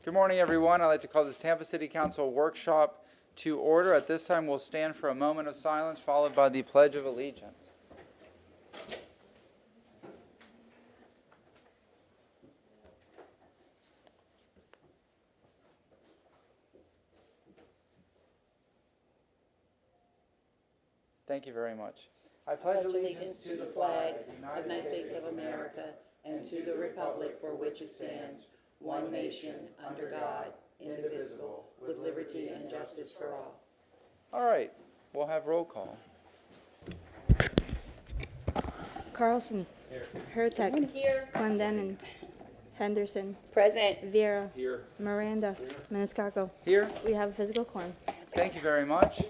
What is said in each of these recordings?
Good morning, everyone. I'd like to call this Tampa City Council workshop to order. At this time, we'll stand for a moment of silence, followed by the Pledge of Allegiance. Thank you very much. I pledge allegiance to the flag of the United States of America and to the republic for which it stands, one nation, under God, indivisible, with liberty and justice for all. All right, we'll have roll call. Carlson. Here. Hurtak. Here. Clendenin. Henderson. Present. Viera. Here. Miranda. Maniscalco. Here. We have a physical quorum. Thank you very much.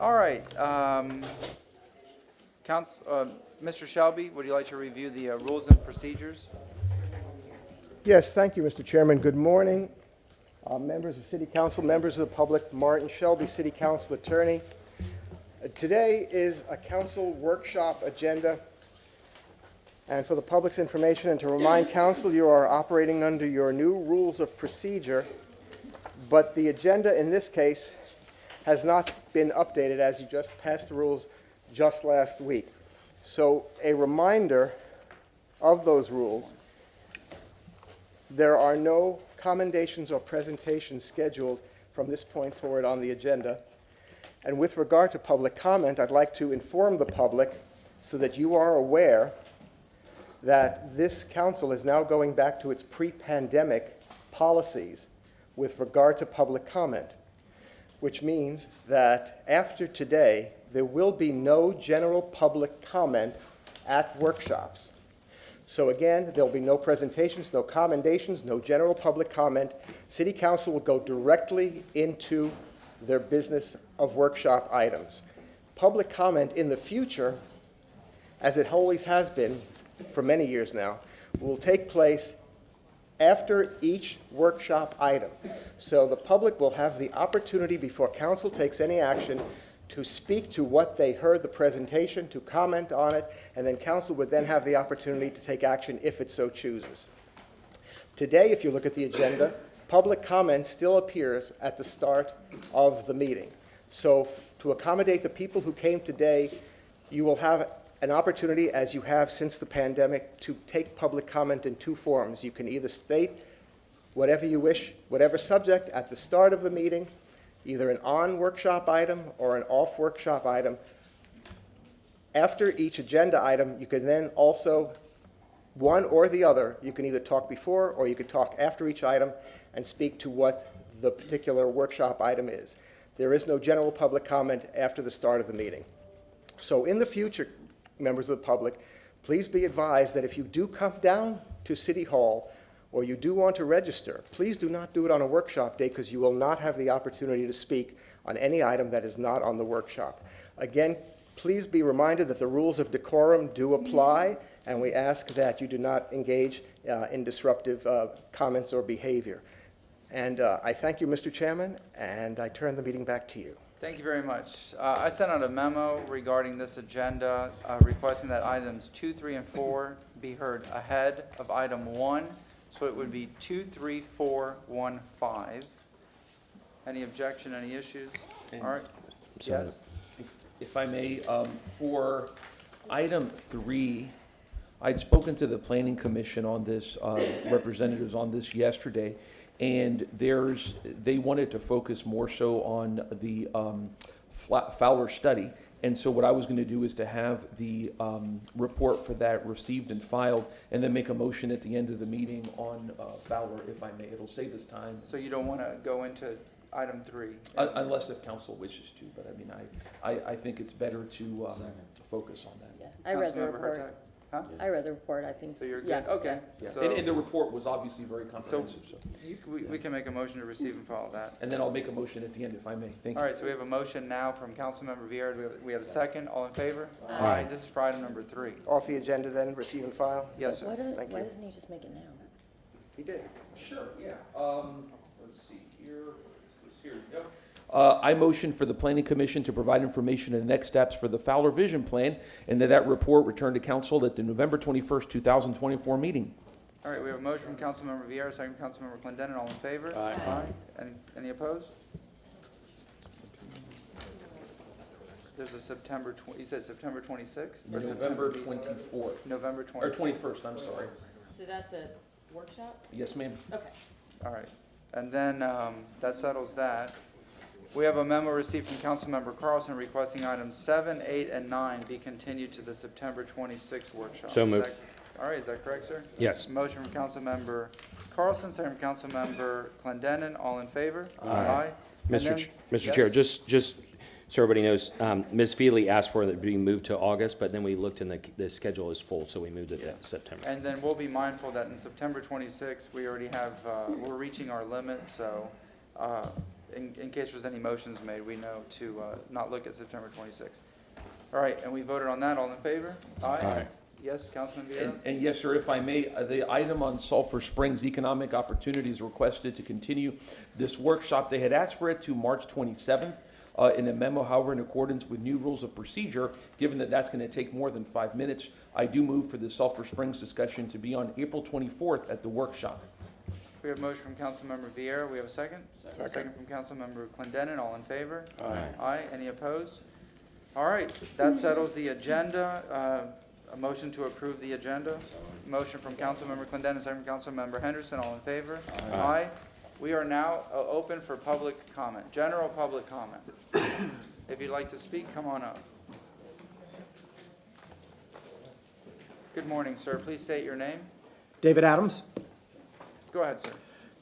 All right. Mr. Shelby, would you like to review the rules and procedures? Yes, thank you, Mr. Chairman. Good morning, members of City Council, members of the public. Martin Shelby, City Council Attorney. Today is a council workshop agenda, and for the public's information and to remind council, you are operating under your new rules of procedure, but the agenda in this case has not been updated as you just passed the rules just last week. So a reminder of those rules: there are no commendations or presentations scheduled from this point forward on the agenda. And with regard to public comment, I'd like to inform the public so that you are aware that this council is now going back to its pre-pandemic policies with regard to public comment, which means that after today, there will be no general public comment at workshops. So again, there'll be no presentations, no commendations, no general public comment. City Council will go directly into their business of workshop items. Public comment in the future, as it always has been for many years now, will take place after each workshop item. So the public will have the opportunity before council takes any action to speak to what they heard the presentation, to comment on it, and then council would then have the opportunity to take action if it so chooses. Today, if you look at the agenda, public comment still appears at the start of the meeting. So to accommodate the people who came today, you will have an opportunity, as you have since the pandemic, to take public comment in two forms. You can either state whatever you wish, whatever subject, at the start of the meeting, either an on-workshop item or an off-workshop item. After each agenda item, you can then also, one or the other, you can either talk before or you can talk after each item and speak to what the particular workshop item is. There is no general public comment after the start of the meeting. So in the future, members of the public, please be advised that if you do come down to City Hall or you do want to register, please do not do it on a workshop day, because you will not have the opportunity to speak on any item that is not on the workshop. Again, please be reminded that the rules of decorum do apply, and we ask that you do not engage in disruptive comments or behavior. And I thank you, Mr. Chairman, and I turn the meeting back to you. Thank you very much. I sent out a memo regarding this agenda requesting that items 2, 3, and 4 be heard ahead of item 1. So it would be 2, 3, 4, 1, 5. Any objection, any issues? And All right. Yes. If I may, for item 3, I'd spoken to the Planning Commission on this, representatives on this yesterday, and they wanted to focus more so on the Fowler study. And so what I was going to do is to have the report for that received and filed, and then make a motion at the end of the meeting on Fowler, if I may. It'll save us time. So you don't want to go into item 3? Unless if council wishes to, but I mean, I think it's better to focus on that. Yeah, I read the Councilmember report. Hurtak? Huh? I read the report, I think. So you're good? Yeah, Okay. Yeah. So And the report was obviously very comprehensive, so. we can make a motion to receive and file that. And then I'll make a motion at the end, if I may. Thank you. All right, so we have a motion now from Councilmember Vieira. We have a second. All in favor? Aye. This is for item number 3. Off the agenda then, receive and file? Yes, sir. Thank Why you. doesn't he just make it now? He did. Sure, yeah. Let's see here. Here we go. I motion for the Planning Commission to provide information and next steps for the Fowler Vision Plan, and that report return to council at the November 21st, 2024 meeting. All right, we have a motion from Councilmember Vieira, second from Councilmember Clendenin. All in favor? Aye. Any opposed? There's a you said September 26th? Or November September 24th, November or 26th. 21st, I'm sorry. So that's a workshop? Yes, ma'am. Okay. All right, and then that settles that. We have a memo received from Councilmember Carlson requesting items 7, 8, and 9 be continued to the September 26th workshop. So Is moved. that- All right, is that correct, sir? Yes. Motion from Councilmember Carlson, second from Councilmember Clendenin. All in favor? Aye. And then- Mr. yes? Chair, just so everybody knows, Ms. Feely asked for it to be moved to August, but then we looked and the schedule is full, so we moved it to September. And then we'll be mindful that in September 26th, we already have, we're reaching our limit, so in case there's any motions made, we know to not look at September 26th. All right, and we voted on that. All in favor? Aye. Yes, Councilman Vieira? And yes, sir, if I may, the item on Sulphur Springs Economic Opportunities requested to continue this workshop. They had asked for it to March 27th in a memo, however, in accordance with new rules of procedure, given that that's going to take more than 5 minutes, I do move for the Sulphur Springs discussion to be on April 24th at the workshop. We have a motion from Councilmember Vieira. We have a second? Second from Councilmember Clendenin. All in favor? Aye. Any opposed? All right, that settles the agenda. A motion to approve the agenda. Motion from Councilmember Clendenin, second from Councilmember Henderson. All in favor? Aye. We are now open for public comment, general public comment. If you'd like to speak, come on up. Good morning, sir. Please state your name. David Adams. Go ahead, sir.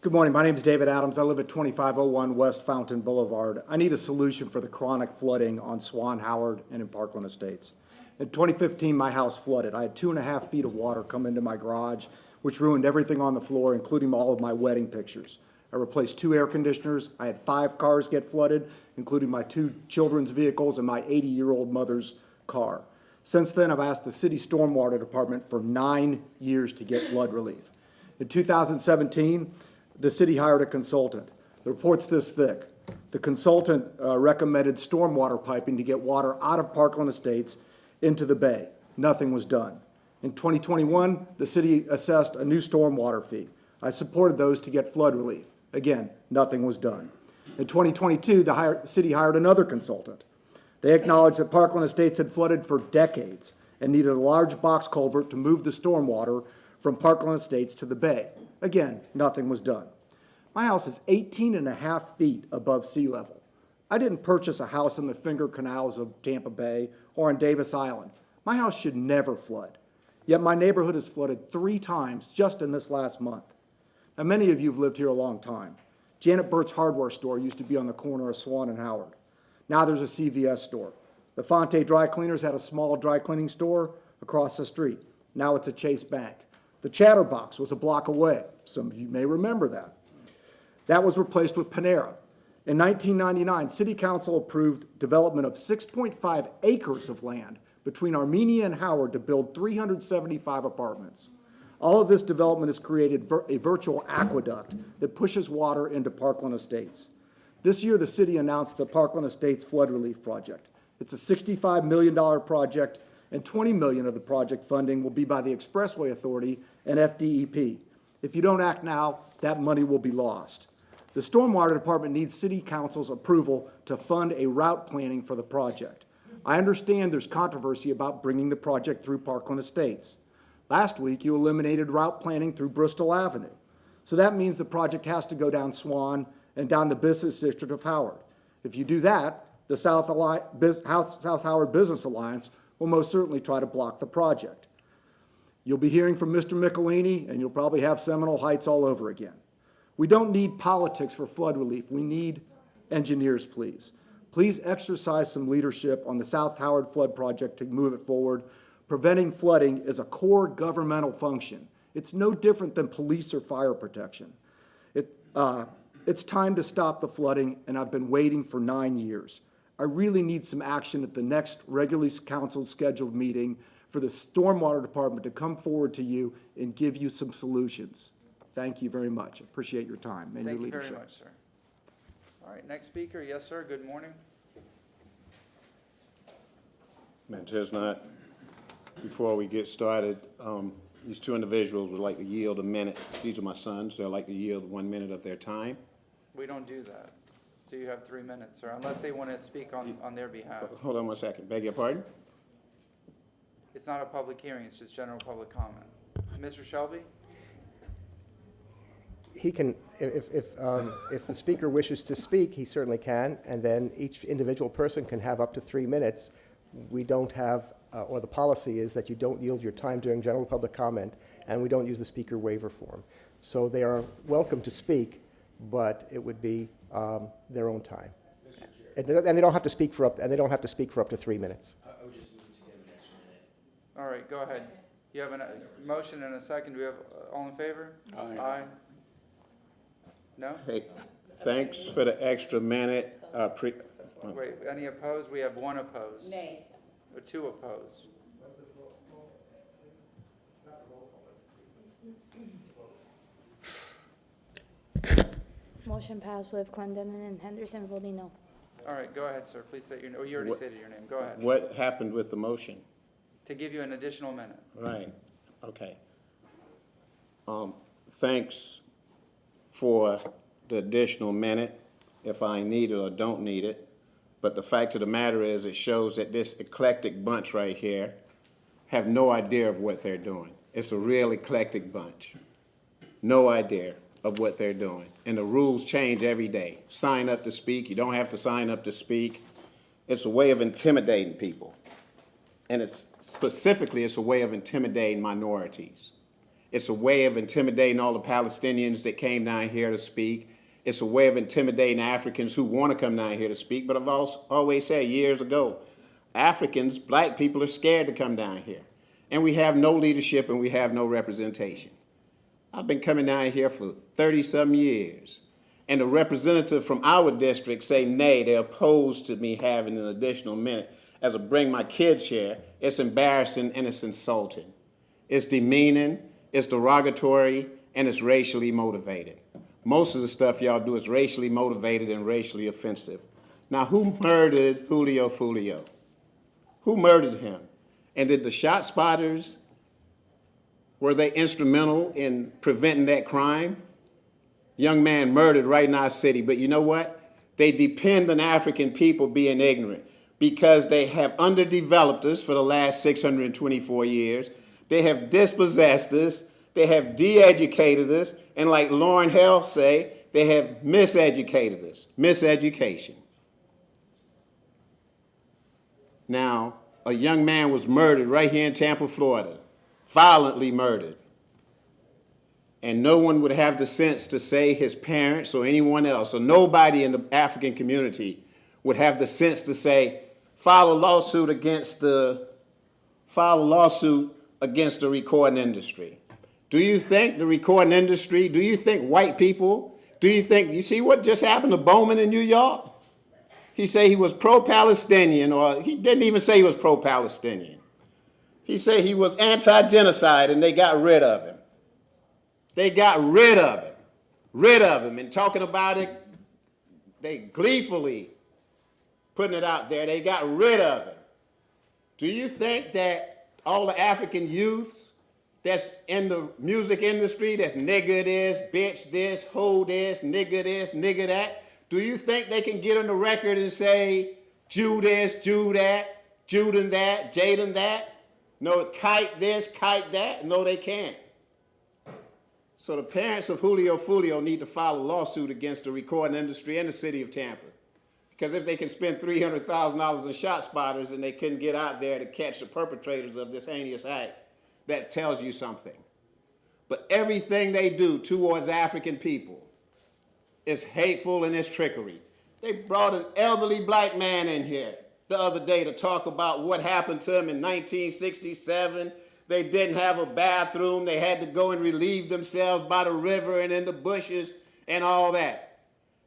Good morning. My name is David Adams. I live at 2501 West Fountain Boulevard. I need a solution for the chronic flooding on Swan, Howard, and in Parkland Estates. In 2015, my house flooded. I had 2.5 feet of water come into my garage, which ruined everything on the floor, including all of my wedding pictures. I replaced 2 air conditioners. I had 5 cars get flooded, including my 2 children's vehicles and my 80-year-old mother's car. Since then, I've asked the city stormwater department for 9 years to get flood relief. In 2017, the city hired a consultant. The report's this thick. The consultant recommended stormwater piping to get water out of Parkland Estates into the bay. Nothing was done. In 2021, the city assessed a new stormwater fee. I supported those to get flood relief. Again, nothing was done. In 2022, the city hired another consultant. They acknowledged that Parkland Estates had flooded for decades and needed a large box culvert to move the stormwater from Parkland Estates to the bay. Again, nothing was done. My house is 18.5 feet above sea level. I didn't purchase a house in the finger canals of Tampa Bay or on Davis Island. My house should never flood. Yet my neighborhood has flooded 3 times just in this last month. Now, many of you have lived here a long time. Janet Burt's hardware store used to be on the corner of Swan and Howard. Now there's a CVS store. The Fonte Dry Cleaners had a small dry cleaning store across the street. Now it's a Chase Bank. The Chatterbox was a block away. Some of you may remember that. That was replaced with Panera. In 1999, City Council approved development of 6.5 acres of land between Armenia and Howard to build 375 apartments. All of this development has created a virtual aqueduct that pushes water into Parkland Estates. This year, the city announced the Parkland Estates Flood Relief Project. It's a $65 million project, and $20 million of the project funding will be by the Expressway Authority and FDEP. If you don't act now, that money will be lost. The Stormwater Department needs City Council's approval to fund a route planning for the project. I understand there's controversy about bringing the project through Parkland Estates. Last week, you eliminated route planning through Bristol Avenue. So that means the project has to go down Swan and down the business district of Howard. If you do that, the South Howard Business Alliance will most certainly try to block the project. You'll be hearing from Mr. Michelini, and you'll probably have Seminole Heights all over again. We don't need politics for flood relief. We need engineers, please. Please exercise some leadership on the South Howard Flood Project to move it forward. Preventing flooding is a core governmental function. It's no different than police or fire protection. It's time to stop the flooding, and I've been waiting for 9 years. I really need some action at the next regularly scheduled meeting for the Stormwater Department to come forward to you and give you some solutions. Thank you very much. Appreciate your time and your leadership. Thank you very much, sir. All right, next speaker. Yes, sir. Good morning. Man, Chestnut, before we get started, these two individuals would like to yield a minute. These are my sons. They'd like to yield 1 minute of their time. We don't do that. So you have 3 minutes, sir, unless they want to speak on their behalf. Hold on 1 second. Beg your pardon? It's not a public hearing, it's just general public comment. Mr. Shelby? He can, if the speaker wishes to speak, he certainly can, and then each individual person can have up to 3 minutes. We don't have, or the policy is that you don't yield your time during general public comment, and we don't use the speaker waiver form. So they are welcome to speak, but it would be their own time. And they don't have to speak for up to 3 minutes. I would just move to give an extra minute. All right, go ahead. You have a motion and a second. Do we have, all in favor? Aye. No? Hey, thanks for the extra minute. Wait, any opposed? We have 1 opposed. Nay. Or 2 opposed. Motion passed with Clendenin and Henderson voting no. All right, go ahead, sir. Please state your name. Oh, you already What- stated your name. Go ahead. What happened with the motion? To give you an additional minute. Right, okay. Thanks for the additional minute, if I need it or don't need it. But the fact of the matter is, it shows that this eclectic bunch right here have no idea of what they're doing. It's a real eclectic bunch. No idea of what they're doing. And the rules change every day. Sign up to speak, you don't have to sign up to speak. It's a way of intimidating people. And it's specifically, it's a way of intimidating minorities. It's a way of intimidating all the Palestinians that came down here to speak. It's a way of intimidating Africans who want to come down here to speak. But I've always said years ago, Africans, black people are scared to come down here. And we have no leadership and we have no representation. I've been coming down here for 30-some years. And the representative from our district say nay, they're opposed to me having an additional minute. As I bring my kids here, it's embarrassing and it's insulting. It's demeaning, it's derogatory, and it's racially motivated. Most of the stuff y'all do is racially motivated and racially offensive. Now, who murdered Julio Fulio? Who murdered him? And did the shot spotters, were they instrumental in preventing that crime? Young man murdered right in our city, but you know what? They depend on African people being ignorant because they have underdeveloped us for the last 624 years. They have dispossessed us. They have de-educated us. And like Lauren Hell say, they have miseducated us. Miseducation. Now, a young man was murdered right here in Tampa, Florida. Violently murdered. And no one would have the sense to say his parents or anyone else, or nobody in the African community would have the sense to say, file a lawsuit against the recording industry. Do you think the recording industry, do you think white people, you see what just happened to Bowman in New York? He said he was pro-Palestinian, or he didn't even say he was pro-Palestinian. He said he was anti-genocide and they got rid of him. They got rid of him, and talking about it, they gleefully putting it out there, they got rid of him. Do you think that all the African youths that's in the music industry, that's nigger this, bitch this, hoe this, nigger that, do you think they can get on the record and say, Jew this, Jew that, Juden that, Jaden that? No, kite this, kite that? No, they can't. So the parents of Julio Fulio need to file a lawsuit against the recording industry and the city of Tampa. Because if they can spend $300,000 in shot spotters and they couldn't get out there to catch the perpetrators of this heinous act, that tells you something. But everything they do towards African people is hateful and it's trickery. They brought an elderly black man in here the other day to talk about what happened to him in 1967. They didn't have a bathroom. They had to go and relieve themselves by the river and in the bushes and all that.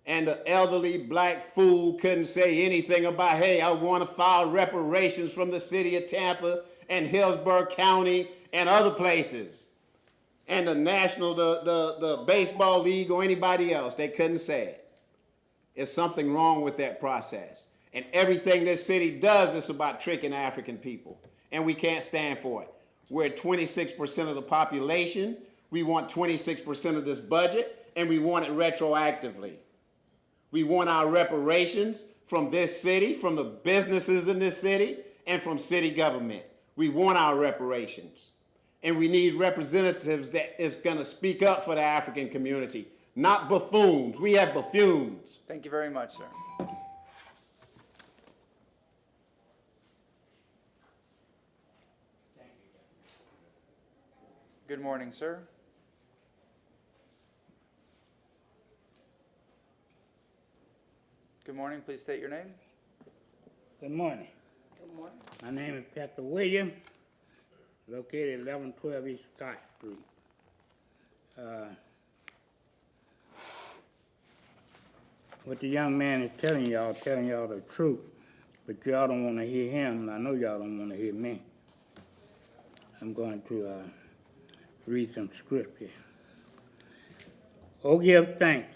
And the elderly black fool couldn't say anything about, hey, I want to file reparations from the city of Tampa and Hillsborough County and other places. And the national, the baseball league or anybody else, they couldn't say it. There's something wrong with that process. And everything this city does is about tricking African people. And we can't stand for it. We're at 26% of the population. We want 26% of this budget, and we want it retroactively. We want our reparations from this city, from the businesses in this city, and from city government. We want our reparations. And we need representatives that is going to speak up for the African community, not buffoons. We have buffoons. Thank you very much, sir. Good morning, sir. Good morning. Please state your name. Good morning. Good morning. My name is Peter Williams, located 1112 East Scott Street. What the young man is telling y'all the truth, but y'all don't want to hear him, and I know y'all don't want to hear me. I'm going to read some scripture. Oh, give thanks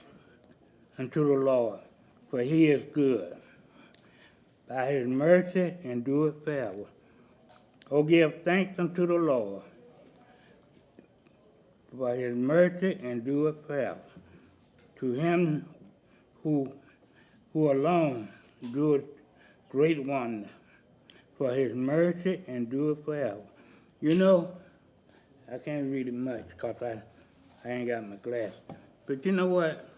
unto the Lord, for he is good. By his mercy endureth forever. Oh, give thanks unto the Lord, for his mercy endureth forever. To him who alone doeth great wonder, for his mercy endureth forever. You know, I can't read it much because I ain't got my glasses. But you know what?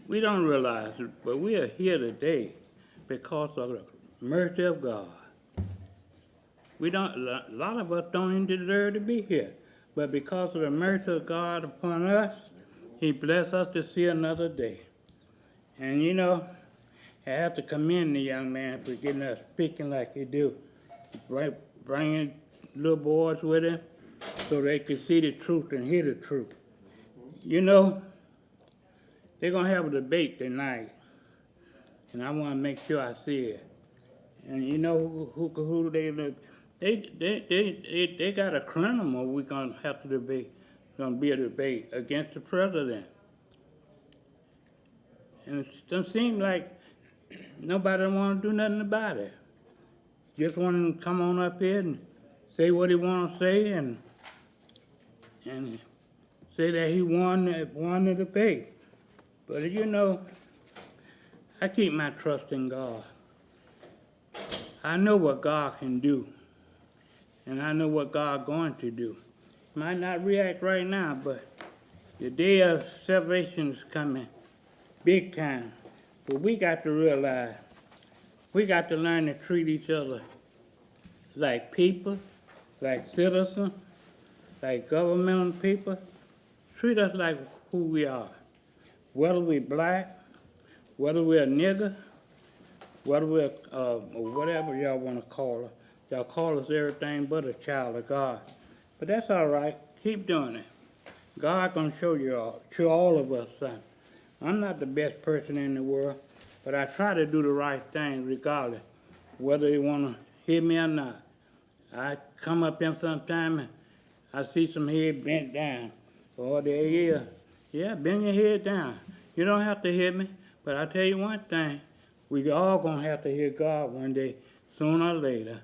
We don't realize it, but we are here today because of the mercy of God. A lot of us don't even deserve to be here, but because of the mercy of God upon us, he blessed us to see another day. And you know, I have to commend the young man for getting us speaking like he do, bringing little boys with him so they could see the truth and hear the truth. You know, they're going to have a debate tonight, and I want to make sure I see it. And you know who they got a criminal we're going to have to debate. It's going to be a debate against the president. And it doesn't seem like nobody want to do nothing about it. Just want him to come on up here and say what he want to say and say that he won the debate. But you know, I keep my trust in God. I know what God can do, and I know what God going to do. Might not react right now, but the day of salvation is coming big time. But we got to realize, we got to learn to treat each other like people, like citizens, like governmental people. Treat us like who we are. Whether we're black, whether we're a nigger, whether we're whatever y'all want to call us. Y'all call us everything but a child of God. But that's all right. Keep doing it. God gonna show all of us something. I'm not the best person in the world, but I try to do the right thing regardless, whether they want to hear me or not. I come up here sometime and I see some head bent down. Oh, there he is. Yeah, bend your head down. You don't have to hear me, but I tell you one thing, we all gonna have to hear God one day, sooner or later.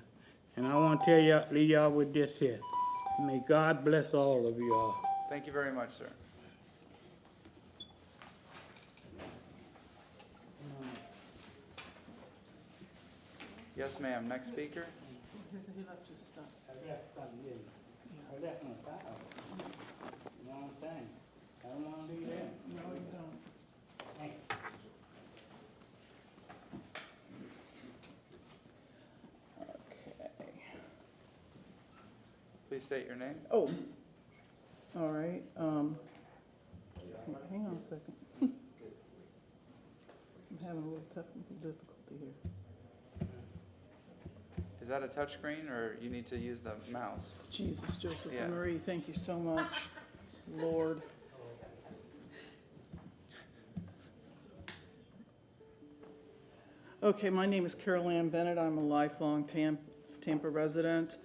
And I want to tell y'all, leave y'all with this here. May God bless all of you all. Thank you very much, sir. Yes, ma'am. Next speaker. He left his stuff. I left something, didn't I? I left my file. You know what I'm saying? I don't want to leave there. No, you don't. Thank you. Please state your name. Oh, all right, hang on a second. I'm having a little technical difficulty here. Is that a touchscreen or you need to use the mouse? Jesus, Joseph Yeah. and Marie, thank you so much, Lord. Okay, my name is Carol Ann Bennett. I'm a lifelong Tampa resident.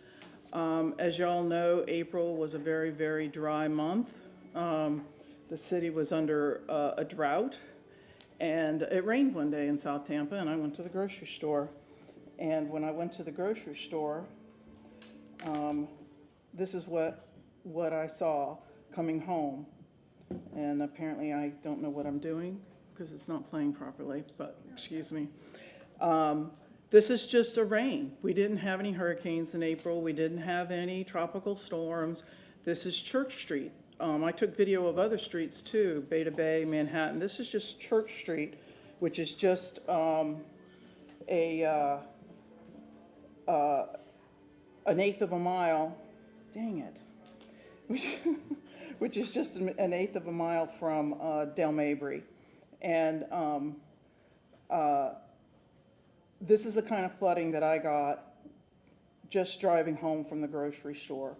As y'all know, April was a very, very dry month. The city was under a drought, and it rained one day in South Tampa, and I went to the grocery store. And when I went to the grocery store, This is what I saw coming home. And apparently I don't know what I'm doing because it's not playing properly, but excuse me. This is just a rain. We didn't have any hurricanes in April. We didn't have any tropical storms. This is Church Street. I took video of other streets too, Beta Bay, Manhattan. This is just Church Street, which is just an eighth of a mile. Dang it. Which is just an eighth of a mile from Del Mabry. And this is the kind of flooding that I got just driving home from the grocery store.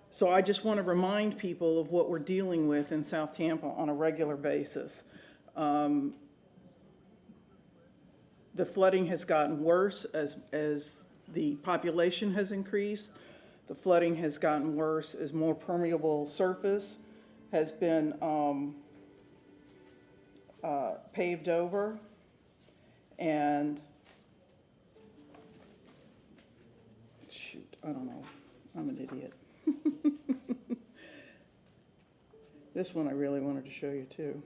So I just want to remind people of what we're dealing with in South Tampa on a regular basis. The flooding has gotten worse as the population has increased. The flooding has gotten worse as more permeable surface has been paved over. And shoot, I don't know. I'm an idiot. This one I really wanted to show you too.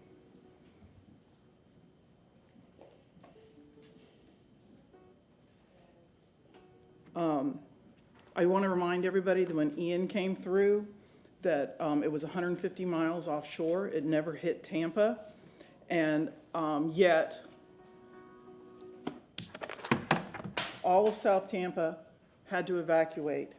I want to remind everybody that when Ian came through, that it was 150 miles offshore. It never hit Tampa. And yet, all of South Tampa had to evacuate,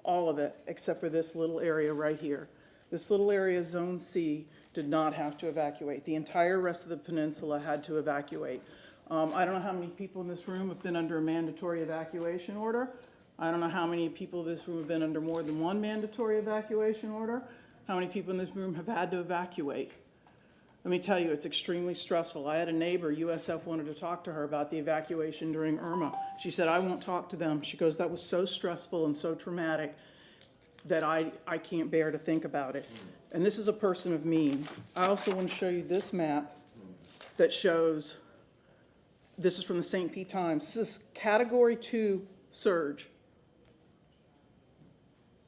all of it, except for this little area right here. This little area, Zone C, did not have to evacuate. The entire rest of the peninsula had to evacuate. I don't know how many people in this room have been under a mandatory evacuation order. I don't know how many people in this room have been under more than one mandatory evacuation order. How many people in this room have had to evacuate? Let me tell you, it's extremely stressful. I had a neighbor, USF wanted to talk to her about the evacuation during Irma. She said, I won't talk to them. She goes, that was so stressful and so traumatic that I can't bear to think about it. And this is a person of means. I also want to show you this map that shows, this is from the St. Pete Times. This is Category 2 surge.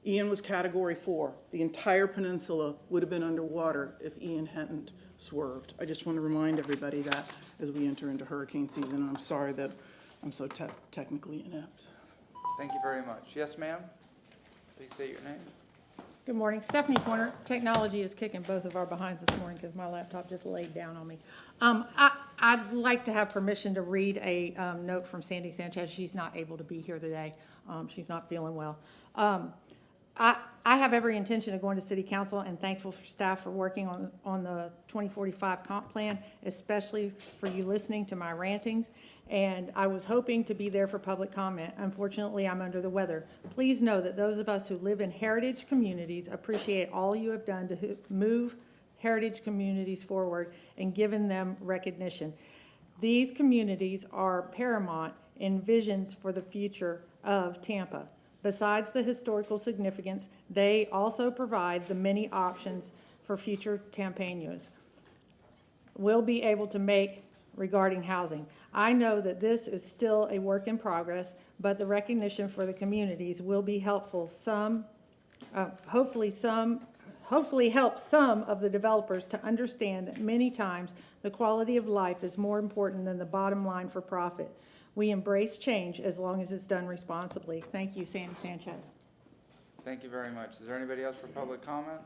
Ian was Category 4. The entire peninsula would have been underwater if Ian hadn't swerved. I just want to remind everybody that as we enter into hurricane season, and I'm sorry that I'm so technically inept. Thank you very much. Yes, ma'am? Please state your name. Good morning, Stephanie Corner. Technology is kicking both of our behinds this morning because my laptop just laid down on me. I'd like to have permission to read a note from Sandy Sanchez. She's not able to be here today. She's not feeling well. I have every intention of going to City Council and thankful for staff for working on the 2045 comp plan, especially for you listening to my rantings. And I was hoping to be there for public comment. Unfortunately, I'm under the weather. Please know that those of us who live in heritage communities appreciate all you have done to move heritage communities forward and given them recognition. These communities are paramount in visions for the future of Tampa. Besides the historical significance, they also provide the many options for future Tampaños will be able to make regarding housing. I know that this is still a work in progress, but the recognition for the communities will be helpful. Hopefully help some of the developers to understand that many times the quality of life is more important than the bottom line for profit. We embrace change as long as it's done responsibly. Thank you, Sandy Sanchez. Thank you very much. Is there anybody else for public comment?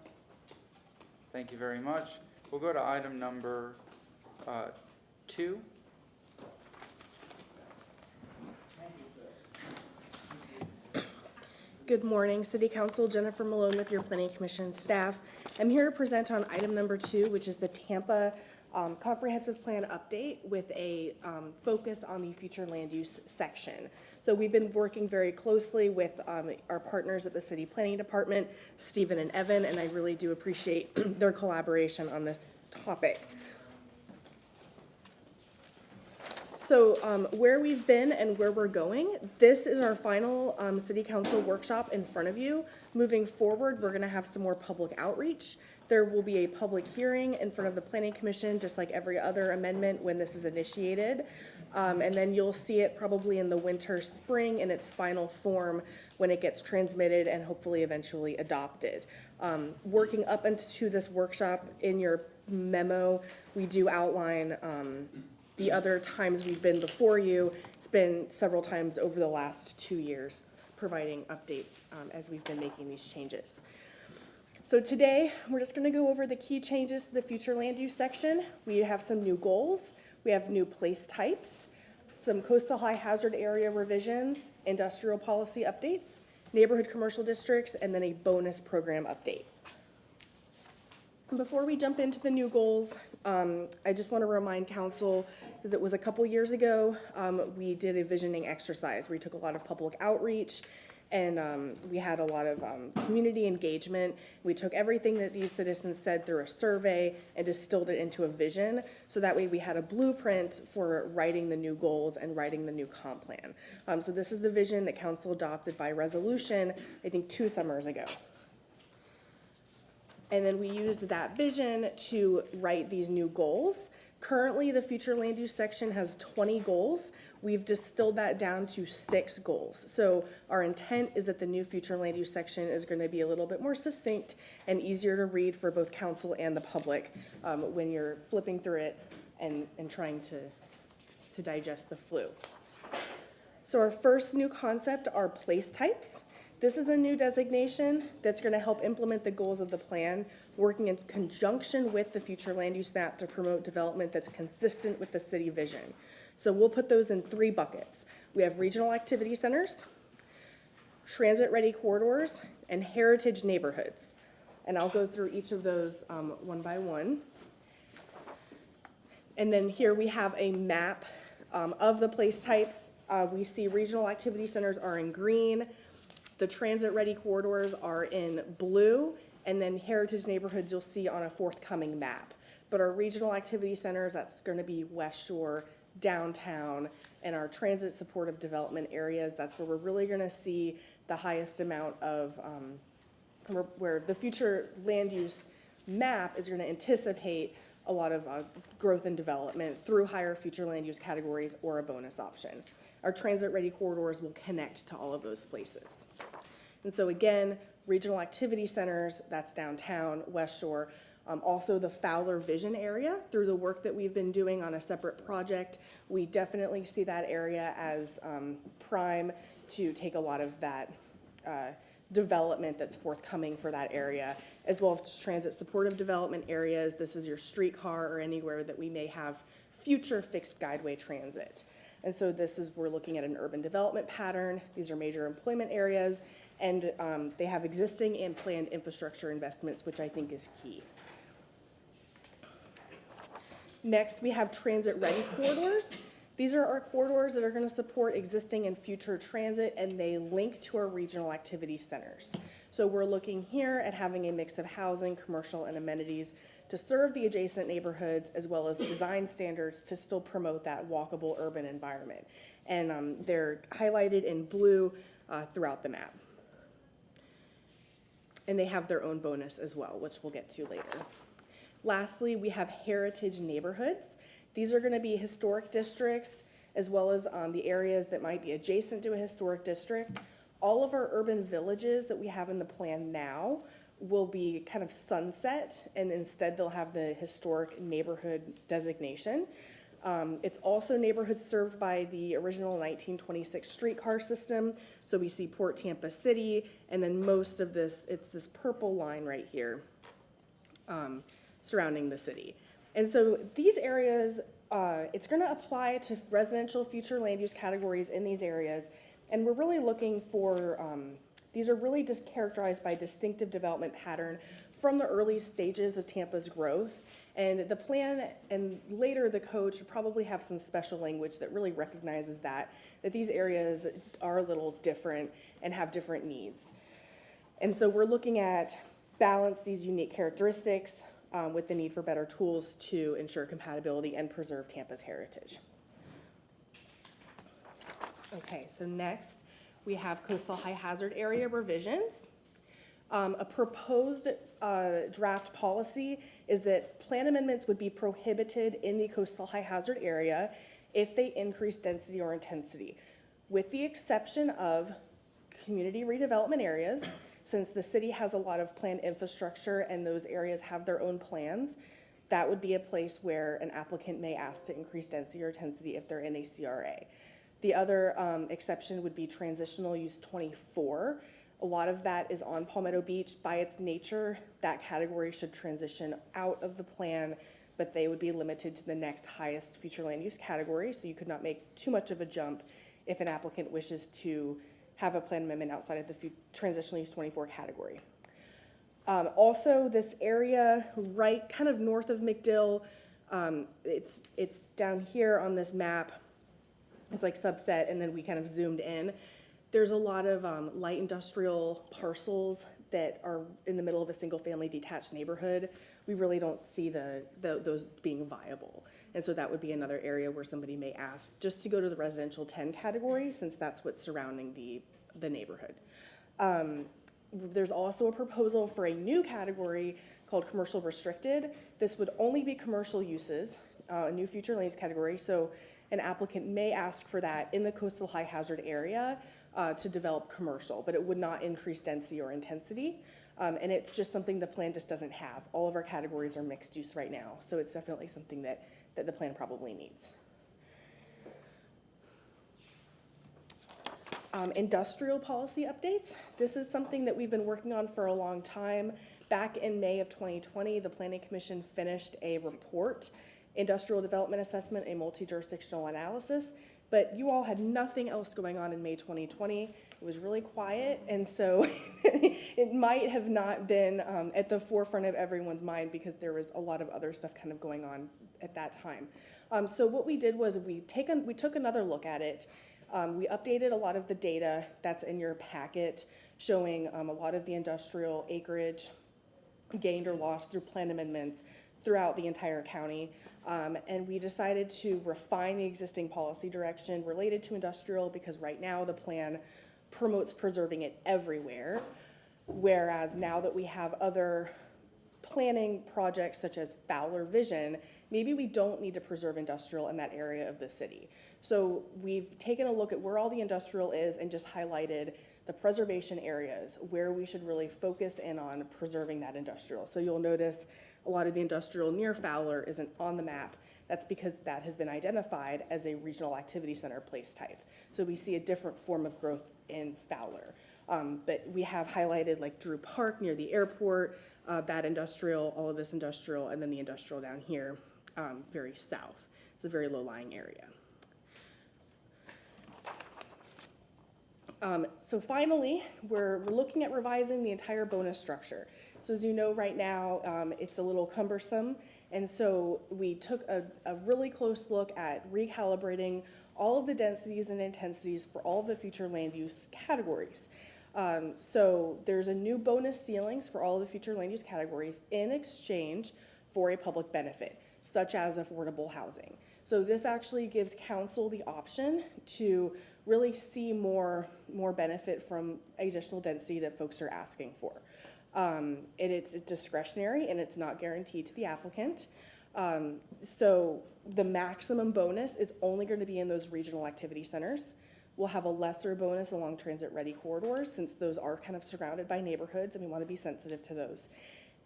Thank you very much. We'll go to item number 2. Good morning, City Council. Jennifer Malone with your Planning Commission staff. I'm here to present on item number 2, which is the Tampa Comprehensive Plan update with a focus on the future land use section. So we've been working very closely with our partners at the City Planning Department, Stephen and Evan, and I really do appreciate their collaboration on this topic. So where we've been and where we're going, this is our final City Council workshop in front of you. Moving forward, we're going to have some more public outreach. There will be a public hearing in front of the Planning Commission, just like every other amendment when this is initiated. And then you'll see it probably in the winter, spring in its final form when it gets transmitted and hopefully eventually adopted. Working up into this workshop in your memo, we do outline the other times we've been before you. It's been several times over the last 2 years, providing updates as we've been making these changes. So today, we're just going to go over the key changes to the future land use section. We have some new goals. We have new place types, some coastal high hazard area revisions, industrial policy updates, neighborhood commercial districts, and then a bonus program update. Before we jump into the new goals, I just want to remind council, because it was a couple years ago, we did a visioning exercise where we took a lot of public outreach and we had a lot of community engagement. We took everything that these citizens said through a survey and distilled it into a vision. So that way we had a blueprint for writing the new goals and writing the new comp plan. So this is the vision that council adopted by resolution, I think 2 summers ago. And then we used that vision to write these new goals. Currently, the future land use section has 20 goals. We've distilled that down to 6 goals. So our intent is that the new future land use section is going to be a little bit more succinct and easier to read for both council and the public when you're flipping through it and trying to digest the flu. So our first new concept are place types. This is a new designation that's going to help implement the goals of the plan, working in conjunction with the future land use map to promote development that's consistent with the city vision. So we'll put those in 3 buckets. We have regional activity centers, transit-ready corridors, and heritage neighborhoods. And I'll go through each of those one by one. And then here we have a map of the place types. We see regional activity centers are in green, the transit-ready corridors are in blue, and then heritage neighborhoods you'll see on a forthcoming map. But our regional activity centers, that's going to be Westshore, downtown, and our transit supportive development areas. That's where we're really going to see the highest amount of, where the future land use map is going to anticipate a lot of growth and development through higher future land use categories or a bonus option. Our transit-ready corridors will connect to all of those places. And so again, regional activity centers, that's downtown, Westshore, also the Fowler Vision area. Through the work that we've been doing on a separate project, we definitely see that area as prime to take a lot of that development that's forthcoming for that area, as well as transit supportive development areas. This is your streetcar or anywhere that we may have future fixed guideway transit. And so this is, we're looking at an urban development pattern. These are major employment areas, and they have existing and planned infrastructure investments, which I think is key. Next, we have transit-ready corridors. These are our corridors that are going to support existing and future transit, and they link to our regional activity centers. So we're looking here at having a mix of housing, commercial, and amenities to serve the adjacent neighborhoods, as well as design standards to still promote that walkable urban environment. And they're highlighted in blue throughout the map. And they have their own bonus as well, which we'll get to later. Lastly, we have heritage neighborhoods. These are going to be historic districts, as well as the areas that might be adjacent to a historic district. All of our urban villages that we have in the plan now will be kind of sunset, and instead they'll have the historic neighborhood designation. It's also neighborhoods served by the original 1926 streetcar system. So we see Port Tampa City, and then most of this, it's this purple line right here surrounding the city. And so these areas, it's going to apply to residential future land use categories in these areas, and we're really looking for, these are really just characterized by distinctive development pattern from the early stages of Tampa's growth. And the plan and later the code should probably have some special language that really recognizes that these areas are a little different and have different needs. And so we're looking at balance these unique characteristics with the need for better tools to ensure compatibility and preserve Tampa's heritage. Okay, so next we have coastal high hazard area revisions. A proposed draft policy is that plan amendments would be prohibited in the coastal high hazard area, if they increase density or intensity, with the exception of community redevelopment areas. Since the city has a lot of planned infrastructure and those areas have their own plans, that would be a place where an applicant may ask to increase density or intensity if they're in a CRA. The other exception would be transitional use 24. A lot of that is on Palmetto Beach. By its nature, that category should transition out of the plan, but they would be limited to the next highest future land use category, so you could not make too much of a jump if an applicant wishes to have a plan amendment outside of the transitional use 24 category. Also, this area right kind of north of McDill, it's down here on this map. It's like subset, and then we kind of zoomed in. There's a lot of light industrial parcels that are in the middle of a single-family detached neighborhood. We really don't see those being viable. And so that would be another area where somebody may ask just to go to the residential 10 category, since that's what's surrounding the neighborhood. There's also a proposal for a new category called commercial restricted. This would only be commercial uses, a new future land use category. So an applicant may ask for that in the coastal high hazard area to develop commercial, but it would not increase density or intensity. And it's just something the plan just doesn't have. All of our categories are mixed use right now. So it's definitely something that the plan probably needs. Industrial policy updates. This is something that we've been working on for a long time. Back in May of 2020, the Planning Commission finished a report, Industrial Development Assessment, a multi-jurisdictional analysis, but you all had nothing else going on in May 2020. It was really quiet, and so it might have not been at the forefront of everyone's mind because there was a lot of other stuff kind of going on at that time. So what we did was we took another look at it. We updated a lot of the data that's in your packet, showing a lot of the industrial acreage gained or lost through plan amendments throughout the entire county. And we decided to refine the existing policy direction related to industrial, because right now the plan promotes preserving it everywhere. Whereas now that we have other planning projects such as Fowler Vision, maybe we don't need to preserve industrial in that area of the city. So we've taken a look at where all the industrial is and just highlighted the preservation areas where we should really focus in on preserving that industrial. So you'll notice a lot of the industrial near Fowler isn't on the map. That's because that has been identified as a regional activity center place type. So we see a different form of growth in Fowler. But we have highlighted like Drew Park near the airport, that industrial, all of this industrial, and then the industrial down here, very south. It's a very low-lying area. So finally, we're looking at revising the entire bonus structure. So as you know, right now, it's a little cumbersome. And so we took a really close look at recalibrating all of the densities and intensities for all of the future land use categories. So there's a new bonus ceilings for all of the future land use categories in exchange for a public benefit, such as affordable housing. So this actually gives council the option to really see more benefit from additional density that folks are asking for. It's discretionary and it's not guaranteed to the applicant. So the maximum bonus is only going to be in those regional activity centers. We'll have a lesser bonus along transit-ready corridors, since those are kind of surrounded by neighborhoods and we want to be sensitive to those.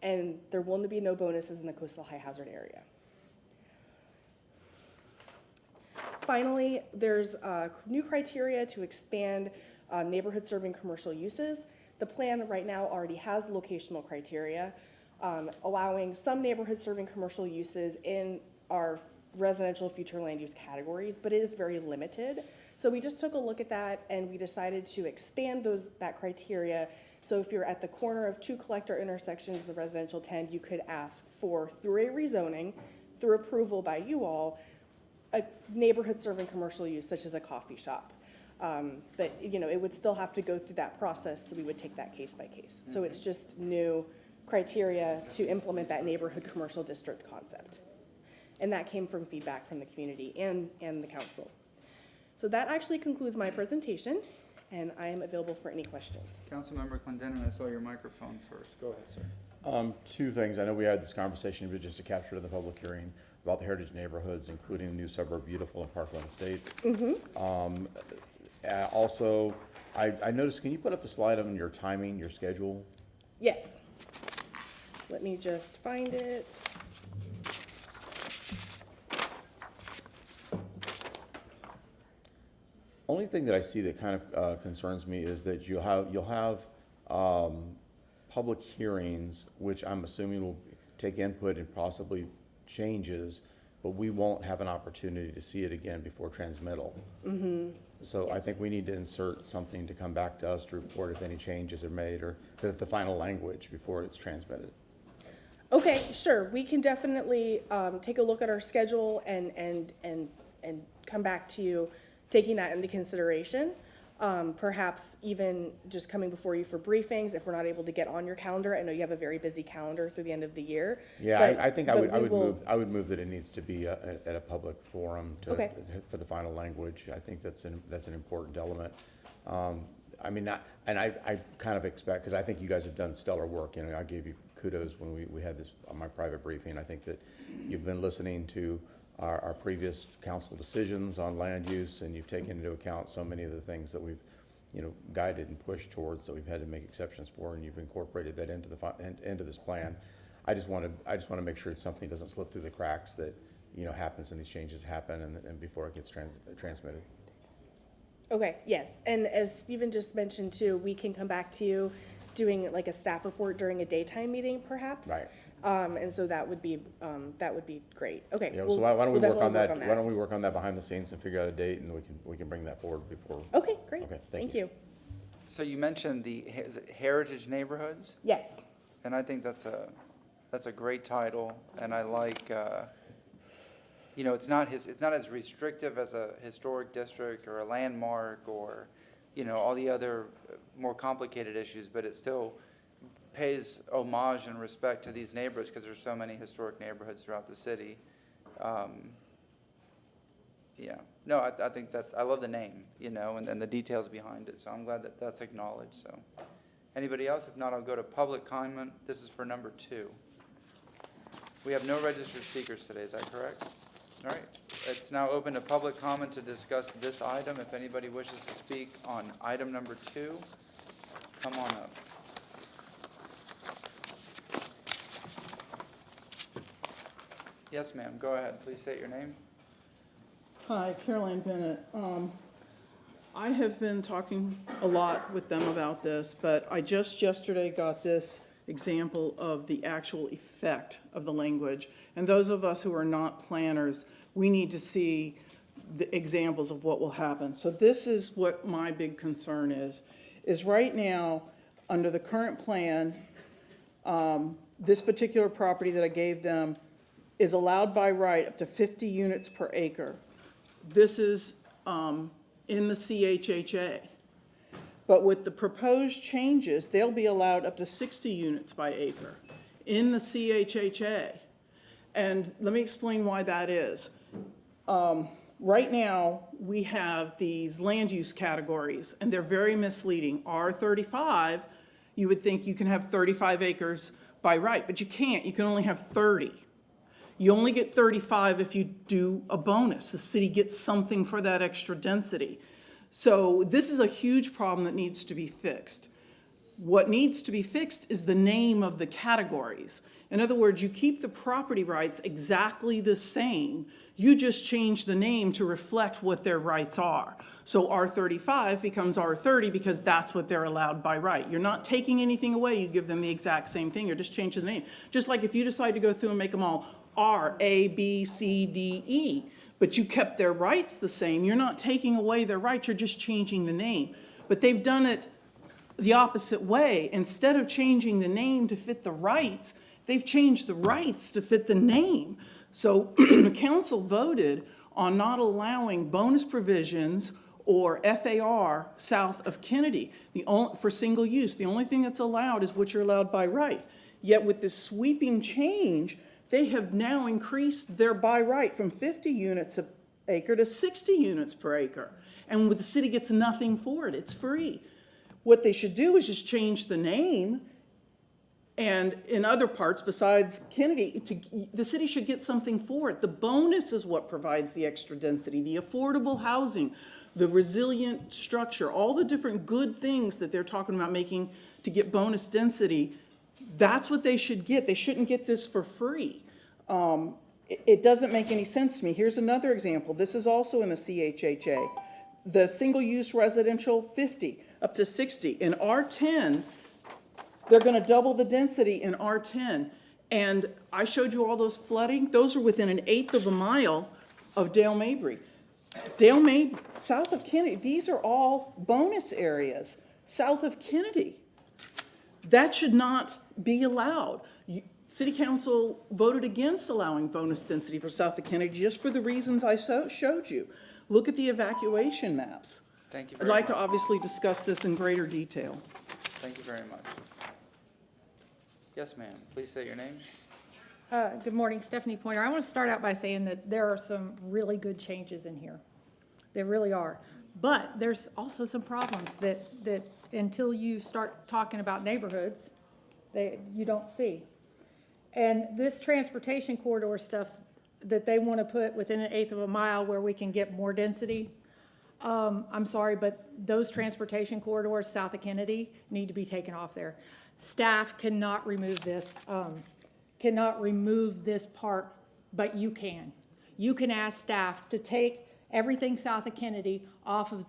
And there will be no bonuses in the coastal high hazard area. Finally, there's new criteria to expand neighborhood serving commercial uses. The plan right now already has locational criteria, allowing some neighborhood serving commercial uses in our residential future land use categories, but it is very limited. So we just took a look at that and we decided to expand that criteria. So if you're at the corner of two collector intersections of the residential 10, you could ask for, through a rezoning, through approval by you all, a neighborhood serving commercial use such as a coffee shop. But it would still have to go through that process, so we would take that case by case. So it's just new criteria to implement that neighborhood commercial district concept. And that came from feedback from the community and the council. So that actually concludes my presentation, and I am available for any questions. Councilmember Clendenin, I saw your microphone first. Go ahead, sir. Two things. I know we had this conversation, but just to capture the public hearing. about the heritage neighborhoods, including the new suburb Beautiful in Parkland Estates. Also, I noticed, can you put up the slide on your timing, your schedule? Yes. Let me just find it. Only thing that I see that kind of concerns me is that you'll have public hearings, which I'm assuming will take input and possibly changes, but we won't have an opportunity to see it again before transmittal. So I think we need to insert something to come back to us to report if any changes are made or the final language before it's transmitted. Okay, sure. We can definitely take a look at our schedule and come back to you, taking that into consideration. Perhaps even just coming before you for briefings if we're not able to get on your calendar. I know you have a very busy calendar through the end of the year. Yeah, I think I would move that it needs to be at a public forum for the final language. I think that's an important element. I mean, I kind of expect, because I think you guys have done stellar work. You know, I gave you kudos when we had this on my private briefing. I think that you've been listening to our previous council decisions on land use, and you've taken into account so many of the things that we've, guided and pushed towards that we've had to make exceptions for, and you've incorporated that into this plan. I just want to make sure that something doesn't slip through the cracks that happens and these changes happen and before it gets transmitted. Okay, yes. And as Stephen just mentioned too, we can come back to you doing like a staff report during a daytime meeting perhaps. Right. And so that would be great. Okay. Yeah, so why don't we work on that? Why don't we work on that behind the scenes and figure out a date, and we can bring that forward before. Okay, great. Okay, thank you. So you mentioned is it heritage neighborhoods? Yes. And I think that's a great title, and I like, it's not as restrictive as a historic district or a landmark or, all the other more complicated issues, but it still pays homage and respect to these neighborhoods because there's so many historic neighborhoods throughout the city. No, I think I love the name, and the details behind it. So I'm glad that that's acknowledged. So anybody else? If not, I'll go to public comment. This is for number 2. We have no registered speakers today. Is that correct? All right. It's now open to public comment to discuss this item. If anybody wishes to speak on item number 2, come on up. Yes, ma'am. Go ahead. Please state your name. Hi, Caroline Bennett. I have been talking a lot with them about this, but I just yesterday got this example of the actual effect of the language. And those of us who are not planners, we need to see the examples of what will happen. So this is what my big concern is right now, under the current plan, this particular property that I gave them is allowed by right up to 50 units per acre. This is in the CHHA. But with the proposed changes, they'll be allowed up to 60 units by acre in the CHHA. And let me explain why that is. Right now, we have these land use categories, and they're very misleading. R35, you would think you can have 35 acres by right, but you can't. You can only have 30. You only get 35 if you do a bonus. The city gets something for that extra density. So this is a huge problem that needs to be fixed. What needs to be fixed is the name of the categories. In other words, you keep the property rights exactly the same. You just change the name to reflect what their rights are. So R35 becomes R30 because that's what they're allowed by right. You're not taking anything away. You give them the exact same thing. You're just changing the name. Just like if you decide to go through and make them all R, A, B, C, D, E, but you kept their rights the same. You're not taking away their rights. You're just changing the name. But they've done it the opposite way. Instead of changing the name to fit the rights, they've changed the rights to fit the name. So the council voted on not allowing bonus provisions or FAR south of Kennedy for single use. The only thing that's allowed is what you're allowed by right. Yet with this sweeping change, they have now increased their by right from 50 units an acre to 60 units per acre. And the city gets nothing for it. It's free. What they should do is just change the name And in other parts besides Kennedy, the city should get something for it. The bonus is what provides the extra density, the affordable housing, the resilient structure, all the different good things that they're talking about making to get bonus density. That's what they should get. They shouldn't get this for free. It doesn't make any sense to me. Here's another example. This is also in the CHHA. The single-use residential 50 up to 60. In R10, they're going to double the density in R10. And I showed you all those flooding. Those are within 1/8 of a mile of Dale Mabry. Dale Mabry, south of Kennedy, these are all bonus areas south of Kennedy. That should not be allowed. City Council voted against allowing bonus density for south of Kennedy just for the reasons I showed you. Look at the evacuation maps. Thank you I'd very much. like to obviously discuss this in greater detail. Thank you very much. Yes, ma'am. Please state your name. Good morning, Stephanie Pointer. I want to start out by saying that there are some really good changes in here. There really are. But there's also some problems that until you start talking about neighborhoods, you don't see. And this transportation corridor stuff that they want to put within 1/8 of a mile where we can get more density, I'm sorry, but those transportation corridors south of Kennedy need to be taken off there. Staff cannot remove this part, but you can. You can ask staff to take everything south of Kennedy off of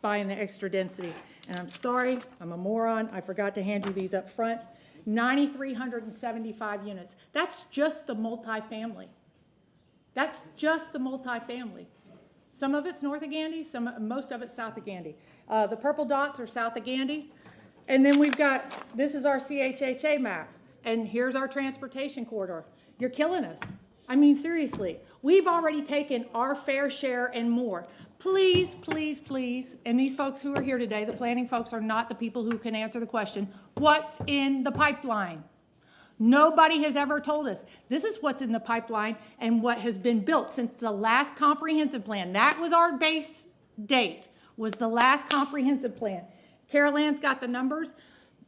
buying the extra density. And I'm sorry, I'm a moron, I forgot to hand you these up front. 9,375 units. That's just the multifamily. That's just the multifamily. Some of it's north of Gandy, most of it's south of Gandy. The purple dots are south of Gandy. And then we've got, this is our CHHA map, and here's our transportation corridor. You're killing us. I mean, seriously, we've already taken our fair share and more. Please, please, please, and these folks who are here today, the planning folks, are not the people who can answer the question, what's in the pipeline? Nobody has ever told us. This is what's in the pipeline and what has been built since the last comprehensive plan. That was our base date, was the last comprehensive plan. Carol Ann's got the numbers.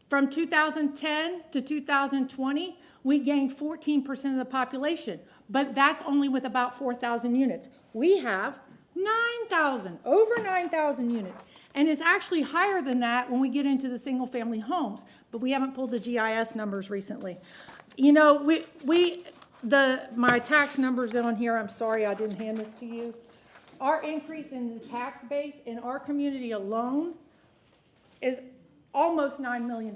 From 2010 to 2020, we gained 14% of the population, but that's only with about 4,000 units. We have 9,000, over 9,000 units. And it's actually higher than that when we get into the single-family homes, but we haven't pulled the GIS numbers recently. You know, my tax numbers on here, I'm sorry I didn't hand this to you. Our increase in the tax base in our community alone is almost $9 million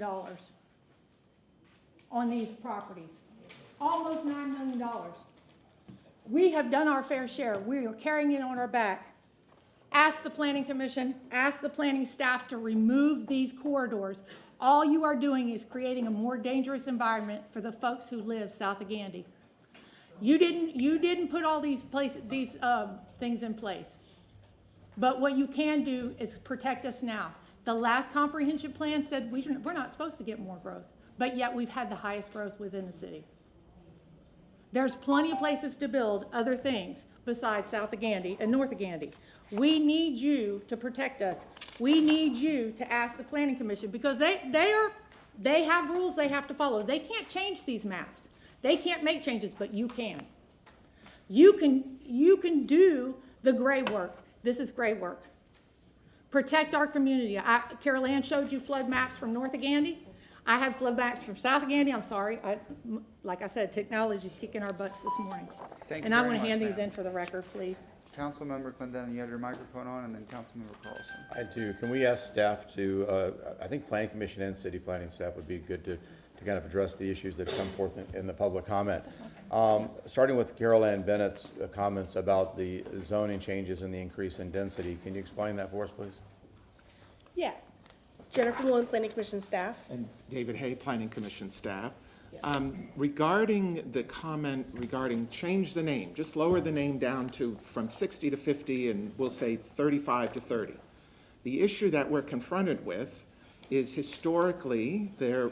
on these properties. Almost $9 million. We have done our fair share. We are carrying it on our back. Ask the Planning Commission, ask the planning staff to remove these corridors. All you are doing is creating a more dangerous environment for the folks who live south of Gandy. You didn't put all these things in place. But what you can do is protect us now. The last comprehensive plan said we're not supposed to get more growth, but yet we've had the highest growth within the city. There's plenty of places to build other things besides south of Gandy and north of Gandy. We need you to protect us. We need you to ask the Planning Commission because they have rules they have to follow. They can't change these maps. They can't make changes, but you can. You can do the gray work. This is gray work. Protect our community. Carol Ann showed you flood maps from north of Gandy. I have flood maps from south of Gandy. I'm sorry. Like I said, technology's kicking our butts this morning. Thank you and I very want to much, hand these ma'am. in for the record, please. Councilmember Clendenin, you have your microphone on, and then Councilmember Carlson. I do. Can we ask staff to, I think Planning Commission and City Planning staff would be good to kind of address the issues that come forth in the public comment. Starting with Carol Ann Bennett's comments about the zoning changes and the increase in density. Can you explain that for us, please? Yeah. Jennifer Malone, Planning Commission staff. And David Hay, Planning Commission staff. Regarding the comment regarding change the name, just lower the name down from 60 to 50 and we'll say 35 to 30. The issue that we're confronted with is historically there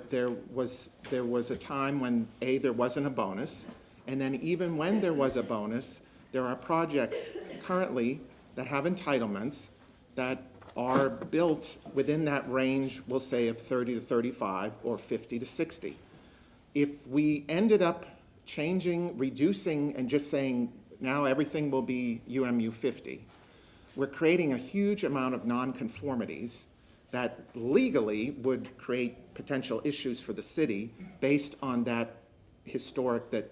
was a time when there wasn't a bonus, and then even when there was a bonus, there are projects currently that have entitlements that are built within that range, we'll say of 30 to 35 or 50 to 60. if we ended up changing, reducing, and just saying, now everything will be UMU 50, we're creating a huge amount of nonconformities that legally would create potential issues for the city based on that historic that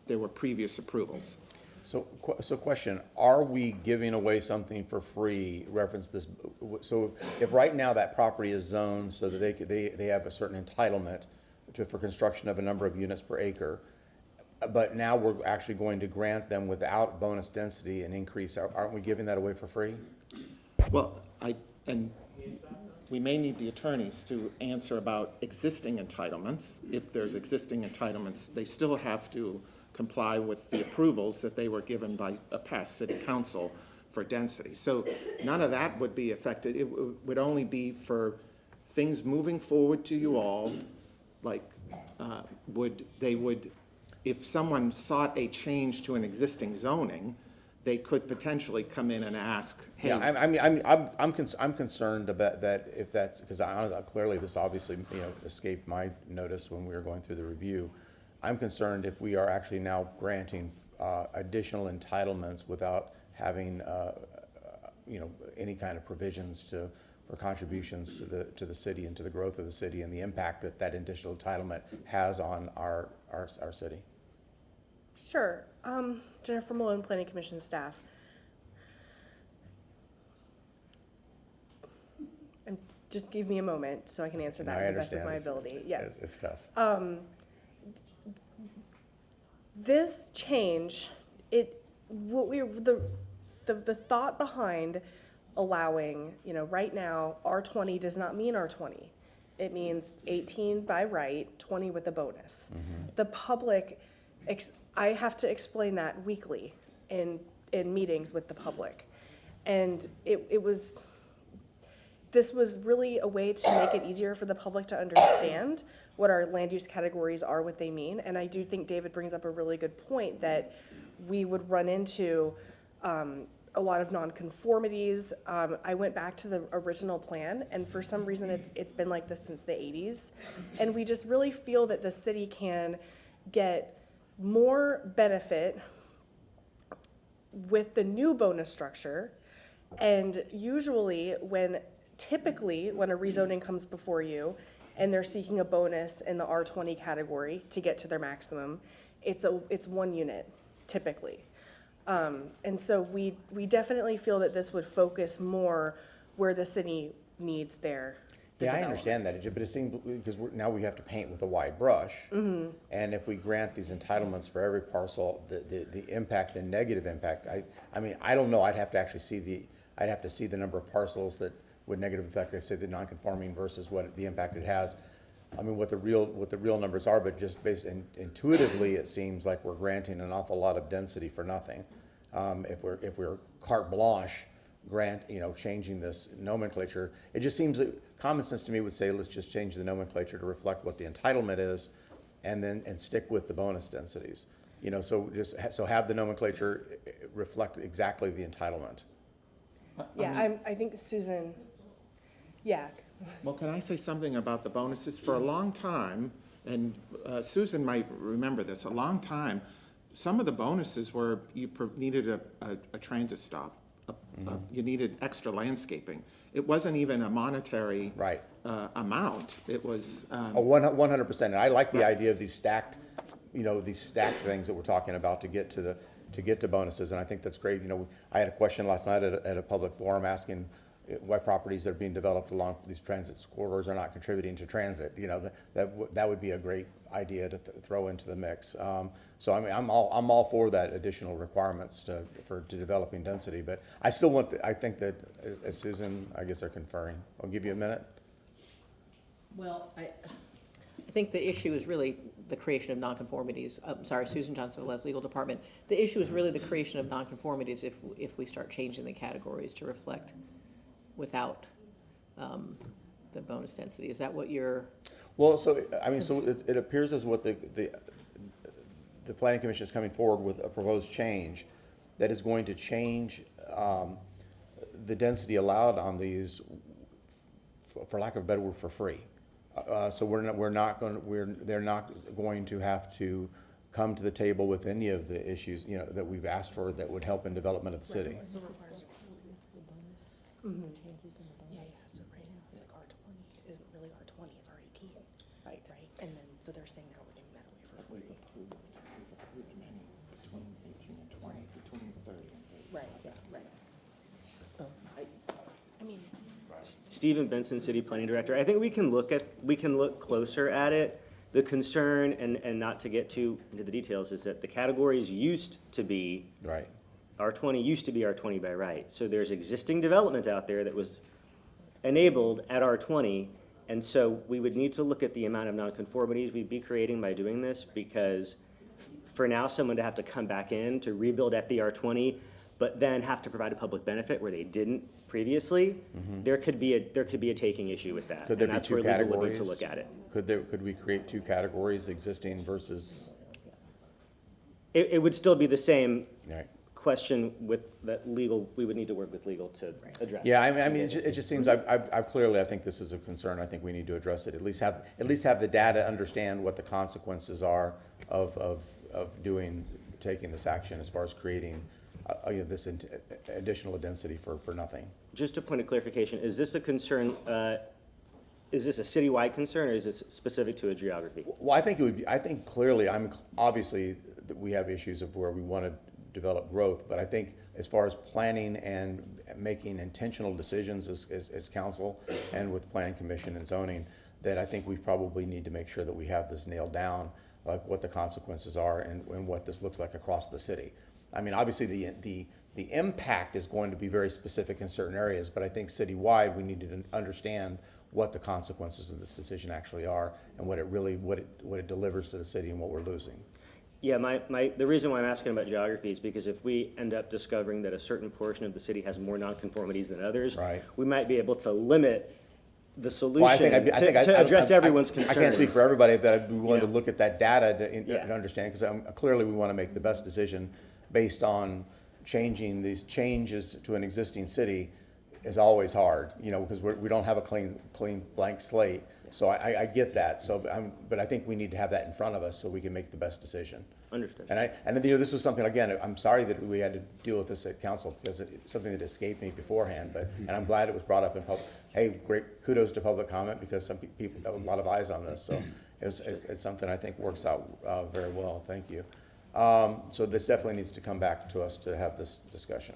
there were previous approvals. So question, are we giving away something for free, reference this, so if right now that property is zoned so that they have a certain entitlement for construction of a number of units per acre, but now we're actually going to grant them without bonus density an increase, aren't we giving that away for free? Well, and we may need the attorneys to answer about existing entitlements. If there's existing entitlements, they still have to comply with the approvals that they were given by a past city council for density. So none of that would be affected. It would only be for things moving forward to you all, like if someone sought a change to an existing zoning, they could potentially come in and ask, hey. Yeah, I'm concerned about that, if that's, because clearly this obviously, escaped my notice when we were going through the review. I'm concerned if we are actually now granting additional entitlements without having, any kind of provisions for contributions to the city and to the growth of the city and the impact that that additional entitlement has on our city. Sure. Jennifer Malone, Planning Commission staff. And just give me a moment so I can answer that to the best of my ability. Yes. It's tough. This change, the thought behind allowing, right now, R20 does not mean R20. It means 18 by right, 20 with a bonus. Mm-hmm. The public, I have to explain that weekly in meetings with the public. And this was really a way to make it easier for the public to understand what our land use categories are, what they mean. And I do think David brings up a really good point that we would run into a lot of nonconformities. I went back to the original plan, and for some reason it's been like this since the 80s. And we just really feel that the city can get more benefit with the new bonus structure. And typically when a rezoning comes before you and they're seeking a bonus in the R20 category to get to their maximum, it's one unit typically. And so we definitely feel that this would focus more where the city needs their I understand that, but it seems, because now we have to paint with a wide brush. Mm-hmm. And if we grant these entitlements for every parcel, the impact, the negative impact, I don't know, I'd have to actually see the number of parcels that would negatively affect, I say, the non-conforming versus what the impact it has. What the real numbers are, but just intuitively, it seems like we're granting an awful lot of density for nothing. If we're carte blanche changing this nomenclature, it just seems that common sense to me would say, let's just change the nomenclature to reflect what the entitlement is, and stick with the bonus densities. So have the nomenclature reflect exactly the entitlement. Yeah, I think Susan. Yeah. Well, can I say something about the bonuses? For a long time, and Susan might remember this, a long time, some of the bonuses were you needed a transit stop. You needed extra landscaping. It wasn't even a monetary amount. It was 100%. And I like the idea of these stacked things that we're talking about to get to bonuses, and I think that's great. I had a question last night at a public forum asking why properties that are being developed along these transit corridors are not contributing to transit. That would be a great idea to throw into the mix. So I'm all for that additional requirements to developing density, but I still I think that, as Susan, I guess, are conferring. I'll give you a minute. Well, I think the issue is really the creation of nonconformities. Susan Johnson, Les Legal Department. The issue is really the creation of nonconformities if we start changing the categories to reflect without the bonus density. Is that what you're? Well, so it appears as what the Planning Commission is coming forward with a proposed change that is going to change the density allowed on these, for lack of a better word, for free. So they're not going to have to come to the table with any of the issues, that we've asked for that would help in development of the city. Mm-hmm. Yeah, so right now, like R20 isn't really R20, it's R18. Right. And then, so they're saying now we're getting that away from. We've approved between 18 and 20, between 30 and 30. Right. I mean. Stephen Benson, City Planning Director. I think we can look closer at it. The concern, and not to get too into the details, is that the categories used to be Right. R20 used to be R20 by right. So there's existing development out there that was enabled at R20, and so we would need to look at the amount of nonconformities we'd be creating by doing this, because for now, someone to have to come back in to rebuild at the R20, but then have to provide a public benefit where they didn't previously, there could be a taking issue with that. Could there And be that's two where legal would categories? need to look at it. Could we create two categories, existing versus? It would still be the same Right. question with that legal, we would need to work with legal to address. Yeah, I mean, it just seems, I've clearly, I think this is a concern, I think we need to address it, at least have the data, understand what the consequences are of taking this action as far as creating, this additional density for nothing. Just a point of clarification, is this a concern, is this a citywide concern, or is this specific to a geography? Well, I think clearly, obviously, that we have issues of where we want to develop growth, but I think as far as planning and making intentional decisions as council and with planning commission and zoning, that I think we probably need to make sure that we have this nailed down, like what the consequences are and what this looks like across the city. I mean, obviously, the impact is going to be very specific in certain areas, but I think citywide, we need to understand what the consequences of this decision actually are and what it delivers to the city and what we're losing. Yeah, the reason why I'm asking about geography is because if we end up discovering that a certain portion of the city has more nonconformities than others, Right. we might be able to limit the solution Well, I think to address everyone's concerns. I can't speak for everybody, that I'd be willing to Yeah. look at that data Yeah. and understand, because clearly we want to make the best decision based on changing these changes to an existing city is always hard, because we don't have a clean blank slate. So I get that. But I think we need to have that in front of us so we can make the best decision. Understood. And this was something, again, I'm sorry that we had to deal with this at council, because it's something that escaped me beforehand, and I'm glad it was brought up in public. Hey, great, kudos to public comment, because some people have a lot of eyes on this, so it's something I think works out very well. Thank you. So this definitely needs to come back to us to have this discussion.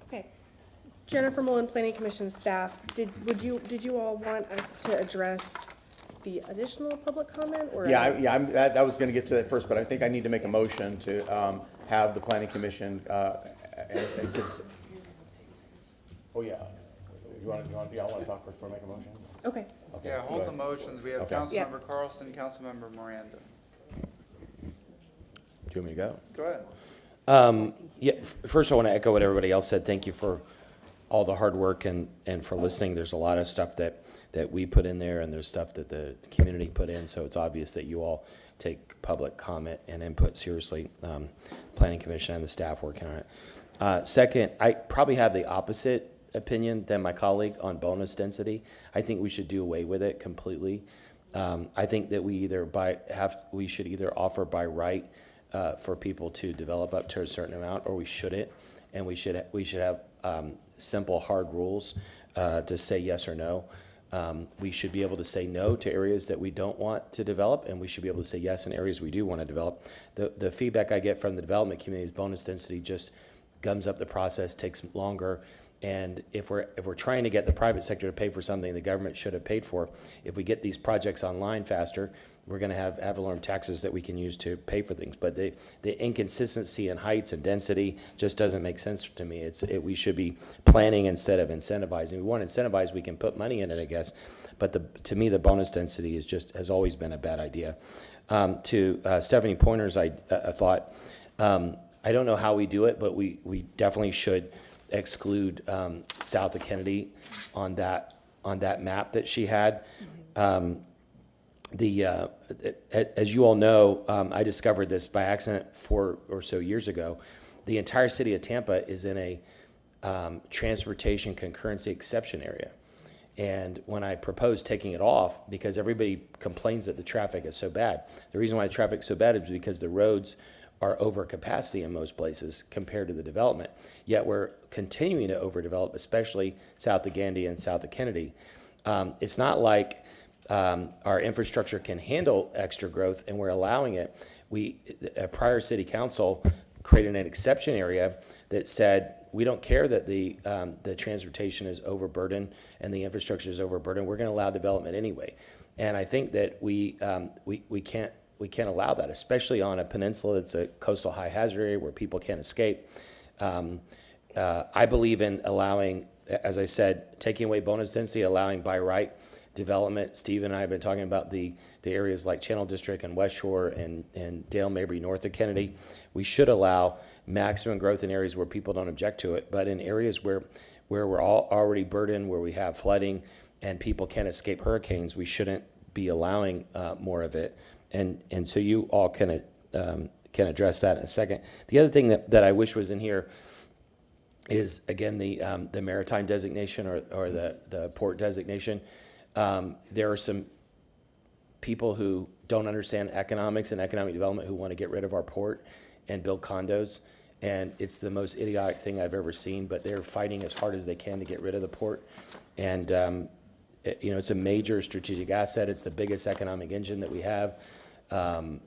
Okay. Jennifer Mullen, Planning Commission staff, did you all want us to address the additional public comment, or? That was gonna get to that first, but I think I need to make a motion to have the planning commission, oh, yeah. Y'all want to talk first before I make a motion? Okay. Okay, Yeah, go hold the ahead. motions. We have Okay. Councilmember Carlson, Councilmember Miranda. Do you want me to go? Go ahead. Yeah, first I want to echo what everybody else said. Thank you for all the hard work and for listening. There's a lot of stuff that we put in there, and there's stuff that the community put in, so it's obvious that you all take public comment and input seriously. Planning Commission and the staff working on it. Second, I probably have the opposite opinion than my colleague on bonus density. I think we should do away with it completely. I think that we should either offer by right for people to develop up to a certain amount, or we shouldn't, and we should have simple, hard rules to say yes or no. We should be able to say no to areas that we don't want to develop, and we should be able to say yes in areas we do want to develop. The feedback I get from the development community is bonus density just gums up the process, takes longer. And if we're trying to get the private sector to pay for something the government should have paid for, if we get these projects online faster, we're going to have ad valorem taxes that we can use to pay for things. But the inconsistency in heights and density just doesn't make sense to me. We should be planning instead of incentivizing. We want to incentivize, we can put money in it, I guess. But to me, the bonus density has always been a bad idea. To Stephanie Pointer's thought, I don't know how we do it, but we definitely should exclude south of Kennedy on that map that she had. As you all know, I discovered this by accident 4 or so years ago. The entire city of Tampa is in a transportation concurrency exception area. And when I proposed taking it off, because everybody complains that the traffic is so bad, the reason why the traffic is so bad is because the roads are over capacity in most places compared to the development. Yet we're continuing to overdevelop, especially south of Gandy and south of Kennedy. It's not like our infrastructure can handle extra growth, and we're allowing it. A prior city council created an exception area that said, we don't care that the transportation is overburdened and the infrastructure is overburdened. We're going to allow development anyway. And I think that we can't allow that, especially on a peninsula that's a coastal high hazard area where people can't escape. I believe in allowing, as I said, taking away bonus density, allowing by right development. Steve and I have been talking about the areas like Channel District and Westshore and Dale Mabry north of Kennedy. We should allow maximum growth in areas where people don't object to it, but in areas where we're all already burdened, where we have flooding and people can't escape hurricanes, we shouldn't be allowing more of it. And so you all can address that in a second. The other thing that I wish was in here is, again, the maritime designation or the port designation. There are some people who don't understand economics and economic development who want to get rid of our port and build condos. And it's the most idiotic thing I've ever seen, but they're fighting as hard as they can to get rid of the port. And, it's a major strategic asset. It's the biggest economic engine that we have. Go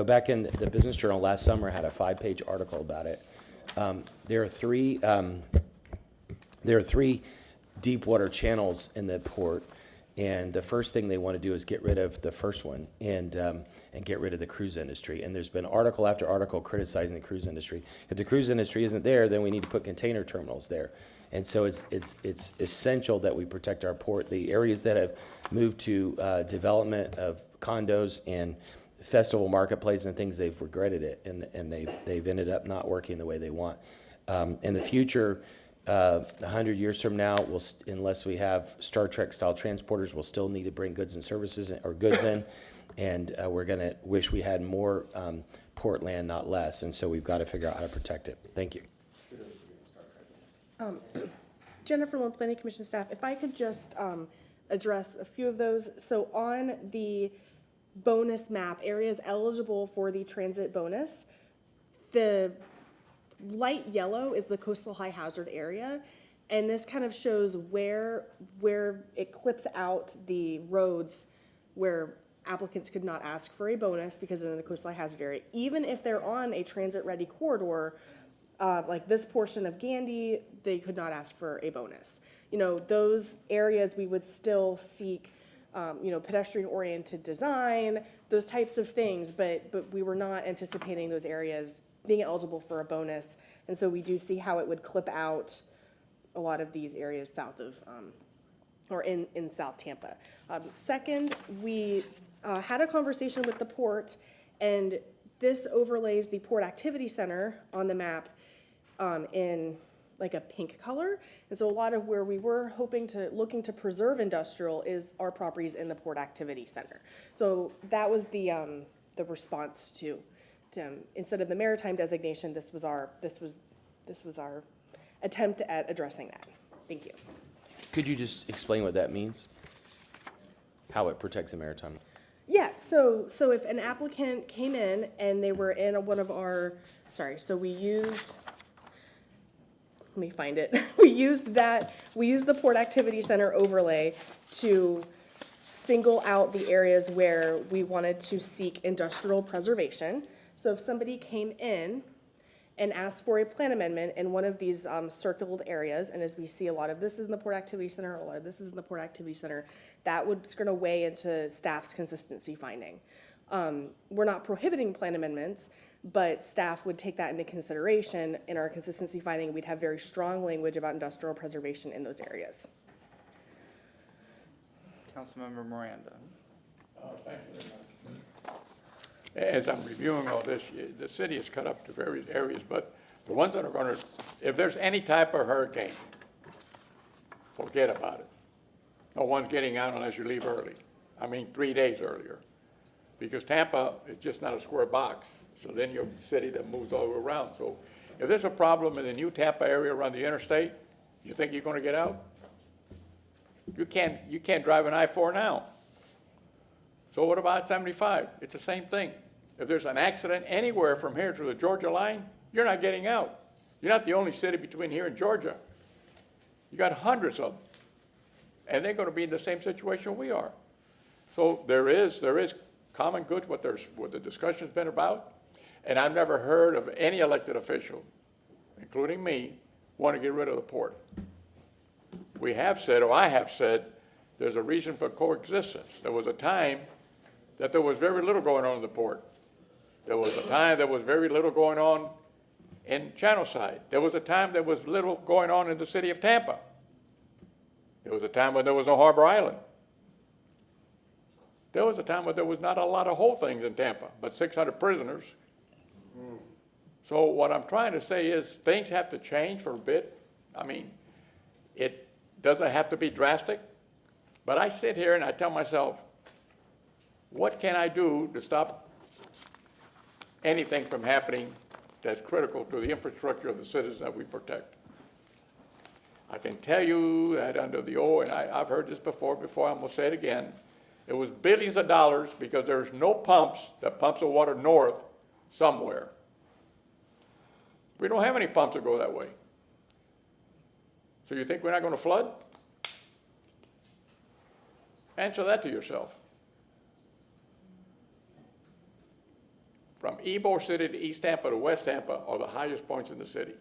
back in the Business Journal last summer, had a 5-page article about it. There are three deep water channels in the port, and the first thing they want to do is get rid of the first one and get rid of the cruise industry. And there's been article after article criticizing the cruise industry. If the cruise industry isn't there, then we need to put container terminals there. And so it's essential that we protect our port. The areas that have moved to development of condos and festival marketplace and things, they've regretted it, and they've ended up not working the way they want. In the future, 100 years from now, unless we have Star Trek style transporters, we'll still need to bring goods and services or goods in, and we're going to wish we had more port land, not less. And so we've got to figure out how to protect it. Thank you. Jennifer Malone, Planning Commission staff, if I could just address a few of those. So on the bonus map, areas eligible for the transit bonus, the light yellow is the coastal high hazard area, and this kind of shows where it clips out the roads where applicants could not ask for a bonus because they're in the coastal high hazard area. Even if they're on a transit ready corridor, like this portion of Gandy, they could not ask for a bonus. Those areas we would still seek pedestrian-oriented design, those types of things, but we were not anticipating those areas being eligible for a bonus, and so we do see how it would clip out a lot of these areas south of, or in South Tampa. Second, we had a conversation with the port, and this overlays the Port Activity Center on the map in like a pink color. And so a lot of where we were looking to preserve industrial is our properties in the Port Activity Center. So that was the response to instead of the maritime designation, this was our attempt at addressing that. Thank you. Could you just explain what that means? How it protects the maritime? Yeah, so if an applicant came in and they were in one of our, we used, let me find it. We used the Port Activity Center overlay to single out the areas where we wanted to seek industrial preservation. So if somebody came in and asked for a plan amendment in one of these circled areas, and as we see a lot of this is in the Port Activity Center, a lot of this is in the Port Activity Center, it's going to weigh into staff's consistency finding. We're not prohibiting plan amendments, but staff would take that into consideration. In our consistency finding, we'd have very strong language about industrial preservation in those areas. Councilmember Miranda. Thank you very much. As I'm reviewing all this, the city is cut up to various areas, but the ones that are going to, if there's any type of hurricane, forget about it. No one's getting out unless you leave early. 3 days earlier. Because Tampa is just not a square box. So then you're a city that moves all around. So If there's a problem in the new Tampa area around the interstate, you think you're gonna get out? You can't drive an I-4 now. So what about 75? It's the same thing. If there's an accident anywhere from here to the Georgia line, you're not getting out. You're not the only city between here and Georgia. You got hundreds of them. And they're gonna be in the same situation we are. So there is common goods, what the discussion's been about. And I've never heard of any elected official, including me, want to get rid of the port. We have said, or I have said, there's a reason for coexistence. There was a time that there was very little going on in the port. There was a time there was very little going on in Channelside. There was a time there was little going on in the city of Tampa. There was a time when there was no Harbor Island. There was a time when there was not a lot of whole things in Tampa, but 600 prisoners. So what I'm trying to say is things have to change for a bit. I mean, it doesn't have to be drastic, but I sit here and I tell myself, what can I do to stop anything from happening that's critical to the infrastructure of the citizens that we protect? I can tell you that under the old, and I've heard this before I'm going to say it again, it was billions of dollars because there's no pumps that pumps the water north somewhere. We don't have any pumps that go that way. So you think we're not going to flood? Answer that to yourself. From Ybor City to East Tampa to West Tampa are the highest points in the city.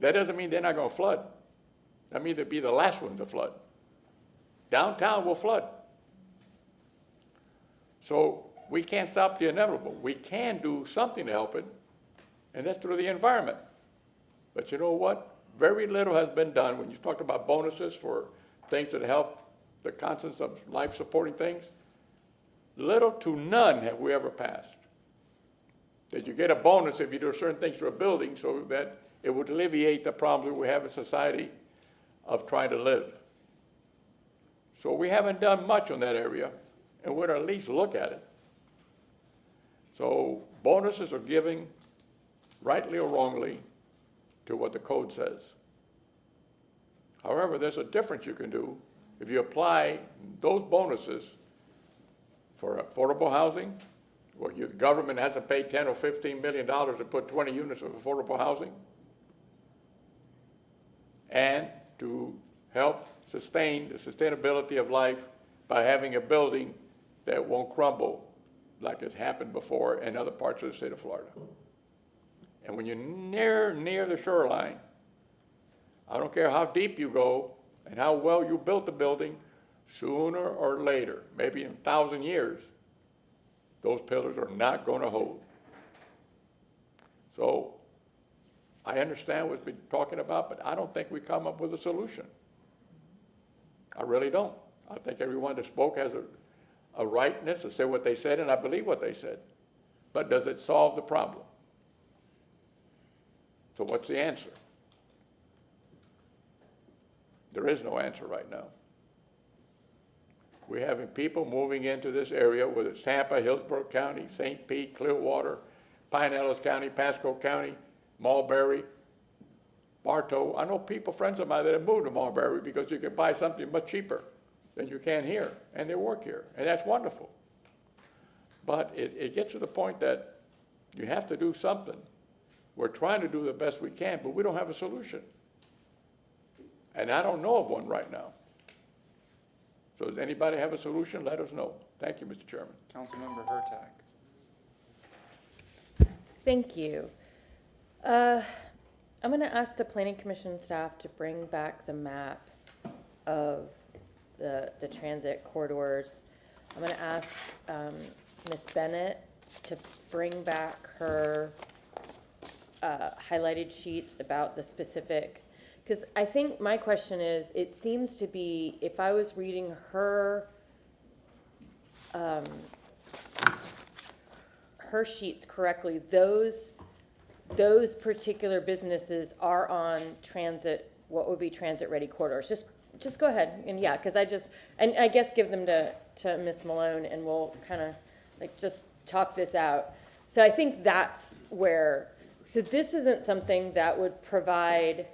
That doesn't mean they're not going to flood. That means they'll be the last ones to flood. Downtown will flood. So we can't stop the inevitable. We can do something to help it, and that's through the environment. But you know what? Very little has been done. When you talked about bonuses for things that help the constants of life supporting things, little to none have we ever passed. That you get a bonus if you do certain things to a building so that it would alleviate the problems that we have in society of trying to live. So we haven't done much on that area, and we'd at least look at it. So bonuses are giving, rightly or wrongly, to what the code says. However, there's a difference you can do if you apply those bonuses for affordable housing, where the government has to pay $10 or $15 million to put 20 units of affordable housing, and to help sustain the sustainability of life by having a building that won't crumble like has happened before in other parts of the state of Florida. And when you're near the shoreline, I don't care how deep you go and how well you built the building, sooner or later, maybe in 1,000 years, those pillars are not going to hold. So I understand what's been talking about, but I don't think we come up with a solution. I really don't. I think everyone that spoke has a rightness to say what they said, and I believe what they said. But does it solve the problem? So what's the answer? There is no answer right now. We're having people moving into this area, whether it's Tampa, Hillsborough County, St. Pete, Clearwater, Pinellas County, Pasco County, Mulberry, Bartow. I know people, friends of mine, that have moved to Mulberry because you can buy something much cheaper than you can here, and they work here, and that's wonderful. But it gets to the point that you have to do something. We're trying to do the best we can, but we don't have a solution. And I don't know of one right now. So does anybody have a solution? Let us know. Thank you, Mr. Chairman. Councilmember Hurtak. Thank you. I'm going to ask the Planning Commission staff to bring back the map of the transit corridors. I'm going to ask Ms. Bennett to bring back her highlighted sheets about the specific, because I think my question is, it seems to be, if I was reading her her sheets correctly, those particular businesses are on transit, what would be transit-ready corridors. Just go ahead, and yeah, because I guess give them to Ms. Malone, and we'll kind of like just talk this out. So I think that's where So this isn't something that would provide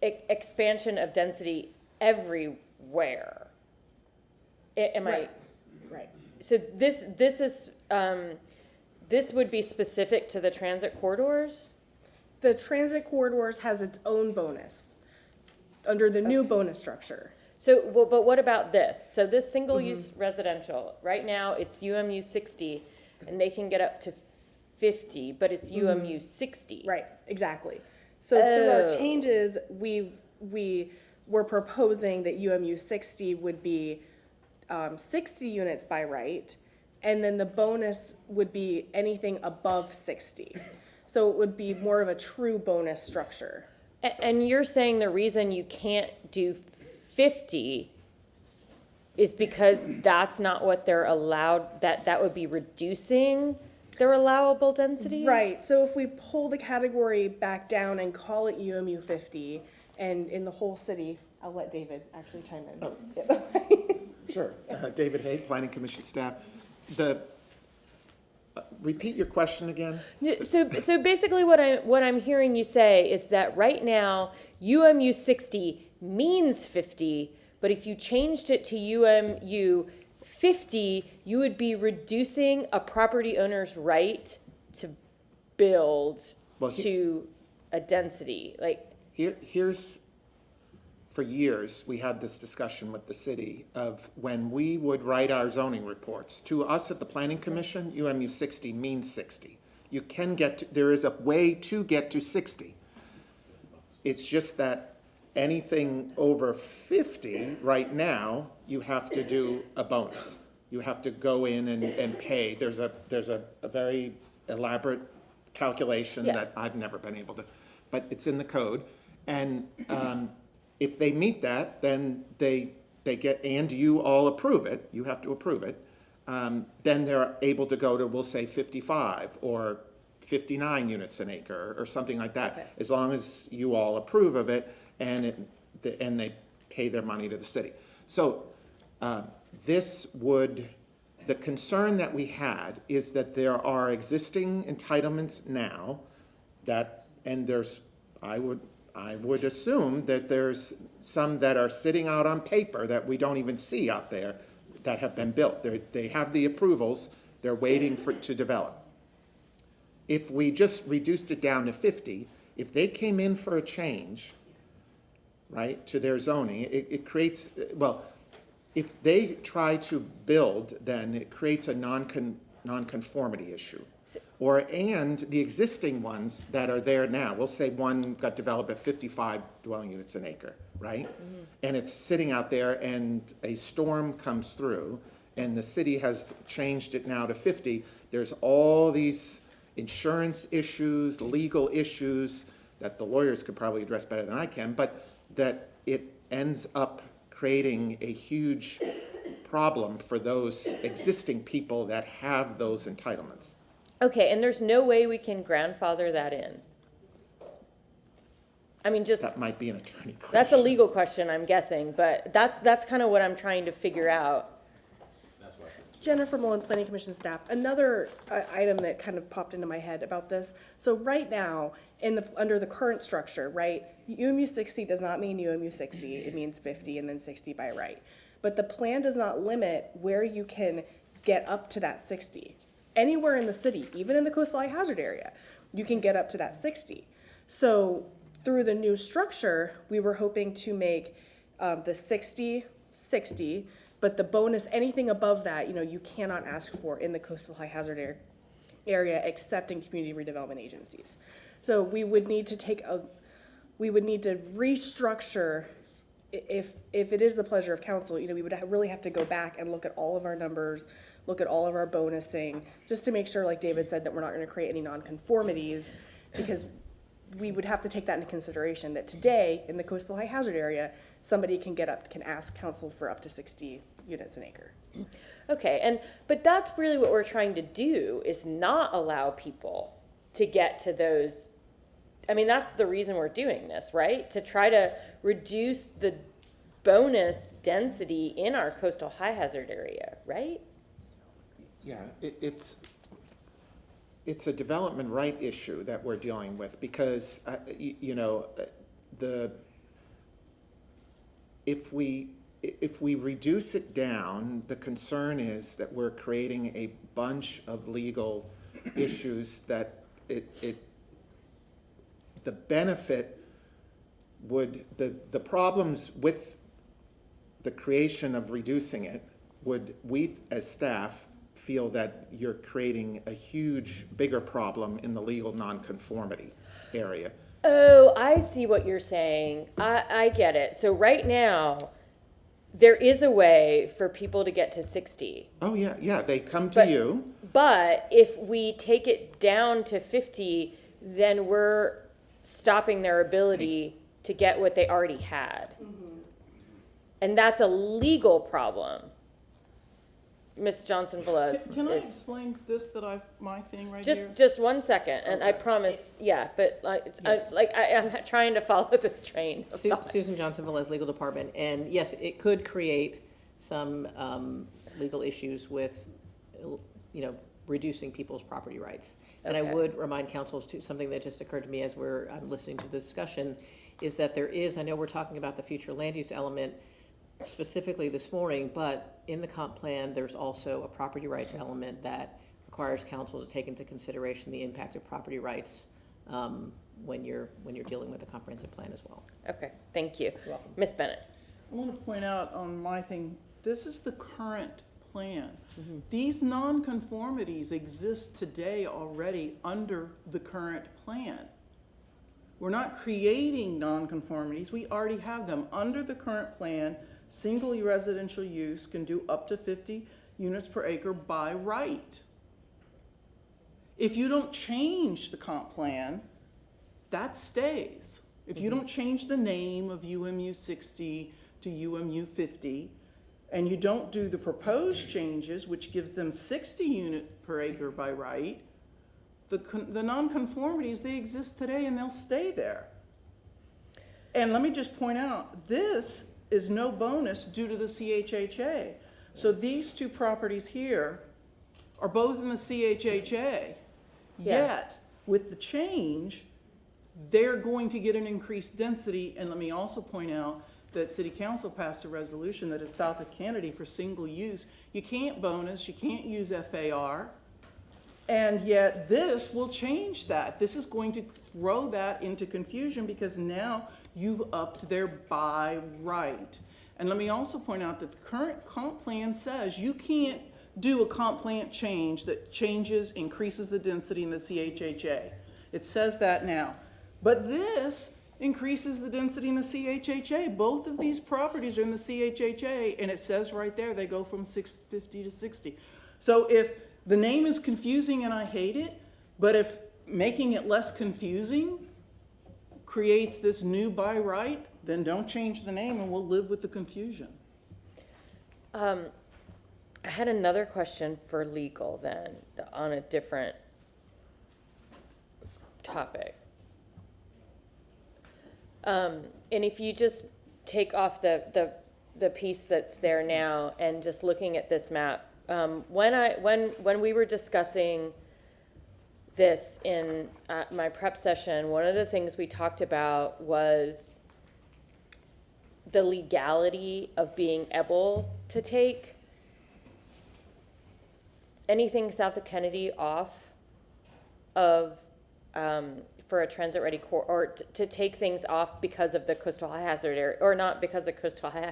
expansion of density everywhere. Am I? Right. So this is, this would be specific to the transit corridors? The transit corridors has its own bonus under the new bonus structure. So, well, but what about this? So this single-use residential, right now, it's UMU 60, and they can get up to 50, but it's UMU 60. Right, exactly. So through our Oh. changes, we were proposing that UMU 60 would be 60 units by right, and then the bonus would be anything above 60. So it would be more of a true bonus structure. And you're saying the reason you can't do 50 is because that's not what they're allowed, that would be reducing their allowable density? Right, so if we pull the category back down and call it UMU 50, and in the whole city, I'll let David actually chime in. Sure. David Haig, Planning Commission staff. Repeat your question again? So basically what I'm hearing you say is that right now, UMU 60 means 50, but if you changed it to UMU 50, you would be reducing a property owner's right to build to a density. Like, Here's, for years, we had this discussion with the city of when we would write our zoning reports. To us at the Planning Commission, UMU 60 means 60. You can get to, there is a way to get to 60. It's just that anything over 50 right now, you have to do a bonus. You have to go in and pay. There's a very elaborate calculation that I've never been able to, but it's in the code. And if they meet that, then they get, and you all approve it, you have to approve it, then they're able to go to, we'll say 55 or 59 units an acre or something like that, as long as you all approve of it and they pay their money to the city. So this would, the concern that we had is that there are existing entitlements now that, and there's, I would assume that there's some that are sitting out on paper that we don't even see out there that have been built. They have the approvals, they're waiting to develop. If we just reduced it down to 50, if they came in for a change, right, to their zoning, it creates, well, if they try to build, then it creates a non-conformity issue. And the existing ones that are there now, we'll say one got developed at 55 dwelling units an acre, right? Mm-hmm. And it's sitting out there and a storm comes through and the city has changed it now to 50. There's all these insurance issues, legal issues that the lawyers could probably address better than I can, but that it ends up creating a huge problem for those existing people that have those entitlements. okay, and there's no way we can grandfather that in? I mean, just. That might be an attorney question. That's a legal question, I'm guessing, but that's kind of what I'm trying to figure out. Jennifer Mullen, Planning Commission staff. Another item that kind of popped into my head about this. So right now, under the current structure, right, UMU 60 does not mean UMU 60. It means 50 and then 60 by right. But the plan does not limit where you can get up to that 60. Anywhere in the city, even in the coastal high hazard area, you can get up to that 60. So through the new structure, we were hoping to make the 60, but the bonus, anything above that, you cannot ask for in the coastal high hazard area except in community redevelopment agencies. So we would need to restructure, if it is the pleasure of council, we would really have to go back and look at all of our numbers, look at all of our bonusing, just to make sure, like David said, that we're not going to create any nonconformities, because we would have to take that into consideration, that today, in the coastal high hazard area, somebody can ask council for up to 60 units an acre. Okay, but that's really what we're trying to do, is not allow people to get to those. I mean, that's the reason we're doing this, right? To try to reduce the bonus density in our coastal high hazard area, right? Yeah, it's a development right issue that we're dealing with, because, if we reduce it down, the concern is that we're creating a bunch of legal issues that the benefit would, the problems with the creation of reducing it we as staff feel that you're creating a huge, bigger problem in the legal nonconformity area. Oh, I see what you're saying. I get it. So right now, there is a way for people to get to 60. Oh, yeah, they come to you. But if we take it down to 50, then we're stopping their ability to get what they already had. And that's a legal problem. Ms. Johnson-Velez. Can I explain this, my thing right here? Just 1 second, and I promise, but I'm trying to follow this train of thought. Susan Johnson-Velez, Legal Department, and yes, it could create some legal issues with, reducing people's property rights. And I would remind council to something that just occurred to me as I'm listening to the discussion, is that I know we're talking about the future land use element specifically this morning, but in the comp plan, there's also a property rights element that requires council to take into consideration the impact of property rights when you're dealing with a comprehensive plan as well. Okay, thank you. Ms. Bennett. I want to point out on my thing, this is the current plan. These nonconformities exist today already under the current plan. We're not creating nonconformities, we already have them. Under the current plan, single residential use can do up to 50 units per acre by right. If you don't change the comp plan, that stays. If you don't change the name of UMU 60 to UMU 50, and you don't do the proposed changes, which gives them 60 unit per acre by right, the nonconformities, they exist today and they'll stay there. And let me just point out, this is no bonus due to the CHHA. So these two properties here are both in the CHHA. Yet, with the change, they're going to get an increased density. And let me also point out that City Council passed a resolution that at south of Kennedy for single use, you can't bonus, you can't use FAR. And yet this will change that. This is going to throw that into confusion because now you've upped their by right. And let me also point out that the current comp plan says you can't do a comp plan change that increases the density in the CHHA. It says that now. But this increases the density in the CHHA. Both of these properties are in the CHHA, and it says right there they go from 650 to 60. So if the name is confusing and I hate it, but if making it less confusing creates this new by right, then don't change the name and we'll live with the confusion. I had another question for legal then, on a different topic. And if you just take off the piece that's there now and just looking at this map, when we were discussing this in my prep session, one of the things we talked about was the legality of being able to take anything south of Kennedy off of for a transit-ready corridor, or to take things off because of the coastal high hazard area, or not because of coastal high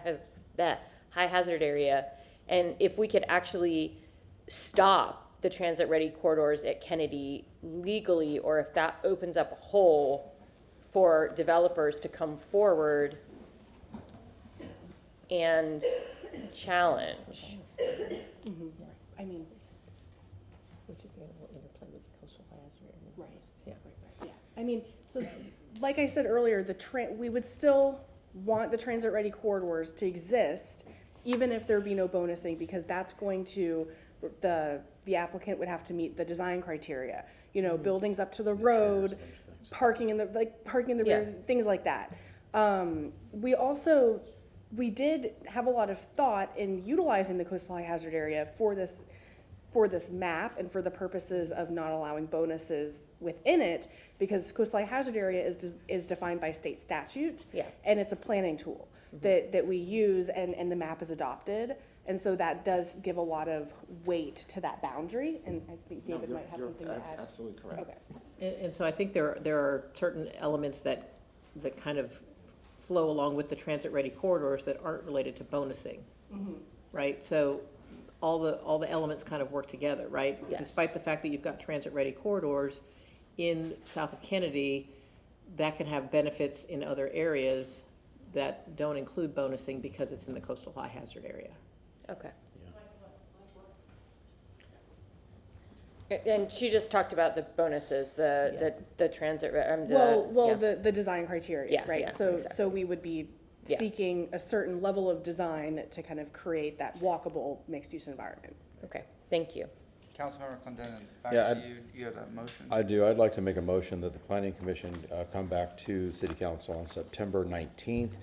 hazard area. And if we could actually stop the transit-ready corridors at Kennedy legally, or if that opens up a hole for developers to come forward and challenge. I mean, I mean, so like I said earlier, we would still want the transit-ready corridors to exist, even if there be no bonusing, because that's going to, the applicant would have to meet the design criteria. Buildings up to the road, parking in the rear, things like that. We did have a lot of thought in utilizing the coastal high hazard area for this for this map and for the purposes of not allowing bonuses within it, because coastal hazard area is defined by state statute. Yeah. And it's a planning tool that we use, and the map is adopted. And so that does give a lot of weight to that boundary, and I think David might have something to add. Absolutely correct. Okay. And so I think there are certain elements that kind of flow along with the transit-ready corridors that aren't related to bonusing, right? So all the elements kind of work together, right? Yes. Despite the fact that you've got transit-ready corridors in south of Kennedy, that can have benefits in other areas that don't include bonusing because it's in the coastal high hazard area. Okay. And she just talked about the bonuses, the transit, The design criteria, Yeah, right? yeah, So exactly. we would be Yeah. seeking a certain level of design to kind of create that walkable mixed-use environment. Okay, thank you. Councilmember Clendenin, back Yeah, to you. You had a motion. I do. I'd like to make a motion that the planning commission come back to city council on September 19th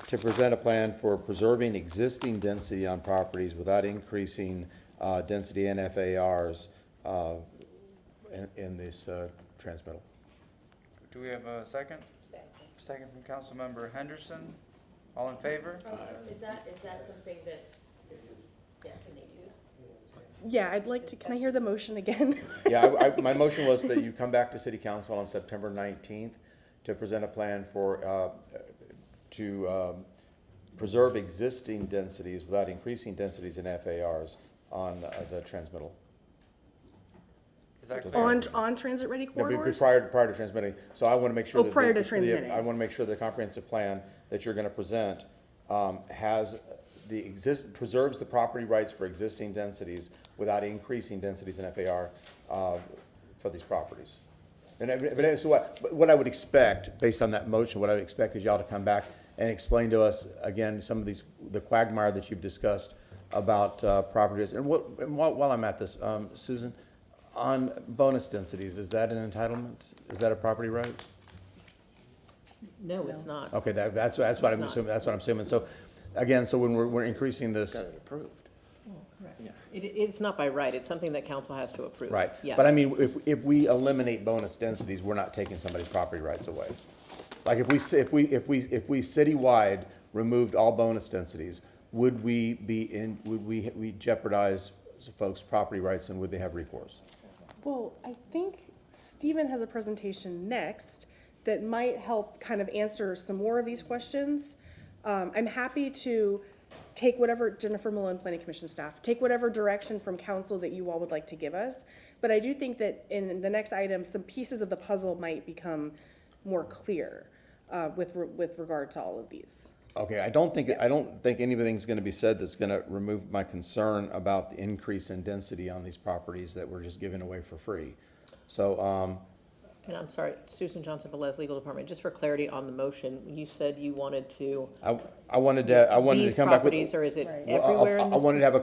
to present a plan for preserving existing density on properties without increasing density and FARs in this transmittal. Do we have a second? Second from Councilmember Henderson. All in favor? Is that something that, yeah, can they do? Yeah, I'd like to, can I hear the motion again? Yeah, my motion was that you come back to city council on September 19th to present a plan for, to preserve existing densities without increasing densities in FARs on the transmittal. Is that clear? On transit-ready No, corridors? prior to transmitting. So I want to make sure Oh, that. prior to transmitting. I want to make sure the comprehensive plan that you're going to present has preserves the property rights for existing densities without increasing densities in FAR for these properties. So what I would expect, based on that motion, what I would expect is y'all to come back and explain to us, again, some of the quagmire that you've discussed about properties. And while I'm at this, Susan, on bonus densities, is that an entitlement? Is that a property right? No, it's not. Okay, that's what I'm assuming, that's what I'm assuming. So, again, so when we're increasing this. Approved. It's not by right, it's something that council has to approve. Right, Yeah. but I mean, if we eliminate bonus densities, we're not taking somebody's property rights away. Like if we citywide removed all bonus densities, would we jeopardize folks' property rights, and would they have recourse? Well, I think Stephen has a presentation next that might help kind of answer some more of these questions. I'm happy to take whatever, Jennifer Malone, Planning Commission staff, take whatever direction from council that you all would like to give us. But I do think that in the next item, some pieces of the puzzle might become more clear with regard to all of these. Okay, I don't think anything's gonna be said that's gonna remove my concern about the increase in density on these properties that we're just giving away for free. So, And I'm sorry, Susan Johnson, Velez Legal Department, just for clarity on the motion, you said you wanted to. I wanted to come back with. These properties, or is it everywhere in I the wanted to have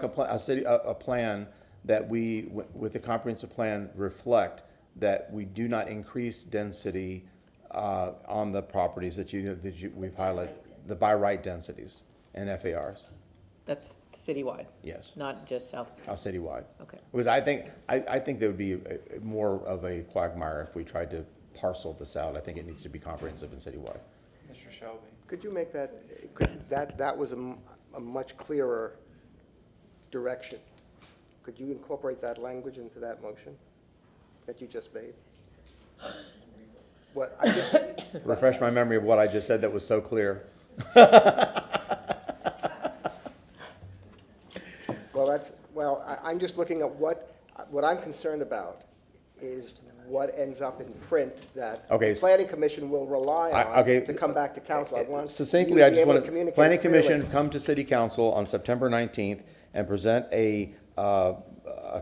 a plan that we, with the comprehensive plan, reflect that we do not increase density on the properties that we've highlighted, the by right densities and FARs. That's citywide? Yes. Not just south? Citywide. Okay. Because I think there would be more of a quagmire if we tried to parcel this out. I think it needs to be comprehensive and citywide. Mr. Shelby. Could you make that, that was a much clearer direction. Could you incorporate that language into that motion that you just made? What I just Refresh my memory of what I just said that was so clear. I'm just looking at what I'm concerned about is what ends up in print that the planning commission will rely on to come back to council. I want Succinctly, I just want to, planning commission come to city council on September 19th and present a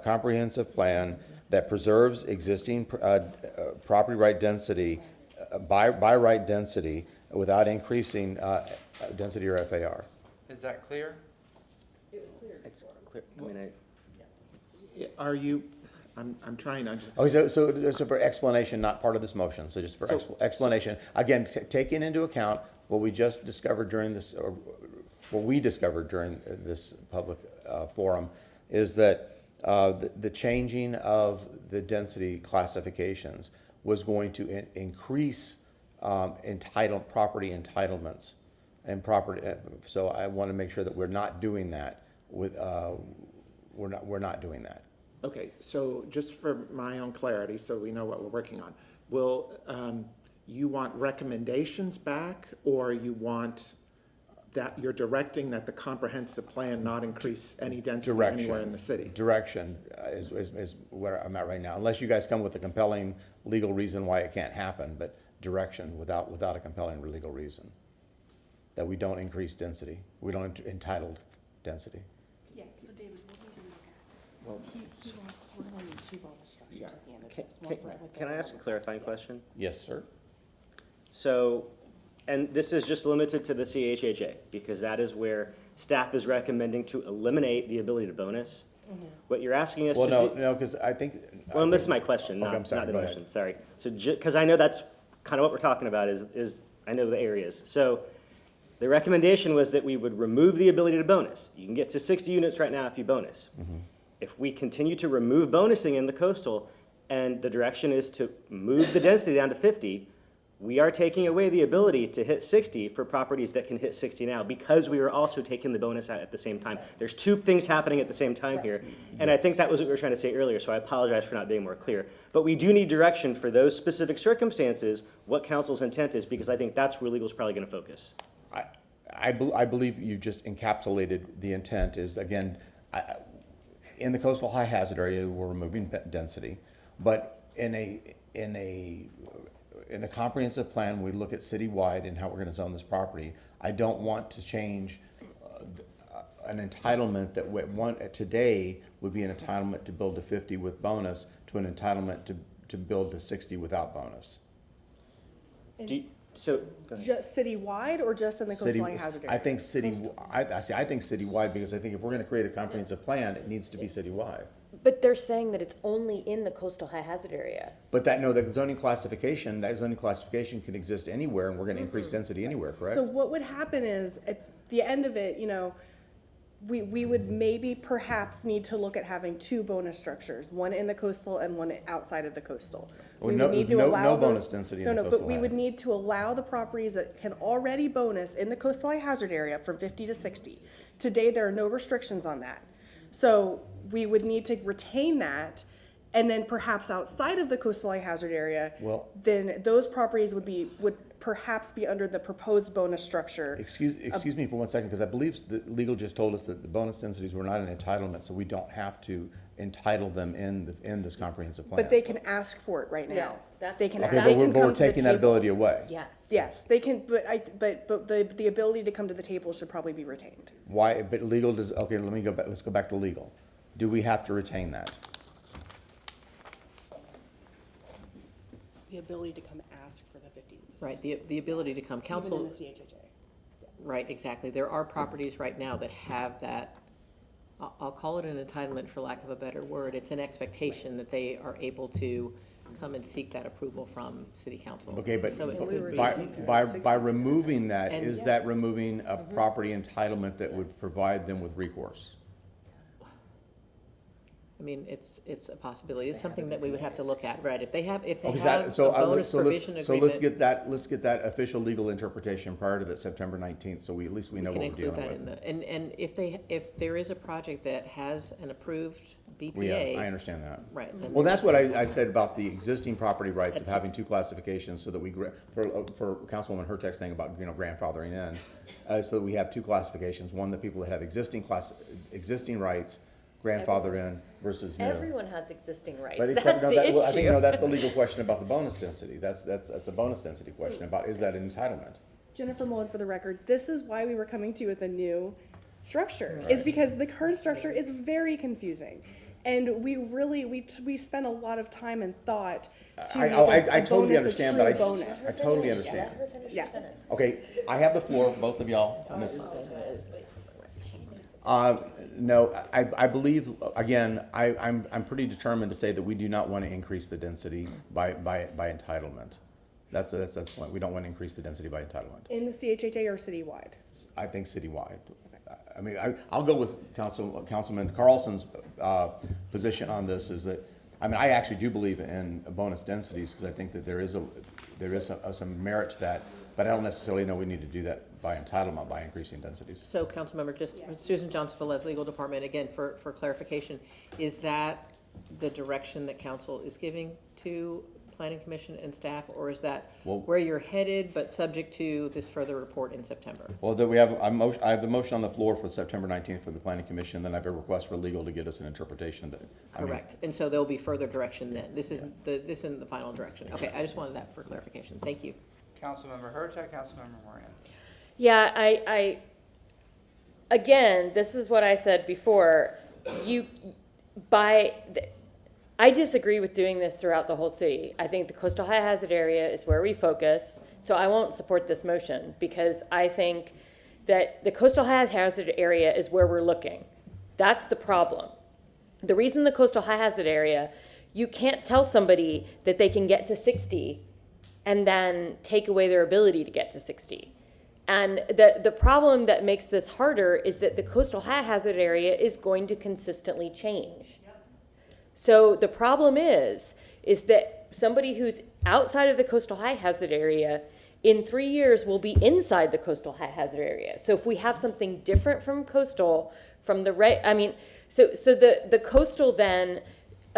comprehensive plan that preserves existing property right density, by right density, without increasing density or FAR. Is that clear? It was clear. It's clear, I mean, Are you, I'm trying to. Okay, so for explanation, not part of this motion, so just for explanation, again, taking into account what we just discovered during this, or what we discovered during this public forum, is that the changing of the density classifications was going to increase property entitlements and property. So I want to make sure that we're not doing that. We're not doing that. Okay, so just for my own clarity, so we know what we're working on, will you want recommendations back, or you want that you're directing that the comprehensive plan not increase any density anywhere in the city? Direction is where I'm at right now, unless you guys come with a compelling legal reason why it can't happen, but direction without a compelling legal reason. That we don't increase density, we don't entitled density. Yeah, so David, what do you do? He wants, we're going to need two bonus structures at the end of this. Can I ask a clarifying question? Yes, sir. So, and this is just limited to the CHHA, because that is where staff is recommending to eliminate the ability to bonus. What you're asking us to do. No, because I think. Well, this is my question, Okay, I'm sorry, not the go motion, ahead. sorry. So, because I know that's kind of what we're talking about is I know the areas. So the recommendation was that we would remove the ability to bonus. You can get to 60 units right now if you bonus. If we continue to remove bonusing in the coastal, and the direction is to move the density down to 50, we are taking away the ability to hit 60 for properties that can hit 60 now, because we are also taking the bonus out at the same time. There's two things happening at the same time here, and I think that was what we were trying to say earlier, so I apologize for not being more clear. But we do need direction for those specific circumstances, what council's intent is, because I think that's where legal's probably gonna focus. I believe you just encapsulated the intent is, again, in the coastal high hazard area, we're removing density, but in the comprehensive plan, we look at citywide and how we're gonna zone this property. I don't want to change an entitlement that today would be an entitlement to build to 50 with bonus to an entitlement to build to 60 without bonus. Just citywide or just in the coastline hazard area? I think I think citywide, because I think if we're gonna create a comprehensive plan, it needs to be citywide. But they're saying that it's only in the coastal high hazard area. But that zoning classification can exist anywhere, and we're gonna increase density anywhere, correct? So what would happen is, at the end of it, we would maybe perhaps need to look at having two bonus structures, one in the coastal and one outside of the coastal. Well, no bonus density in the coastal but we would need to allow the properties that can already bonus in the coastal high hazard area from 50 to 60. Today, there are no restrictions on that. So we would need to retain that, and then perhaps outside of the coastal high hazard area, then those properties would perhaps be under the proposed bonus structure. Excuse me for 1 second, because I believe the legal just told us that the bonus densities were not an entitlement, so we don't have to entitle them in this comprehensive plan. But they can ask for it right now. Yeah, that's- They can. Okay, they but can we're come to the taking that table. ability away. Yes. Yes, they can, but the ability to come to the table should probably be retained. Why, but legal does, okay, let's go back to legal. Do we have to retain that? The ability to come ask for the 50. Right, the ability to come, council. Even in the CHHA. Right, exactly. There are properties right now that have that, I'll call it an entitlement for lack of a better word. It's an expectation that they are able to come and seek that approval from city council. Okay, but So it could be- by removing that, And- is that removing a property entitlement that would provide them with recourse? I mean, it's a possibility. It's something that we would have to look at, right? If they have a So bonus provision let's agreement. get that official legal interpretation prior to that September 19th, so at least we know what we're dealing We can include that in with. and if there is a project that has an approved BPA. Yeah, I understand that. Right. Well, that's what I said about the existing property rights of having two classifications, so that for Councilwoman Hurtek's thing about, grandfathering in, so that we have two classifications, one that people that have existing rights grandfather in versus new. Everyone has existing rights. But That's except, the I issue. think, that's the legal question about the bonus density. That's a bonus density question about, is that an entitlement? Jennifer Mullen, for the record, this is why we were coming to you with a new structure. Is because the current structure is very confusing. And we spent a lot of time and thought to make I totally bonus a understand, true but bonus. I totally understand. Yeah. Okay, I have the floor, both of y'all. No, I believe, again, I'm pretty determined to say that we do not want to increase the density by entitlement. That's the point. We don't want to increase the density by entitlement. In the CHHA or citywide? I think citywide. I mean, I'll go with Councilman Carlson's position on this is that, I mean, I actually do believe in bonus densities because I think that there is some merit to that, but I don't necessarily know we need to do that by entitlement, by increasing densities. So, Councilmember, just Susan Johnson, Velez Legal Department, again, for clarification, is that the direction that council is giving to Planning Commission and staff, or is that where you're headed, but subject to this further report in September? Well, we have I have the motion on the floor for September 19th for the Planning Commission, then I have a request for legal to get us an interpretation of that. Correct. And so there'll be further direction then. This isn't the final direction. Okay, I just wanted that for clarification. Thank you. Councilmember Hurtak, Councilmember Moran. Yeah, again, this is what I said before. I disagree with doing this throughout the whole city. I think the coastal high hazard area is where we focus, so I won't support this motion because I think that the coastal high hazard area is where we're looking. That's the problem. The reason the coastal high hazard area, you can't tell somebody that they can get to 60 and then take away their ability to get to 60. And the problem that makes this harder is that the coastal high hazard area is going to consistently change. So the problem is that somebody who's outside of the coastal high hazard area in 3 years will be inside the coastal high hazard area. So if we have something different from coastal, from the the coastal then,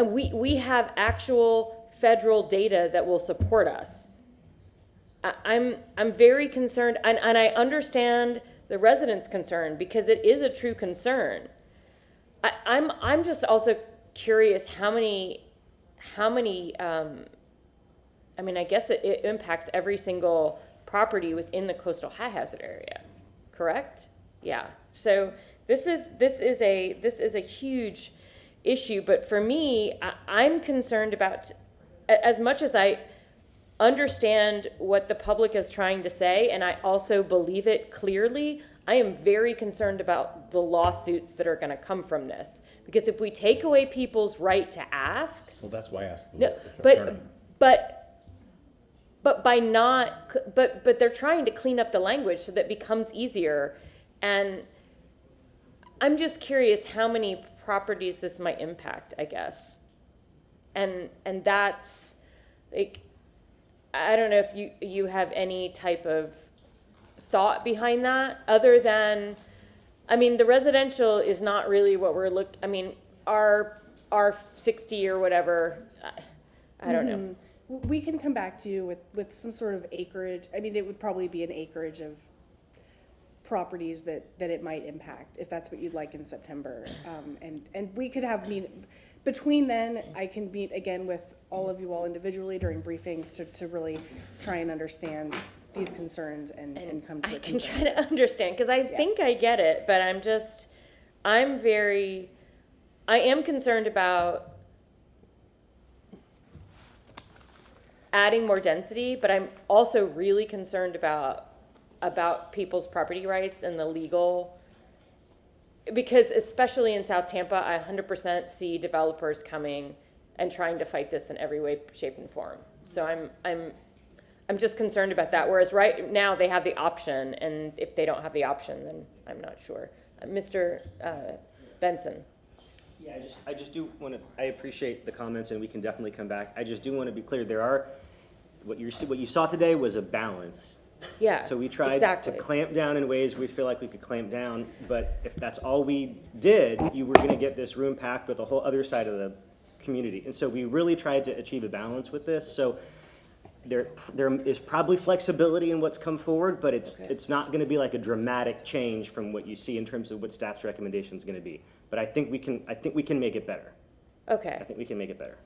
we have actual federal data that will support us. I'm very concerned, and I understand the residents' concern because it is a true concern. I'm just also curious how many I guess it impacts every single property within the coastal high hazard area, correct? Yeah. So this is a huge issue, but for me, I'm concerned about, as much as I understand what the public is trying to say, and I also believe it clearly, I am very concerned about the lawsuits that are going to come from this. Because if we take away people's right to ask, Well, that's why I asked. but they're trying to clean up the language so that it becomes easier. And I'm just curious how many properties this might impact, I guess. And that's like, I don't know if you have any type of thought behind that other than, the residential is not really what we're our 60 or whatever, I don't know. We can come back to you with some sort of acreage. It would probably be an acreage of properties that it might impact, if that's what you'd like in September. And we could have between then, I can meet again with all of you all individually during briefings to really try and understand these concerns and come to a I can consensus. try to understand, because I think I get it, but I am concerned about adding more density, but I'm also really concerned about people's property rights and the legal, because especially in South Tampa, I 100% see developers coming and trying to fight this in every way, shape, and form. So I'm just concerned about that. Whereas right now they have the option, and if they don't have the option, then I'm not sure. Mr. Benson. Yeah, I just do want to, I appreciate the comments, and we can definitely come back. I just do want to be clear, there are, what you saw today was a balance. Yeah, So we tried exactly. to clamp down in ways we feel like we could clamp down, but if that's all we did, you were going to get this room packed with a whole other side of the community. And so we really tried to achieve a balance with this. So there is probably flexibility in what's come forward, but it's not going to be like a dramatic change from what you see in terms of what staff's recommendation is going to be. But I think we can make it better. Okay. I think we can make it better.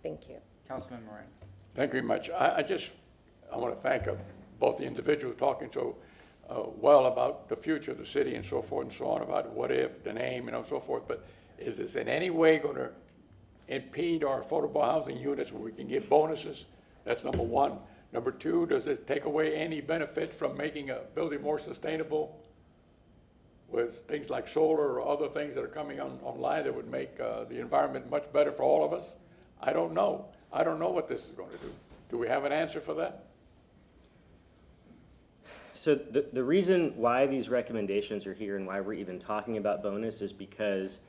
Thank you. Councilman Moran. Thank you very much. I want to thank both the individuals talking so well about the future of the city and so forth and so on, about what if, the name, so forth. But is this in any way going to impede our affordable housing units where we can get bonuses? That's number one. Number two, does it take away any benefit from making a building more sustainable with things like solar or other things that are coming online that would make the environment much better for all of us? I don't know. I don't know what this is going to do. Do we have an answer for that? So the reason why these recommendations are here and why we're even talking about bonus is because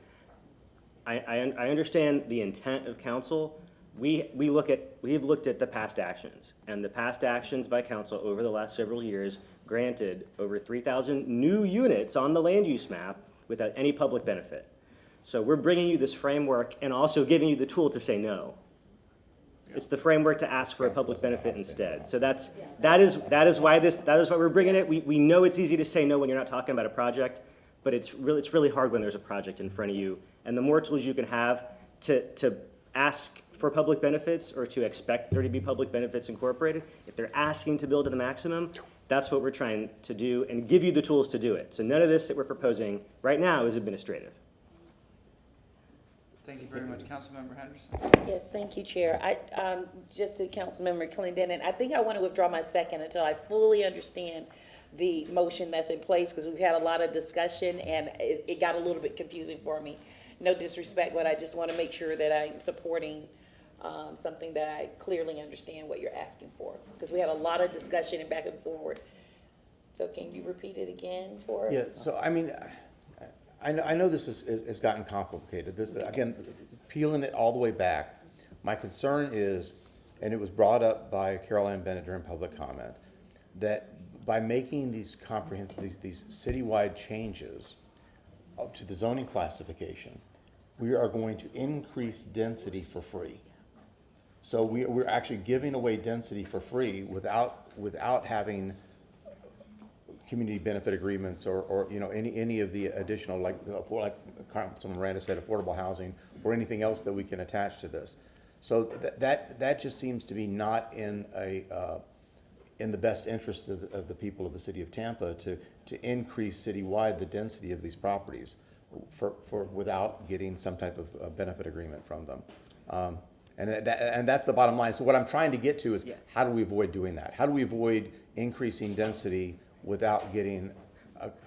I understand the intent of council. We've looked at the past actions, and the past actions by council over the last several years granted over 3,000 new units on the land use map without any public benefit. So we're bringing you this framework and also giving you the tool to say no. It's the framework to ask for a public benefit instead. So that is why we're bringing it. We know it's easy to say no when you're not talking about a project, but it's really hard when there's a project in front of you. And the more tools you can have to ask for public benefits or to expect there to be public benefits incorporated, if they're asking to build to the maximum, that's what we're trying to do and give you the tools to do it. So none of this that we're proposing right now is administrative. Thank you very much. Councilmember Henderson? Yes, thank you, Chair. Just to Councilmember Clendenin, I think I want to withdraw my second until I fully understand the motion that's in place, because we've had a lot of discussion and it got a little bit confusing for me. No disrespect, but I just want to make sure that I'm supporting something that I clearly understand what you're asking for, because we had a lot of discussion and back and forward. So can you repeat it again for? Yeah, so I mean, I know this has gotten complicated. This, again, peeling it all the way back, my concern is, and it was brought up by Carol Ann Bennett during public comment, that by making these these citywide changes up to the zoning classification, we are going to increase density for free. So we're actually giving away density for free without having community benefit agreements or you know, any of the additional, like Councilman Miranda said, affordable housing or anything else that we can attach to this. So that just seems to be not in the best interest of the people of the city of Tampa to increase citywide the density of these properties without getting some type of benefit agreement from them. And that's the bottom line. So what I'm trying to get to is, how do we avoid doing that? How do we avoid increasing density without getting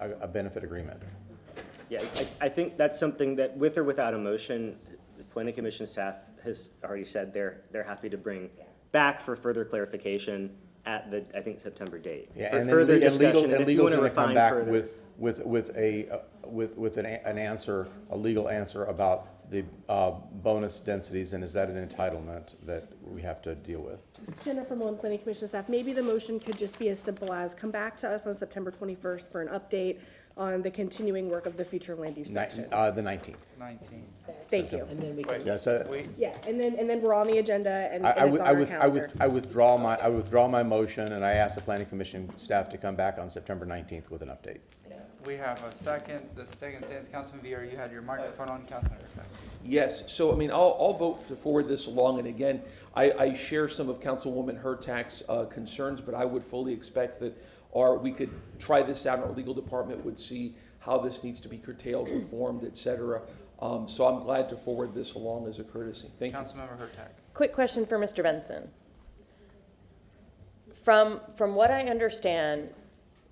a benefit agreement? Yeah, I think that's something that, with or without a motion, the planning commission staff has already said they're happy to bring back for further clarification at the, I think, September date. Yeah, for and further then discussion, and if you legal's want to going to come refine back further. with an answer, a legal answer about the bonus densities, and is that an entitlement that we have to deal with? Jennifer Malone, Planning Commission staff, maybe the motion could just be as simple as come back to us on September 21st for an update on the continuing work of the future land use section. The 19th. 19th. Thank you. And then we Wait, can, Yeah, so wait. Yeah, and then we're on the agenda and it's on our calendar. I withdraw my motion, and I ask the planning commission staff to come back on September 19th with an update. We have a second. The second stands, Councilman Vieira. You had your microphone on, Councilman Rickman. Yes, so I mean, I'll vote to forward this along, and again, I share some of Councilwoman Hurtak's concerns, but I would fully expect that we could try this out, and our legal department would see how this needs to be curtailed, reformed, et cetera. So I'm glad to forward this along as a courtesy. Thank you. Councilmember Hurtak. Quick question for Mr. Benson. From what I understand,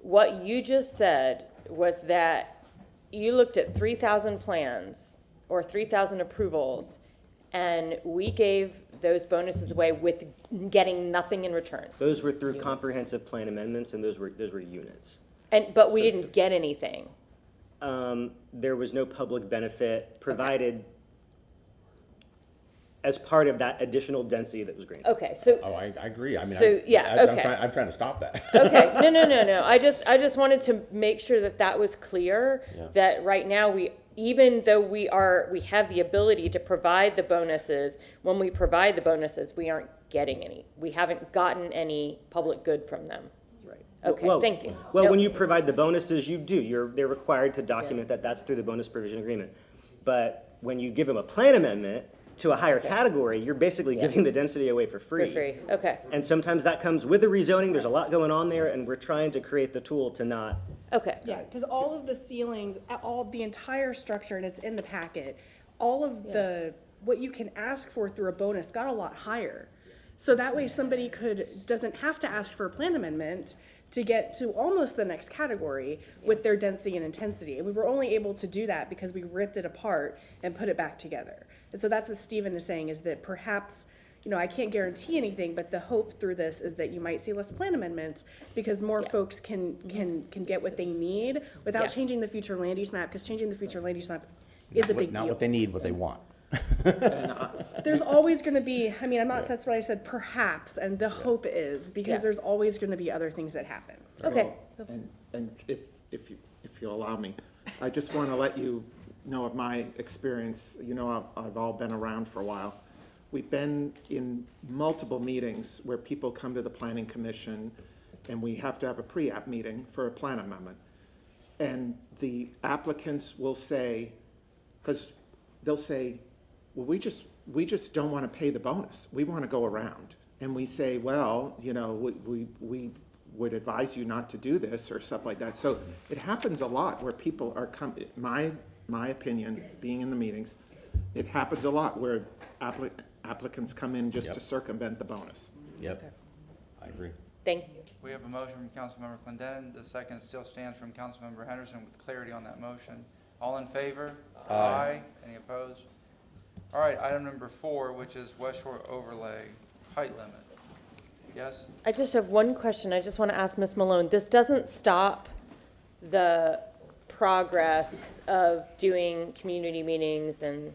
what you just said was that you looked at 3,000 plans or 3,000 approvals, and we gave those bonuses away with getting nothing in return. Those were through comprehensive plan amendments, and those were units. But we didn't get anything. There was no public benefit provided as part of that additional density that was granted. Okay, so. Oh, I agree. I mean, So, I'm trying to stop that. Okay, no. I just wanted to make sure that was clear, that right now even though we have the ability to provide the bonuses, when we provide the bonuses, we aren't getting any. We haven't gotten any public good from them. Right. Okay, Well, thank you. Well, Nope. when you provide the bonuses, they're required to document that that's through the bonus provision agreement. But when you give them a plan amendment to a higher category, you're basically giving the density away for free. For free, okay. And sometimes that comes with the rezoning. There's a lot going on there, and we're trying to create the tool to not. Okay. Yeah, because all of the ceilings, the entire structure, and it's in the packet, all of what you can ask for through a bonus got a lot higher. So that way somebody doesn't have to ask for a plan amendment to get to almost the next category with their density and intensity. And we were only able to do that because we ripped it apart and put it back together. And so that's what Stephen is saying, is that perhaps you know, I can't guarantee anything, but the hope through this is that you might see less plan amendments because more folks can get what they need without Yeah. changing the future land use map, because changing the future land use map is a big deal. Not what they need, what they want. There's always gonna be, I mean, I'm not, that's what I said, perhaps, and the hope is, Yeah. because there's always gonna be other things that happen. Okay. And if you allow me, I just want to let you know of my experience. You know, I've all been around for a while. We've been in multiple meetings where people come to the planning commission and we have to have a pre-app meeting for a plan amendment. And the applicants will say, because they'll say, well, we just don't want to pay the bonus. We want to go around. And we say, well, you know, we would advise you not to do this or stuff like that. So it happens a lot where people are my opinion, being in the meetings, it happens a lot where applicants come in just to circumvent the bonus. Yep, Okay. I agree. Thank you. We have a motion from Councilmember Clendenin. The second still stands from Councilmember Henderson with clarity on that motion. All in favor? Aye. Any opposed? All right, item number 4, which is Westshore overlay height limit. Yes? I just have one question. I just want to ask Ms. Malone. This doesn't stop the progress of doing community meetings and,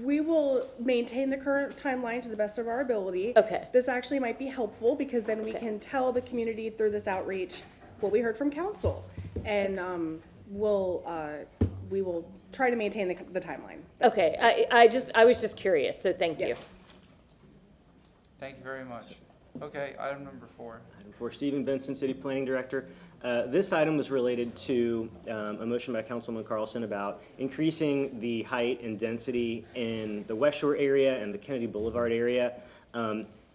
We will maintain the current timeline to the best of our ability. Okay. This actually might be helpful because then we can tell the community through this outreach what we heard from council. And we will try to maintain the timeline. okay, I was just curious, so thank you. Thank you very much. Okay, item number 4. Item 4, Stephen Benson, City Planning Director. This item was related to a motion by Councilman Carlson about increasing the height and density in the Westshore area and the Kennedy Boulevard area.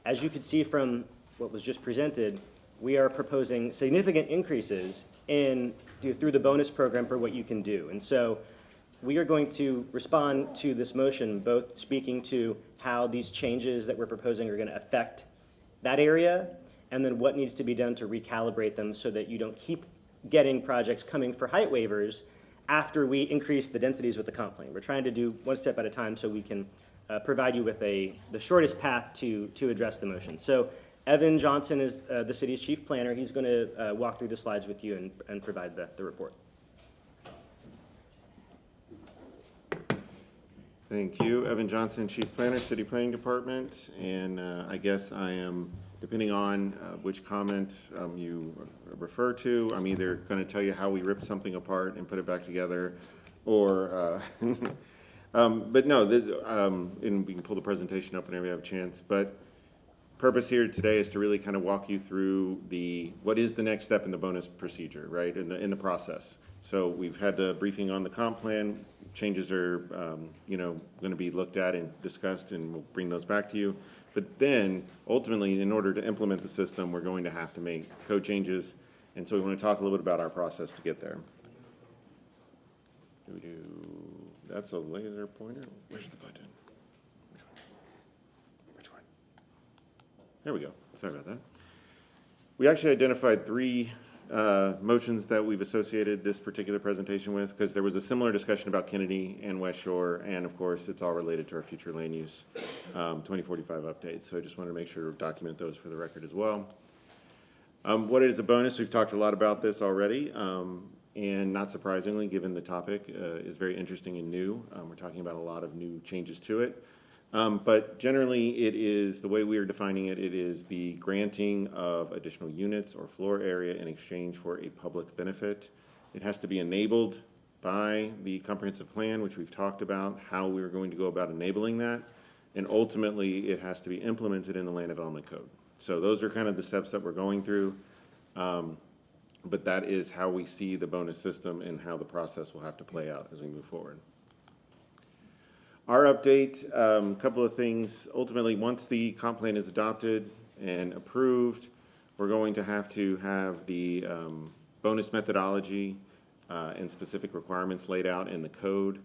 As you could see from what was just presented, we are proposing significant increases through the bonus program for what you can do. And so we are going to respond to this motion, both speaking to how these changes that we're proposing are going to affect that area, and then what needs to be done to recalibrate them so that you don't keep getting projects coming for height waivers after we increase the densities with the comp plan. We're trying to do one step at a time so we can provide you with the shortest path to address the motion. So Evan Johnson is the city's chief planner. He's going to walk through the slides with you and provide the report. Thank you. Evan Johnson, Chief Planner, City Planning Department. And I guess I am, depending on which comment you refer to, I'm either going to tell you how we ripped something apart and put it back together, or, but no, this, and we can pull the presentation up whenever you have a chance. But purpose here today is to really kind of walk you through what is the next step in the bonus procedure, right, in the process. So we've had the briefing on the comp plan. Changes are, going to be looked at and discussed, and we'll bring those back to you. But then, ultimately, in order to implement the system, we're going to have to make code changes. And so we want to talk a little bit about our process to get there. That's a laser pointer. Where's the button? Which one? There we go. Sorry about that. We actually identified 3 motions that we've associated this particular presentation with, because there was a similar discussion about Kennedy and Westshore, and of course, it's all related to our future land use 2045 updates. So I just wanted to make sure to document those for the record as well. What is a bonus? We've talked a lot about this already, and not surprisingly, given the topic is very interesting and new. We're talking about a lot of new changes to it. But generally, it is, the way we are defining it, it is the granting of additional units or floor area in exchange for a public benefit. It has to be enabled by the comprehensive plan, which we've talked about, how we're going to go about enabling that. And ultimately, it has to be implemented in the Land Development Code. So those are kind of the steps that we're going through. But that is how we see the bonus system and how the process will have to play out as we move forward. Our update, a couple of things. Ultimately, once the comp plan is adopted and approved, we're going to have the bonus methodology and specific requirements laid out in the code,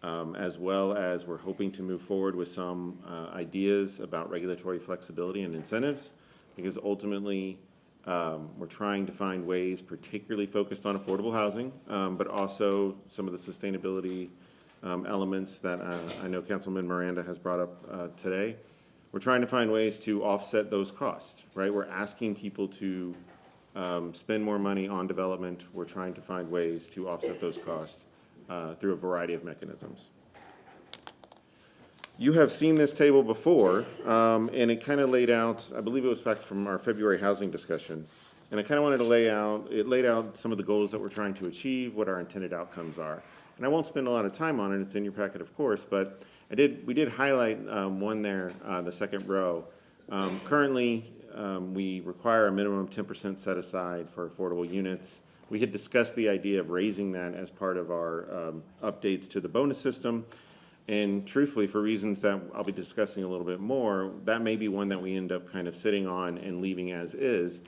as well as we're hoping to move forward with some ideas about regulatory flexibility and incentives, because ultimately we're trying to find ways, particularly focused on affordable housing, but also some of the sustainability elements that I know Councilman Miranda has brought up today. We're trying to find ways to offset those costs, right? We're asking people to spend more money on development. We're trying to find ways to offset those costs through a variety of mechanisms. You have seen this table before, and it kind of laid out, I believe it was back from our February housing discussion, and I kind of wanted to laid out some of the goals that we're trying to achieve, what our intended outcomes are. And I won't spend a lot of time on it, it's in your packet, of course, but we did highlight one there, the second row. Currently, we require a minimum 10% set aside for affordable units. We had discussed the idea of raising that as part of our updates to the bonus system. And truthfully, for reasons that I'll be discussing a little bit more, that may be one that we end up kind of sitting on and leaving as is.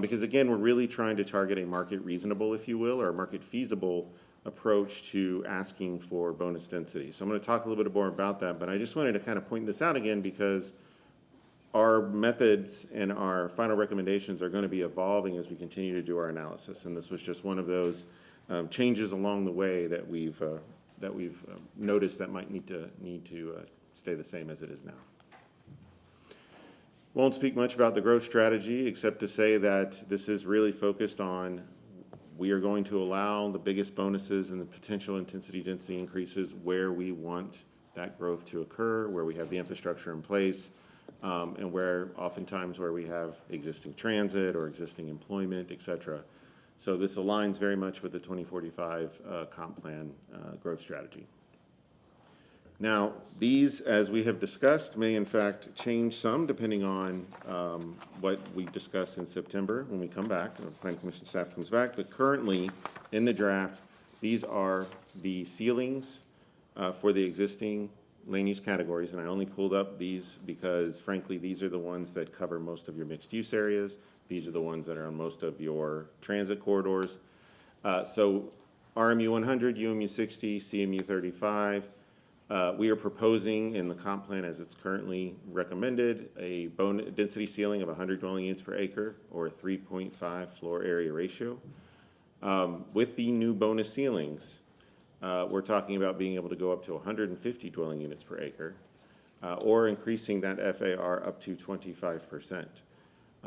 Because again, we're really trying to target a market reasonable, if you will, or a market feasible approach to asking for bonus density. So I'm going to talk a little bit more about that, but I just wanted to kind of point this out again because our methods and our final recommendations are going to be evolving as we continue to do our analysis. And this was just one of those changes along the way that we've noticed that might need to stay the same as it is now. Won't speak much about the growth strategy except to say that this is really focused on we are going to allow the biggest bonuses and the potential intensity density increases where we want that growth to occur, where we have the infrastructure in place, and where oftentimes where we have existing transit or existing employment, et cetera. So this aligns very much with the 2045 comp plan growth strategy. Now, these, as we have discussed, may in fact change some depending on what we discuss in September when we come back, when the Planning Commission staff comes back. But currently, in the draft, these are the ceilings for the existing land use categories. And I only pulled up these because, frankly, these are the ones that cover most of your mixed-use areas. These are the ones that are on most of your transit corridors. So RMU 100, UMU 60, CMU 35. We are proposing in the comp plan as it's currently recommended a density ceiling of 100 dwelling units per acre or a 3.5 floor area ratio. With the new bonus ceilings, we're talking about being able to go up to 150 dwelling units per acre or increasing that FAR up to 25%.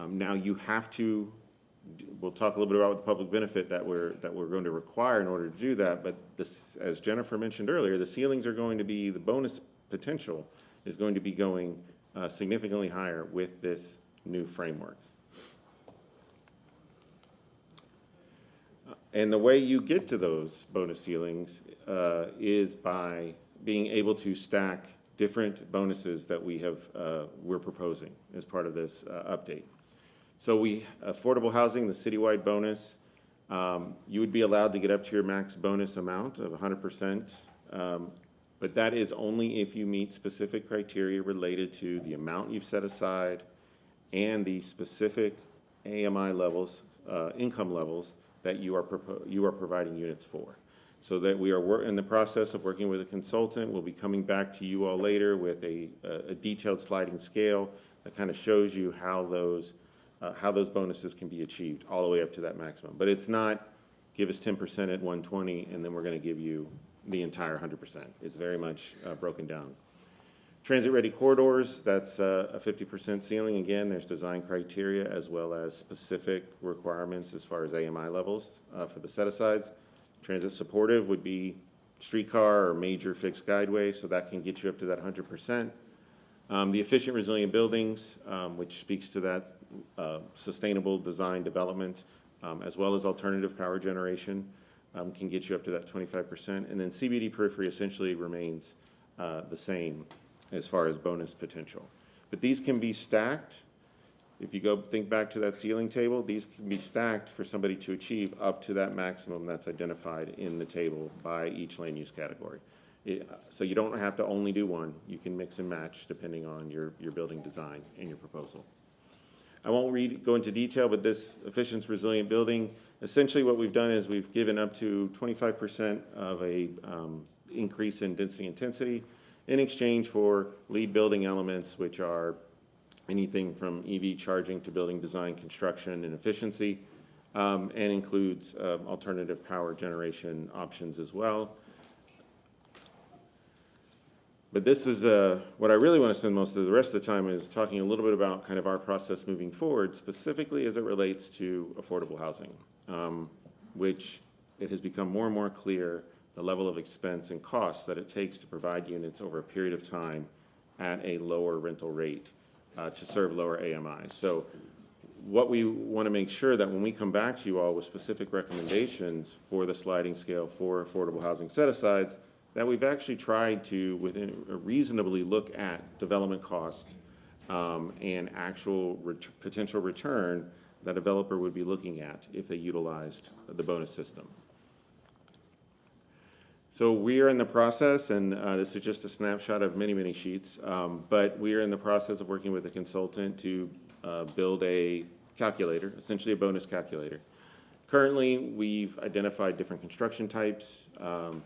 Now you have to, we'll talk a little bit about the public benefit that we're going to require in order to do that, but this, as Jennifer mentioned earlier, the ceilings are going to be, the bonus potential is going to be going significantly higher with this new framework. And the way you get to those bonus ceilings is by being able to stack different bonuses that we're proposing as part of this update. So affordable housing, the citywide bonus, you would be allowed to get up to your max bonus amount of 100%, but that is only if you meet specific criteria related to the amount you've set aside and the specific AMI levels, income levels that you are providing units for. So that we are in the process of working with a consultant. We'll be coming back to you all later with a detailed sliding scale that kind of shows you how those bonuses can be achieved all the way up to that maximum. But it's not give us 10% at 120 and then we're going to give you the entire 100%. It's very much broken down. Transit-ready corridors, that's a 50% ceiling. Again, there's design criteria as well as specific requirements as far as AMI levels for the set-asides. Transit supportive would be streetcar or major fixed guideway, so that can get you up to that 100%. The efficient resilient buildings, which speaks to that sustainable design development, as well as alternative power generation, can get you up to that 25%. And then CBD periphery essentially remains the same as far as bonus potential. But these can be stacked. If you think back to that ceiling table, these can be stacked for somebody to achieve up to that maximum that's identified in the table by each land use category. So you don't have to only do one. You can mix and match depending on your building design and your proposal. I won't go into detail, but this efficient resilient building, essentially what we've done is we've given up to 25% of a increase in density intensity in exchange for lead building elements, which are anything from EV charging to building design, construction, and efficiency, and includes alternative power generation options as well. But this is, what I really want to spend most of the rest of the time is talking a little bit about kind of our process moving forward, specifically as it relates to affordable housing, which it has become more and more clear the level of expense and cost that it takes to provide units over a period of time at a lower rental rate to serve lower AMIs. So what we want to make sure that when we come back to you all with specific recommendations for the sliding scale for affordable housing set-asides, that we've actually tried to, within reasonably look at development costs and actual potential return that a developer would be looking at if they utilized the bonus system. So we are in the process, and this is just a snapshot of many, many sheets, but we are in the process of working with a consultant to build a calculator, essentially a bonus calculator. Currently, we've identified different construction types,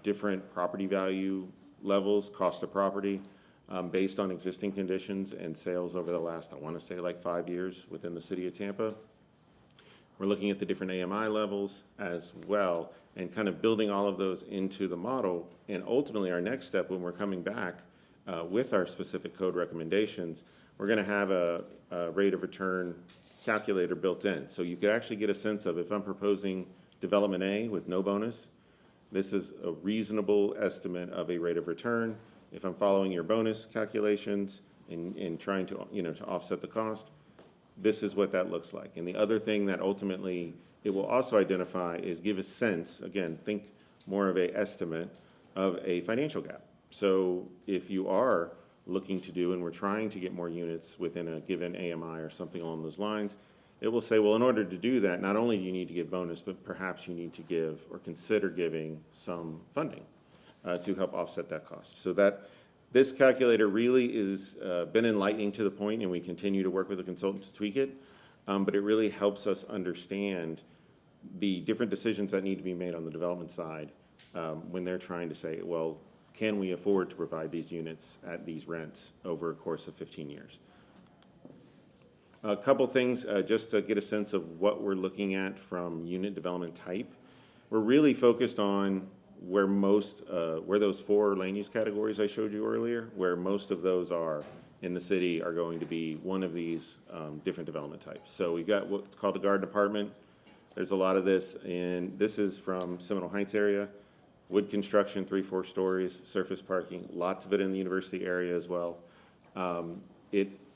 different property value levels, cost of property, based on existing conditions and sales over the last, I want to say, like 5 years within the city of Tampa. We're looking at the different AMI levels as well and kind of building all of those into the model. And ultimately, our next step when we're coming back with our specific code recommendations, we're going to have a rate of return calculator built in. So you could actually get a sense of, if I'm proposing development A with no bonus, this is a reasonable estimate of a rate of return. If I'm following your bonus calculations and trying to, to offset the cost, this is what that looks like. And the other thing that ultimately it will also identify is give a sense, again, think more of a estimate of a financial gap. So if you are looking to do, and we're trying to get more units within a given AMI or something along those lines, it will say, well, in order to do that, not only do you need to give bonus, but perhaps you need to give or consider giving some funding to help offset that cost. So that this calculator really is been enlightening to the point, and we continue to work with a consultant to tweak it, but it really helps us understand the different decisions that need to be made on the development side when they're trying to say, well, can we afford to provide these units at these rents over a course of 15 years? A couple things just to get a sense of what we're looking at from unit development type. We're really focused on where those 4 land use categories I showed you earlier, where most of those are in the city are going to be one of these different development types. So we've got what's called a garden apartment. There's a lot of this, and this is from Seminole Heights area. Wood construction, 3-4 stories, surface parking, lots of it in the university area as well.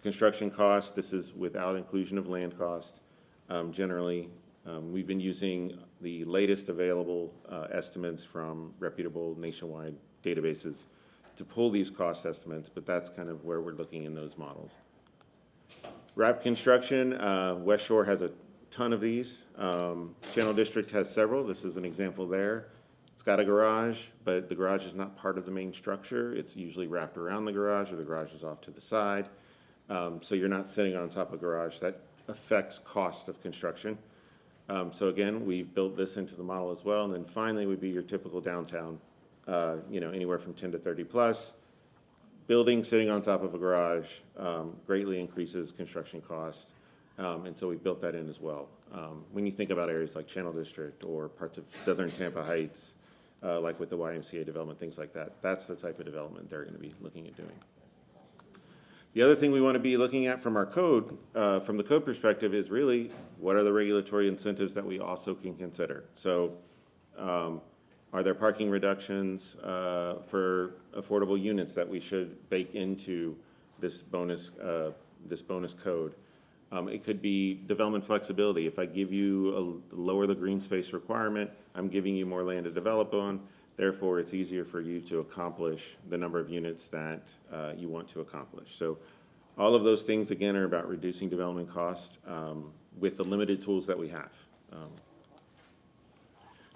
Construction cost, this is without inclusion of land cost. Generally, we've been using the latest available estimates from reputable nationwide databases to pull these cost estimates, but that's kind of where we're looking in those models. Wrap construction, Westshore has a ton of these. Channel District has several. This is an example there. It's got a garage, but the garage is not part of the main structure. It's usually wrapped around the garage, or the garage is off to the side. So you're not sitting on top of a garage. That affects cost of construction. So again, we've built this into the model as well. And then finally would be your typical downtown, anywhere from 10 to 30 plus. Building sitting on top of a garage greatly increases construction cost. And so we built that in as well. When you think about areas like Channel District or parts of southern Tampa Heights, like with the YMCA development, things like that, that's the type of development they're going to be looking at doing. The other thing we want to be looking at from our code, from the code perspective, is really what are the regulatory incentives that we also can consider. So are there parking reductions for affordable units that we should bake into this bonus code? It could be development flexibility. If I give you lower the green space requirement, I'm giving you more land to develop on. Therefore, it's easier for you to accomplish the number of units that you want to accomplish. So all of those things, again, are about reducing development cost with the limited tools that we have.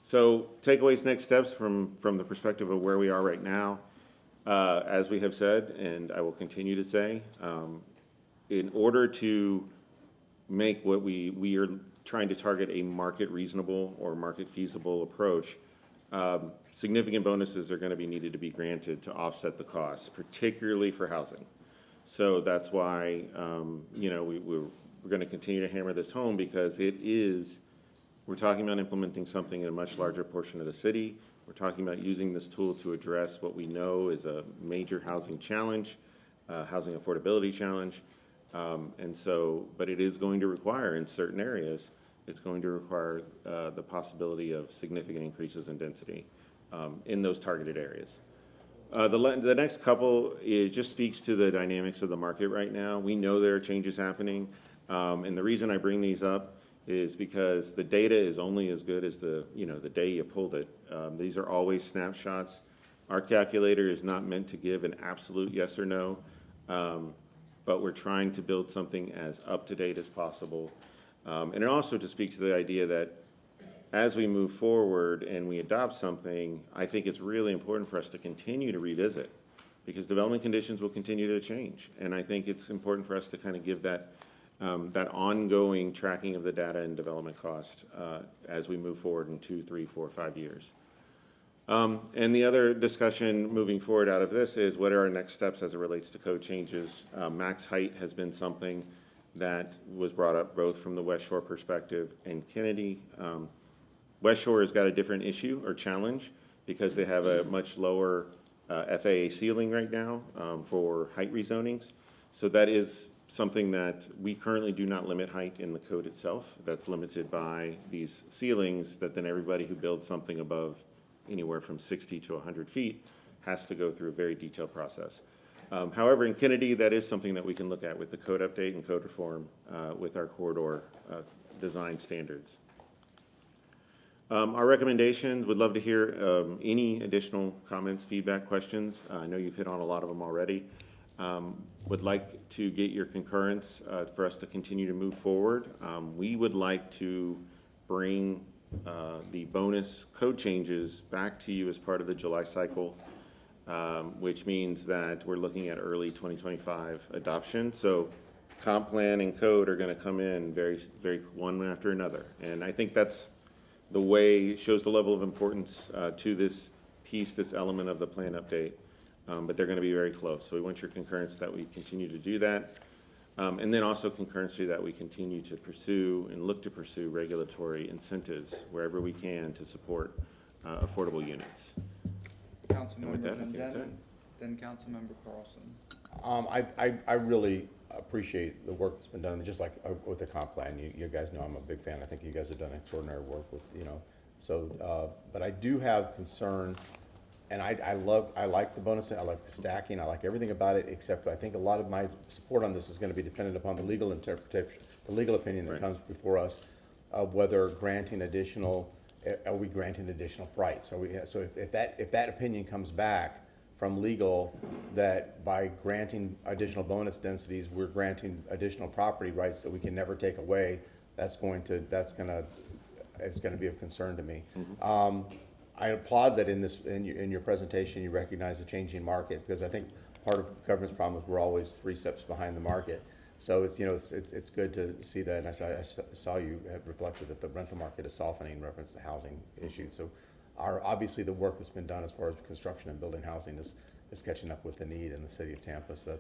So takeaways, next steps from the perspective of where we are right now. As we have said, and I will continue to say, in order to make what we are trying to target a market reasonable or market feasible approach, significant bonuses are going to be needed to be granted to offset the costs, particularly for housing. So that's why, we're going to continue to hammer this home, because we're talking about implementing something in a much larger portion of the city We're talking about using this tool to address what we know is a major housing challenge, housing affordability challenge. But it is going to require, in certain areas, it's going to require the possibility of significant increases in density in those targeted areas. The next couple just speaks to the dynamics of the market right now. We know there are changes happening, and the reason I bring these up is because the data is only as good as the day you pulled it. These are always snapshots. Our calculator is not meant to give an absolute yes or no, but we're trying to build something as up-to-date as possible. And also to speak to the idea that as we move forward and we adopt something, I think it's really important for us to continue to revisit, because development conditions will continue to change. And I think it's important for us to kind of give that ongoing tracking of the data and development cost as we move forward in 2, 3, 4, 5 years. And the other discussion moving forward out of this is what are our next steps as it relates to code changes. Max height has been something that was brought up both from the Westshore perspective and Kennedy. Westshore has got a different issue or challenge because they have a much lower FAA ceiling right now for height rezonings. So that is something that we currently do not limit height in the code itself. That's limited by these ceilings that then everybody who builds something above anywhere from 60 to 100 feet has to go through a very detailed process. However, in Kennedy, that is something that we can look at with the code update and code reform with our corridor design standards. Our recommendations, would love to hear any additional comments, feedback, questions. I know you've hit on a lot of them already. Would like to get your concurrence for us to continue to move forward. We would like to bring the bonus code changes back to you as part of the July cycle, which means that we're looking at early 2025 adoption. So comp plan and code are going to come in very one after another. And I think that's the way, shows the level of importance to this piece, this element of the plan update. But they're going to be very close. So we want your concurrence that we continue to do that. And then also concurrency that we continue to pursue and look to pursue regulatory incentives wherever we can to support affordable units. Councilmember Clendenin, then Councilmember Carlson. I really appreciate the work that's been done, just like with the comp plan. You guys know I'm a big fan. I think you guys have done extraordinary work with, but I do have concern, and I like the bonus, I like the stacking, I like everything about it, except I think a lot of my support on this is going to be dependent upon the legal interpretation, the legal opinion that comes before us of whether are we granting additional rights? So if that opinion comes back from legal that by granting additional bonus densities, we're granting additional property rights that we can never take away, it's going to be of concern to me. I applaud that in your presentation you recognize the changing market, because I think part of government's problem is we're always 3 steps behind the market. So it's good to see that, and I saw you have reflected that the rental market is softening in reference to housing issues. So obviously the work that's been done as far as construction and building housing is catching up with the need in the city of Tampa. So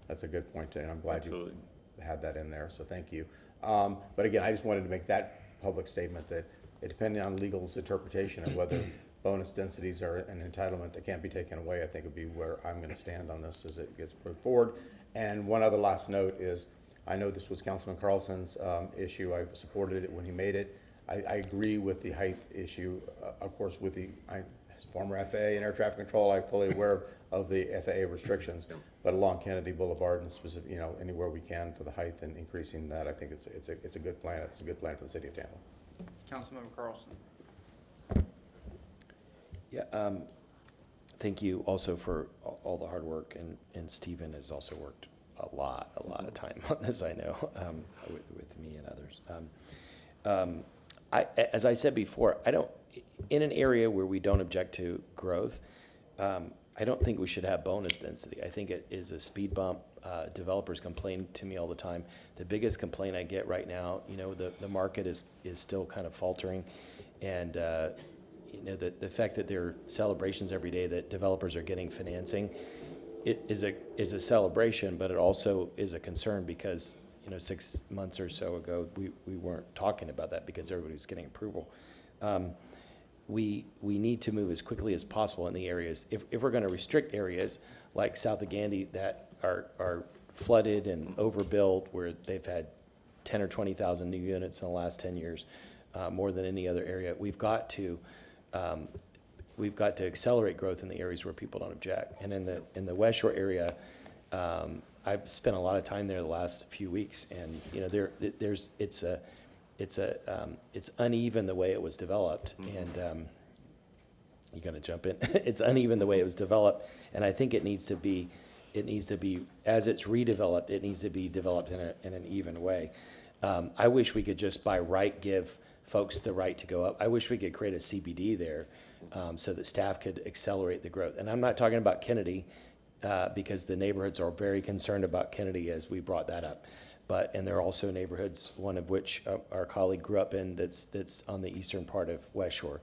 that's a good point, and I'm glad you had that in there. So thank you. But again, I just wanted to make that public statement that depending on legal's interpretation of whether bonus densities are an entitlement that can't be taken away, I think would be where I'm going to stand on this as it gets moved forward. And one other last note is, I know this was Councilman Carlson's issue. I supported it when he made it. I agree with the height issue. Of course, with as former FAA and air traffic control, I'm fully aware of the FAA restrictions. But along Kennedy Boulevard and specific, anywhere we can for the height and increasing that, I think it's a good plan. It's a good plan for the city of Tampa. Councilmember Carlson. Yeah, thank you also for all the hard work, and Stephen has also worked a lot of time on this, I know, with me and others. As I said before, in an area where we don't object to growth, I don't think we should have bonus density. I think it is a speed bump. Developers complain to me all the time. The biggest complaint I get right now, the market is still kind of faltering, and the fact that there are celebrations every day that developers are getting financing, it is a celebration, but it also is a concern because 6 months or so ago we weren't talking about that because everybody was getting approval. we need to move as quickly as possible in the areas. If we're going to restrict areas like south of Gandy that are flooded and overbuilt, where they've had 10 or 20,000 new units in the last 10 years, more than any other area, we've got to accelerate growth in the areas where people don't object. And in the Westshore area, I've spent a lot of time there the last few weeks, and you know it's uneven the way it was developed, and you gonna jump in? It's uneven the way it was developed, and I think it needs to be as it's redeveloped, it needs to be developed in an even way. I wish we could just by right give folks the right to go up. I wish we could create a CBD there so that staff could accelerate the growth. And I'm not talking about Kennedy because the neighborhoods are very concerned about Kennedy as we brought that up. And there are also neighborhoods, one of which our colleague grew up in, that's on the eastern part of Westshore.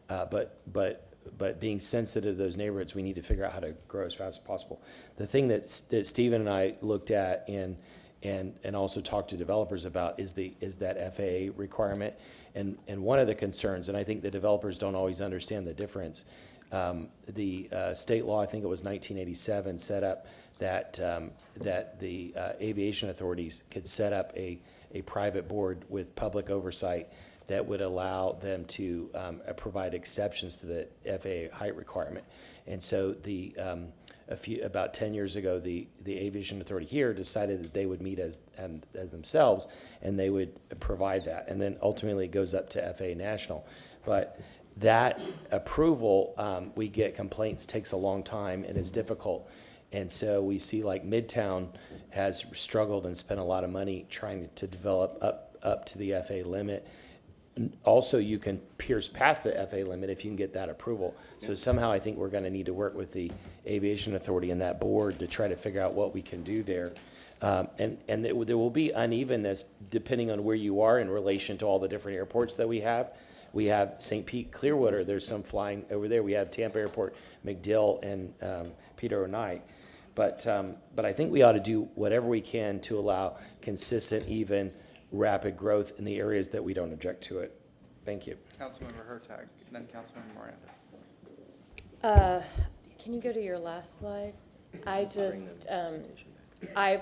But being sensitive to those neighborhoods, we need to figure out how to grow as fast as possible. The thing that Stephen and I looked at and also talked to developers about is that FAA requirement. And one of the concerns, and I think the developers don't always understand the difference, the state law, I think it was 1987, set up that the aviation authorities could set up a private board with public oversight that would allow them to provide exceptions to the FAA height requirement. And so about 10 years ago, the aviation authority here decided that they would meet as themselves, and they would provide that. And then ultimately it goes up to FAA National. But that approval, we get complaints, takes a long time and is difficult. And so we see like Midtown has struggled and spent a lot of money trying to develop up to the FAA limit. Also, you can pierce past the FAA limit if you can get that approval. So somehow I think we're going to need to work with the aviation authority and that board to try to figure out what we can do there. And there will be unevenness depending on where you are in relation to all the different airports that we have. We have St. Pete, Clearwater. There's some flying over there. We have Tampa Airport, MacDill, and Peter O'Knight. But I think we ought to do whatever we can to allow consistent, even, rapid growth in the areas that we don't object to it. Thank you. Councilmember Hertag, then Councilmember Miranda. Can you go to your last slide? I just, I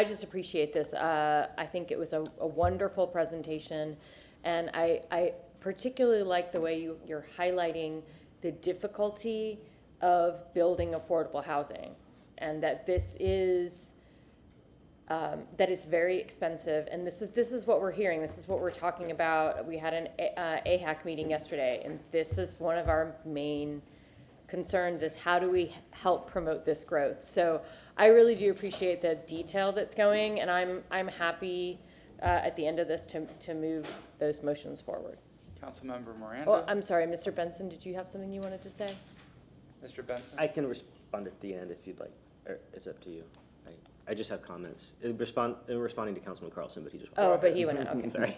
just appreciate this. I think it was a wonderful presentation, and I particularly like the way you're highlighting the difficulty of building affordable housing, and that this is that it's very expensive, and this is what we're hearing. This is what we're talking about. We had an AHAC meeting yesterday, and this is one of our main concerns: is how do we help promote this growth? So I really do appreciate the detail that's going, and I'm happy at the end of this to move those motions forward. Councilmember Miranda. Oh, I'm sorry, Mr. Benson. Did you have something you wanted to say? Mr. Benson. I can respond at the end if you'd like. Or it's up to you. I just have comments. Responding to Councilman Carlson, but he just. Oh, but he went out. Okay. Sorry.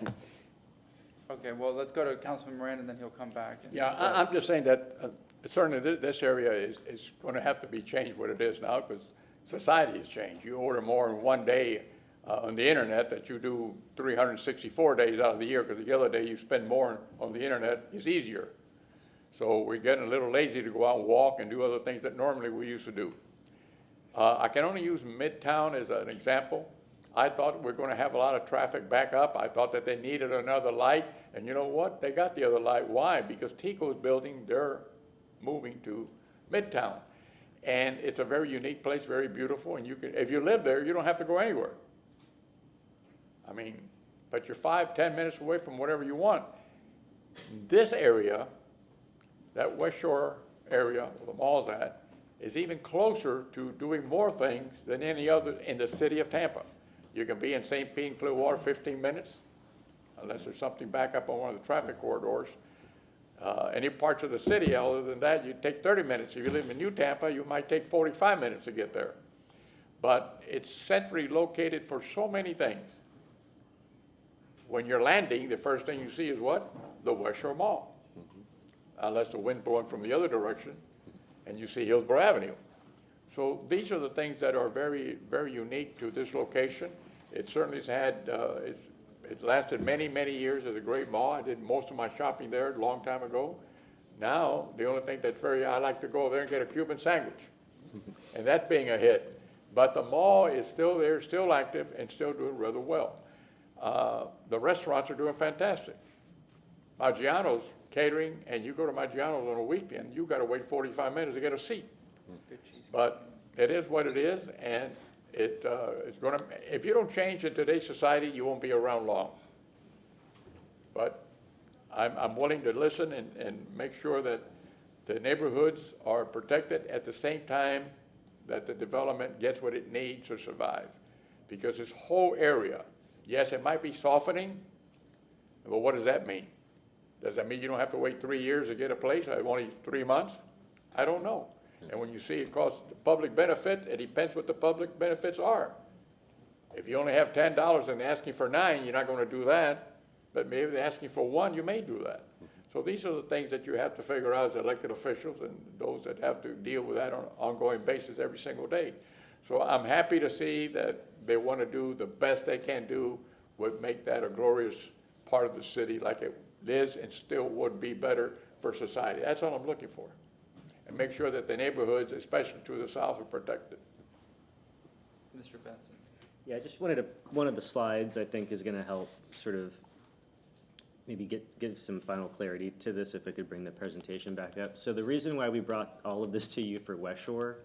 Okay, well, let's go to Councilman Miranda, and then he'll come back. Yeah, I'm just saying that certainly this area is going to have to be changed what it is now, because society has changed. You order more in one day on the internet that you do 364 days out of the year, because the other day you spend more on the internet is easier. So we're getting a little lazy to go out and walk and do other things that normally we used to do. I can only use Midtown as an example. I thought we're going to have a lot of traffic back up. I thought that they needed another light, and you know what? They got the other light. Why? Because Tico's building, they're moving to Midtown. And it's a very unique place, very beautiful, and you can, if you live there, you don't have to go anywhere. I mean, but you're 5-10 minutes away from whatever you want. This area, that Westshore area where the mall's at, is even closer to doing more things than any other in the city of Tampa. You can be in St. Pete and Clearwater 15 minutes, unless there's something back up on one of the traffic corridors. Any parts of the city, other than that, you take 30 minutes. If you live in New Tampa, you might take 45 minutes to get there. But it's centrally located for so many things. When you're landing, the first thing you see is what? The Westshore Mall. Unless the wind's blowing from the other direction, and you see Hillsborough Avenue. So these are the things that are very, very unique to this location. It certainly has had, It lasted many, many years as a great mall. I did most of my shopping there a long time ago. Now, the only thing I like to go there and get a Cuban sandwich, and that's being a hit. But the mall is still there, still active, and still doing rather well. The restaurants are doing fantastic. Maggiano's catering, and you go to Maggiano's on a weekend, you gotta wait 45 minutes to get a seat. But it is what it is, and it's gonna, if you don't change in today's society, you won't be around long. But I'm willing to listen and make sure that the neighborhoods are protected at the same time that the development gets what it needs to survive. Because this whole area, yes, it might be softening, but what does that mean? Does that mean you don't have to wait 3 years to get a place, only 3 months? I don't know. And when you see it costs the public benefit, it depends what the public benefits are. If you only have $10 and they're asking for 9, you're not gonna do that. But maybe they're asking for 1, you may do that. So these are the things that you have to figure out as elected officials and those that have to deal with that on an ongoing basis every single day. So I'm happy to see that they wanna do the best they can do would make that a glorious part of the city like it is and still would be better for society. That's all I'm looking for. And make sure that the neighborhoods, especially to the south, are protected. Mr. Benson. Yeah, I just wanted to, one of the slides I think is gonna help sort of maybe give some final clarity to this, if I could bring the presentation back up. So the reason why we brought all of this to you for Westshore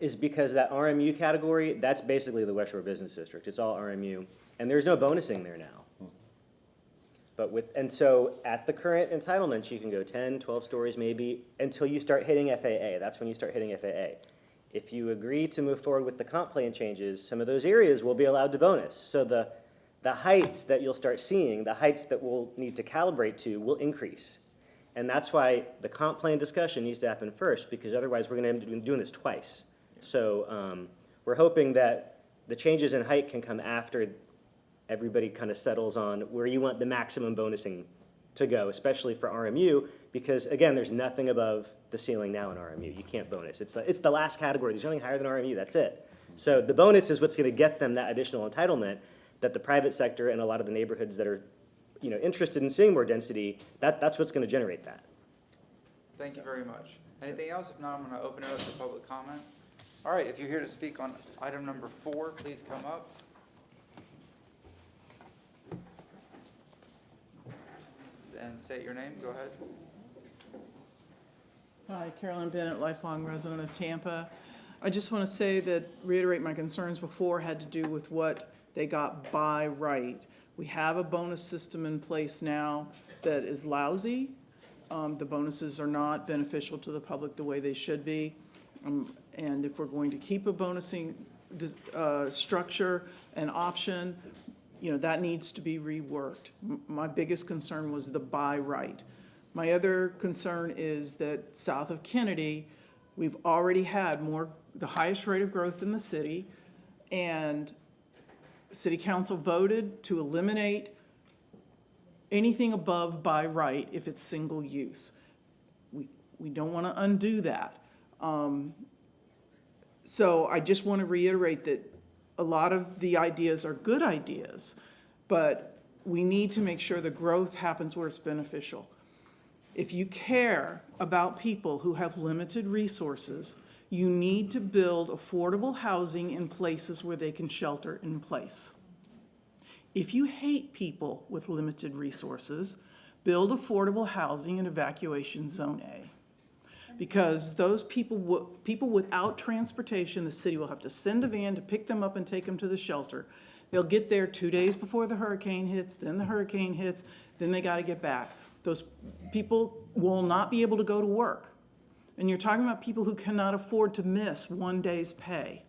is because that RMU category, that's basically the Westshore Business District. It's all RMU, and there's no bonusing there now. But and so at the current entitlements, you can go 10, 12 stories maybe, until you start hitting FAA. That's when you start hitting FAA. If you agree to move forward with the comp plan changes, some of those areas will be allowed to bonus. So the heights that you'll start seeing, the heights that we'll need to calibrate to will increase. And that's why the comp plan discussion needs to happen first, because otherwise we're gonna end up doing this twice. So we're hoping that the changes in height can come after everybody kind of settles on where you want the maximum bonusing to go, especially for RMU, because again, there's nothing above the ceiling now in RMU. You can't bonus. It's the last category. There's nothing higher than RMU, that's it. So the bonus is what's gonna get them that additional entitlement that the private sector and a lot of the neighborhoods that are, you know, interested in seeing more density, that's what's gonna generate that. Thank you very much. Anything else? If not, I'm gonna open it up to public comment. All right, if you're here to speak on item number 4, please come up. And state your name, go ahead. Hi, Carolyn Bennett, lifelong resident of Tampa. I just want to say that, reiterate my concerns before had to do with what they got by right. We have a bonus system in place now that is lousy. The bonuses are not beneficial to the public the way they should be. And if we're going to keep a bonusing structure and option, you know, that needs to be reworked. My biggest concern was the by right. My other concern is that south of Kennedy, we've already had the highest rate of growth in the city, and city council voted to eliminate anything above by right if it's single use. We don't want to undo that. So I just want to reiterate that a lot of the ideas are good ideas, but we need to make sure the growth happens where it's beneficial. If you care about people who have limited resources, you need to build affordable housing in places where they can shelter in place. If you hate people with limited resources, build affordable housing in evacuation zone A. Because those people without transportation, the city will have to send a van to pick them up and take them to the shelter. They'll get there 2 days before the hurricane hits, then the hurricane hits, then they gotta get back. Those people will not be able to go to work. And you're talking about people who cannot afford to miss 1 day's pay.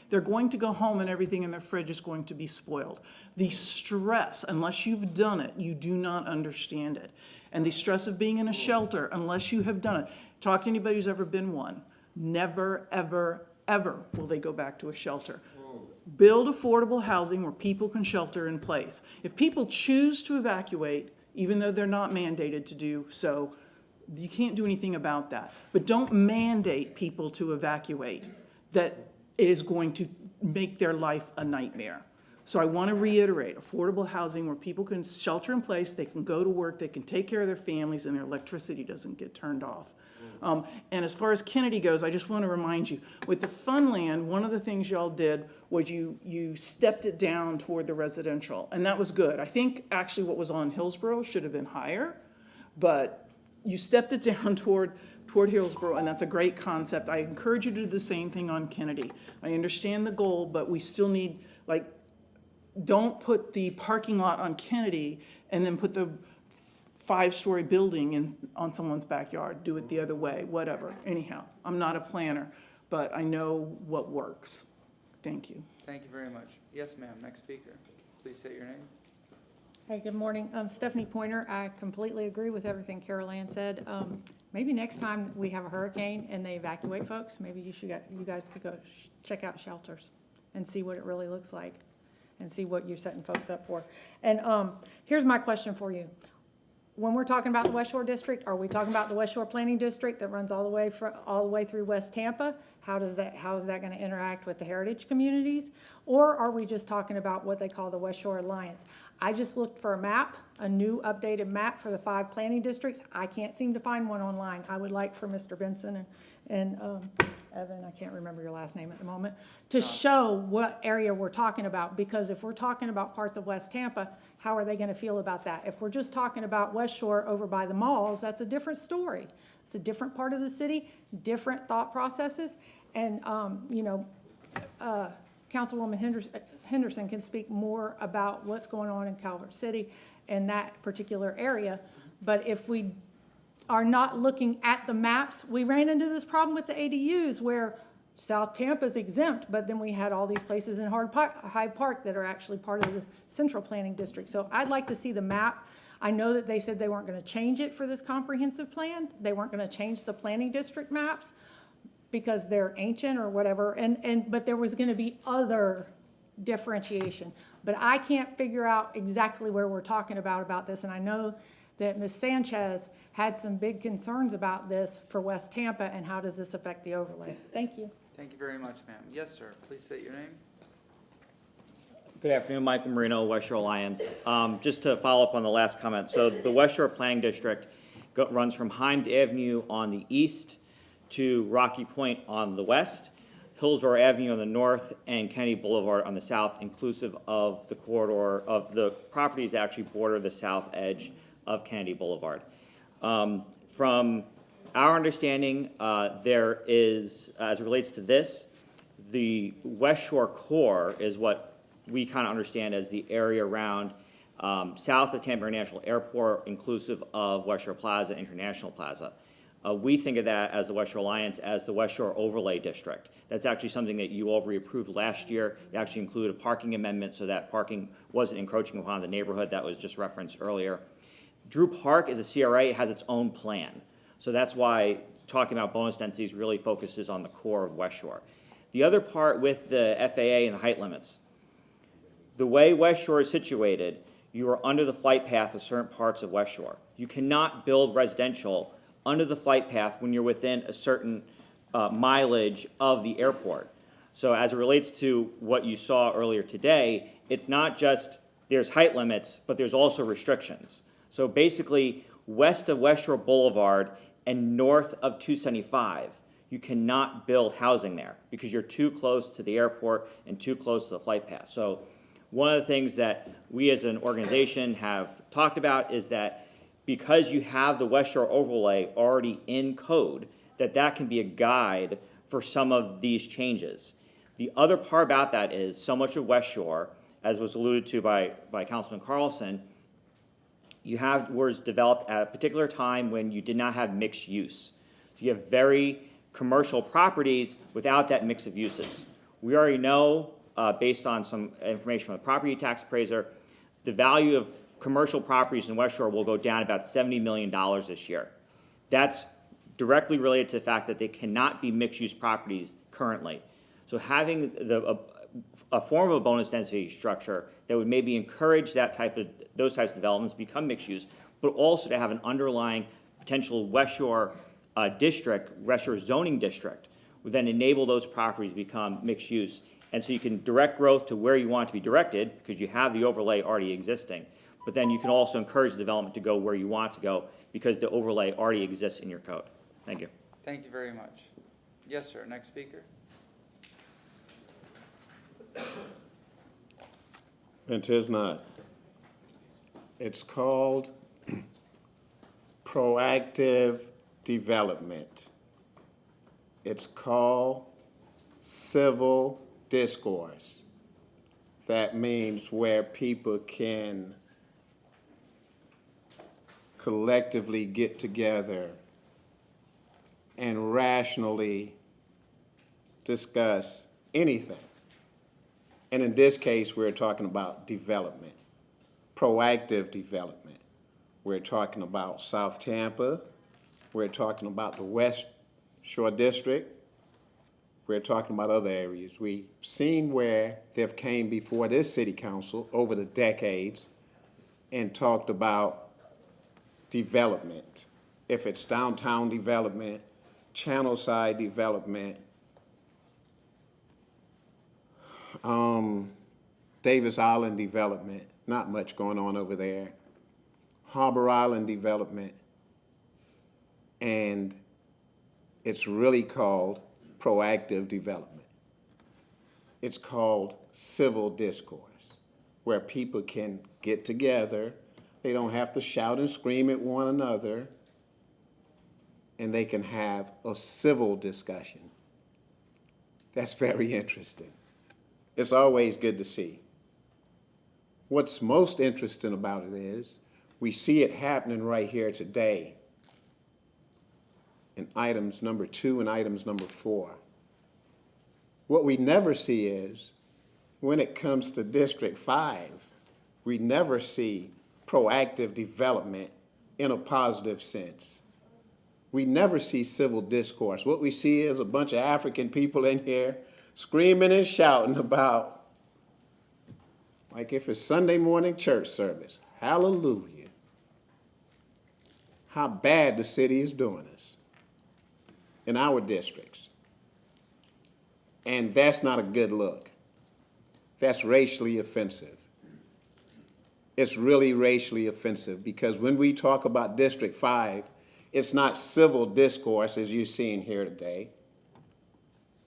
They're going to go home and everything in their fridge is going to be spoiled. The stress, unless you've done it, you do not understand it. And the stress of being in a shelter, unless you have done it. Talk to anybody who's ever been one. Never, ever, ever will they go back to a shelter. Build affordable housing where people can shelter in place. If people choose to evacuate, even though they're not mandated to do so, you can't do anything about that. But don't mandate people to evacuate, that it is going to make their life a nightmare. So I want to reiterate, affordable housing where people can shelter in place, they can go to work, they can take care of their families, and their electricity doesn't get turned off. And as far as Kennedy goes, I just want to remind you, with the Funland, one of the things y'all did was you stepped it down toward the residential, and that was good. I think actually what was on Hillsborough should have been higher, but you stepped it down toward Hillsborough, and that's a great concept. I encourage you to do the same thing on Kennedy. I understand the goal, but we still need, like, don't put the parking lot on Kennedy and then put the 5-story building on someone's backyard. Do it the other way, whatever. Anyhow, I'm not a planner, but I know what works. Thank you. Thank you very much. Yes, ma'am. Next speaker. Please state your name. Hey, good morning. Stephanie Pointer. I completely agree with everything Carol Ann said. Maybe next time we have a hurricane and they evacuate folks, maybe you guys could go check out shelters and see what it really looks like and see what you're setting folks up for. And here's my question for you. When we're talking about the Westshore District, are we talking about the Westshore Planning District that runs all the way through West Tampa? How is that going to interact with the heritage communities? Or are we just talking about what they call the Westshore Alliance? I just looked for a map, a new updated map for the 5 planning districts. I can't seem to find one online. I would like for Mr. Benson and Evan, I can't remember your last name at the moment, to show what area we're talking about. Because if we're talking about parts of West Tampa, how are they going to feel about that? If we're just talking about West Shore over by the malls, that's a different story. It's a different part of the city, different thought processes. And, Councilwoman Henderson can speak more about what's going on in Calvert City and that particular area. But if we are not looking at the maps, we ran into this problem with the ADUs where South Tampa is exempt, but then we had all these places in Hyde Park that are actually part of the Central Planning District. So I'd like to see the map. I know that they said they weren't going to change it for this comprehensive plan. They weren't going to change the planning district maps because they're ancient or whatever, but there was going to be other differentiation. But I can't figure out exactly where we're talking about this, and I know that Ms. Sanchez had some big concerns about this for West Tampa, and how does this affect the overlay? Thank you. Thank you very much, ma'am. Yes, sir. Please state your name. Good afternoon, Michael Marino, Westshore Alliance. Just to follow up on the last comment, so the Westshore Planning District runs from Hind Avenue on the east to Rocky Point on the west, Hillsborough Avenue on the north, and Kennedy Boulevard on the south, inclusive of the corridor of the properties that actually border the south edge of Kennedy Boulevard. From our understanding, there is, as it relates to this, the Westshore core is what we kind of understand as the area around south of Tampa International Airport, inclusive of Westshore Plaza, International Plaza. We think of that as the Westshore Alliance as the Westshore Overlay District. That's actually something that you all approved last year. It actually included a parking amendment so that parking wasn't encroaching upon the neighborhood that was just referenced earlier. Drew Park is a CRA, it has its own plan. So that's why talking about bonus densities really focuses on the core of Westshore. The other part with the FAA and the height limits, the way Westshore is situated, you are under the flight path of certain parts of Westshore. You cannot build residential under the flight path when you're within a certain mileage of the airport. So as it relates to what you saw earlier today, it's not just there's height limits, but there's also restrictions. So basically, west of Westshore Boulevard and north of 275, you cannot build housing there because you're too close to the airport and too close to the flight path. So one of the things that we as an organization have talked about is that because you have the Westshore overlay already in code, that can be a guide for some of these changes. The other part about that is so much of Westshore, as was alluded to by Councilman Carlson, was developed at a particular time when you did not have mixed use. So you have very commercial properties without that mix of uses. We already know, based on some information from the property tax appraiser, the value of commercial properties in Westshore will go down about $70 million this year. That's directly related to the fact that they cannot be mixed-use properties currently. So having a form of a bonus density structure that would maybe encourage those types of developments become mixed-use, but also to have an underlying potential Westshore district, Westshore zoning district, would then enable those properties to become mixed-use And so you can direct growth to where you want it to be directed, because you have the overlay already existing. But then you can also encourage the development to go where you want it to go, because the overlay already exists in your code. Thank you. Thank you very much. Yes, sir. Next speaker. And 'tis not. It's called proactive development. It's called civil discourse. That means where people can collectively get together and rationally discuss anything. And in this case, we're talking about development, proactive development. We're talking about South Tampa. We're talking about the Westshore District. We're talking about other areas. We've seen where they've came before this city council over the decades and talked about development. If it's downtown development, channel side development, Davis Island development, not much going on over there. Harbor Island development, and it's really called proactive development. It's called civil discourse, where people can get together. They don't have to shout and scream at one another, and they can have a civil discussion. That's very interesting. It's always good to see. What's most interesting about it is we see it happening right here today in items number 2 and items number 4. What we never see is when it comes to District 5, we never see proactive development in a positive sense. We never see civil discourse. What we see is a bunch of African people in here screaming and shouting about, like if it's Sunday morning church service, hallelujah, how bad the city is doing us in our districts. And that's not a good look. That's racially offensive. It's really racially offensive, because when we talk about District 5, it's not civil discourse as you're seeing here today.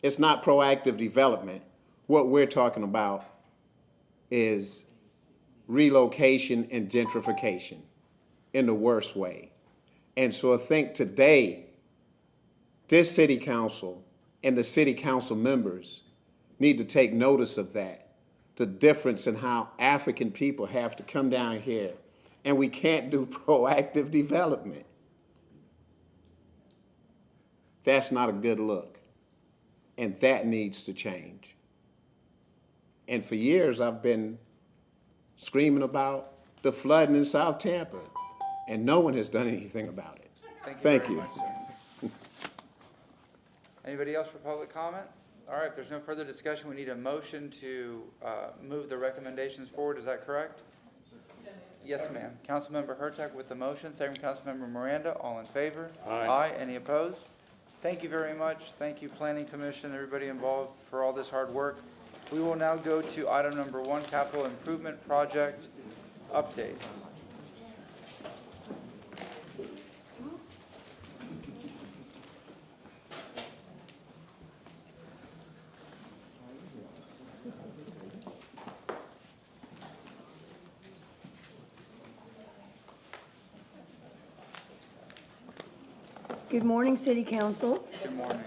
It's not proactive development. What we're talking about is relocation and gentrification in the worst way. And so I think today, this city council and the city council members need to take notice of that, the difference in how African people have to come down here, and we can't do proactive development. That's not a good look, and that needs to change. And for years, I've been screaming about the flooding in South Tampa, and no one has done anything about it. Thank you. Very much, sir. Anybody else for public comment? All right, if there's no further discussion, we need a motion to move the recommendations forward. Is that correct? Yes, ma'am. Councilmember Hurtak with the motion, second Councilmember Miranda. All in favor? Aye. Any opposed? Thank you very much. Thank you, Planning Commission, everybody involved for all this hard work. We will now go to item number 1, capital improvement project updates. Good morning, City Council. Good morning.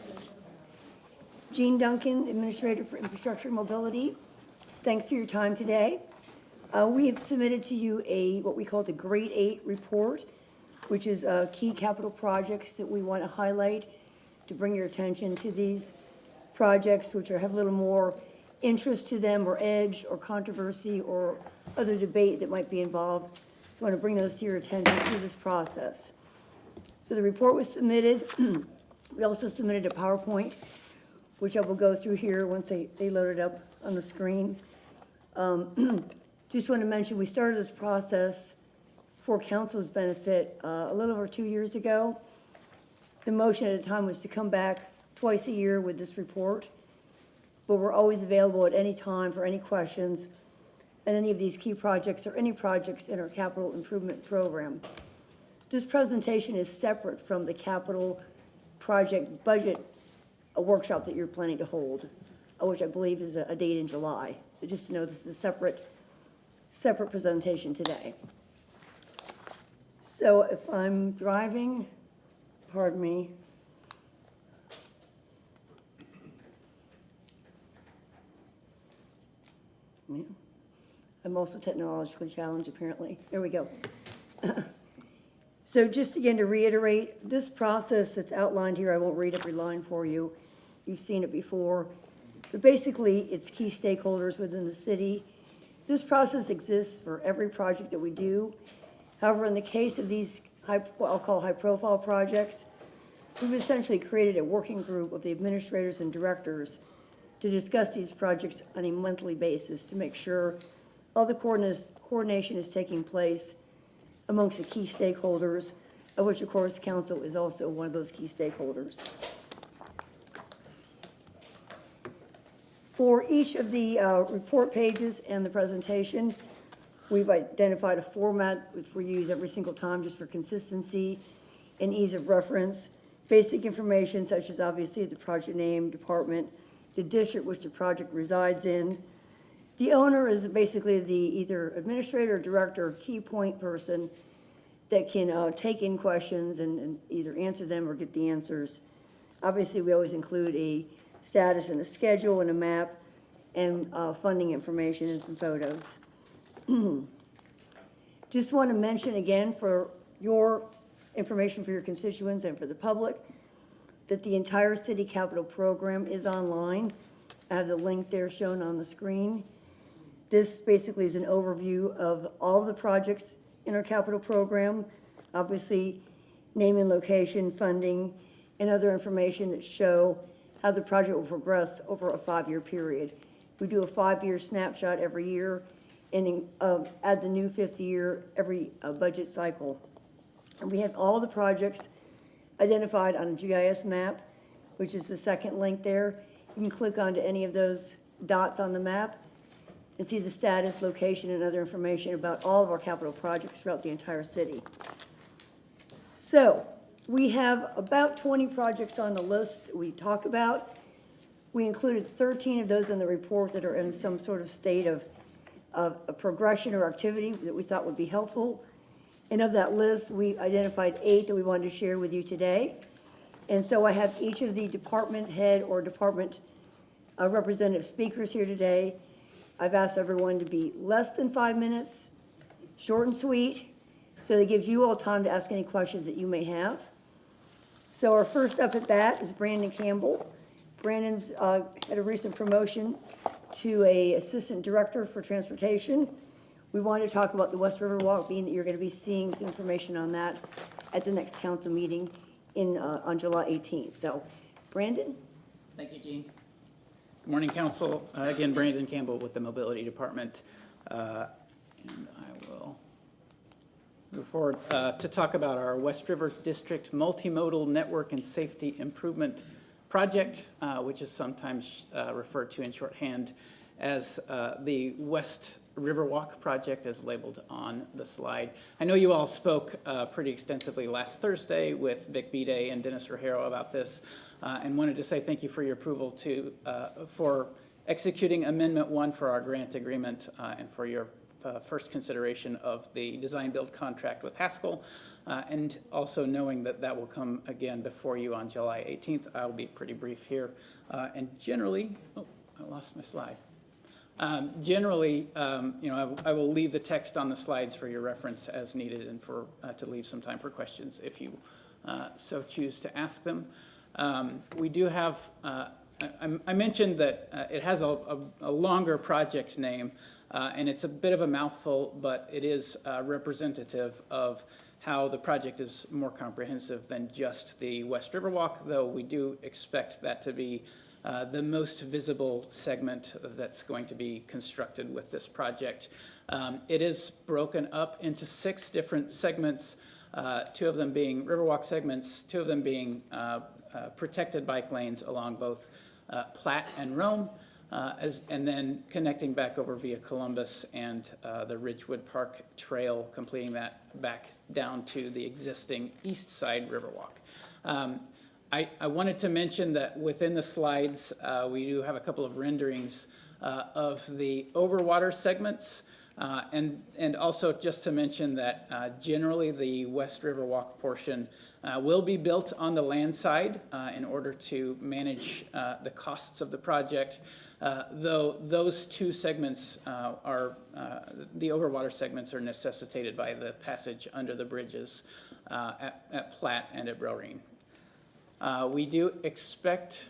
Jean Duncan, Administrator for Infrastructure and Mobility. Thanks for your time today. We have submitted to you what we call the Grade 8 report, which is key capital projects that we want to highlight to bring your attention to these projects, which have a little more interest to them, or edge, or controversy, or other debate that might be involved. We want to bring those to your attention through this process. So the report was submitted. We also submitted a PowerPoint, which I will go through here once they load it up on the screen. Just want to mention, we started this process for council's benefit a little over 2 years ago. The motion at the time was to come back twice a year with this report. but we're always available at any time for any questions on any of these key projects or any projects in our capital improvement program. This presentation is separate from the capital project budget workshop that you're planning to hold, which I believe is a date in July. So just to know, this is a separate presentation today. So if I'm driving, pardon me. Yeah. I'm also technologically challenged, apparently. There we go. So just again to reiterate, this process that's outlined here, I won't read every line for you. You've seen it before. But basically, it's key stakeholders within the city. This process exists for every project that we do. However, in the case of these, what I'll call high-profile projects, we've essentially created a working group of the administrators and directors to discuss these projects on a monthly basis to make sure all the coordination is taking place amongst the key stakeholders, of which, of course, council is also one of those key stakeholders. For each of the report pages and the presentation, we've identified a format which we use every single time just for consistency and ease of reference. Basic information such as obviously the project name, department, the district which the project resides in. The owner is basically the either administrator, director, or key point person that can take in questions and either answer them or get the answers. Obviously, we always include a status and a schedule and a map and funding information and some photos. Just want to mention again for your information for your constituents and for the public that the entire city capital program is online. I have the link there shown on the screen. This basically is an overview of all of the projects in our capital program. Obviously, name and location, funding, and other information that show how the project will progress over a 5-year period. We do a 5-year snapshot every year and add the new 5th year every budget cycle. And we have all the projects identified on a GIS map, which is the second link there. You can click onto any of those dots on the map and see the status, location, and other information about all of our capital projects throughout the entire city. So we have about 20 projects on the list that we talk about. We included 13 of those in the report that are in some sort of state of a progression or activity that we thought would be helpful. And of that list, we identified 8 that we wanted to share with you today. And so I have each of the department head or department representative speakers here today. I've asked everyone to be less than 5 minutes, short and sweet, so that gives you all time to ask any questions that you may have. So our first up at bat is Brandon Campbell. Brandon's had a recent promotion to a assistant director for transportation. We wanted to talk about the West River Walk, being that you're going to be seeing some information on that at the next council meeting on July 18th. So, Brandon? Thank you, Jean. Good morning, council. Again, Brandon Campbell with the Mobility Department. And I will move forward to talk about our West River District Multimodal Network and Safety Improvement Project, which is sometimes referred to in shorthand as the West Riverwalk project as labeled on the slide. I know you all spoke pretty extensively last Thursday with Vic Bede and Dennis Rogero about this, and wanted to say thank you for your approval for executing Amendment 1 for our grant agreement and for your first consideration of the design-build contract with Haskell, and also knowing that that will come again before you on July 18th. I'll be pretty brief here. And generally, oh, I lost my slide. Generally, I will leave the text on the slides for your reference as needed and for to leave some time for questions if you so choose to ask them. We do have, I mentioned that it has a longer project name, and it's a bit of a mouthful, but it is representative of how the project is more comprehensive than just the West River Walk, though we do expect that to be the most visible segment that's going to be constructed with this project. It is broken up into 6 different segments, 2 of them being Riverwalk segments, 2 of them being protected bike lanes along both Platte and Rome, and then connecting back over via Columbus and the Ridgewood Park Trail, completing that back down to the existing east side Riverwalk. I wanted to mention that within the slides, we do have a couple of renderings of the overwater segments. And also just to mention that generally the West Riverwalk portion will be built on the land side in order to manage the costs of the project, though those two segments the overwater segments are necessitated by the passage under the bridges at Platte and at Browreen. We do expect,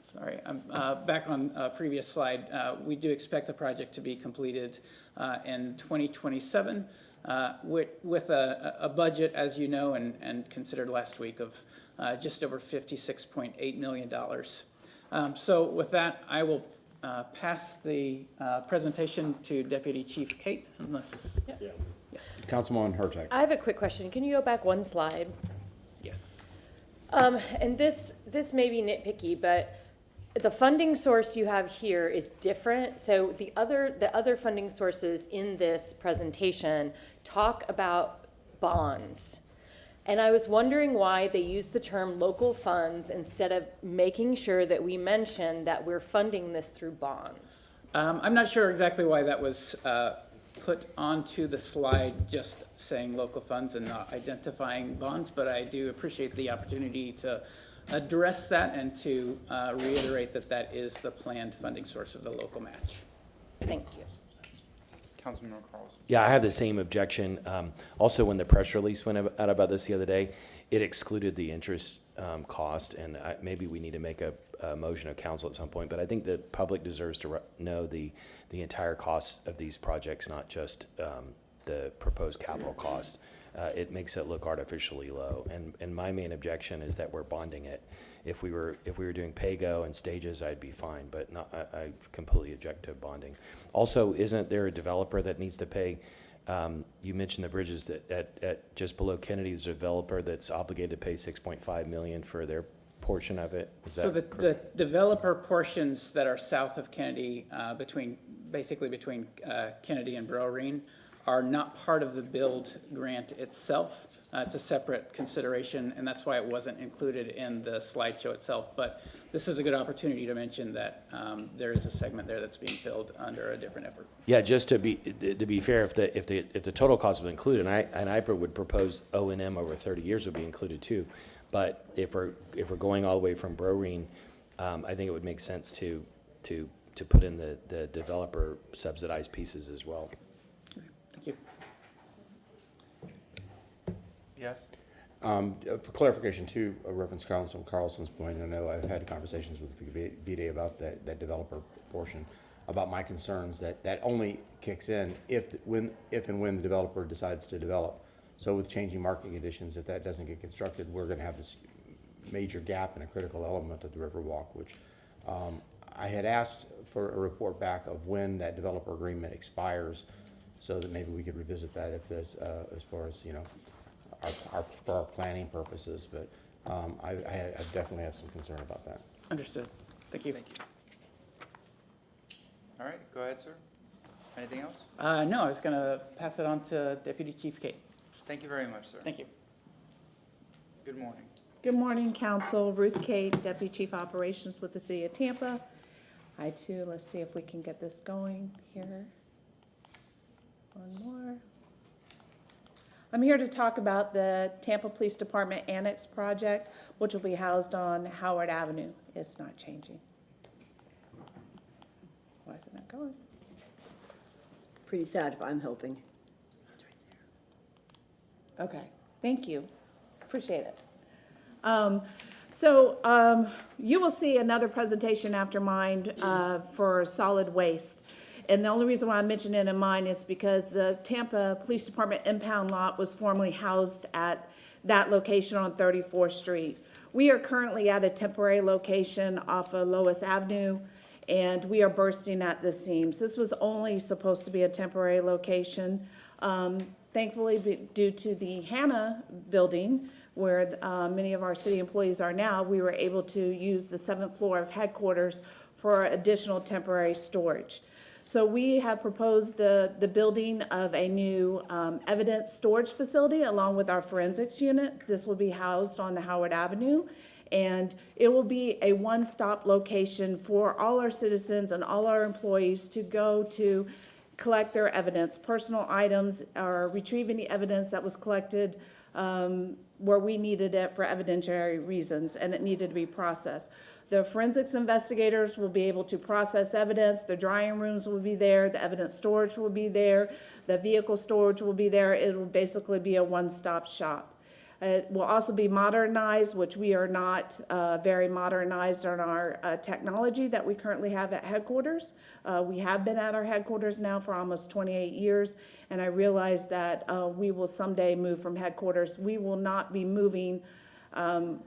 sorry, I'm back on a previous slide. We do expect the project to be completed in 2027 with a budget, as you know, and considered last week, of just over $56.8 million. So with that, I will pass the presentation to Deputy Chief Kate, unless, yes. Councilman Hurtak. I have a quick question. Can you go back one slide? Yes. And this may be nitpicky, but the funding source you have here is different. So the other funding sources in this presentation talk about bonds. And I was wondering why they use the term local funds instead of making sure that we mention that we're funding this through bonds. I'm not sure exactly why that was put onto the slide, just saying local funds and not identifying bonds, but I do appreciate the opportunity to address that and to reiterate that that is the planned funding source of the local match. Thank you. Councilman Carlson. Yeah, I have the same objection. Also, when the press release went out about this the other day, it excluded the interest cost, and maybe we need to make a motion of council at some point, but I think the public deserves to know the entire cost of these projects, not just the proposed capital cost. It makes it look artificially low, and my main objection is that we're bonding it. If we were doing pay-go and stages, I'd be fine, but not, I completely object to bonding. Also, isn't there a developer that needs to pay? You mentioned the bridges that at just below Kennedy, there's a developer that's obligated to pay $6.5 million for their portion of it. Is So that the developer portions that are south of Kennedy, basically between Kennedy and Browreen, are not part of the build grant itself. It's a separate consideration, and that's why it wasn't included in the slideshow itself. But this is a good opportunity to mention that there is a segment there that's being filled under a different effort. Yeah, just to be fair, if the total cost was included, and I would propose O&M over 30 years would be included too. But if we're going all the way from Browreen, I think it would make sense to put in the developer subsidized pieces as well. Thank you. Yes? For clarification too, reference Councilman Carlson's point, I know I've had conversations with VDA about that developer portion, about my concerns that only kicks in if and when the developer decides to develop. So with changing market conditions, if that doesn't get constructed, we're going to have this major gap in a critical element of the Riverwalk, which I had asked for a report back of when that developer agreement expires, so that maybe we could revisit that if there's as far as, you know, for our planning purposes. But I definitely have some concern about that. Understood. Thank you. Thank you. All right, go ahead, sir. Anything else? No, I was going to pass it on to Deputy Chief Kate. Thank you very much, sir. Thank you. Good morning. Good morning, Council. Ruth Cade, Deputy Chief Operations with the City of Tampa. I too, let's see if we can get this going here. One more. I'm here to talk about the Tampa Police Department Annex project, which will be housed on Howard Avenue. It's not changing. Why is it not going? Pretty sad if I'm helping. Okay, thank you. Appreciate it. You will see another presentation after mine for solid waste. And the only reason why I mentioned it in mine is because the Tampa Police Department impound lot was formerly housed at that location on 34th Street. We are currently at a temporary location off of Lois Avenue, and we are bursting at the seams. This was only supposed to be a temporary location. Thankfully, due to the Hannah building, where many of our city employees are now, we were able to use the 7th floor of headquarters for additional temporary storage. So we have proposed the building of a new evidence storage facility along with our forensics unit. This will be housed on the Howard Avenue, and it will be a one-stop location for all our citizens and all our employees to go to collect their evidence, personal items, or retrieve any evidence that was collected where we needed it for evidentiary reasons and it needed to be processed. The forensics investigators will be able to process evidence, the drying rooms will be there, the evidence storage will be there, the vehicle storage will be there. It will basically be a one-stop shop. It will also be modernized, which we are not very modernized on our technology that we currently have at headquarters. We have been at our headquarters now for almost 28 years, and I realize that we will someday move from headquarters. We will not be moving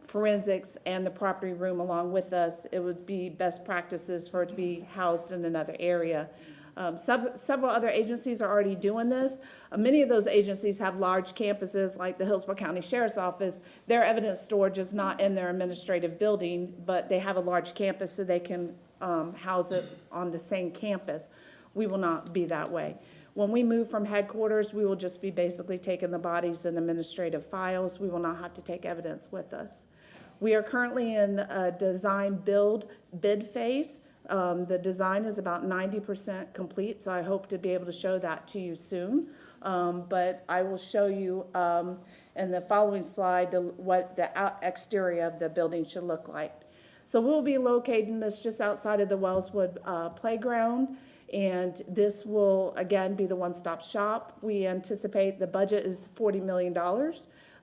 forensics and the property room along with us. It would be best practices for it to be housed in another area. Several other agencies are already doing this. Many of those agencies have large campuses like the Hillsborough County Sheriff's Office. Their evidence storage is not in their administrative building, but they have a large campus so they can house it on the same campus. We will not be that way. When we move from headquarters, we will just be basically taking the bodies and administrative files. We will not have to take evidence with us. We are currently in a design build bid phase. The design is about 90% complete, so I hope to be able to show that to you soon. But I will show you in the following slide what the exterior of the building should look like. So we'll be locating this just outside of the Wellswood playground, and this will again be the one-stop shop. We anticipate the budget is $40 million,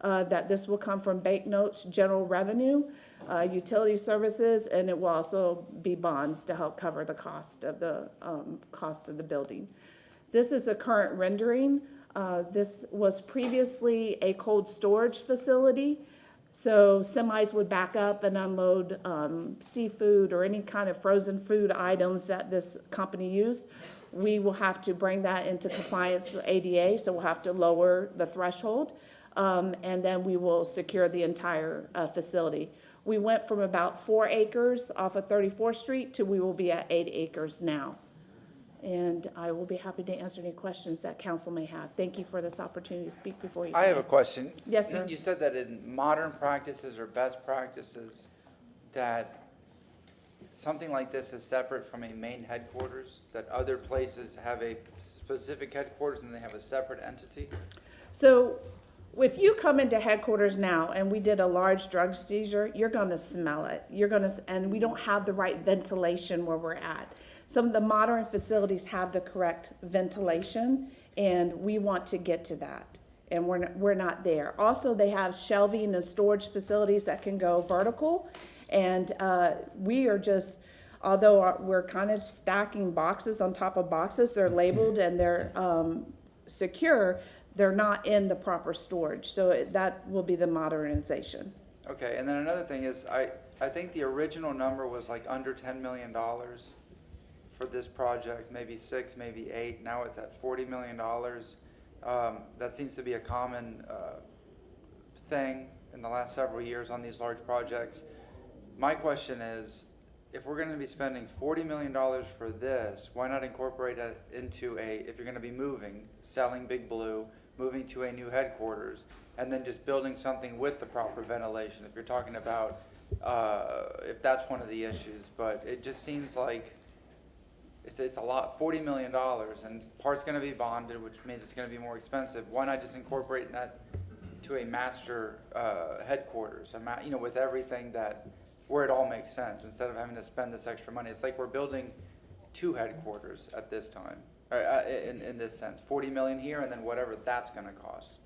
that this will come from banknotes, general revenue, utility services, and it will also be bonds to help cover the cost of the building. This is a current rendering. This was previously a cold storage facility, so semis would back up and unload seafood or any kind of frozen food items that this company used. We will have to bring that into compliance with ADA, so we'll have to lower the threshold, and then we will secure the entire facility. We went from about 4 acres off of 34th Street to we will be at 8 acres now. And I will be happy to answer any questions that council may have. Thank you for this opportunity to speak before you I have a tonight. question. Yes, sir. You said that in modern practices or best practices, that something like this is separate from a main headquarters, that other places have a specific headquarters and they have a separate entity? So if you come into headquarters now and we did a large drug seizure, you're gonna smell it. And we don't have the right ventilation where we're at. Some of the modern facilities have the correct ventilation, and we want to get to that, and we're not there. Also, they have shelving and storage facilities that can go vertical, and we are just, although we're kind of stacking boxes on top of boxes, they're labeled and they're secure, they're not in the proper storage, so that will be the modernization. Okay, and then another thing is, I think the original number was like under $10 million for this project, maybe 6, maybe 8. Now it's at $40 million. That seems to be a common thing in the last several years on these large projects. My question is, if we're going to be spending $40 million for this, why not incorporate it into if you're going to be moving, selling Big Blue, moving to a new headquarters, and then just building something with the proper ventilation, if you're talking about, if that's one of the issues. But it just seems like it's a lot, $40 million, and part's going to be bonded, which means it's going to be more expensive. Why not just incorporate that to a master headquarters, with everything where it all makes sense, instead of having to spend this extra money? It's like we're building 2 headquarters at this time, in this sense. $40 million here, and then whatever that's going to cost.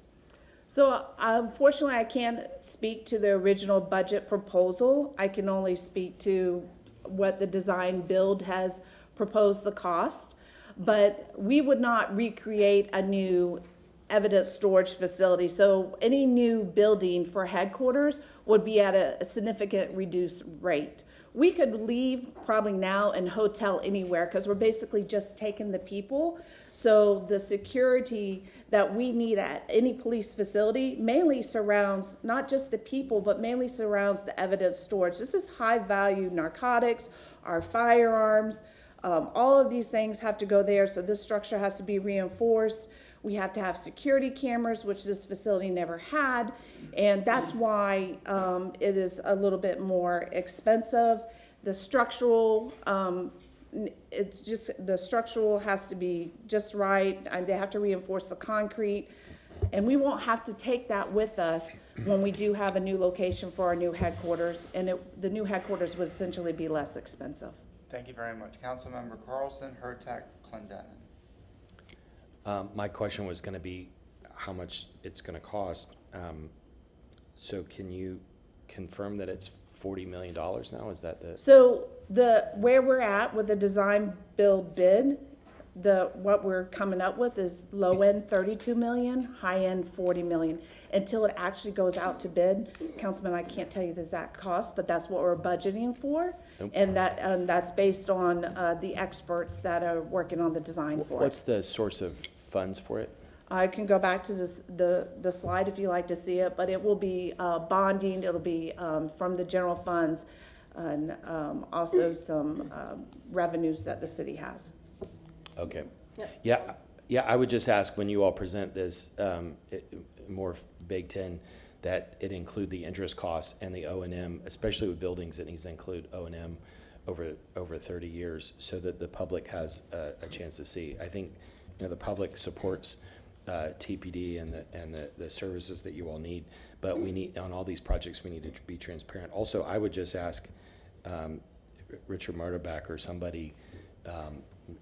So unfortunately, I can't speak to the original budget proposal. I can only speak to what the design build has proposed the cost, but we would not recreate a new evidence storage facility. So any new building for headquarters would be at a significant reduced rate. We could leave probably now and hotel anywhere because we're basically just taking the people. So the security that we need at any police facility mainly surrounds not just the people, but mainly surrounds the evidence storage. This is high value narcotics, our firearms, all of these things have to go there. So this structure has to be reinforced. We have to have security cameras, which this facility never had. And that's why it is a little bit more expensive. The structural, it's just, the structural has to be just right, and they have to reinforce the concrete. And we won't have to take that with us when we do have a new location for our new headquarters, and the new headquarters would essentially be less expensive. Thank you very much. Councilmember Carlson, Hurtak, Clendenin. My question was gonna be how much it's gonna cost. So can you confirm that it's $40 million now? Is that the? So where we're at with the design build bid, what we're coming up with is low end 32 million, high end 40 million. Until it actually goes out to bid, Councilman, I can't tell you the exact cost, but that's what we're budgeting for. Nope. And that's based on the experts that are working on the design for it. What's the source of funds for it? I can go back to the slide if you like to see it, but it will be bonding, it'll be from the general funds, and also some revenues that the city has. Okay. Yeah, I would just ask when you all present this more baked in, that it include the interest costs and the O&M, especially with buildings, it needs to include O&M over 30 years so that the public has a chance to see. I think the public supports TPD and the services that you all need, but we need, on all these projects, we need to be transparent. Also, I would just ask Richard Marterback or somebody,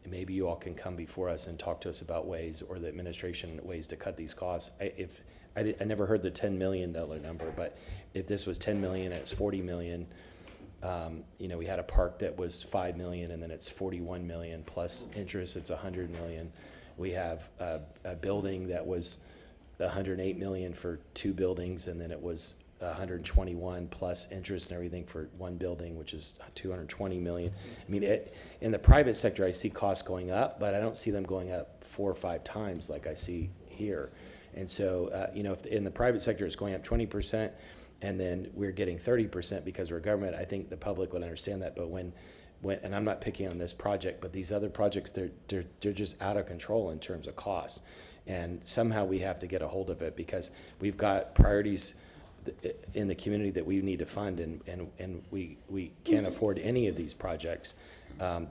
maybe you all can come before us and talk to us about ways, or the administration, ways to cut these costs. I never heard the $10 million number, but if this was 10 million and it's 40 million, we had a park that was 5 million and then it's 41 million plus interest, it's 100 million. We have a building that was 108 million for 2 buildings, and then it was 121 plus interest and everything for 1 building, which is 220 million. I mean, in the private sector, I see costs going up, but I don't see them going up 4 or 5 times like I see here. And so, if in the private sector it's going up 20%, and then we're getting 30% because we're government, I think the public would understand that. But when and I'm not picking on this project, but these other projects, they're just out of control in terms of cost. And somehow we have to get a hold of it, because we've got priorities in the community that we need to fund, and we can't afford any of these projects.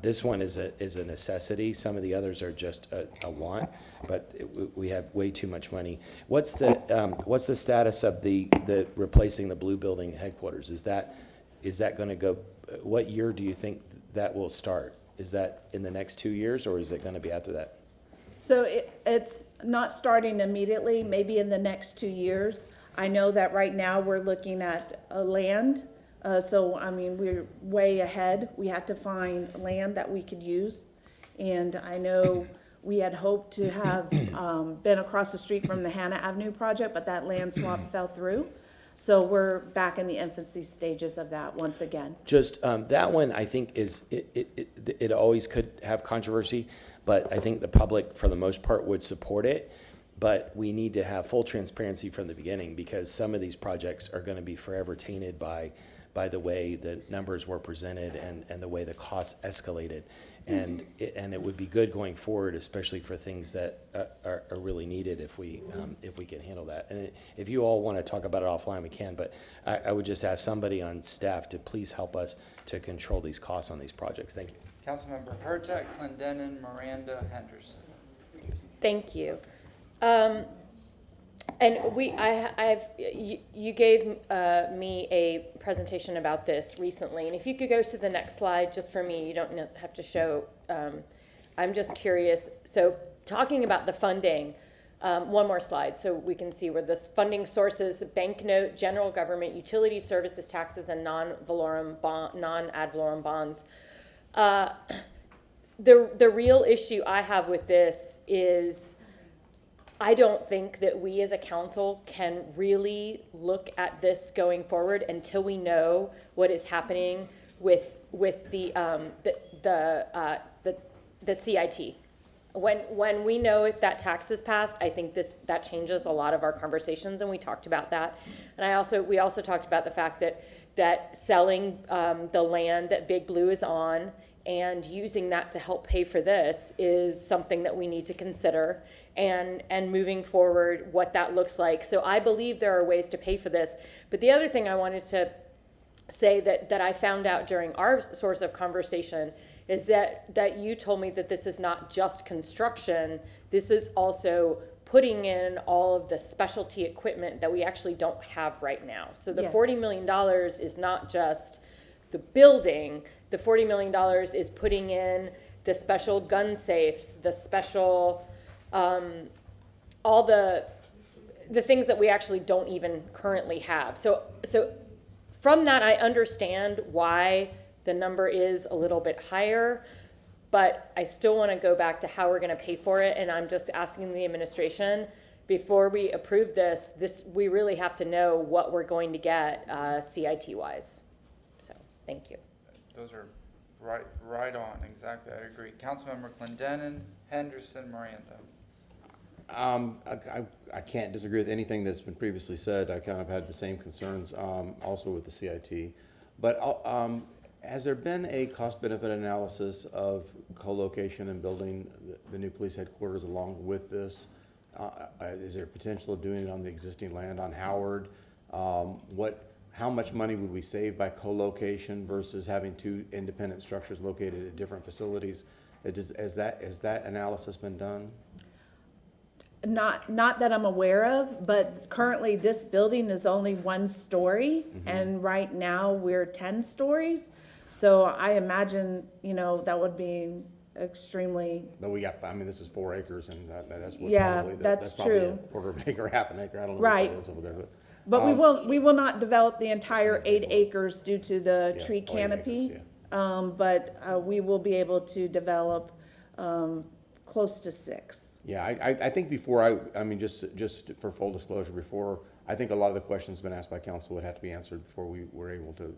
This one is a necessity. Some of the others are just a want, but we have way too much money. What's the status of the replacing the blue building headquarters? Is that going to go? What year do you think that will start? Is that in the next 2 years, or is it going to be after that? So it's not starting immediately, maybe in the next 2 years. I know that right now we're looking at land. So, I mean, we're way ahead. We have to find land that we could use. And I know we had hoped to have been across the street from the Hannah Avenue project, but that land swap fell through. So we're back in the infancy stages of that once again. Just that one, I think it always could have controversy, but I think the public, for the most part, would support it. But we need to have full transparency from the beginning, because some of these projects are going to be forever tainted by the way the numbers were presented and the way the costs escalated. And it would be good going forward, especially for things that are really needed, if we can handle that. And if you all want to talk about it offline, we can, but I would just ask somebody on staff to please help us to control these costs on these projects. Thank you. Councilmember Hurtak, Clendenin, Miranda, Henderson. Thank you. And you gave me a presentation about this recently, and if you could go to the next slide, just for me, you don't have to show. I'm just curious. So, talking about the funding, one more slide so we can see where this funding sources: banknote, general government, utility services, taxes, and non-ad valorem bonds. The real issue I have with this is, I don't think that we as a council can really look at this going forward until we know what is happening with the CIT. When we know if that tax is passed, I think that changes a lot of our conversations, and we talked about that. And we also talked about the fact that selling the land that Big Blue is on and using that to help pay for this is something that we need to consider, and moving forward, what that looks like. So I believe there are ways to pay for this. But the other thing I wanted to say that I found out during our source of conversation is that you told me that this is not just construction, this is also putting in all of the specialty equipment that we actually don't have right now. So the Yes. $40 million is not just the building, the $40 million is putting in the special gun safes, the special, all the things that we actually don't even currently have. So from that, I understand why the number is a little bit higher, but I still want to go back to how we're going to pay for it. And I'm just asking the administration, before we approve this, we really have to know what we're going to get CIT wise. So, thank you. Those are right on, exactly, I agree. Councilmember Clendenin, Henderson, Miranda. I can't disagree with anything that's been previously said. I kind of had the same concerns, also with the CIT. But has there been a cost-benefit analysis of co-location and building the new police headquarters along with this? Is there potential of doing it on the existing land on Howard? How much money would we save by co-location versus having two independent structures located at different facilities? Has that analysis been done? Not that I'm aware of, but currently this building is only 1 story, and right now we're 10 stories. So I imagine, that would be extremely. But this is 4 acres, and that's what Yeah, probably, that's probably true. a quarter of an acre, half an acre, I don't know Right. what that is over there. But we will not develop the entire 8 acres due to the tree canopy. But we will be able to develop close to 6. Yeah, I think before just for full disclosure, I think a lot of the questions been asked by council would have to be answered before we were able to,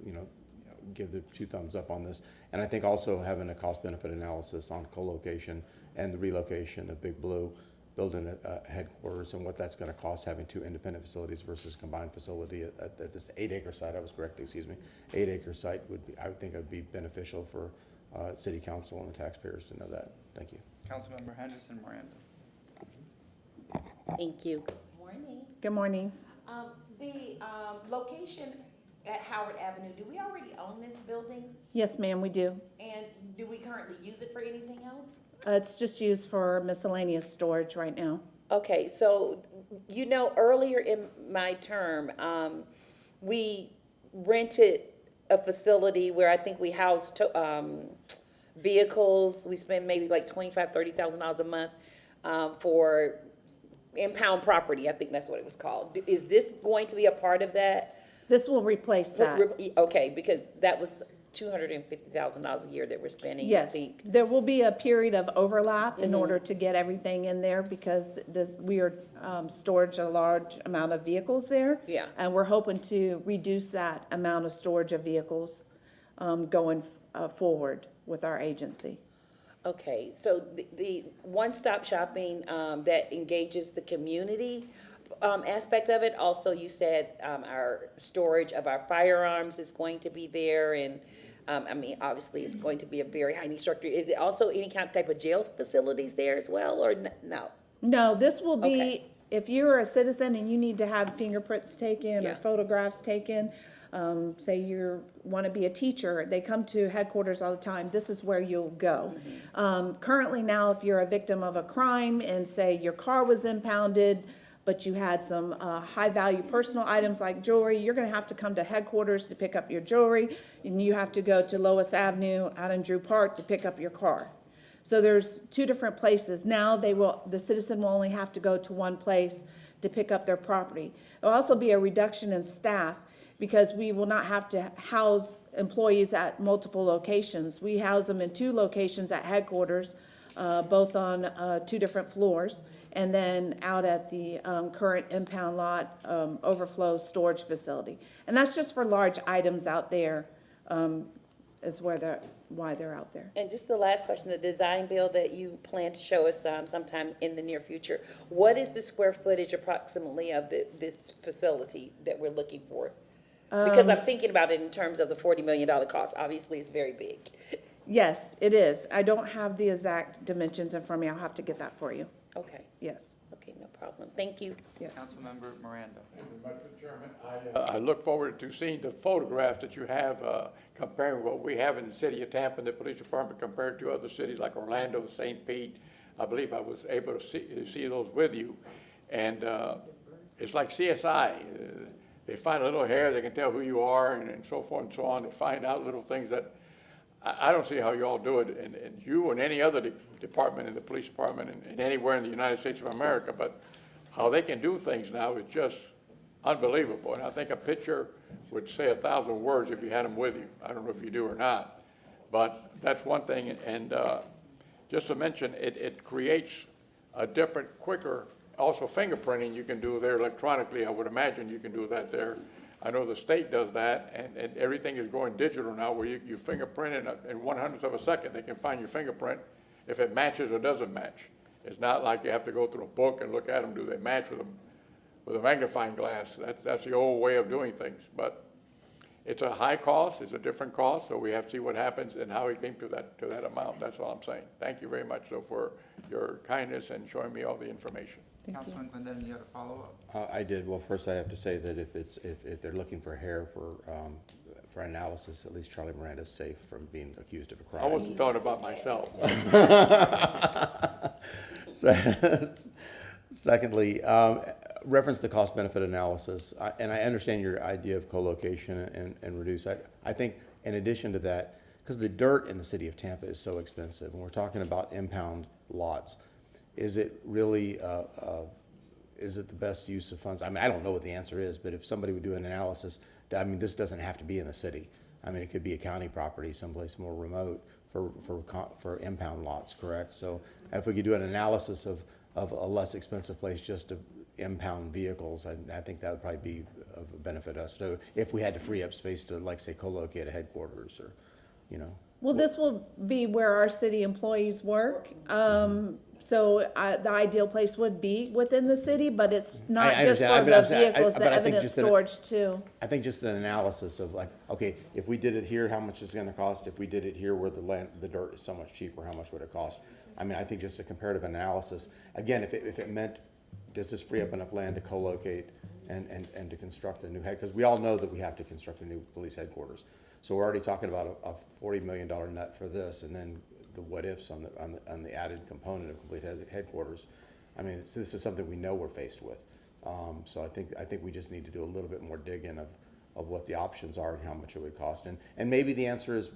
give the 2 thumbs up on this. And I think also having a cost-benefit analysis on co-location and the relocation of Big Blue, building a headquarters, and what that's going to cost having 2 independent facilities versus combined facility at this 8-acre site. I was correct, 8-acre site I would think it would be beneficial for city council and the taxpayers to know that. Thank you. Councilmember Henderson, Miranda. Thank you. Good morning. The location at Howard Avenue, do we already own this building? Yes, ma'am, we do. And do we currently use it for anything else? It's just used for miscellaneous storage right now. Okay, so, earlier in my term, we rented a facility where I think we housed vehicles. We spend maybe like $25,000, $30,000 a month for impound property. I think that's what it was called. Is this going to be a part of that? This will replace that. Okay, because that was $250,000 a year that we're spending, I Yes, think. there will be a period of overlap in order to get everything in there, because we are storage a large amount of vehicles there. Yeah. And we're hoping to reduce that amount of storage of vehicles going forward with our agency. Okay, so the one-stop shopping that engages the community aspect of it, also you said our storage of our firearms is going to be there, and obviously it's going to be a very high-need structure. Is it also any kind of type of jail facilities there as well, or no? No, this will be, Okay. if you're a citizen and you need to have fingerprints taken or Yeah. photographs taken, say you want to be a teacher, they come to headquarters all the time, this is where you'll go. Currently now, if you're a victim of a crime and say your car was impounded, but you had some high-value personal items like jewelry, you're going to have to come to headquarters to pick up your jewelry, and you have to go to Lois Avenue out in Drew Park to pick up your car. So there's 2 different places. Now the citizen will only have to go to one place to pick up their property. There'll also be a reduction in staff, because we will not have to house employees at multiple locations. We house them in 2 locations at headquarters, both on 2 different floors, and then out at the current impound lot overflow storage facility. And that's just for large items out there. is why they're out there. And just the last question, the design build that you plan to show us sometime in the near future, what is the square footage approximately of this facility that we're looking for? Because I'm thinking about it in terms of the $40 million cost. Obviously, it's very big. Yes, it is. I don't have the exact dimensions in front of me. I'll have to get that for you. Okay. Yes. Okay, no problem. Thank you. Councilmember Miranda. Thank you very much, Mr. Chairman. I look forward to seeing the photographs that you have comparing what we have in the city of Tampa and the police department compared to other cities like Orlando, St. Pete. I believe I was able to see those with you. And it's like CSI. They find a little hair, they can tell who you are, and so forth and so on. They find out little things that I don't see how you all do it, and you and any other department in the police department and anywhere in the United States of America, but how they can do things now is just unbelievable. And I think a picture would say 1,000 words if you had them with you. I don't know if you do or not, but that's one thing. And just to mention, it creates a different, quicker, also fingerprinting you can do there electronically. I would imagine you can do that there. I know the state does that, and everything is going digital now where you fingerprint in 1/100th of a second. They can find your fingerprint if it matches or doesn't match. It's not like you have to go through a book and look at them. Do they match with a magnifying glass? That's the old way of doing things. But it's a high cost. It's a different cost. So we have to see what happens and how it came to that amount. That's all I'm saying. Thank you very much, though, for your kindness and showing me all the information. Councilman Clinton, you had a follow-up? I did. Well, first I have to say that if they're looking for hair for analysis, at least Charlie Miranda's safe from being accused of a crime. I wasn't talking about myself. Secondly, reference the cost-benefit analysis, and I understand your idea of co-location and reduce. I think in addition to that, because the dirt in the city of Tampa is so expensive, and we're talking about impound lots, is it really, is it the best use of funds? I mean, I don't know what the answer is, but if somebody would do an analysis, I mean, this doesn't have to be in the city. I mean, it could be a county property, someplace more remote for impound lots, correct? So if we could do an analysis of a less expensive place just to impound vehicles, I think that would probably be of benefit to us. So if we had to free up space to, like, say, co-locate a headquarters or, you know. Well, this will be where our city employees work. So the ideal place would be within the city, but it's not just for the vehicles, the evidence storage too. I think just an analysis of like, okay, if we did it here, how much is it gonna cost? If we did it here where the dirt is so much cheaper, how much would it cost? I mean, I think just a comparative analysis. Again, if it meant, does this free up enough land to co-locate and to construct a new because we all know that we have to construct a new police headquarters. So we're already talking about a $40 million nut for this, and then the what ifs on the added component of complete headquarters. I mean, so this is something we know we're faced with. So I think we just need to do a little bit more digging of what the options are and how much it would cost, and maybe the answer is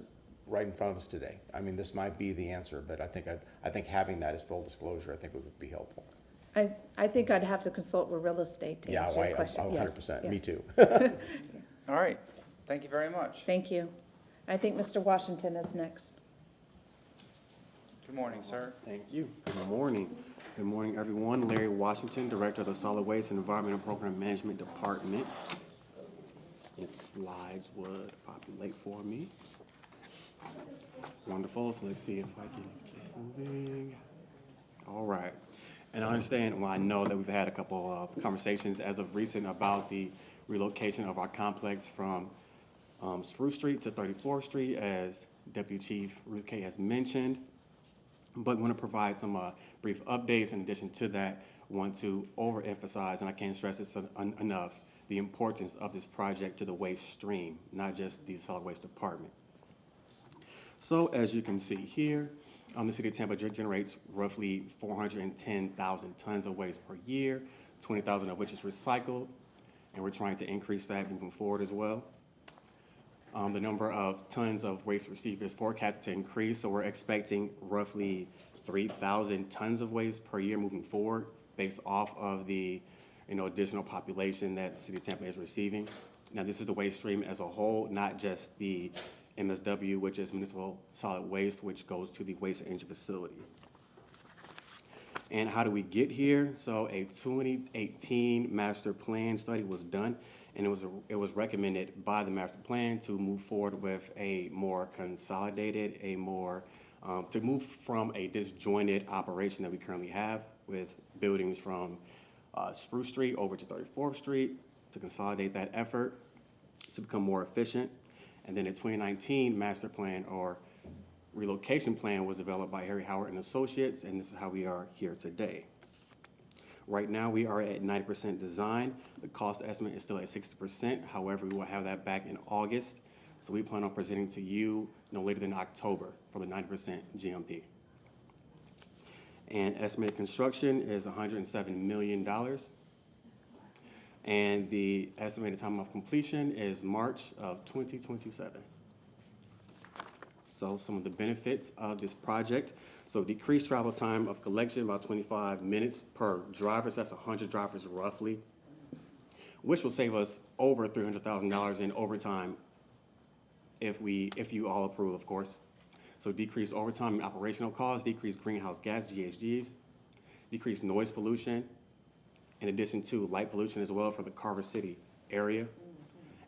right in front of us today. I mean, this might be the answer, but I think having that as full disclosure, I think would be helpful. I think I'd have to consult with real estate to answer your question. 100%. Me too. All right. Thank you very much. Thank you. I think Mr. Washington is next. Good morning, sir. Thank you. Good morning. Good morning, everyone. Larry Washington, Director of the Solid Waste and Environmental Program Management Department. If the slides would populate for me. Wonderful. So let's see if I can get this moving. All right. And I understand, well, I know that we've had a couple of conversations as of recent about the relocation of our complex from Spruce Street to 34th Street, as Deputy Chief Ruth Kay has mentioned. But want to provide some brief updates. In addition to that, want to overemphasize, and I can't stress this enough, the importance of this project to the waste stream, not just the solid waste department. So as you can see here, the city of Tampa generates roughly 410,000 tons of waste per year, 20,000 of which is recycled, and we're trying to increase that moving forward as well. The number of tons of waste received is forecasted to increase, so we're expecting roughly 3,000 tons of waste per year moving forward, based off of the additional population that the city of Tampa is receiving. Now, this is the waste stream as a whole, not just the MSW, which is municipal solid waste, which goes to the waste and energy facility. And how do we get here? So a 2018 master plan study was done, And it was recommended by the master plan to move forward with a more consolidated, to move from a disjointed operation that we currently have with buildings from Spruce Street over to 34th Street, to consolidate that effort, to become more efficient. And then in 2019, master plan or relocation plan was developed by Harry Howard and Associates, and this is how we are here today. Right now, we are at 90% design. The cost estimate is still at 60%. However, we will have that back in August. So we plan on presenting to you no later than October for the 90% GMP. And estimated construction is $107 million. And the estimated time of completion is March of 2027. So some of the benefits of this project. So decreased travel time of collection, about 25 minutes per driver. So that's 100 drivers roughly, which will save us over $300,000 in overtime if you all approve, of course. So decreased overtime and operational costs, decreased greenhouse gas, GHGs, decreased noise pollution, in addition to light pollution as well for the Carver City area.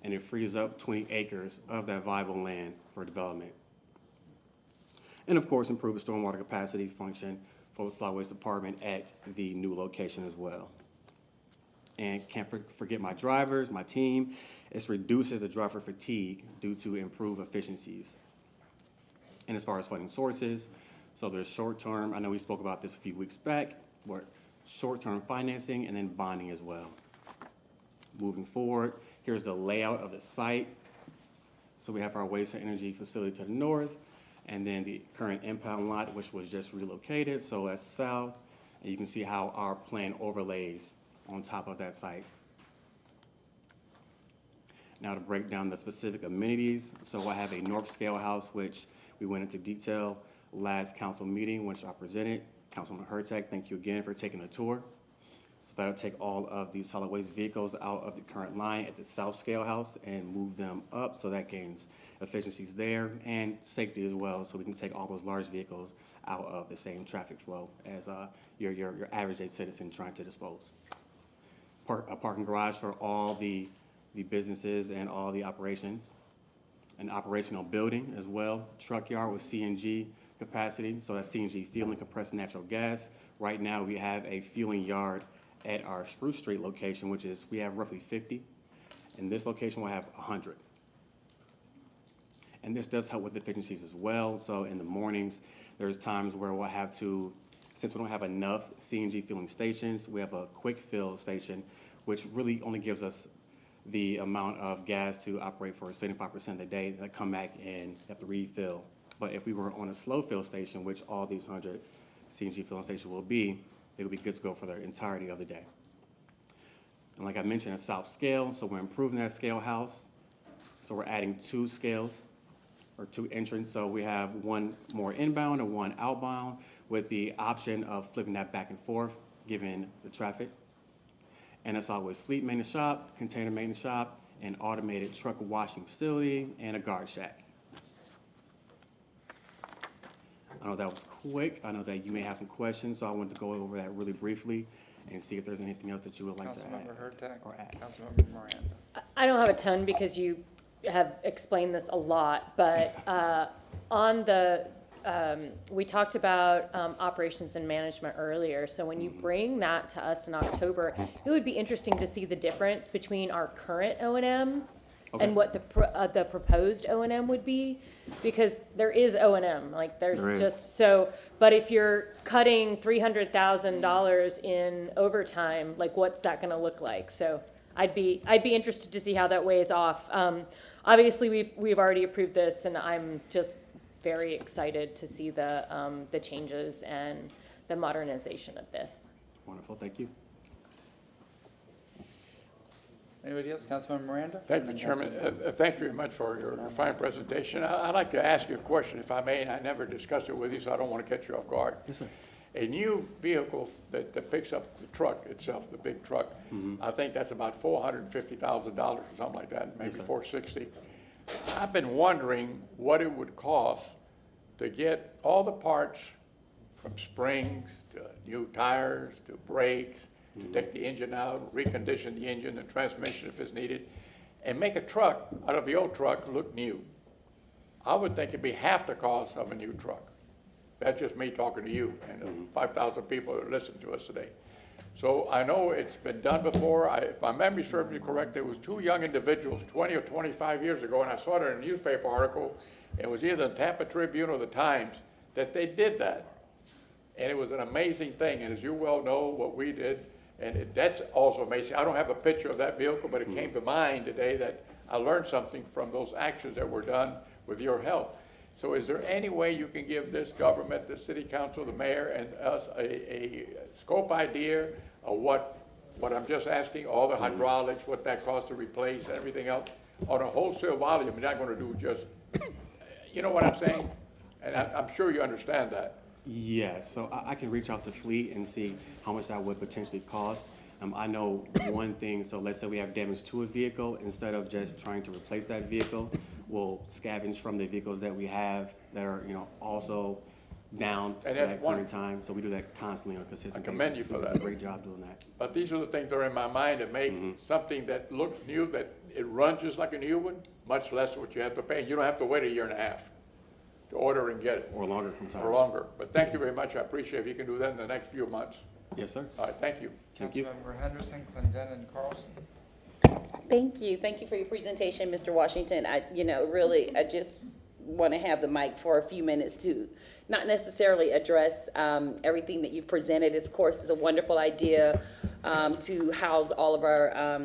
And it frees up 20 acres of that viable land for development. And of course, improve the stormwater capacity function for the solid waste department at the new location as well. And can't forget my drivers, my team. It reduces the driver fatigue due to improved efficiencies. And as far as funding sources, so there's short-term, I know we spoke about this a few weeks back, but short-term financing and then bonding as well. Moving forward, here's the layout of the site. So we have our waste and energy facility to the north, and then the current impound lot, which was just relocated, so that's south. And you can see how our plan overlays on top of that site. Now to break down the specific amenities. So I have a north scale house, which we went into detail last council meeting, which I presented. Councilman Hurtak, thank you again for taking the tour. So that'll take all of these solid waste vehicles out of the current line at the south scale house and move them up, so that gains efficiencies there and safety as well, so we can take all those large vehicles out of the same traffic flow as your average day citizen trying to dispose. A parking garage for all the businesses and all the operations. An operational building as well, truck yard with CNG capacity, so that's CNG fueling compressed natural gas. Right now we have a fueling yard at our Spruce Street location, which is, we have roughly 50. In this location we'll have 100. And this does help with efficiencies as well. So in the mornings, there's times where we'll have to, since we don't have enough CNG filling stations, we have a quick fill station, which really only gives us the amount of gas to operate for 75% of the day, that come back and have to refill. But if we were on a slow fill station, which all these 100 CNG filling stations will be, it would be good to go for the entirety of the day. And like I mentioned, a south scale, so we're improving that scale house. So we're adding 2 scales, or 2 entrances. So we have one more inbound and one outbound, with the option of flipping that back and forth, given the traffic. And it's always fleet maintenance shop, container maintenance shop, an automated truck washing facility, and a guard shack. I know that was quick. I know that you may have some questions, so I wanted to go over that really briefly and see if there's anything else that you would like to add. Councilmember Hurtak or add. Councilmember Miranda. I don't have a ton because you have explained this a lot, but on the, we talked about operations and management earlier. So when you bring that to us in October, it would be interesting to see the difference between our current O&M and what the proposed O&M would be, because there is O&M, like there's just so. But if you're cutting $300,000 in overtime, like what's that going to look like? So I'd be interested to see how that weighs off. Obviously, we've already approved this, and I'm just very excited to see the changes and the modernization of this. Wonderful, thank you. Anybody else? Councilmember Miranda? Thank you, Chairman. Thank you very much for your fine presentation. I'd like to ask you a question, if I may, and I never discussed it with you, so I don't want to catch you off guard. Yes, sir. A new vehicle that picks up the truck itself, the big truck, I think that's about $450,000 or something like that, maybe $460,000. I've been wondering what it would cost to get all the parts, from springs to new tires to brakes take the engine out, recondition the engine, the transmission if it's needed, and make a truck out of the old truck look new. I would think it'd be half the cost of a new truck. That's just me talking to you and the 5,000 people that listen to us today. So I know it's been done before. If my memory serves me correct, there was two young individuals 20 or 25 years ago, and I saw it in a newspaper article. It was either the Tampa Tribune or the Times that they did that. And it was an amazing thing. And as you well know, what we did, and that's also amazing. I don't have a picture of that vehicle, but it came to mind today that I learned something from those actions that were done with your help. So is there any way you can give this government, the city council, the mayor, and us a scope idea of what I'm just asking, all the hydraulics, what that costs to replace and everything else, on a wholesale volume? You're not gonna do just, you know what I'm saying? And I'm sure you understand that. Yes, so I can reach out to Fleet and see how much that would potentially cost. I know one thing, so let's say we have damage to a vehicle, instead of just trying to replace that vehicle, we'll scavenge from the vehicles that we have that are, also down at that point in time. So we do that constantly on a consistent basis. I commend you for that. It's a great job doing that. But these are the things that are in my mind that make something that looks new, that it runs just like a new one, much less what you have to pay. You don't have to wait a year and a half to order and get it. Or longer from time. Or longer. But thank you very much. I appreciate it. If you can do that in the next few months. Yes, sir. All right, thank you. Thank you. Councilmember Henderson, Clendenin, Carlson. Thank you. Thank you for your presentation, Mr. Washington. I just want to have the mic for a few minutes to not necessarily address everything that you've presented. Of course, it's a wonderful idea to house all of our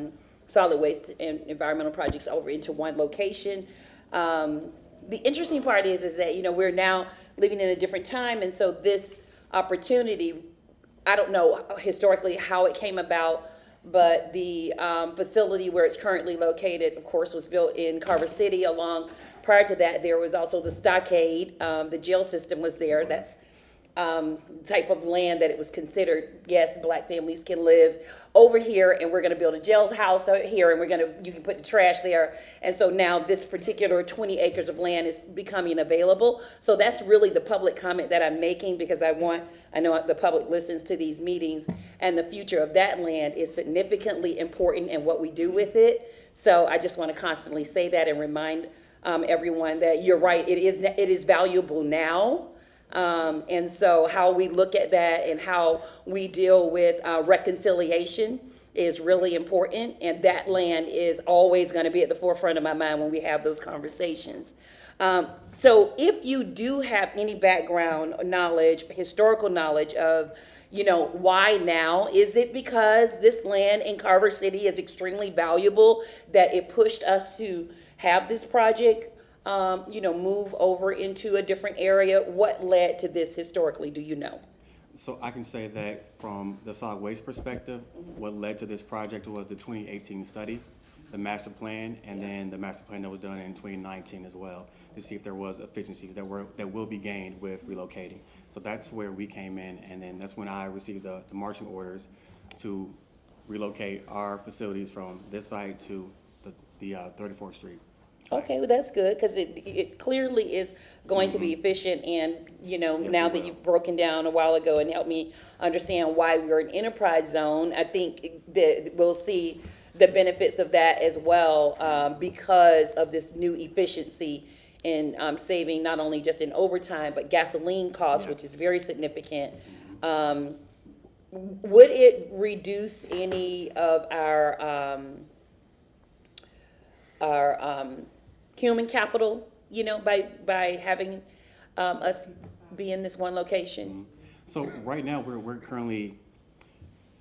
solid waste and environmental projects over into one location. The interesting part is that, we're now living in a different time, and so this opportunity, I don't know historically how it came about, but the facility where it's currently located, of course, was built in Carver City. Prior to that, there was also the stockade. The jail system was there. That's type of land that it was considered, yes, black families can live over here, and we're going to build a jail house out here, and you can put the trash there. And so now this particular 20 acres of land is becoming available. So that's really the public comment that I'm making, because I know the public listens to these meetings, and the future of that land is significantly important in what we do with it. So I just want to constantly say that and remind everyone that you're right, it is valuable now. And so how we look at that and how we deal with reconciliation is really important, and that land is always going to be at the forefront of my mind when we have those conversations. So if you do have any background knowledge, historical knowledge of, why now? Is it because this land in Carver City is extremely valuable that it pushed us to have this project move over into a different area? What led to this historically, do you know? So I can say that from the solid waste perspective, what led to this project was the 2018 study, the master plan, and then the master plan that was done in 2019 as well, to see if there was efficiencies that will be gained with relocating. So that's where we came in, and then that's when I received the marching orders to relocate our facilities from this site to the 34th Street. Okay, well, that's good, because it clearly is going to be efficient, and, now that you've broken down a while ago and helped me understand why we're an enterprise zone, I think that we'll see the benefits of that as well, because of this new efficiency in saving not only just in overtime, but gasoline costs, which is very significant. Would it reduce any of our human capital, by having us be in this one location? So right now, we're currently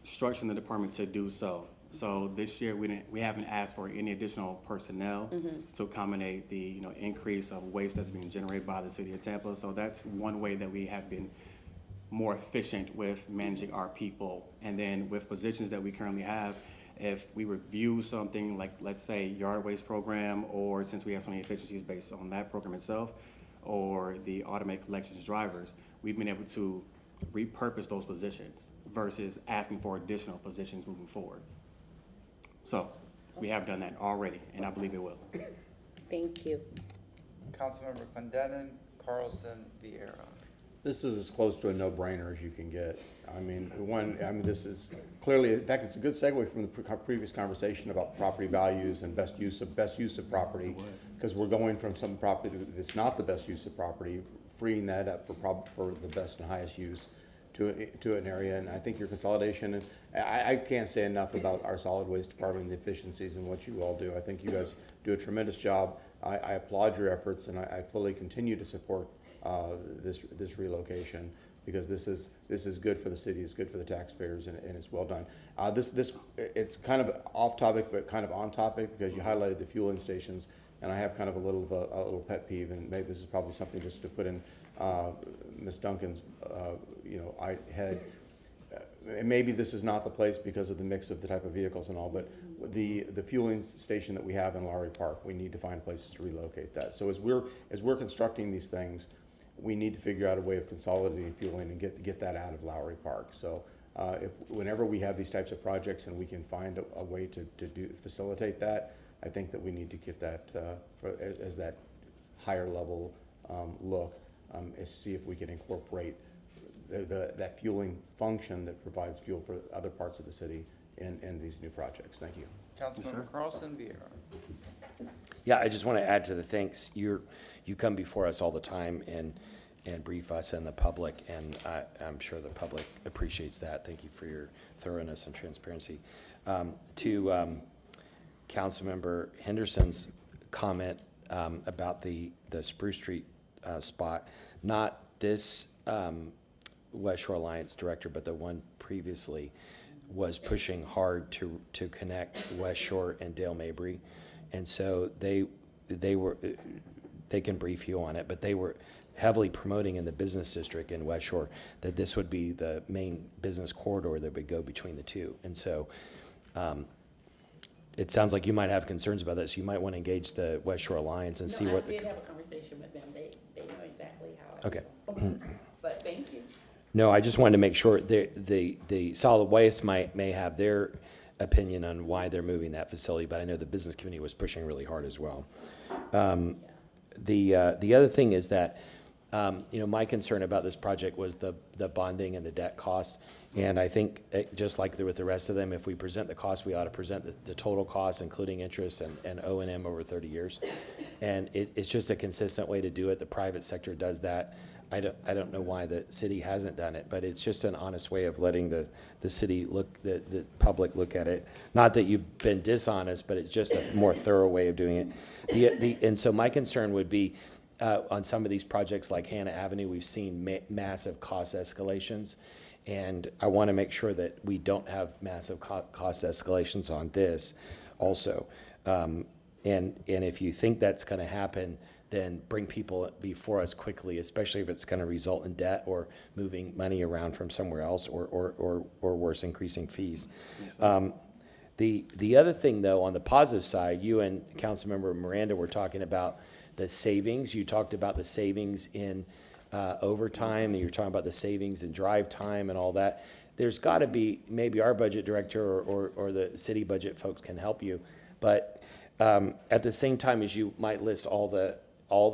structuring the department to do so. So this year, we haven't asked for any additional personnel to accommodate the increase of waste that's being generated by the city of Tampa. So that's one way that we have been more efficient with managing our people. And then with positions that we currently have, if we review something like, let's say, yard waste program, or since we have so many efficiencies based on that program itself, or the automated collections drivers, we've been able to repurpose those positions versus asking for additional positions moving forward. So we have done that already, and I believe it will. Thank you. Councilmember Clendenin, Carlson, Vieira. This is as close to a no-brainer as you can get. I mean, this is clearly, in fact, it's a good segue from the previous conversation about property values and best use of property, because we're going from some property that's not the best use of property, freeing that up for the best and highest use to an area. And I think your consolidation, and I can't say enough about our solid waste department and the efficiencies and what you all do. I think you guys do a tremendous job. I applaud your efforts, and I fully continue to support this relocation, because this is good for the city, it's good for the taxpayers, and it's well done. It's kind of off topic, but kind of on topic, because you highlighted the fueling stations, and I have kind of a little pet peeve, and maybe this is probably something just to put in Ms. Duncan's head. And maybe this is not the place because of the mix of the type of vehicles and all, but the fueling station that we have in Lowry Park, we need to find places to relocate that. So as we're constructing these things, we need to figure out a way of consolidating fueling and get that out of Lowry Park. So whenever we have these types of projects and we can find a way to facilitate that, I think that we need to get that as that higher level look, and see if we can incorporate that fueling function that provides fuel for other parts of the city in these new projects. Thank you. Councilmember Carlson, Vieira. Yeah, I just want to add to the thanks. You come before us all the time and brief us and the public, and I'm sure the public appreciates that. Thank you for your thoroughness and transparency. To Councilmember Henderson's comment about the Spruce Street spot, not this Westshore Alliance director, but the one previously, was pushing hard to connect Westshore and Dale Mabry, and so they can brief you on it, but they were heavily promoting in the business district in Westshore that this would be the main business corridor that would go between the two, and so it sounds like you might have concerns about this. You might want to engage the Westshore Alliance and see what I did have a conversation with them. They know exactly how. Okay. But thank you. No, I just wanted to make sure the solid waste may have their opinion on why they're moving that facility, but I know the business community was pushing really hard as well. The other thing is that my concern about this project was the bonding and the debt costs, and I think just like with the rest of them, if we present the cost, we ought to present the total cost, including interest and O&M over 30 years, and it's just a consistent way to do it. The private sector does that. I don't know why the city hasn't done it, but it's just an honest way of letting the city the public look at it. Not that you've been dishonest, but it's just a more thorough way of doing it. And so my concern would be on some of these projects like Hannah Avenue, we've seen massive cost escalations, and I want to make sure that we don't have massive cost escalations on this also. And if you think that's going to happen, then bring people before us quickly, especially if it's going to result in debt or moving money around from somewhere else, or worse, increasing fees. The other thing, though, on the positive side, you and Councilmember Miranda were talking about the savings. You talked about the savings in overtime, and you were talking about the savings in drive time and all that. There's got to be, maybe our budget director or the city budget folks can help you, but at the same time as you might list all the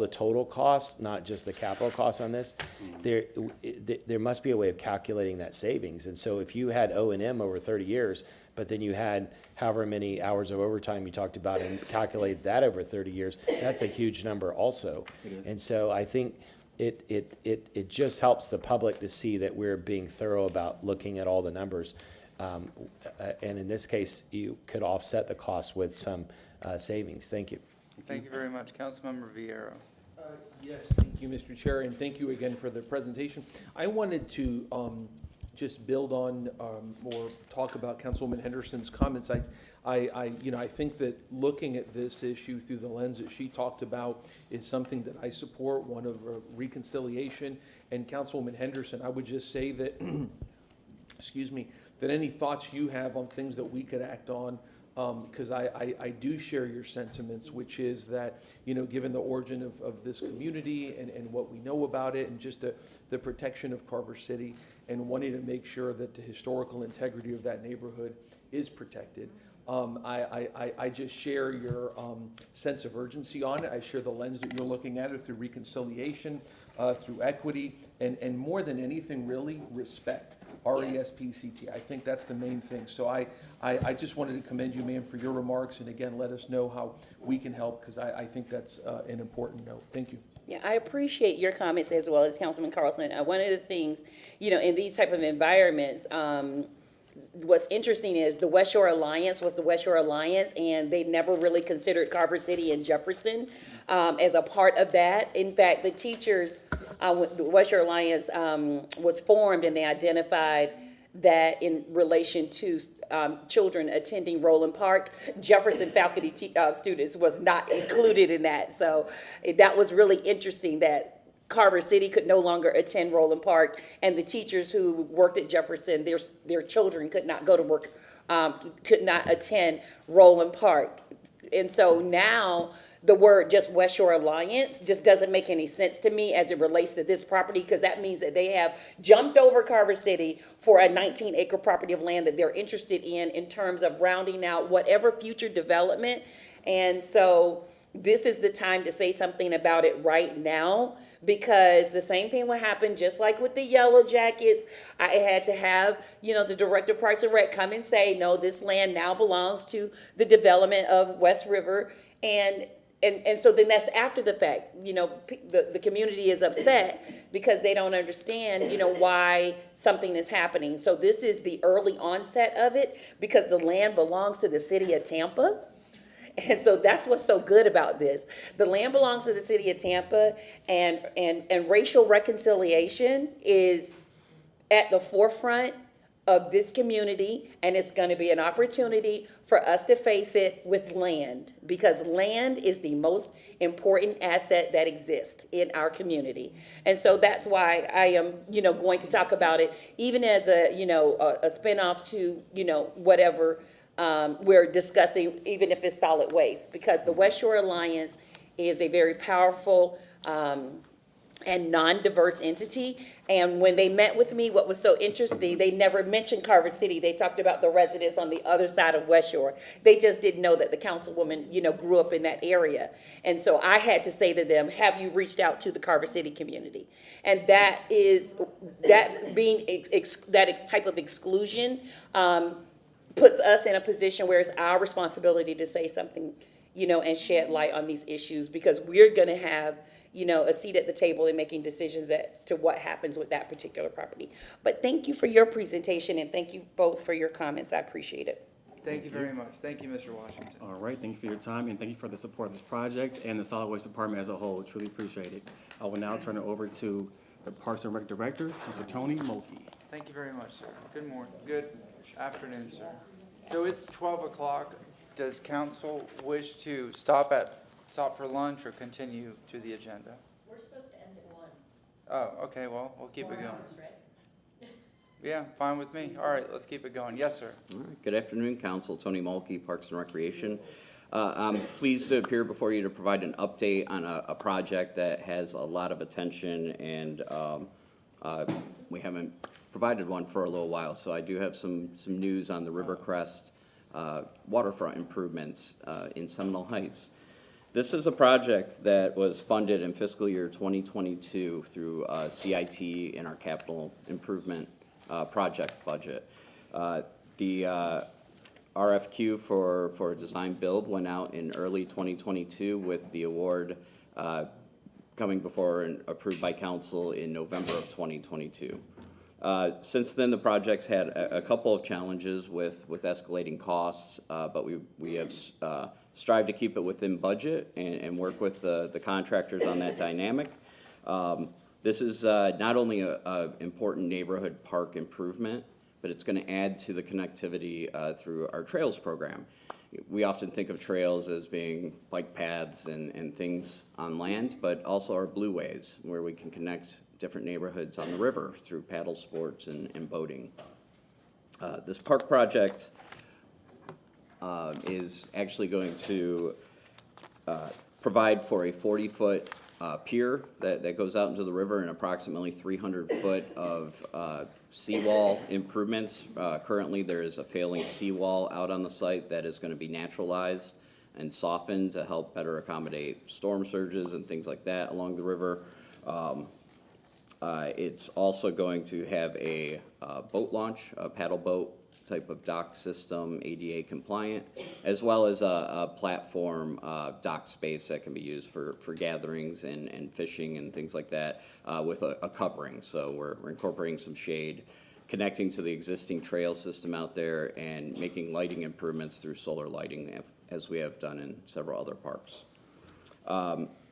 total costs, not just the capital costs on this, there must be a way of calculating that savings. And so if you had O&M over 30 years, but then you had however many hours of overtime you talked about and calculate that over 30 years, that's a huge number also. And so I think it just helps the public to see that we're being thorough about looking at all the numbers. And in this case, you could offset the cost with some savings. Thank you. Thank you very much. Councilmember Vieira. Yes, thank you, Mr. Chair, and thank you again for the presentation. I wanted to just build on or talk about Councilwoman Henderson's comments. I think that looking at this issue through the lens that she talked about is something that I support, one of reconciliation. And Councilwoman Henderson, I would just say that, excuse me, that any thoughts you have on things that we could act on, because I do share your sentiments, which is that, given the origin of this community and what we know about it, and just the protection of Carver City, and wanting to make sure that the historical integrity of that neighborhood is protected. I just share your sense of urgency on it. I share the lens that you're looking at it through reconciliation, through equity, and more than anything, really, respect. RESPCT. I think that's the main thing. So I just wanted to commend you, ma'am, for your remarks, and again, let us know how we can help, because I think that's an important note. Thank you. Yeah, I appreciate your comments as well as Councilman Carlson. One of the things, in these type of environments, what's interesting is the Westshore Alliance was the Westshore Alliance, and they never really considered Carver City and Jefferson as a part of that. In fact, the teachers, the Westshore Alliance was formed, and they identified that in relation to children attending Roland Park, Jefferson faculty students was not included in that. So that was really interesting that Carver City could no longer attend Roland Park, and the teachers who worked at Jefferson, their children could not go to work, could not attend Roland Park. And so now the word just Westshore Alliance just doesn't make any sense to me as it relates to this property, because that means that they have jumped over Carver City for a 19-acre property of land that they're interested in terms of rounding out whatever future development. And so this is the time to say something about it right now, because the same thing will happen just like with the Yellow Jackets. I had to have, the Director of Parks and Rec come and say, no, this land now belongs to the development of West River. And so then that's after the fact, the community is upset because they don't understand, why something is happening. So this is the early onset of it, because the land belongs to the city of Tampa. And so that's what's so good about this. The land belongs to the city of Tampa, and racial reconciliation is at the forefront of this community, and it's going to be an opportunity for us to face it with land, because land is the most important asset that exists in our community. And so that's why I am, going to talk about it, even as a spinoff to, whatever we're discussing, even if it's solid waste, because the Westshore Alliance is a very powerful and non-diverse entity. And when they met with me, what was so interesting, they never mentioned Carver City. They talked about the residents on the other side of Westshore. They just didn't know that the councilwoman, grew up in that area. And so I had to say to them, have you reached out to the Carver City community? And that type of exclusion puts us in a position where it's our responsibility to say something, and shed light on these issues, because we're going to have a seat at the table in making decisions as to what happens with that particular property. But thank you for your presentation, and thank you both for your comments. I appreciate it. Thank you very much. Thank you, Mr. Washington. All right, thank you for your time, and thank you for the support of this project and the Solid Waste Department as a whole. Truly appreciate it. I will now turn it over to the Parks and Rec Director, Mr. Tony Mulkey. Thank you very much, sir. Good morning. Good afternoon, sir. So it's 12 o'clock. Does council wish to stop for lunch or continue to the agenda? We're supposed to end at 1. Oh, okay, well, we'll keep it going. Right? Yeah, fine with me. All right, let's keep it going. Yes, sir. All right. Good afternoon, Council. Tony Mulkey, Parks and Recreation. I'm pleased to appear before you to provide an update on a project that has a lot of attention, and we haven't provided one for a little while. So I do have some news on the Rivercrest waterfront improvements in Seminole Heights. This is a project that was funded in fiscal year 2022 through CIT in our capital improvement project budget. The RFQ for design build went out in early 2022, with the award coming before and approved by council in November of 2022. Since then, the project's had a couple of challenges with escalating costs, but we have strived to keep it within budget and work with the contractors on that dynamic. This is not only an important neighborhood park improvement, but it's going to add to the connectivity through our trails program. We often think of trails as being bike paths and things on land, but also our blueways, where we can connect different neighborhoods on the river through paddle sports and boating. This park project is actually going to provide for a 40-foot pier that goes out into the river, and approximately 300 foot of seawall improvements. Currently, there is a failing seawall out on the site that is going to be naturalized and softened to help better accommodate storm surges and things like that along the river. It's also going to have a boat launch, a paddle boat type of dock system, ADA compliant, as well as a platform dock space that can be used for gatherings and fishing and things like that with a covering. So we're incorporating some shade, connecting to the existing trail system out there, and making lighting improvements through solar lighting, as we have done in several other parks.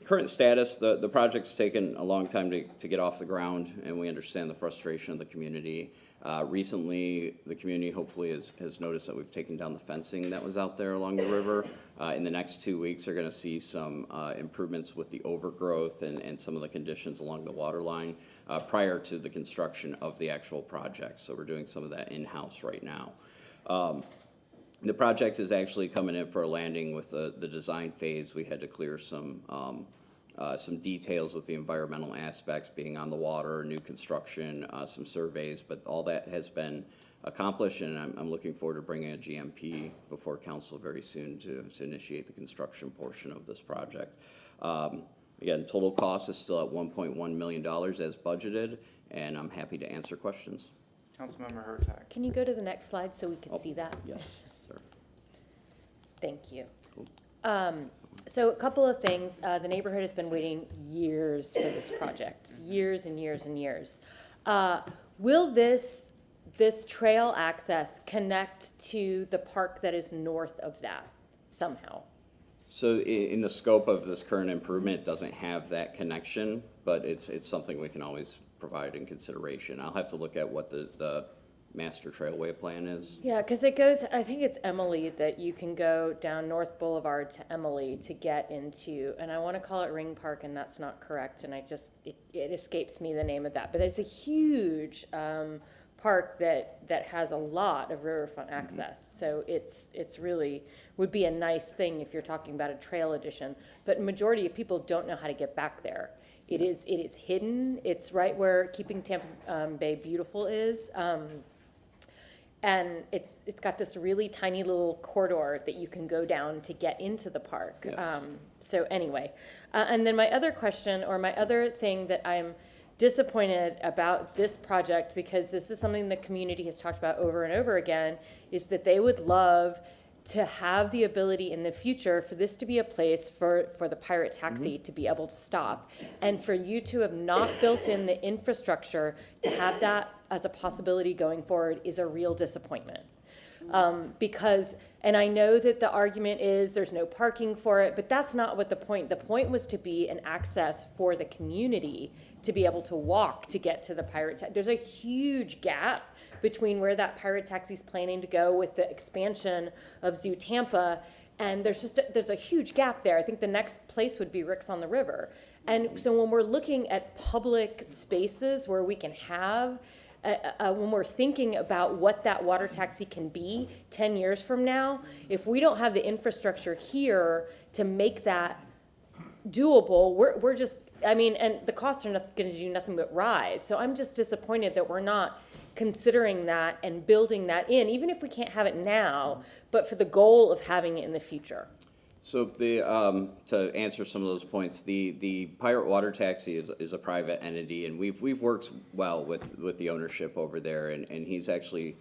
Current status, the project's taken a long time to get off the ground, and we understand the frustration of the community. Recently, the community hopefully has noticed that we've taken down the fencing that was out there along the river. In the next 2 weeks, they're gonna see some improvements with the overgrowth and some of the conditions along the water line prior to the construction of the actual project. So we're doing some of that in-house right now. The project is actually coming in for a landing with the design phase. We had to clear some details with the environmental aspects, being on the water, new construction, some surveys, but all that has been accomplished, and I'm looking forward to bringing a GMP before council very soon to initiate the construction portion of this project. Again, total cost is still at $1.1 million as budgeted, and I'm happy to answer questions. Councilmember Hurtak. Can you go to the next slide so we can see that? Yes, sir. Thank you. So a couple of things. The neighborhood has been waiting years for this project, years and years and years. Will this trail access connect to the park that is north of that somehow? So in the scope of this current improvement, it doesn't have that connection, but it's something we can always provide in consideration. I'll have to look at what the master trailway plan is. Yeah, because it goes, I think it's Emily, that you can go down North Boulevard to Emily to get into, and I want to call it Ring Park, and that's not correct, and it escapes me the name of that, but it's a huge park that has a lot of riverfront access. So it's really would be a nice thing if you're talking about a trail addition, but majority of people don't know how to get back there. It is hidden. It's right where Keeping Tampa Bay Beautiful is. And it's got this really tiny little corridor that you can go down to get into the park. Yes. So anyway, and then my other question, or my other thing that I'm disappointed about this project, because this is something the community has talked about over and over again, is that they would love to have the ability in the future for this to be a place for the pirate taxi to be able to stop, and for you to have not built in the infrastructure to have that as a possibility going forward is a real disappointment. Because, and I know that the argument is there's no parking for it, but that's not what the point was to be an access for the community to be able to walk to get to the pirate taxi. There's a huge gap between where that pirate taxi is planning to go with the expansion of Zoo Tampa, and there's a huge gap there. I think the next place would be Rick's on the River. And so when we're looking at public spaces where we can have when we're thinking about what that water taxi can be 10 years from now, if we don't have the infrastructure here to make that doable, we're just, I mean, and the costs are not going to do nothing but rise. So I'm just disappointed that we're not considering that and building that in, even if we can't have it now, but for the goal of having it in the future. So to answer some of those points, the Pirate Water Taxi is a private entity, and we've worked well with the ownership over there, and he's actually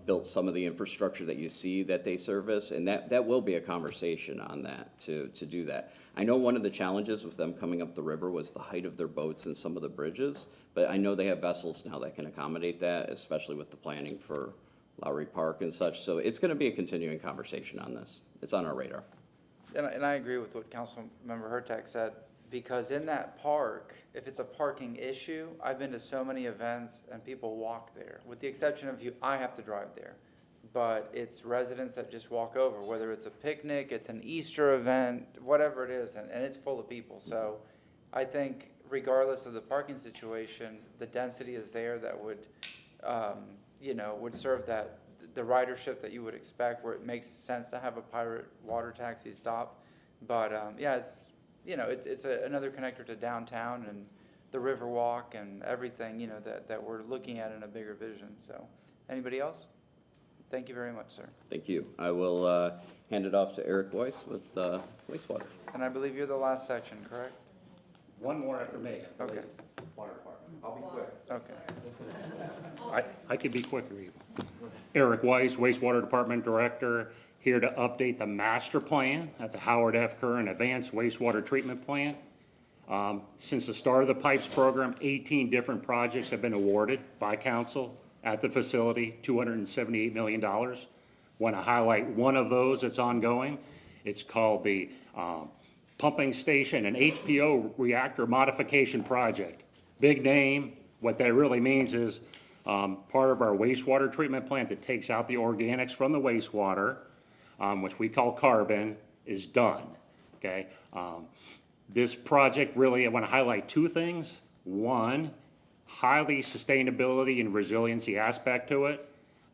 built some of the infrastructure that you see that they service, and that will be a conversation on that to do that. I know one of the challenges with them coming up the river was the height of their boats and some of the bridges, but I know they have vessels now that can accommodate that, especially with the planning for Lowry Park and such. So it's going to be a continuing conversation on this. It's on our radar. And I agree with what Councilmember Hurtak said, because in that park, if it's a parking issue, I've been to so many events and people walk there, with the exception of I have to drive there. But it's residents that just walk over, whether it's a picnic, it's an Easter event, whatever it is, and it's full of people. So I think regardless of the parking situation, the density is there that would, would serve the ridership that you would expect, where it makes sense to have a pirate water taxi stop. But it's another connector to downtown and the river walk and everything, that we're looking at in a bigger vision. So anybody else? Thank you very much, sir. Thank you. I will hand it off to Eric Weiss with wastewater. And I believe you're the last section, correct? One more after me. Okay. Water Department. I'll be quick. Okay. I could be quicker even. Eric Weiss, Wastewater Department Director, here to update the master plan at the Howard F. Curran Advanced Wastewater Treatment Plant. Since the start of the PIPES program, 18 different projects have been awarded by council at the facility, $278 million. Want to highlight one of those that's ongoing. It's called the Pumping Station and HPO Reactor Modification Project. Big name. What that really means is part of our wastewater treatment plant that takes out the organics from the wastewater, which we call carbon, is done, okay? This project really, I want to highlight two things. One, highly sustainability and resiliency aspect to it.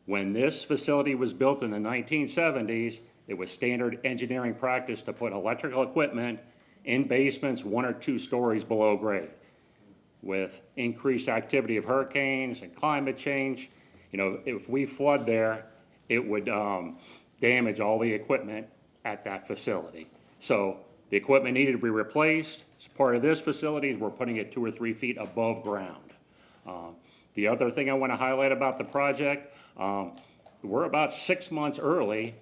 When this facility was built in the 1970s, it was standard engineering practice to put electrical equipment in basements 1 or 2 stories below grade. With increased activity of hurricanes and climate change, you know, if we flood there, it would damage all the equipment at that facility. So the equipment needed to be replaced. As part of this facility, we're putting it 2 or 3 feet above ground. The other thing I want to highlight about the project, we're about 6 months early.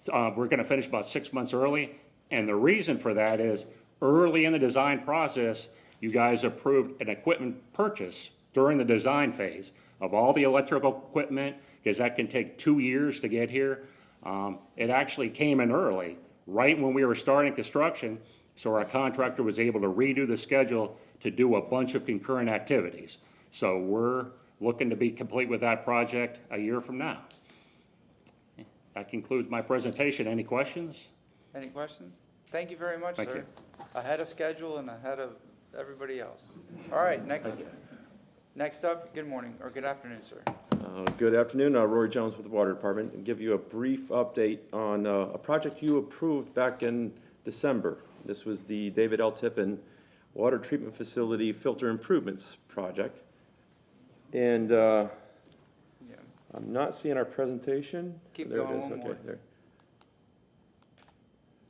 We're going to finish about 6 months early. And the reason for that is early in the design process, you guys approved an equipment purchase during the design phase of all the electrical equipment, because that can take 2 years to get here. It actually came in early, right when we were starting construction, so our contractor was able to redo the schedule to do a bunch of concurrent activities. So we're looking to be complete with that project a year from now. That concludes my presentation. Any questions? Any questions? Thank you very much, Thank sir. you. Ahead of schedule and ahead of everybody else. All right, next up, good morning, or good afternoon, sir. Good afternoon, Rory Jones with the Water Department, and give you a brief update on a project you approved back in December. This was the David L. Tippin Water Treatment Facility Filter Improvements Project. And I'm not seeing our presentation. Keep There it going, is. one Okay, more. there.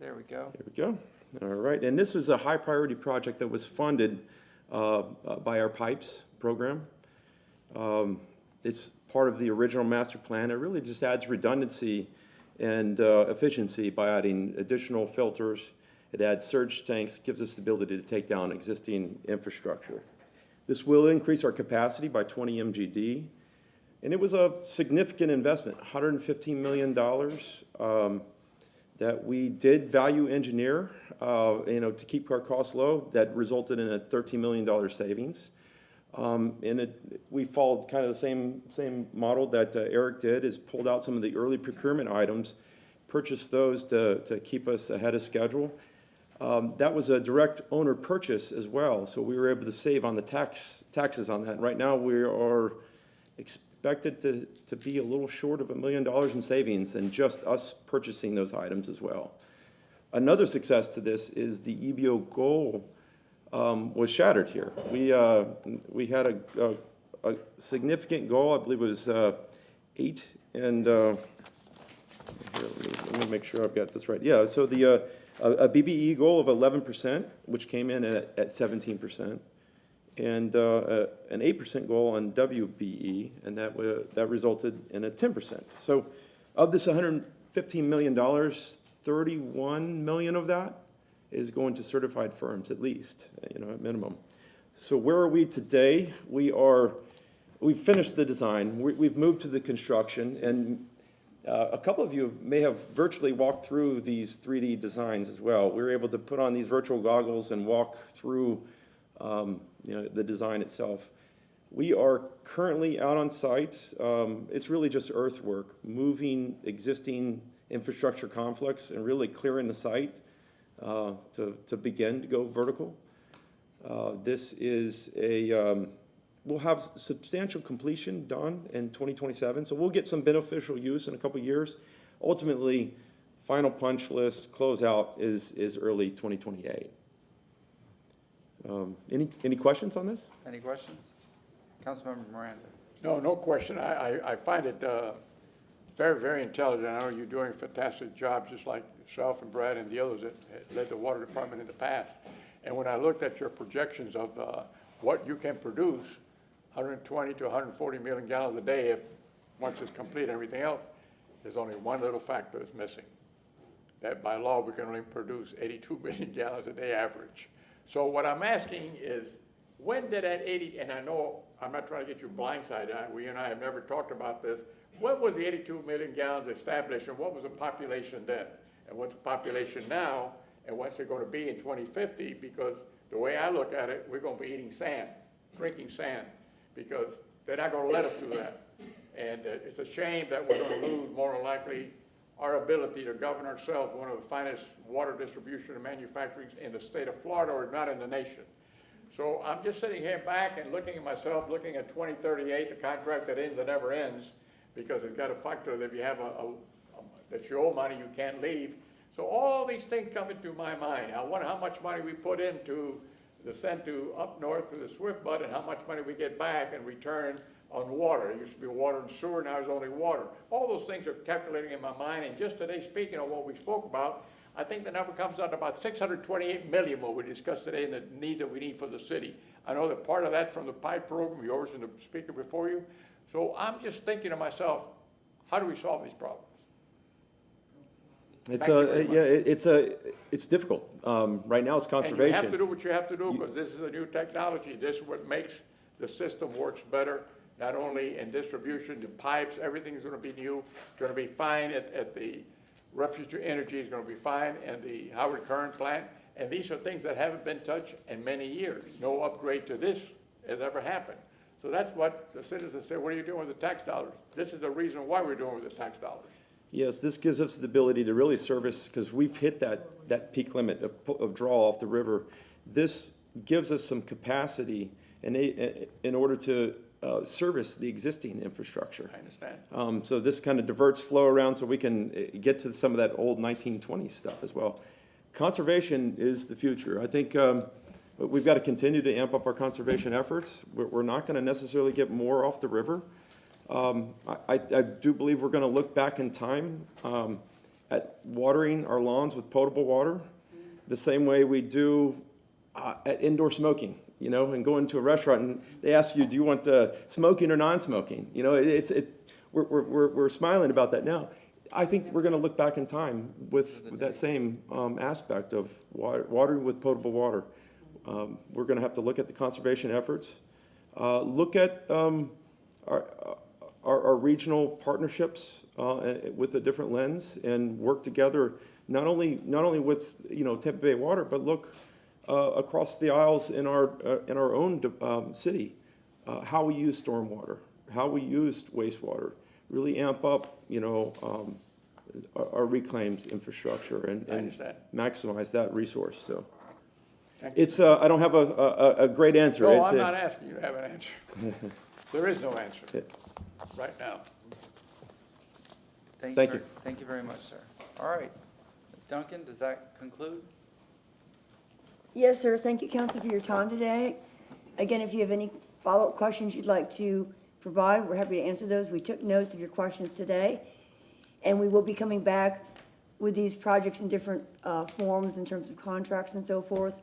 There we go. There we go. All right, and this was a high priority project that was funded by our PIPES program. It's part of the original master plan. It really just adds redundancy and efficiency by adding additional filters. It adds surge tanks, gives us the ability to take down existing infrastructure. This will increase our capacity by 20 MGD. And it was a significant investment, $115 million that we did value engineer, to keep our costs low. That resulted in a $13 million savings. And we followed kind of the same model that Eric did, is pulled out some of the early procurement items, purchased those to keep us ahead of schedule. That was a direct owner purchase as well, so we were able to save on the taxes on that. Right now, we are expected to be a little short of $1 million in savings in just us purchasing those items as well. Another success to this is the EBO goal was shattered here. We had a significant goal, I believe it was 8, and here, let me make sure I've got this right. Yeah, so the a BBE goal of 11%, which came in at 17%, and an 8% goal on WBE, and that resulted in a 10%. So of this $115 million, $31 million of that is going to certified firms, at least, at minimum. So where are we today? We've finished the design. We've moved to the construction, and a couple of you may have virtually walked through these 3D designs as well. We were able to put on these virtual goggles and walk through the design itself. We are currently out on site. It's really just earthwork, moving existing infrastructure complex and really clearing the site to begin to go vertical. This is we'll have substantial completion done in 2027, so we'll get some beneficial use in a couple of years. Ultimately, final punch list closeout is early 2028. Any questions on this? Any questions? Councilmember Miranda. No question. I find it very, very intelligent. I know you're doing a fantastic job, just like yourself and Brad and the others that led the water department in the past. And when I looked at your projections of what you can produce, 120 to 140 million gallons a day, if once it's complete and everything else, there's only one little factor that's missing. That by law, we can only produce 82 million gallons a day average. So what I'm asking is, when did that 80, and I know I'm not trying to get you blindsided, we and I have never talked about this, when was the 82 million gallons established, and what was the population then? And what's the population now, and what's it going to be in 2050? Because the way I look at it, we're going to be eating sand, drinking sand, because they're not going to let us do that. And it's a shame that we're going to lose, more than likely, our ability to govern ourselves, one of the finest water distribution and manufacturing in the state of Florida, or not in the nation. So I'm just sitting here back and looking at myself, looking at 2038, the contract that ends and never ends, because it's got a factor that if you have that you owe money, you can't leave. So all these things come into my mind. I wonder how much money we put into the send to up north to the Swift Bud, and how much money we get back in return on water. It used to be water and sewer, now it's only water. All those things are calculating in my mind, and just today, speaking of what we spoke about, I think the number comes out to about 628 million, what we discussed today, and the need that we need for the city. I know that part of that's from the PIPE program, yours and the speaker before you. So I'm just thinking to myself, how do we solve these problems? It's difficult. Right now it's conservation. And you have to do what you have to do, because this is a new technology. This is what makes the system works better, not only in distribution, the pipes, everything's gonna be new. It's gonna be fine at the Refuge Energy, is gonna be fine, and the Howard Current plant. And these are things that haven't been touched in many years. No upgrade to this has ever happened. So that's what the citizens say, what are you doing with the tax dollars? This is the reason why we're doing with the tax dollars. Yes, this gives us the ability to really service, because we've hit that peak limit of draw off the river. This gives us some capacity in order to service the existing infrastructure. I understand. So this kind of diverts flow around so we can get to some of that old 1920s stuff as well. Conservation is the future. I think we've got to continue to amp up our conservation efforts. We're not going to necessarily get more off the river. I do believe we're going to look back in time at watering our lawns with potable water, the same way we do at indoor smoking, you know, and go into a restaurant and they ask you, do you want smoking or non-smoking? You know, we're smiling about that now. I think we're going to look back in time with that same aspect of watering with potable water. We're going to have to look at the conservation efforts, look at our regional partnerships with a different lens, and work together not only with Tampa Bay Water, but look across the aisles in our own city, how we use stormwater, how we use wastewater, really amp up our reclaimed infrastructure and maximize that resource. So it's I don't have a great answer. No, I'm not asking you to have an answer. There is no answer right now. Thank you. Thank you very much, sir. All right. Ms. Duncan, does that conclude? Yes, sir. Thank you, council, for your time today. Again, if you have any follow-up questions you'd like to provide, we're happy to answer those. We took notes of your questions today, and we will be coming back with these projects in different forms in terms of contracts and so forth.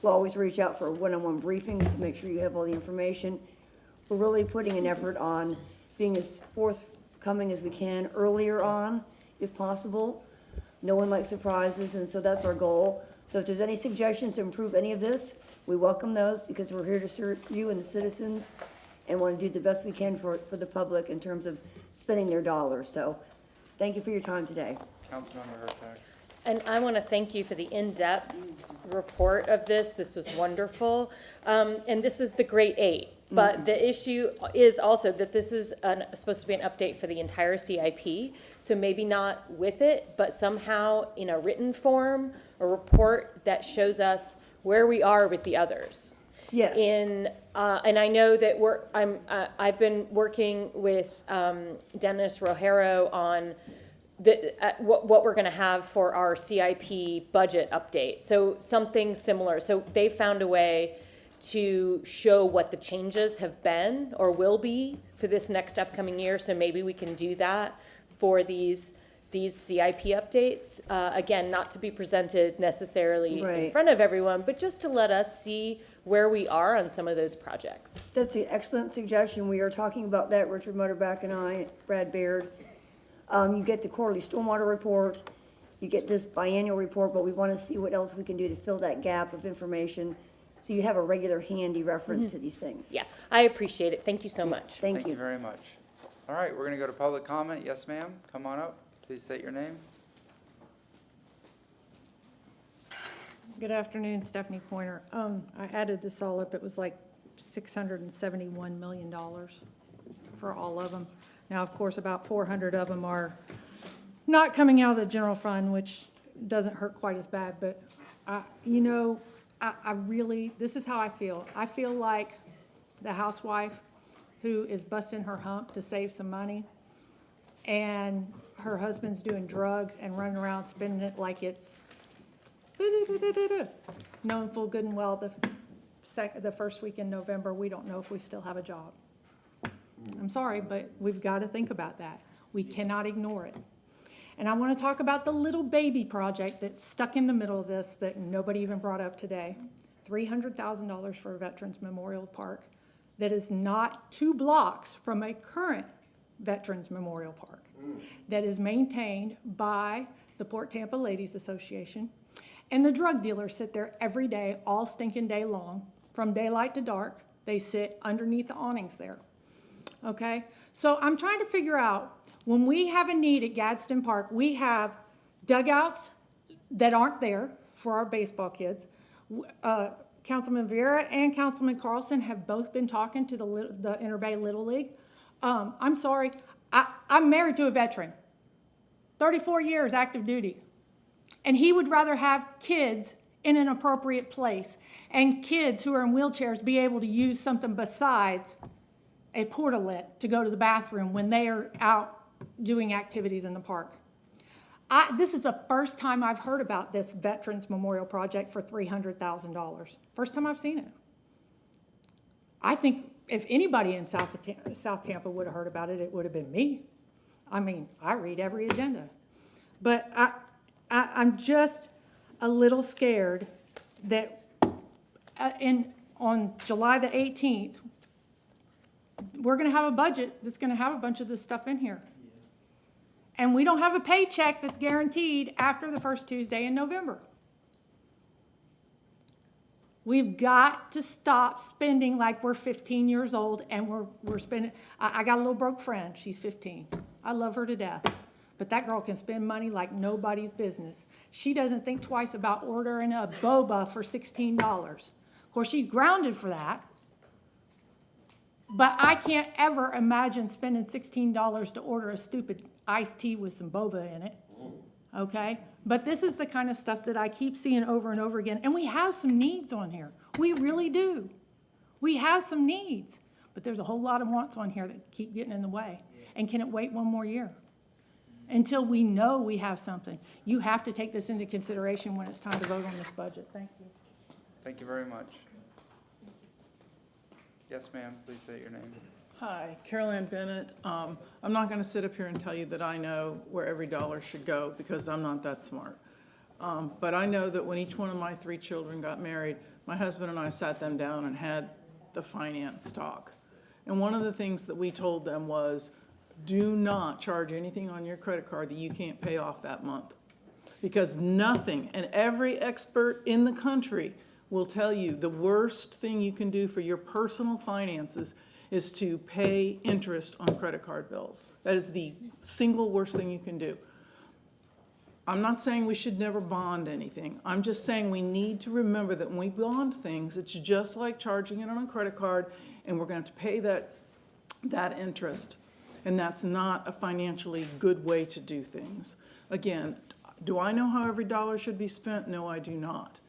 We'll always reach out for one-on-one briefings to make sure you have all the information. We're really putting an effort on being as forthcoming as we can earlier on, if possible. No one likes surprises, and so that's our goal. So if there's any suggestions to improve any of this, we welcome those, because we're here to serve you and the citizens and want to do the best we can for the public in terms of spending their dollars. So thank you for your time today. Councilmember Hertog. And I want to thank you for the in-depth report of this. This was wonderful. And this is the Great 8. But the issue is also that this is supposed to be an update for the entire CIP. So maybe not with it, but somehow in a written form, a report that shows us where we are with the others. Yes. And I know that I've been working with Dennis Rojero on what we're going to have for our CIP budget update. So something similar. So they found a way to show what the changes have been or will be for this next upcoming year. So maybe we can do that for these these CIP updates, again, not to be presented necessarily in Right. front of everyone, but just to let us see where we are on some of those projects. That's an excellent suggestion. We are talking about that, Richard Mutterback and I, Brad Baird. You get the quarterly stormwater report, you get this biannual report, but we want to see what else we can do to fill that gap of information, so you have a regular handy reference to these things. Yeah, I appreciate it. Thank you so much. Thank you. very much. All right, we're going to go to public comment. Yes, ma'am. Come on up. Please state your name. Good afternoon, Stephanie Pointer. I added this all up. It was like $671 million for all of them. Now, of course, about 400 of them are not coming out of the general fund, which doesn't hurt quite as bad, but you know, I really, this is how I feel. I feel like the housewife who is busting her hump to save some money, and her husband's doing drugs and running around spending it like it's knowing full good and well the first week in November, we don't know if we still have a job. I'm sorry, but we've got to think about that. We cannot ignore it. And I want to talk about the little baby project that's stuck in the middle of this that nobody even brought up today. $300,000 for a Veterans Memorial Park that is not 2 blocks from a current Veterans Memorial Park that is maintained by the Port Tampa Ladies Association. And the drug dealers sit there every day, all stinking day long, from daylight to dark. They sit underneath the awnings there. Okay? So I'm trying to figure out, when we have a need at Gadsden Park, we have dugouts that aren't there for our baseball kids. Councilman Vera and Councilman Carlson have both been talking to the Interbay Little League. I'm sorry, I'm married to a veteran, 34 years active duty. And he would rather have kids in an appropriate place and kids who are in wheelchairs be able to use something besides a portalet to go to the bathroom when they are out doing activities in the park. This is the first time I've heard about this Veterans Memorial Project for $300,000. First time I've seen it. I think if anybody in South Tampa would have heard about it, it would have been me. I mean, I read every agenda. But I'm just a little scared that on July the 18th, we're going to have a budget that's going to have a bunch of this stuff in here. And we don't have a paycheck that's guaranteed after the first Tuesday in November. We've got to stop spending like we're 15 years old and we're spending. I got a little broke friend. She's 15. I love her to death. But that girl can spend money like nobody's business. She doesn't think twice about ordering a boba for $16. Of course, she's grounded for that. But I can't ever imagine spending $16 to order a stupid iced tea with some boba in it, okay? But this is the kind of stuff that I keep seeing over and over again. And we have some needs on here. We really do. We have some needs. But there's a whole lot of wants on here that keep getting in the way. And can it wait one more year? Until we know we have something. You have to take this into consideration when it's time to vote on this budget. Thank you. Thank you very much. Yes, ma'am. Please state your name. Hi, Carol Ann Bennett. I'm not going to sit up here and tell you that I know where every dollar should go because I'm not that smart. But I know that when each one of my 3 children got married, my husband and I sat them down and had the finance talk. And one of the things that we told them was, do not charge anything on your credit card that you can't pay off that month. Because nothing, and every expert in the country will tell you the worst thing you can do for your personal finances is to pay interest on credit card bills. That is the single worst thing you can do. I'm not saying we should never bond anything. I'm just saying we need to remember that when we bond things, it's just like charging it on a credit card, and we're going to have to pay that interest. And that's not a financially good way to do things. Again, do I know how every dollar should be spent? No, I do not.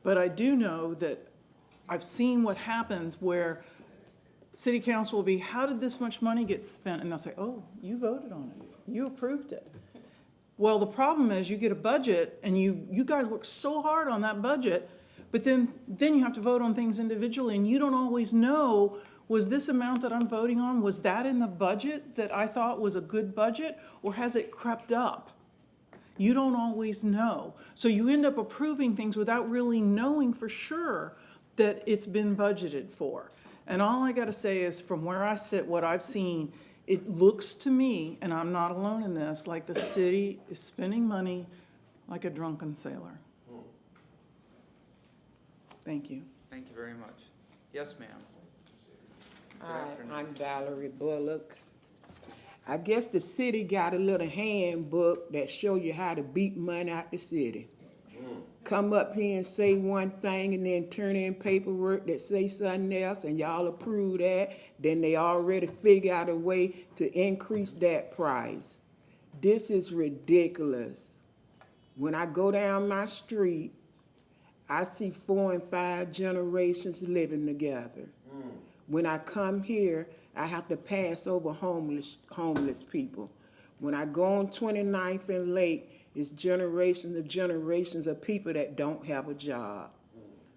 But I do know that I've seen what happens where city council will be, how did this much money get spent? And they'll say, oh, you voted on it. You approved it. Well, the problem is you get a budget and you guys work so hard on that budget, but then you have to vote on things individually and you don't always know, was this amount that I'm voting on, was that in the budget that I thought was a good budget, or has it crept up? You don't always know. So you end up approving things without really knowing for sure that it's been budgeted for. And all I gotta say is, from where I sit, what I've seen, it looks to me, and I'm not alone in this, like the city is spending money like a drunken sailor. Thank you. Thank you very much. Yes, ma'am. Hi, I'm Valerie Bullock. I guess the city got a little handbook that show you how to beat money out the city. Come up here and say one thing and then turn in paperwork that say something else and y'all approve that, then they already figure out a way to increase that price. This is ridiculous. When I go down my street, I see 4 and 5 generations living together. When I come here, I have to pass over homeless people. When I go on 29th and Lake, it's generations of people that don't have a job.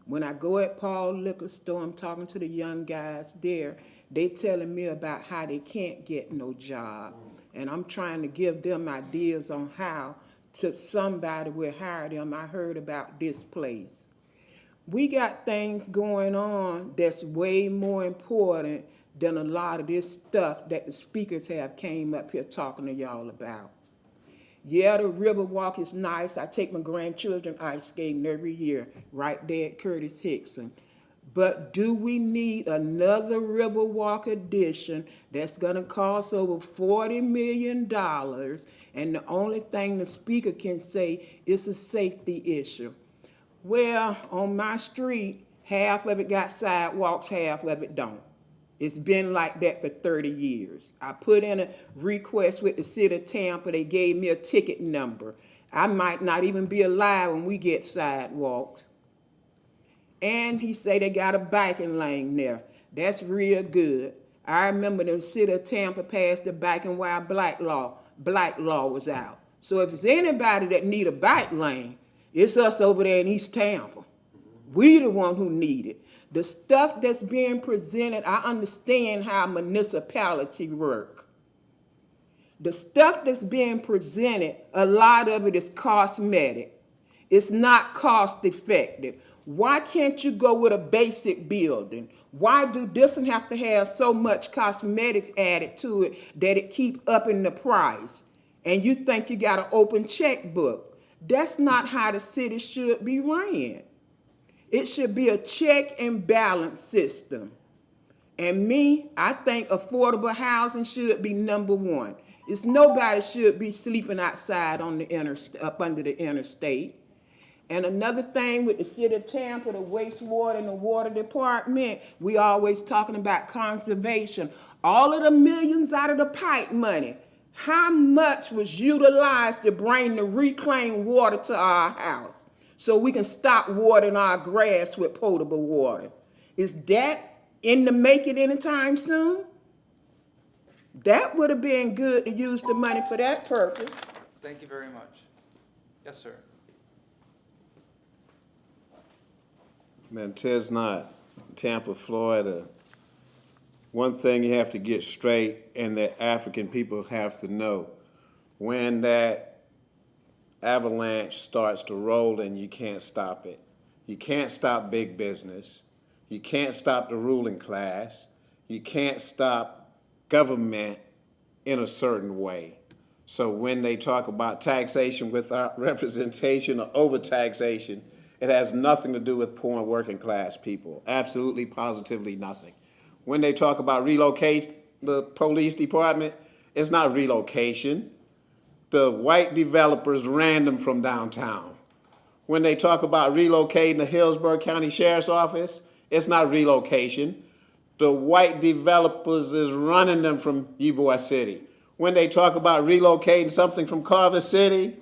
When I go at Paul Liquor Store, I'm talking to the young guys there, they telling me about how they can't get no job. And I'm trying to give them ideas on how to somebody will hire them. I heard about this place. We got things going on that's way more important than a lot of this stuff that the speakers have came up here talking to y'all about. Yeah, the river walk is nice. I take my grandchildren ice skating every year right there at Curtis Hickson. But do we need another river walk addition that's gonna cost over $40 million, and the only thing the speaker can say is a safety issue? Well, on my street, half of it got sidewalks, half of it don't. It's been like that for 30 years. I put in a request with the city of Tampa. They gave me a ticket number. I might not even be alive when we get sidewalks. And he say they got a biking lane there. That's real good. I remember the city of Tampa passed the biking while black law was out. So if it's anybody that need a bike lane, it's us over there in East Tampa. We the one who need it. The stuff that's being presented, I understand how municipality work. The stuff that's being presented, a lot of it is cosmetic. It's not cost effective. Why can't you go with a basic building? Why do this one have to have so much cosmetics added to it that it keep upping the price? And you think you got an open checkbook. That's not how the city should be ran. It should be a check and balance system. And I think affordable housing should be number one. It's nobody should be sleeping outside on the up under the interstate. And another thing with the city of Tampa, the wastewater and the water department, we always talking about conservation. All of the millions out of the pipe money, how much was utilized to bring the reclaimed water to our house so we can stop watering our grass with potable water? Is that in the making anytime soon? That would have been good to use the money for that purpose. Thank you very much. Yes, sir. Man, tis not Tampa, Florida. One thing you have to get straight, and that African people have to know, when that avalanche starts to roll, and you can't stop it. You can't stop big business. You can't stop the ruling class. You can't stop government in a certain way. So when they talk about taxation without representation or overtaxation, it has nothing to do with poor and working class people. Absolutely, positively nothing. When they talk about relocate the police department, it's not relocation. The white developers ran them from downtown. When they talk about relocating the Hillsborough County Sheriff's Office, it's not relocation. The white developers is running them from Ybor City. When they talk about relocating something from Carver City,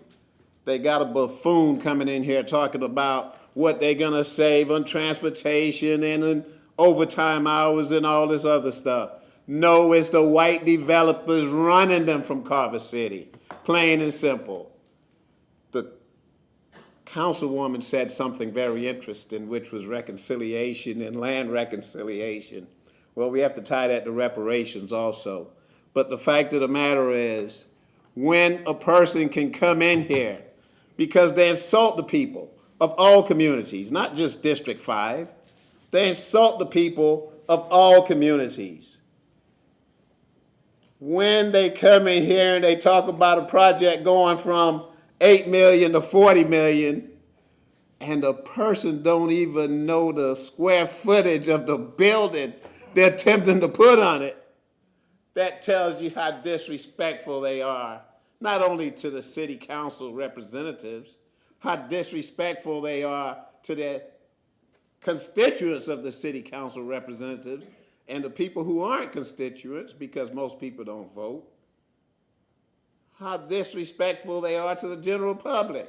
they got a buffoon coming in here talking about what they're gonna save on transportation and on overtime hours and all this other stuff. No, it's the white developers running them from Carver City, plain and simple. The councilwoman said something very interesting, which was reconciliation and land reconciliation. Well, we have to tie that to reparations also. But the fact of the matter is, when a person can come in here because they insult the people of all communities, not just District 5. They insult the people of all communities. When they come in here and they talk about a project going from 8 million to 40 million, and the person don't even know the square footage of the building they're attempting to put on it, that tells you how disrespectful they are, not only to the city council representatives, how disrespectful they are to the constituents of the city council representatives and the people who aren't constituents, because most people don't vote, how disrespectful they are to the general public.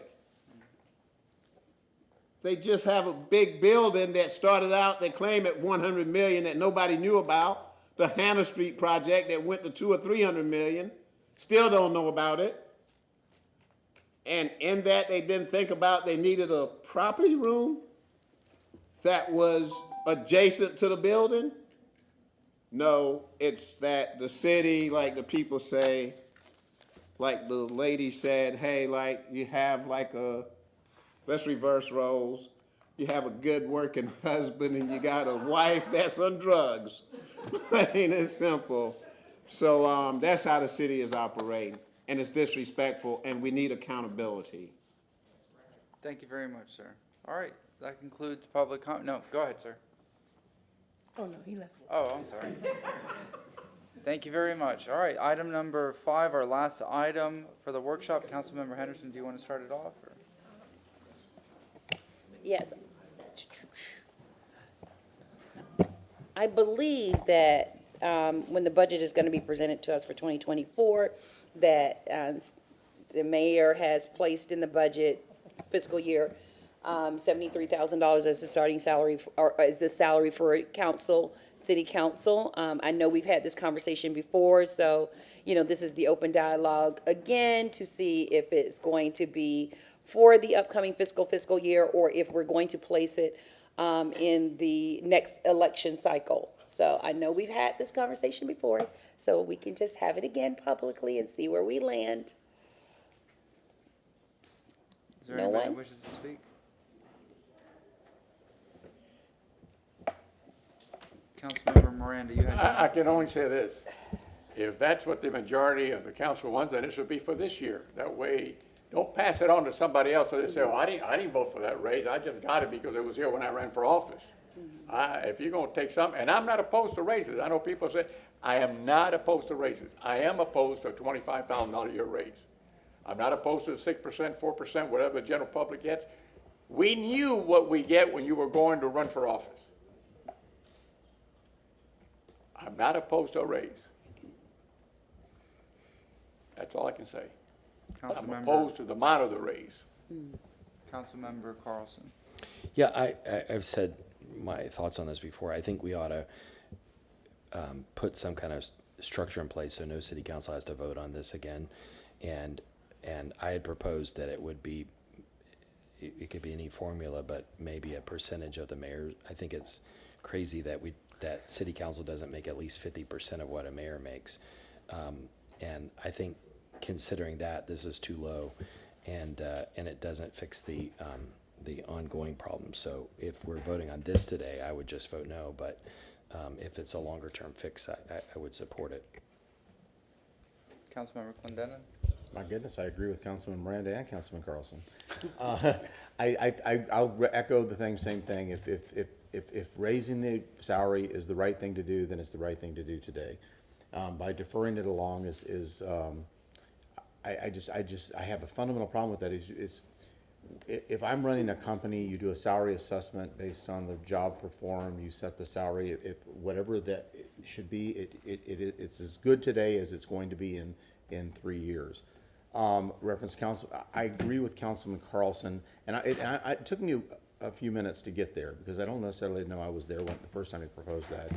They just have a big building that started out, they claim at 100 million that nobody knew about. The Hannah Street project that went to 200 or 300 million, still don't know about it. And in that, they didn't think about they needed a property room that was adjacent to the building. No, it's that the city, like the people say, like the lady said, hey, like you have like a, let's reverse roles. You have a good working husband and you got a wife that's on drugs. Plain and simple. So that's how the city is operating. And it's disrespectful and we need accountability. Thank you very much, sir. All right, that concludes public comment. No, go ahead, sir. Oh, no, he left. Oh, I'm sorry. Thank you very much. All right, item number 5, our last item for the workshop. Councilmember Henderson, do you want to start it off? Or? Yes. I believe that when the budget is going to be presented to us for 2024, that the mayor has placed in the budget fiscal year $73,000 as the starting salary, or as the salary for council, city council. I know we've had this conversation before, so, you know, this is the open dialogue again to see if it's going to be for the upcoming fiscal year or if we're going to place it in the next election cycle. So I know we've had this conversation before, so we can just have it again publicly and see where we land. Is there anybody who wishes to speak? Councilmember Miranda, you have. I can only say this. If that's what the majority of the council wants, then it should be for this year. That way, don't pass it on to somebody else so they say, oh, I didn't vote for that raise. I just got it because it was here when I ran for office. If you're going to take something, and I'm not opposed to raises. I know people say, I am not opposed to raises. I am opposed to a $25,000 a year raise. I'm not opposed to the 6%, 4%, whatever the general public gets. We knew what we get when you were going to run for office. I'm not opposed to a raise. That's all I can say. I'm opposed to the amount of the raise. Councilmember Carlson. Yeah, I've said my thoughts on this before. I think we ought to put some kind of structure in place so no city council has to vote on this again. And I had proposed that it would be, it could be any formula, but maybe a percentage of the mayor. I think it's crazy that that city council doesn't make at least 50% of what a mayor makes. And I think considering that, this is too low, and it doesn't fix the ongoing problem. So if we're voting on this today, I would just vote no, but if it's a longer term fix, I would support it. Councilmember Clendenin. My goodness, I agree with Councilman Miranda and Councilman Carlson. I'll echo the same thing. If raising the salary is the right thing to do, then it's the right thing to do today. By deferring it along I have a fundamental problem with that. If I'm running a company, you do a salary assessment based on the job performed, you set the salary, whatever that should be, it's as good today as it's going to be in 3 years. Reference council, I agree with Councilman Carlson, and it took me a few minutes to get there because I don't necessarily know I was there the first time he proposed that.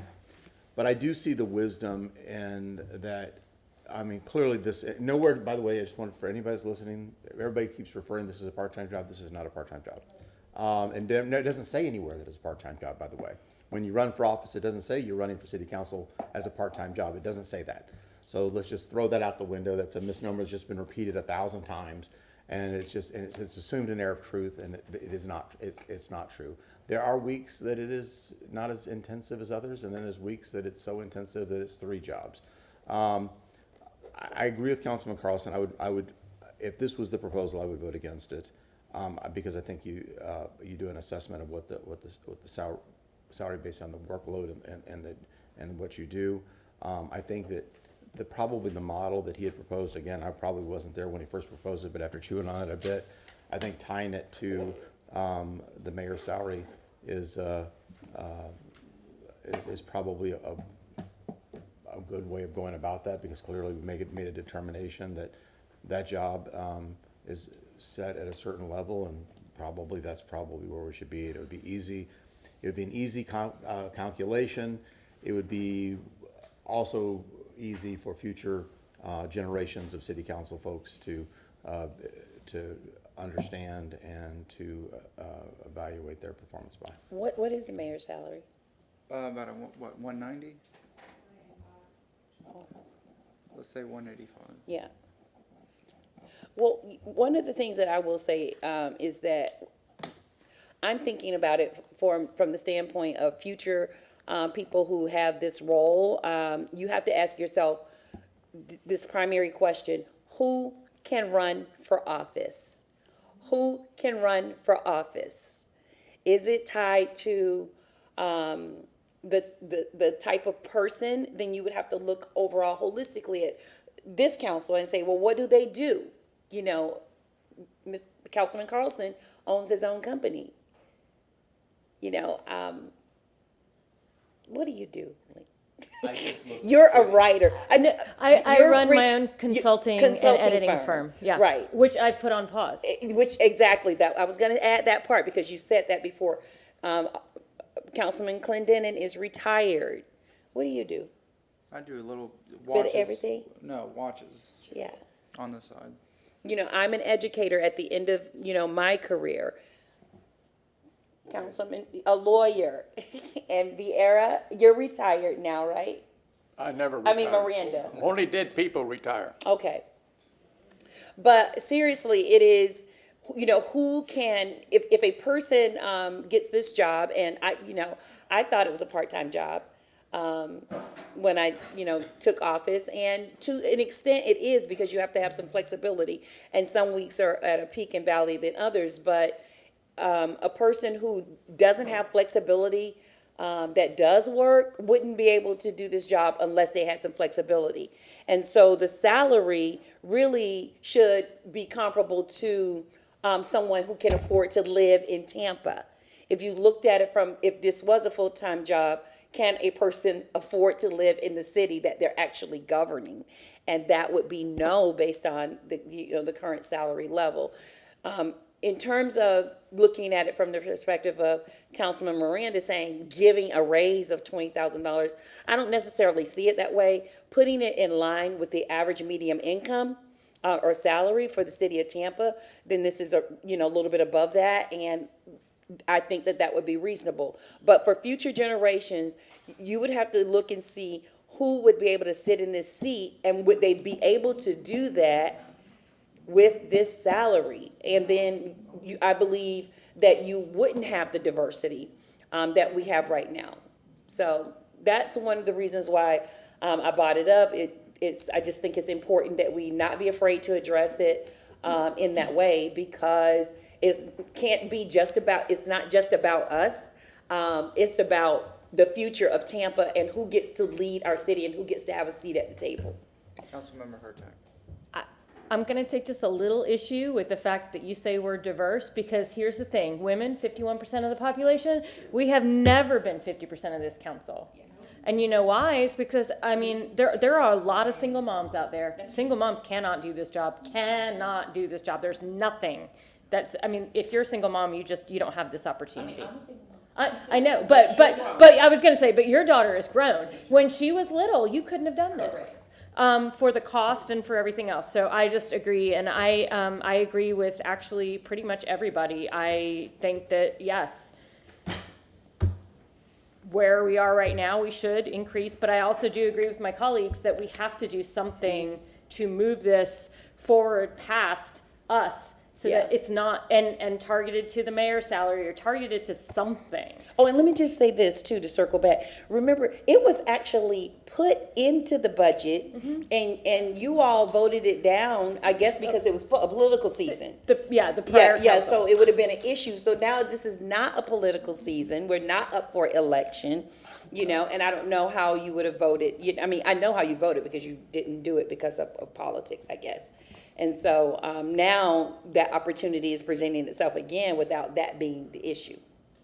But I do see the wisdom and that, I mean, clearly this, nowhere, by the way, I just want for anybody that's listening, everybody keeps referring this is a part-time job. This is not a part-time job. And it doesn't say anywhere that it's a part-time job, by the way. When you run for office, it doesn't say you're running for city council as a part-time job. It doesn't say that. So let's just throw that out the window. That's a misnomer that's just been repeated 1,000 times. And it's assumed an air of truth, and it is not, it's not true. There are weeks that it is not as intensive as others, and then there's weeks that it's so intensive that it's 3 jobs. I agree with Councilman Carlson. I would, if this was the proposal, I would vote against it, because I think you do an assessment of what the salary based on the workload and what you do. I think that probably the model that he had proposed, again, I probably wasn't there when he first proposed it, but after chewing on it a bit, I think tying it to the mayor's salary is probably a good way of going about that, because clearly we made a determination that that job is set at a certain level, and that's probably where we should be. It would be easy. It would be an easy calculation. It would be also easy for future generations of city council folks to understand and to evaluate their performance by. What is the mayor's salary? About 190? Let's say 185. Yeah. Well, one of the things that I will say is that I'm thinking about it from the standpoint of future people who have this role. You have to ask yourself this primary question: who can run for office? Who can run for office? Is it tied to the type of person? Then you would have to look overall holistically at this council and say, well, what do they do? You know, Councilman Carlson owns his own company. You know, what do you do? You're a writer. I know. I run my own consulting and editing firm. Yeah. Right. Which I've put on pause. Exactly. That I was going to add that part because you said that before. Councilman Clendenin is retired. What do you do? I do a little watches. Bit of everything? No, watches. Yeah. On the side. You know, I'm an educator at the end of, my career. Councilman, a lawyer. And Vieira, you're retired now, right? I never retired. I mean, Miranda. Only dead people retire. Okay. But seriously, it is, who can, if a person gets this job, and I thought it was a part-time job when I, took office, and to an extent it is, because you have to have some flexibility, and some weeks are at a peak and valley than others, but a person who doesn't have flexibility that does work wouldn't be able to do this job unless they had some flexibility. And so the salary really should be comparable to someone who can afford to live in Tampa. If you looked at it if this was a full-time job, can a person afford to live in the city that they're actually governing? And that would be no, based on the current salary level. In terms of looking at it from the perspective of Councilman Miranda saying giving a raise of $20,000, I don't necessarily see it that way. Putting it in line with the average medium income or salary for the city of Tampa, then this is a little bit above that, and I think that would be reasonable. But for future generations, you would have to look and see who would be able to sit in this seat, and would they be able to do that with this salary? And then I believe that you wouldn't have the diversity that we have right now. So that's one of the reasons why I brought it up. I just think it's important that we not be afraid to address it in that way, because it's not just about us. It's about the future of Tampa and who gets to lead our city and who gets to have a seat at the table. Councilmember Hurtak. I'm going to take just a little issue with the fact that you say we're diverse, because here's the thing. Women, 51% of the population, we have never been 50% of this council. And you know why? It's because, there are a lot of single moms out there. Single moms cannot do this job, There's nothing if you're a single mom, you don't have this opportunity. I'm a single mom. I know, but I was going to say, but your daughter is grown. When she was little, you couldn't have done this. For the cost and for everything else. So I just agree, and I agree with actually pretty much everybody. I think that, yes, where we are right now, we should increase, but I also do agree with my colleagues that we have to do something to move this forward past us, so that it's not, and targeted to the mayor's salary or targeted to something. Oh, and let me just say this too, to circle back. Remember, it was actually put into the budget, and you all voted it down, I guess, because it was a political season. The prior Yeah, council. so it would have been an issue. So now this is not a political season. We're not up for election, and I don't know how you would have voted. I mean, I know how you voted because you didn't do it because of politics, I guess. And so now that opportunity is presenting itself again without that being the issue.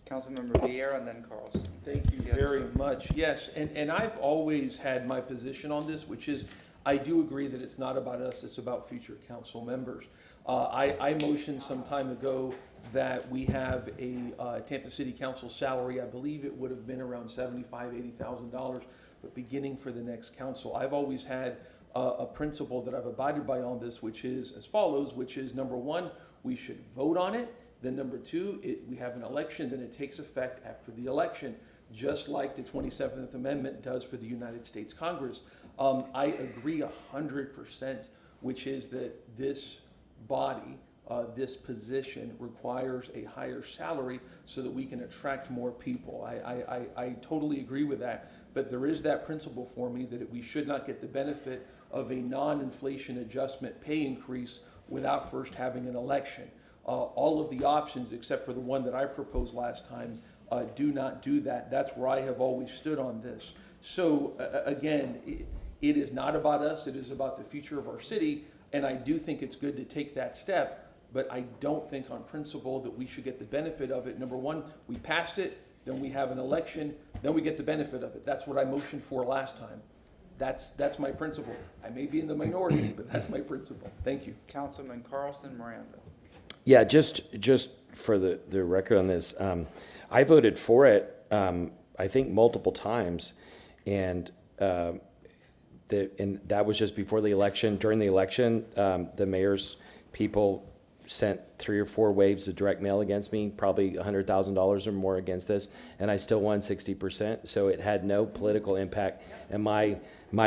Councilmember Vieira and then Carlson. Thank you very much. Yes, and I've always had my position on this, which is, I do agree that it's not about us, it's about future council members. I motioned some time ago that we have a Tampa City Council salary. I believe it would have been around $75,000, $80,000, but beginning for the next council. I've always had a principle that I've abided by on this, which is as follows, which is number one, we should vote on it. Then number two, we have an election, then it takes effect after the election, just like the 27th Amendment does for the United States Congress. I agree 100%, which is that this body, this position requires a higher salary so that we can attract more people. I totally agree with that, but there is that principle for me that we should not get the benefit of a non-inflation adjustment pay increase without first having an election. All of the options, except for the one that I proposed last time, do not do that. That's where I have always stood on this. So again, it is not about us, it is about the future of our city, and I do think it's good to take that step, but I don't think on principle that we should get the benefit of it. Number one, we pass it, then we have an election, then we get the benefit of it. That's what I motioned for last time. That's my principle. I may be in the minority, but that's my principle. Thank you. Councilman Carlson, Miranda. Yeah, just for the record on this, I voted for it, I think multiple times, and that was just before the election. During the election, the mayor's people sent 3 or 4 waves of direct mail against me, probably $100,000 or more against this, and I still won 60%. So it had no political impact, and my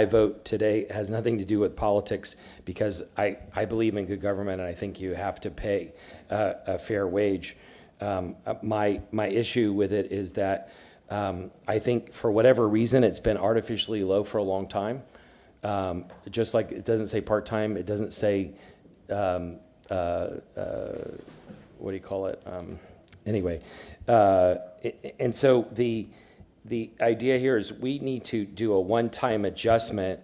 vote today has nothing to do with politics, because I believe in good government, and I think you have to pay a fair wage. My issue with it is that I think for whatever reason it's been artificially low for a long time. Just like it doesn't say part-time, it doesn't say what do you call it? Anyway, and so the idea here is we need to do a one-time adjustment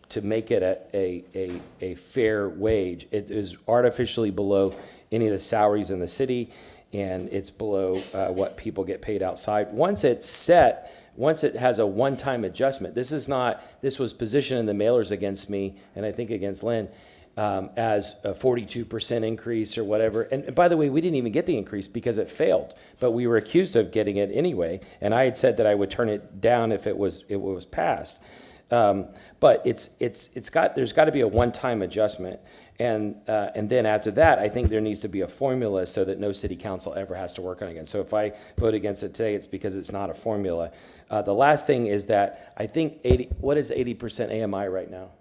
to make it a fair wage. It is artificially below any of the salaries in the city, and it's below what people get paid outside. Once it's set, once it has a one-time adjustment, this was positioned in the mailers against me, and I think against Lynn, as a 42% increase or whatever. And by the way, we didn't even get the increase because it failed, but we were accused of getting it anyway. And I had said that I would turn it down if it was passed. But there's got to be a one-time adjustment. And then after that, I think there needs to be a formula so that no city council ever has to work on it again. So if I vote against it today, it's because it's not a formula. The last thing is that I think what is 80% AMI right now?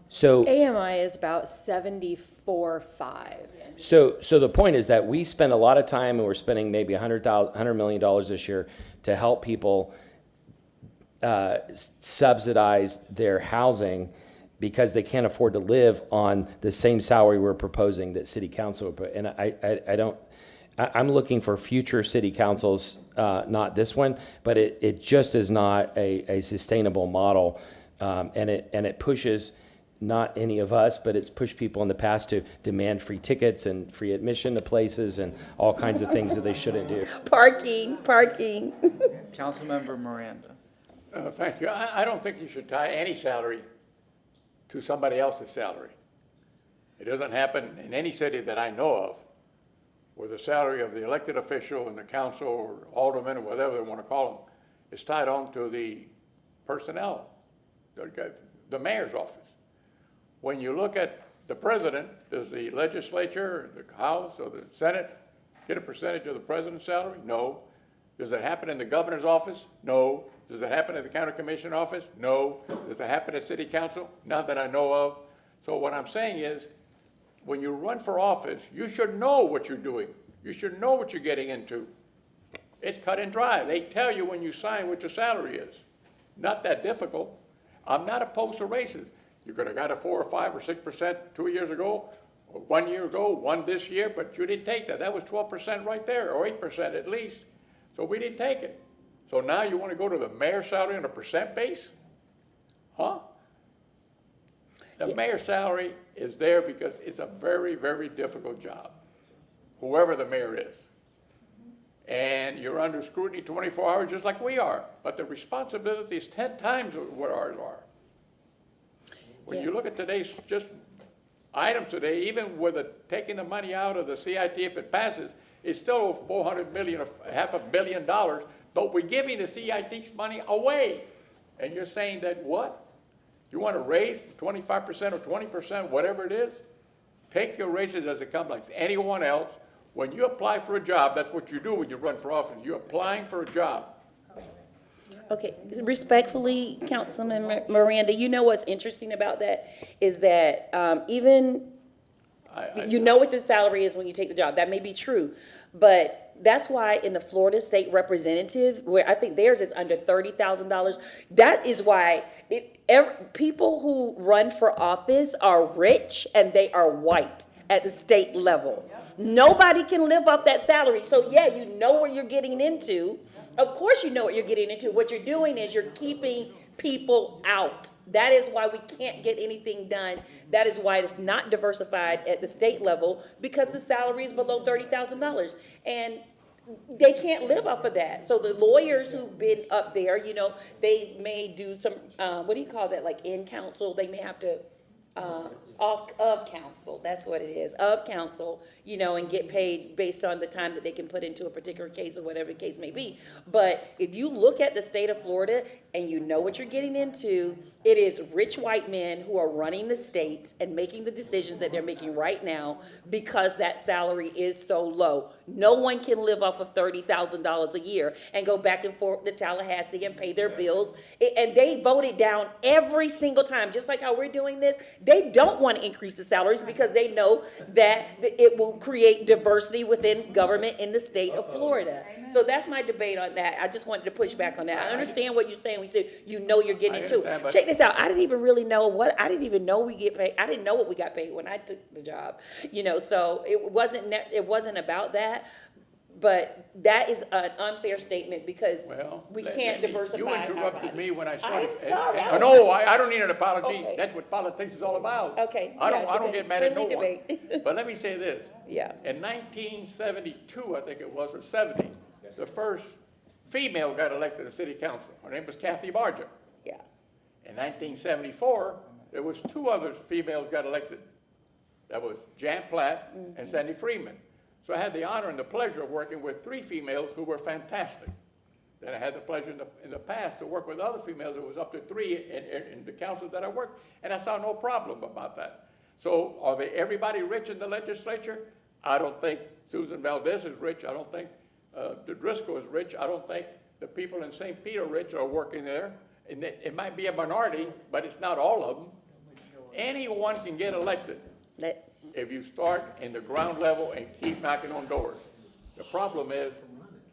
So AMI is about 74.5. So the point is that we spend a lot of time, and we're spending maybe $100 million this year to help people subsidize their housing because they can't afford to live on the same salary we're proposing that city council would put. And I'm looking for future city councils, not this one, but it just is not a sustainable model, and it pushes not any of us, but it's pushed people in the past to demand free tickets and free admission to places and all kinds of things that they shouldn't do. Parking. Councilmember Miranda. Thank you. I don't think you should tie any salary to somebody else's salary. It doesn't happen in any city that I know of where the salary of the elected official and the council or alderman or whatever they want to call them is tied on to the personnel, the mayor's office. When you look at the president, does the legislature, the House or the Senate get a percentage of the president's salary? No. Does it happen in the governor's office? No. Does it happen at the county commission office? No. Does it happen at city council? Not that I know of. So what I'm saying is, when you run for office, you should know what you're doing. You should know what you're getting into. It's cut and dry. They tell you when you sign what your salary is. Not that difficult. I'm not opposed to raises. You could have got a 4 or 5 or 6% 2 years ago, or 1 year ago, one this year, but you didn't take that. That was 12% right there, or 8% at least. So we didn't take it. So now you want to go to the mayor's salary on a percent base? Huh? The mayor's salary is there because it's a very, very difficult job, whoever the mayor is. And you're under scrutiny 24 hours just like we are. But the responsibility is 10 times what ours are. When you look at today's just items today, even with taking the money out of the CIT, if it passes, it's still $400 million, or $500 million, but we're giving the CIT's money away. And you're saying that what? You want to raise 25% or 20%, whatever it is? Take your raises as it comes like anyone else. When you apply for a job, that's what you do when you run for office. You're applying for a job. Okay, respectfully, Councilman Miranda, you know what's interesting about that is that you know what the salary is when you take the job. That may be true, but that's why in the Florida State Representative, where I think theirs is under $30,000, that is why people who run for office are rich and they are white at the state level. Nobody can live off that salary. So yeah, you know what you're getting into. Of course you know what you're getting into. What you're doing is you're keeping people out. That is why we can't get anything done. That is why it's not diversified at the state level, because the salary is below $30,000. And they can't live off of that. So the lawyers who've been up there, you know, they may do some, what do you call that, like in counsel? They may have to, of counsel, that's what it is, of counsel, you know, and get paid based on the time that they can put into a particular case or whatever the case may be. But if you look at the state of Florida and you know what you're getting into, it is rich white men who are running the state and making the decisions that they're making right now because that salary is so low. No one can live off of $30,000 a year and go back and forth to Tallahassee and pay their bills. And they voted down every single time, just like how we're doing this. They don't want to increase the salaries because they know that it will create diversity within government in the state of Florida. So that's my debate on that. I just wanted to push back on that. I understand what you're saying. We said, you know, you're getting into. Check this out. I didn't even really know we get paid. I didn't know what we got paid when I took the job, you know, so it wasn't about that. But that is an unfair statement because we can't diversify. You interrupted me when I started. I'm sorry. No, I don't need an apology. Okay. That's what politics is all about. Okay. I don't get mad at no one. Debate. But let me say this. Yeah. In 1972, I think it was, or 70, the first female got elected to city council. Her name was Kathy Barger. Yeah. In 1974, there was 2 other females got elected. That was Jan Platt and Sandy Freeman. So I had the honor and the pleasure of working with 3 females who were fantastic. Then I had the pleasure in the past to work with other females. It was up to 3 in the councils that I worked, and I saw no problem about that. So are they everybody rich in the legislature? I don't think Susan Valdez is rich. I don't think Driscoll is rich. I don't think the people in St. Peter rich are working there. And it might be a minority, but it's not all of them. Anyone can get elected if you start in the ground level and keep knocking on doors. The problem is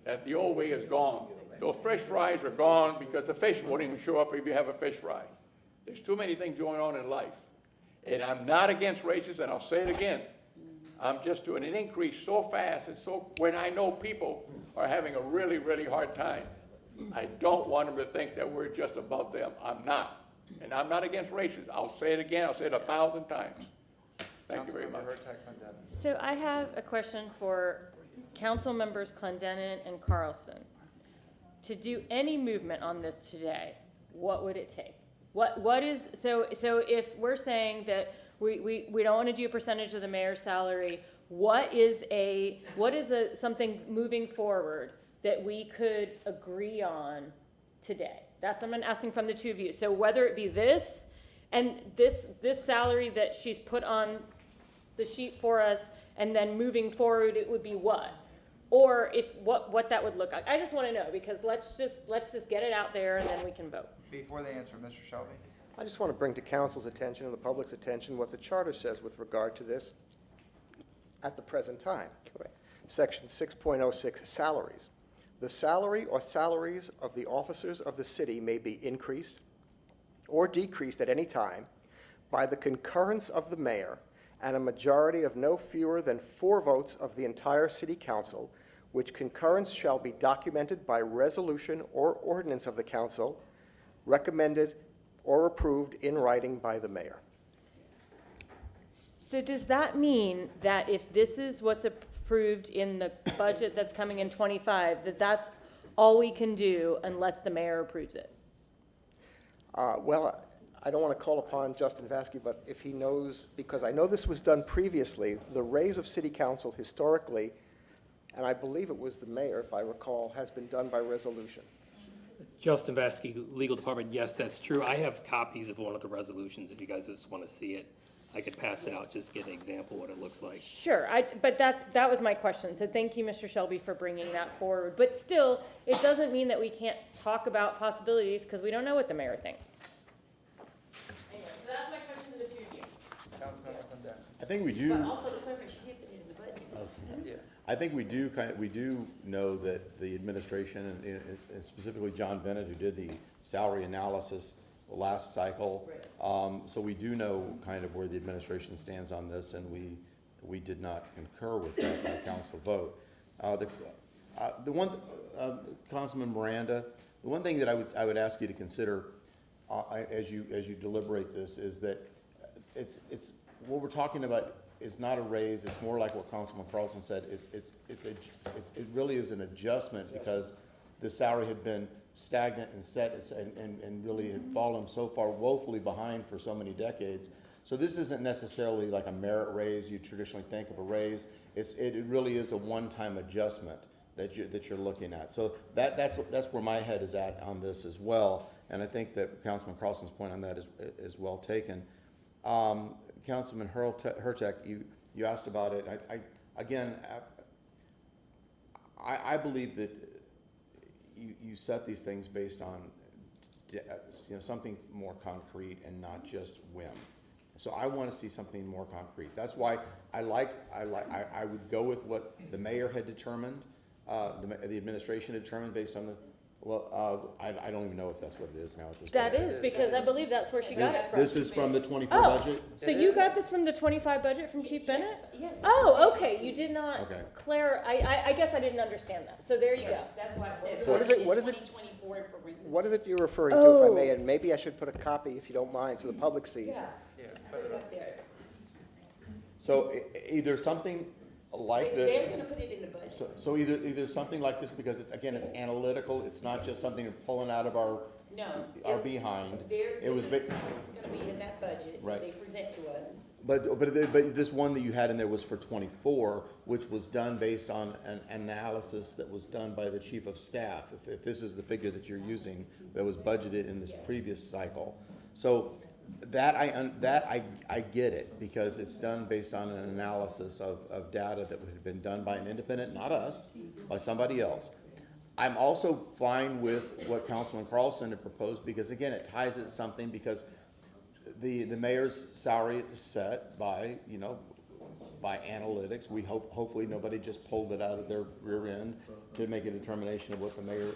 that the old way is gone. Those fish fries are gone because the fish won't even show up if you have a fish fry. There's too many things going on in life. And I'm not against races, and I'll say it again. I'm just doing an increase so fast and so when I know people are having a really, really hard time. I don't want them to think that we're just above them. I'm not. And I'm not against races. I'll say it again. I'll say it 1,000 times. Thank you very much. So I have a question for Council Members Clendenin and Carlson. To do any movement on this today, what would it take? What is, so if we're saying that we don't want to do a percentage of the mayor's salary, what is something moving forward that we could agree on today? That's what I'm asking from the 2 of you. So whether it be this and this salary that she's put on the sheet for us, and then moving forward, it would be what? or if, what that would look like. I just want to know, because let's just get it out there and then we can vote. Before they answer, Mr. Shelby? I just want to bring to council's attention and the public's attention what the charter says with regard to this at the present time. Correct. Section 6.06, salaries. The salary or salaries of the officers of the city may be increased or decreased at any time by the concurrence of the mayor and a majority of no fewer than 4 votes of the entire city council, which concurrence shall be documented by resolution or ordinance of the council, recommended or approved in writing by the mayor. So does that mean that if this is what's approved in the budget that's coming in 25, that that's all we can do unless the mayor approves it? Well, I don't want to call upon Justin Vasky, but if he knows, because I know this was done previously, the raise of city council historically, and I believe it was the mayor, if I recall, has been done by resolution. Justin Vasky, Legal Department, yes, that's true. I have copies of one of the resolutions if you guys just want to see it. I could pass it out, just to get an example of what it looks like. Sure, but that was my question. So thank you, Mr. Shelby, for bringing that forward. But still, it doesn't mean that we can't talk about possibilities because we don't know what the mayor thinks. Anyway, so that's my question to the two of you. Councilmember Clendon. I think we do. But also the clerk, she did put it in the budget. Yeah. I think we do know that the administration, and specifically John Bennett, who did the salary analysis last cycle. So we do know kind of where the administration stands on this, and we did not concur with that council vote. The one, Councilman Miranda, the one thing that I would ask you to consider as you deliberate this is that it's what we're talking about is not a raise. It's more like what Councilman Carlson said. It really is an adjustment because the salary had been stagnant and set and really had fallen so far woefully behind for so many decades. So this isn't necessarily like a merit raise you traditionally think of a raise. It really is a one-time adjustment that you're looking at. So that's where my head is at on this as well. And I think that Councilman Carlson's point on that is well taken. Councilman Hurtak, you asked about it. I believe that you set these things based on something more concrete and not just whim. So I want to see something more concrete. That's why I would go with what the mayor had determined, the administration determined based on the. Well, I don't even know if that's what it is now at this point. That is, because I believe that's where she got it from. This is from the 24 budget? So you got this from the 25 budget from Chief Bennett? Yes. Oh, okay, you did not Okay. I guess I didn't understand that, so there you go. That's why I said. So what is it? What is it you're referring to, if I may? And maybe I should put a copy, if you don't mind, so the public sees. Yeah, just put it up there. So either something like this. They're gonna put it in the budget. So either something like this, because it's analytical, it's not just something that's pulling out of our behind. It was gonna be in that budget Right. that they present to us. But this one that you had in there was for 24, which was done based on an analysis that was done by the chief of staff. If this is the figure that you're using, that was budgeted in this previous cycle. So that I get it, because it's done based on an analysis of data that had been done by an independent, not us, by somebody else. I'm also fine with what Councilman Carlson had proposed, because again, it ties it to something, because the mayor's salary is set by analytics. We hopefully nobody just pulled it out of their rear end to make a determination of what the mayor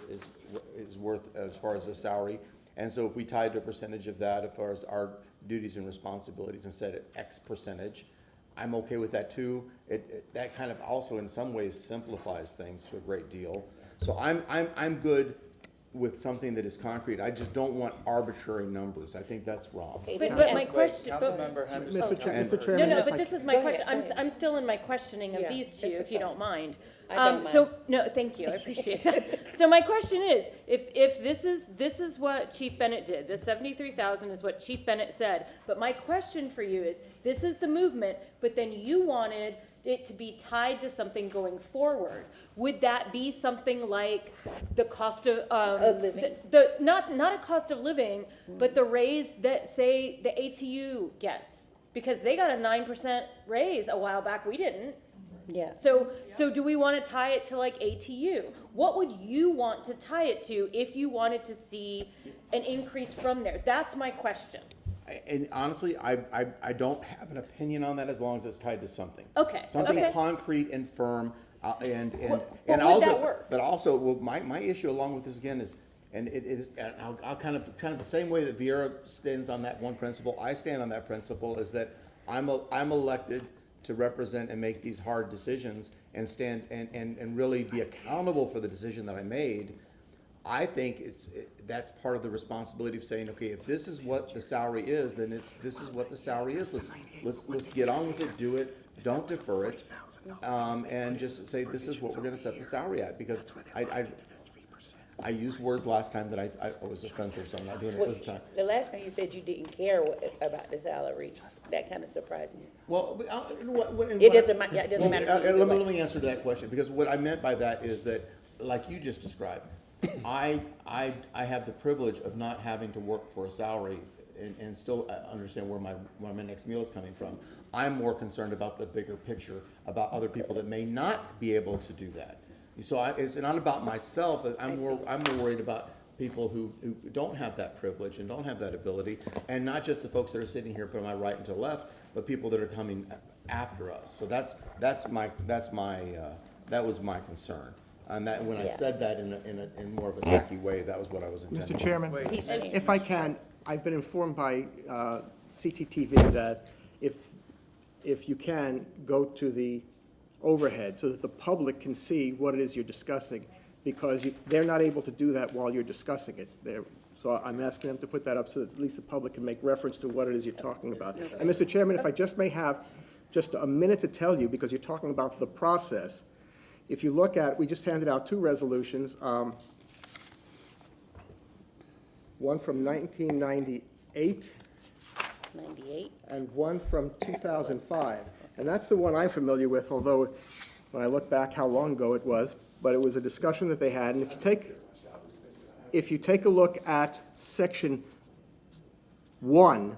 is worth as far as the salary. And so if we tied to a percentage of that as far as our duties and responsibilities and set it X percentage, I'm okay with that too. That kind of also in some ways simplifies things to a great deal. So I'm good with something that is concrete. I just don't want arbitrary numbers. I think that's wrong. But my question, Mr. Chairman. No, but this is my question. I'm still in my questioning of these two, if you don't mind. No, thank you, I appreciate that. So my question is, if this is what Chief Bennett did, the 73,000 is what Chief Bennett said, but my question for you is, this is the movement, but then you wanted it to be tied to something going forward. Would that be something like the cost of living? Not a cost of living, but the raise that, say, the ATU gets? Because they got a 9% raise a while back, we didn't. Yeah. So do we want to tie it to like ATU? What would you want to tie it to if you wanted to see an increase from there? That's my question. And honestly, I don't have an opinion on that as long as it's tied to something. Okay, Something okay. concrete and firm, and would also, that work? but also, well, my issue along with this again is, and it is, and I'll kind of the same way that Viera stands on that one principle, I stand on that principle, is that I'm elected to represent and make these hard decisions and stand and really be accountable for the decision that I made. I think that's part of the responsibility of saying, okay, if this is what the salary is, then this is what the salary is. Let's get on with it, do it, don't defer it, and just say this is what we're going to set the salary at. Because I used words last time that I was offensive, so I'm not doing it this time. The last time you said you didn't care about the salary, that kind of surprised me. Well, It doesn't matter. Let me answer that question, because what I meant by that is that, like you just described, I have the privilege of not having to work for a salary and still understand where my next meal is coming from. I'm more concerned about the bigger picture, about other people that may not be able to do that. So it's not about myself. I'm more worried about people who don't have that privilege and don't have that ability, and not just the folks that are sitting here to my right and to the left, but people that are coming after us. So that was my concern. And that when I said that in more of a tacky way, that was what I was intending. Mr. Chairman, if I can, I've been informed by CTTV that if you can, go to the overhead so that the public can see what it is you're discussing, because they're not able to do that while you're discussing it. So I'm asking them to put that up so that at least the public can make reference to what it is you're talking about. And Mr. Chairman, if I just may have just a minute to tell you, because you're talking about the process. If you look at, we just handed out two resolutions, one from 1998 and one from 2005. And that's the one I'm familiar with, although when I look back how long ago it was, but it was a discussion that they had. And if you take a look at section 1,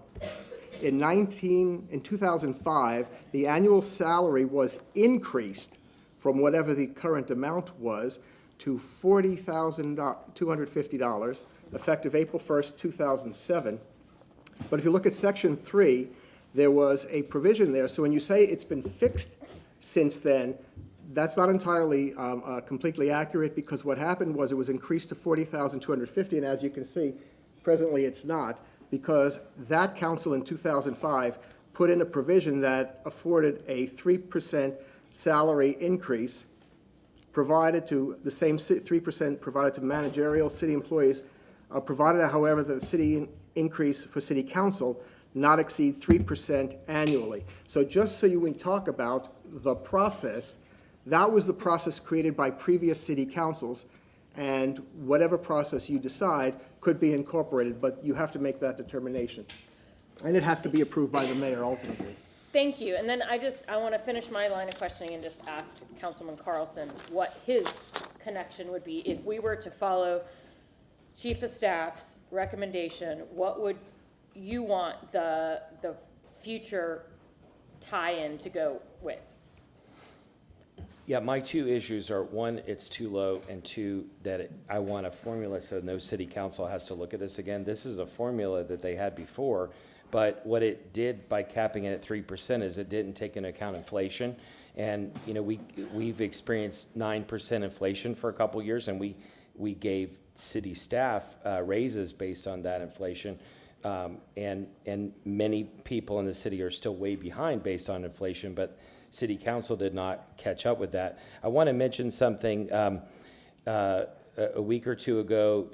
in 2005, the annual salary was increased from whatever the current amount was to $40,250, effective April 1st, 2007. But if you look at section 3, there was a provision there. So when you say it's been fixed since then, that's not entirely completely accurate, because what happened was it was increased to $40,250, and as you can see, presently it's not, because that council in 2005 put in a provision that afforded a 3% salary increase, provided to the same 3% provided to managerial city employees, provided, however, that the city increase for city council not exceed 3% annually. So just so you can talk about the process, that was the process created by previous city councils, and whatever process you decide could be incorporated, but you have to make that determination. And it has to be approved by the mayor ultimately. Thank you. And then I want to finish my line of questioning and just ask Councilman Carlson what his connection would be. If we were to follow Chief of Staff's recommendation, what would you want the future tie-in to go with? Yeah, my two issues are, one, it's too low, and two, that I want a formula so no city council has to look at this again. This is a formula that they had before, but what it did by capping it at 3% is it didn't take into account inflation. And, you know, we've experienced 9% inflation for a couple years, and we gave city staff raises based on that inflation. And many people in the city are still way behind based on inflation, but city council did not catch up with that. I want to mention something. A week or two ago,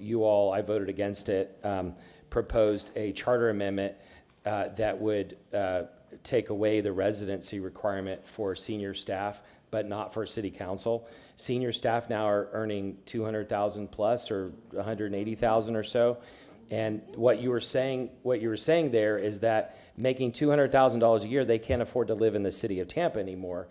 I voted against it, proposed a charter amendment that would take away the residency requirement for senior staff, but not for city council. Senior staff now are earning $200,000 plus, or $180,000 or so. And what you were saying there is that making $200,000 a year, they can't afford to live in the city of Tampa anymore.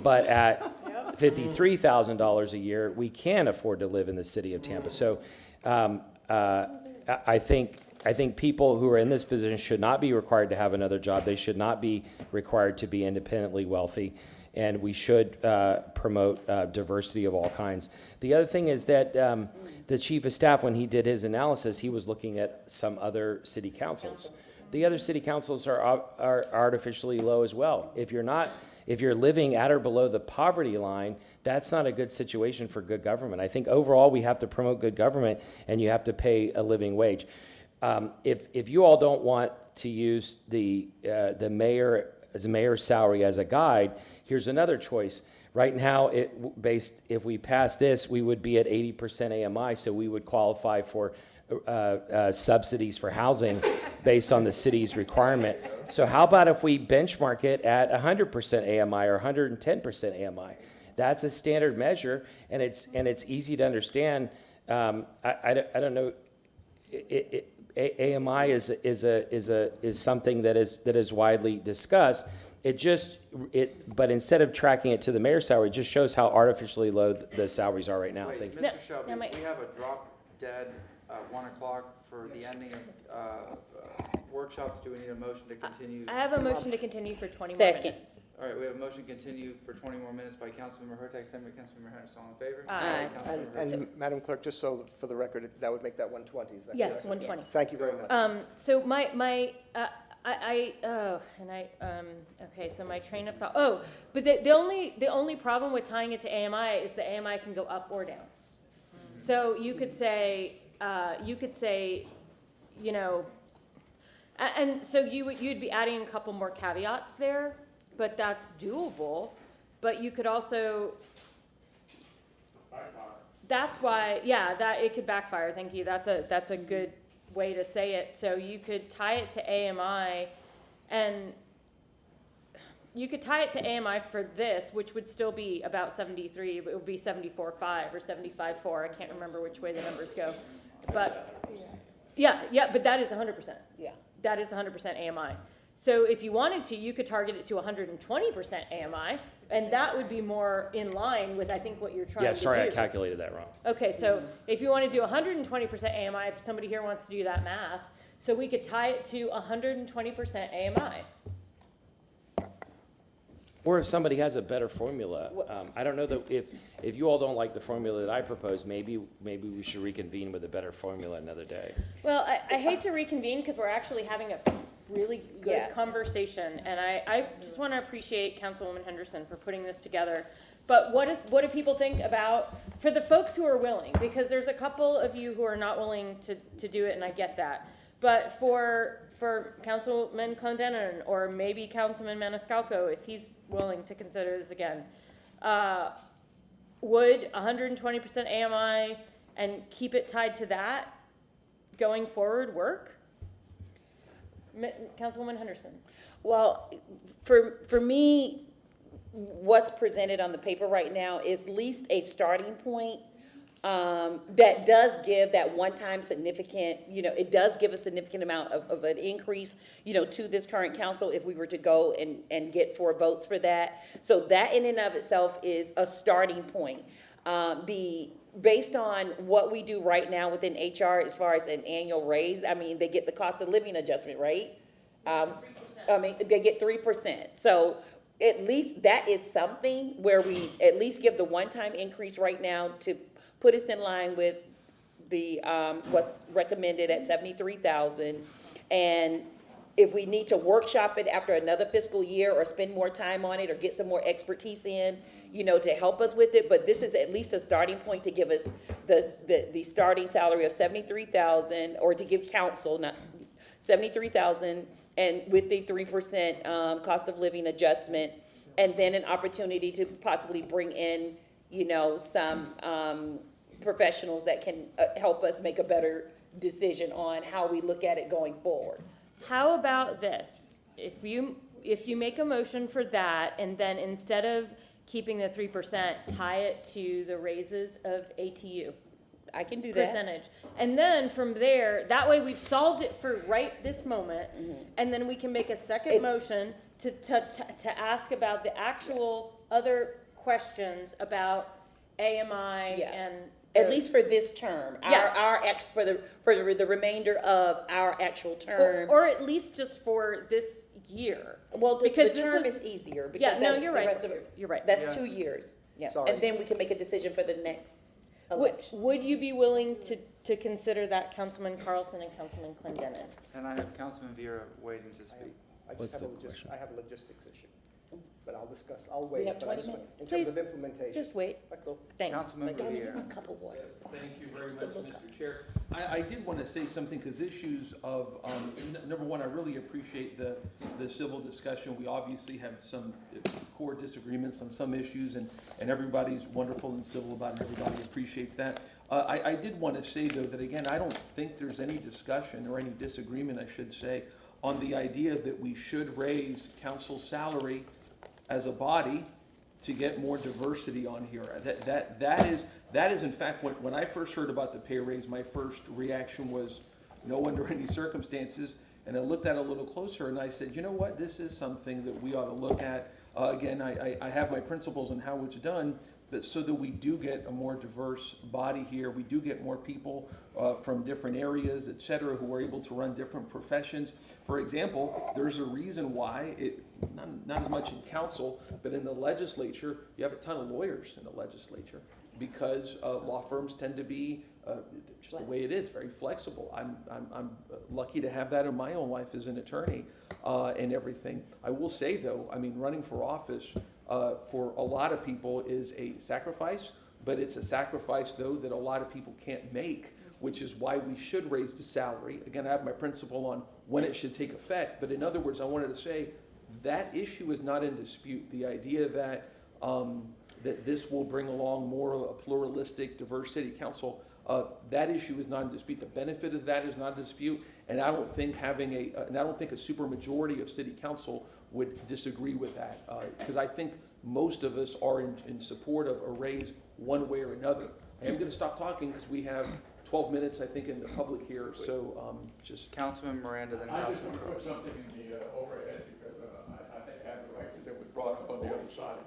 But at $53,000 a year, we can afford to live in the city of Tampa. So I think people who are in this position should not be required to have another job. They should not be required to be independently wealthy. and we should promote diversity of all kinds. The other thing is that the chief of staff, when he did his analysis, he was looking at some other city councils. The other city councils are artificially low as well. If you're living at or below the poverty line, that's not a good situation for good government. I think overall we have to promote good government, and you have to pay a living wage. If you all don't want to use the mayor's salary as a guide, here's another choice. Right now, if we pass this, we would be at 80% AMI, so we would qualify for subsidies for housing based on the city's requirement. So how about if we benchmark it at 100% AMI or 110% AMI? That's a standard measure, and it's easy to understand. I don't know. AMI is something that is widely discussed. But instead of tracking it to the mayor's salary, it just shows how artificially low the salaries are right now. Wait, Thank you. Mr. Shelby, we have a drop dead 1 o'clock for the ending of workshops. Do we need a motion to continue? I have a motion to continue for 20 more Second. minutes. All right, we have a motion to continue for 20 more minutes by Councilmember Hurtak, second by Councilmember Henderson. All in favor? Aye. Councilmember Hurtak. And Madam Clerk, just so for the record, that would make that 120, is that correct? Yes, 120. Thank you very much. So okay, so my train of thought, but the only problem with tying it to AMI is the AMI can go up or down. So you could say, you know, and so you'd be adding a couple more caveats there, but that's doable. But you could also, that's why, that it could backfire. Thank you. That's a good way to say it. So you could tie it to AMI, and you could tie it to AMI for this, which would still be about 73, but it would be 74.5 or 75.4. I can't remember which way the numbers go. But but that is 100%. Yeah. That is 100% AMI. So if you wanted to, you could target it to 120% AMI, and that would be more in line with, I think, what you're trying to do. Yeah, sorry, I calculated that wrong. Okay, so if you want to do 120% AMI, if somebody here wants to do that math, so we could tie it to 120% AMI. Or if somebody has a better formula, I don't know that if you all don't like the formula that I propose, maybe we should reconvene with a better formula another day. Well, I hate to reconvene because we're actually having a really good conversation, and I just want to appreciate Councilwoman Henderson for putting this together. But what do people think about, for the folks who are willing, because there's a couple of you who are not willing to do it, and I get that. But for Councilman Clendenin, or maybe Councilman Maniscalco, if he's willing to consider this again, would 120% AMI and keep it tied to that going forward work? Councilwoman Henderson. Well, for me, what's presented on the paper right now is at least a starting point that does give that one-time significant, it does give a significant amount of an increase, to this current council if we were to go and get 4 votes for that. So that in and of itself is a starting point. Based on what we do right now within HR as far as an annual raise, I mean, they get the cost of living adjustment, right? 3%. I mean, they get 3%. So at least that is something where we at least give the one-time increase right now to put us in line with the what's recommended at 73,000. And if we need to workshop it after another fiscal year or spend more time on it or get some more expertise in, to help us with it, but this is at least a starting point to give us the starting salary of 73,000, or to give council, not 73,000, and with the 3% cost of living adjustment, and then an opportunity to possibly bring in, some professionals that can help us make a better decision on how we look at it going forward. How about this? If you make a motion for that, and then instead of keeping the 3%, tie it to the raises of ATU. I can do that. Percentage. And then from there, that way we've solved it for right this moment, and then we can make a second motion to ask about the actual other questions about AMI and At least for this term, Yes. for the remainder of our actual term. Or at least just for this year. Well, the Because this term is easier because Yeah, no, that's you're the right. rest of it. You're right. That's Yes. 2 years. Yeah. Sorry. And then we can make a decision for the next Would, election. would you be willing to consider that, Councilman Carlson and Councilman Clendenin? And I have Councilman Vera waiting to speak. I have a logistics issue, but I'll wait. We have but I 20 just- minutes. In Please, terms of implementation. Just wait. Cool. Thanks. Councilman Don't give Vera. him a cup of water. Thank you very much, Mr. Chair. I did want to say something, because issues of, number one, I really appreciate the civil discussion. We obviously have some core disagreements on some issues, and everybody's wonderful and civil about it, and everybody appreciates that. I did want to say, though, that again, I don't think there's any discussion, or any disagreement, I should say, on the idea that we should raise council's salary as a body to get more diversity on here. That is in fact, when I first heard about the pay raise, my first reaction was no under any circumstances. And I looked at it a little closer and I said, you know what, this is something that we ought to look at. Again, I have my principles on how it's done, but so that we do get a more diverse body here, we do get more people from different areas, et cetera, who are able to run different professions. For example, there's a reason why not as much in council, but in the legislature, you have a ton of lawyers in the legislature, because law firms tend to be just the way it is, very flexible. I'm lucky to have that in my own life as an attorney and everything. I will say though, I mean, running for office for a lot of people is a sacrifice, but it's a sacrifice though that a lot of people can't make, which is why we should raise the salary. Again, I have my principle on when it should take effect, but in other words, I wanted to say that issue is not in dispute. The idea that that this will bring along more of a pluralistic, diverse city council, that issue is not in dispute. The benefit of that is not in dispute, and I don't think having and I don't think a supermajority of city council would disagree with that, because I think most of us are in support of a raise one way or another. I am going to stop talking because we have 12 minutes, I think, in the public here. So just Councilman Miranda, then I just Councilman want to put Carlson. something in the overhead, because I think I have the right, because it was brought up on the other side.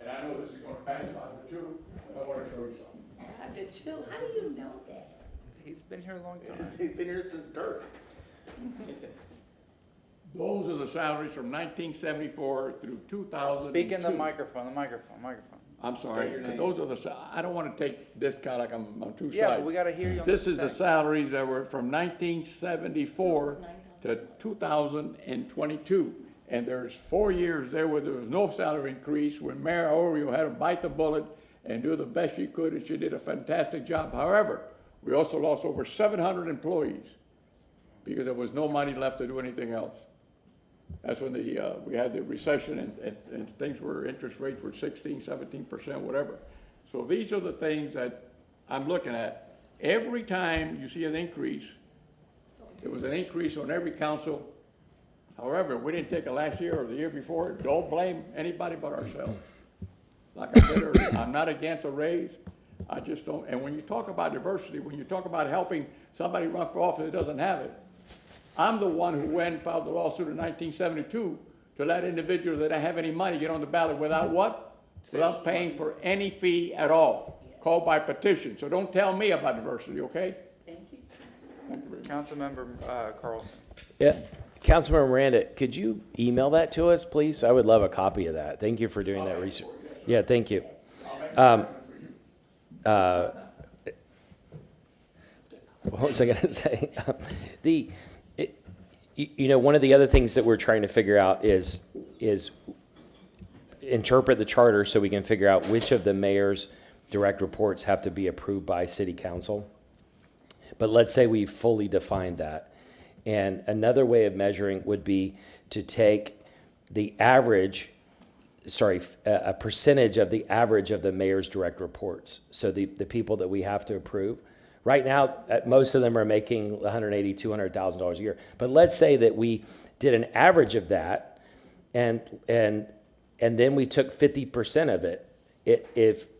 And I know this is going to pass by the two, but I want to show you something. I did too. How do you know that? He's been here a long time. He's been here since dirt. Those are the salaries from 1974 through 2002. Speak in the microphone, I'm sorry, State your name. those are I don't want to take this kind like I'm on two sides. Yeah, but we gotta hear you on This the is the thing. salaries that were from 1974 to 2022. And there's 4 years there where there was no salary increase, when Mayor Oreo had to bite the bullet and do the best she could, and she did a fantastic job. However, we also lost over 700 employees because there was no money left to do anything else. That's when we had the recession, and things were, interest rates were 16, 17%, whatever. So these are the things that I'm looking at. Every time you see an increase, there was an increase on every council. However, we didn't take it last year or the year before. Don't blame anybody but ourselves. Like I said earlier, I'm not against a raise. I just don't, and when you talk about diversity, when you talk about helping somebody run for office that doesn't have it, I'm the one who went and filed the lawsuit in 1972 to let individuals that don't have any money get on the ballot without what? Without paying for any fee at all, called by petition. So don't tell me about diversity, okay? Thank you. Thank you very much. Councilmember Carlson. Yeah, Councilmember Miranda, could you email that to us, please? I would love a copy of that. Thank you for doing that research. Yeah, thank you. What was I going to say? One of the other things that we're trying to figure out is interpret the charter so we can figure out which of the mayor's direct reports have to be approved by city council. But let's say we fully defined that. And another way of measuring would be to take the average, a percentage of the average of the mayor's direct reports. So the people that we have to approve. Right now, most of them are making $180,000, $200,000 a year. But let's say that we did an average of that, and then we took 50% of it.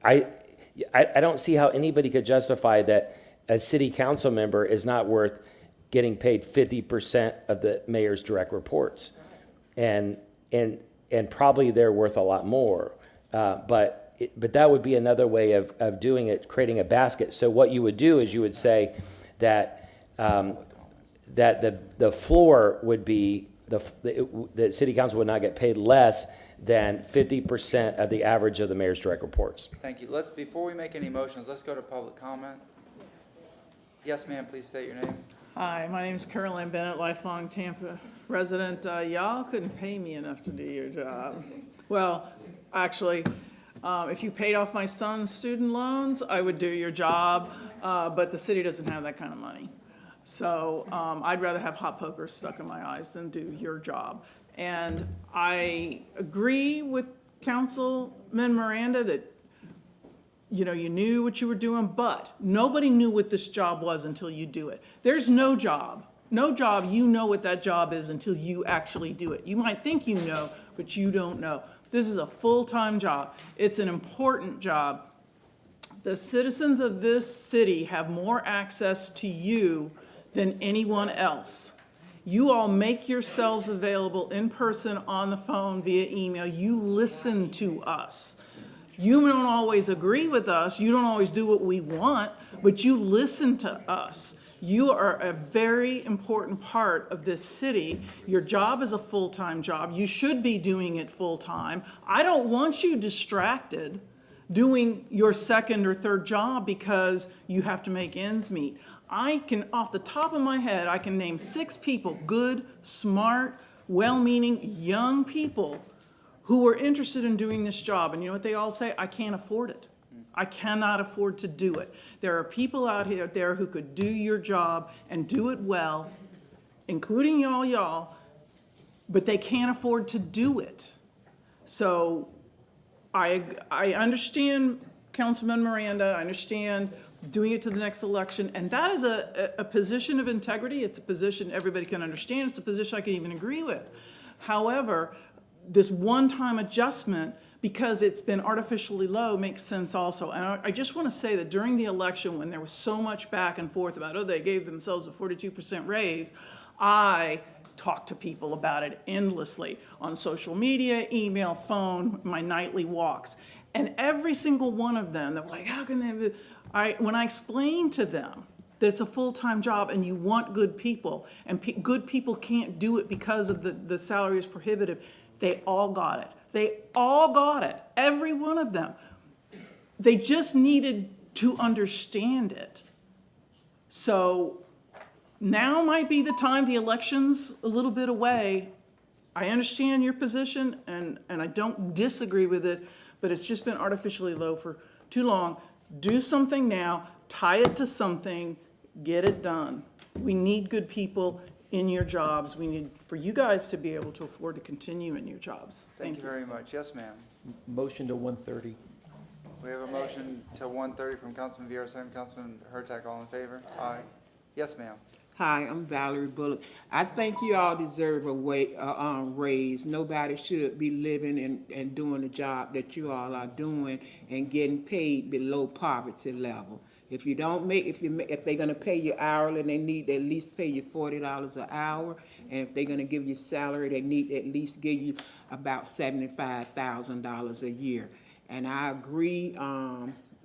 I don't see how anybody could justify that a city council member is not worth getting paid 50% of the mayor's direct reports, and probably they're worth a lot more. But but that would be another way of doing it, creating a basket. So what you would do is you would say that, that the floor would be, the city council would not get paid less than 50% of the average of the mayor's direct reports. Thank you. Before we make any motions, let's go to public comment. Yes, ma'am, please state your name. Hi, my name is Carolyn Bennett, lifelong Tampa resident. Y'all couldn't pay me enough to do your job. Well, actually, if you paid off my son's student loans, I would do your job, but the city doesn't have that kind of money. So I'd rather have hot poker stuck in my eyes than do your job. And I agree with Councilman Miranda that, you know, you knew what you were doing, but nobody knew what this job was until you do it. There's no job, you know what that job is until you actually do it. You might think you know, but you don't know. This is a full-time job. It's an important job. The citizens of this city have more access to you than anyone else. You all make yourselves available in person, on the phone, via email. You listen to us. You don't always agree with us. You don't always do what we want, but you listen to us. You are a very important part of this city. Your job is a full-time job. You should be doing it full-time. I don't want you distracted doing your second or third job because you have to make ends meet. I can, off the top of my head, I can name 6 people, good, smart, well-meaning, young people who are interested in doing this job. And you know what they all say? I can't afford it. I cannot afford to do it. There are people out here there who could do your job and do it well, including y'all, but they can't afford to do it. So I understand Councilman Miranda, I understand doing it to the next election, and that is a position of integrity. It's a position everybody can understand. It's a position I can even agree with. However, this one-time adjustment, because it's been artificially low, makes sense also. And I just want to say that during the election, when there was so much back and forth about, oh, they gave themselves a 42% raise, I talked to people about it endlessly on social media, email, phone, my nightly walks. And every single one of them, they were like, how can they? When I explained to them that it's a full-time job and you want good people, and good people can't do it because of the salary is prohibitive, they all got it. They all got it, every one of them. They just needed to understand it. So now might be the time. The election's a little bit away. I understand your position, and I don't disagree with it, but it's just been artificially low for too long. Do something now, tie it to something, get it done. We need good people in your jobs. We need for you guys to be able to afford to continue in your jobs. Thank you very much. Yes, ma'am. Motion to 1:30. We have a motion to 1:30 from Councilman Vieira, second Councilman Hurtak. All in favor? Aye. Yes, ma'am. Hi, I'm Valerie Bullock. I think you all deserve a raise. Nobody should be living and doing the job that you all are doing and getting paid below poverty level. If you don't make, if they're gonna pay you hourly, they need to at least pay you $40 an hour. And if they're gonna give you salary, they need to at least give you about $75,000 a year. And I agree,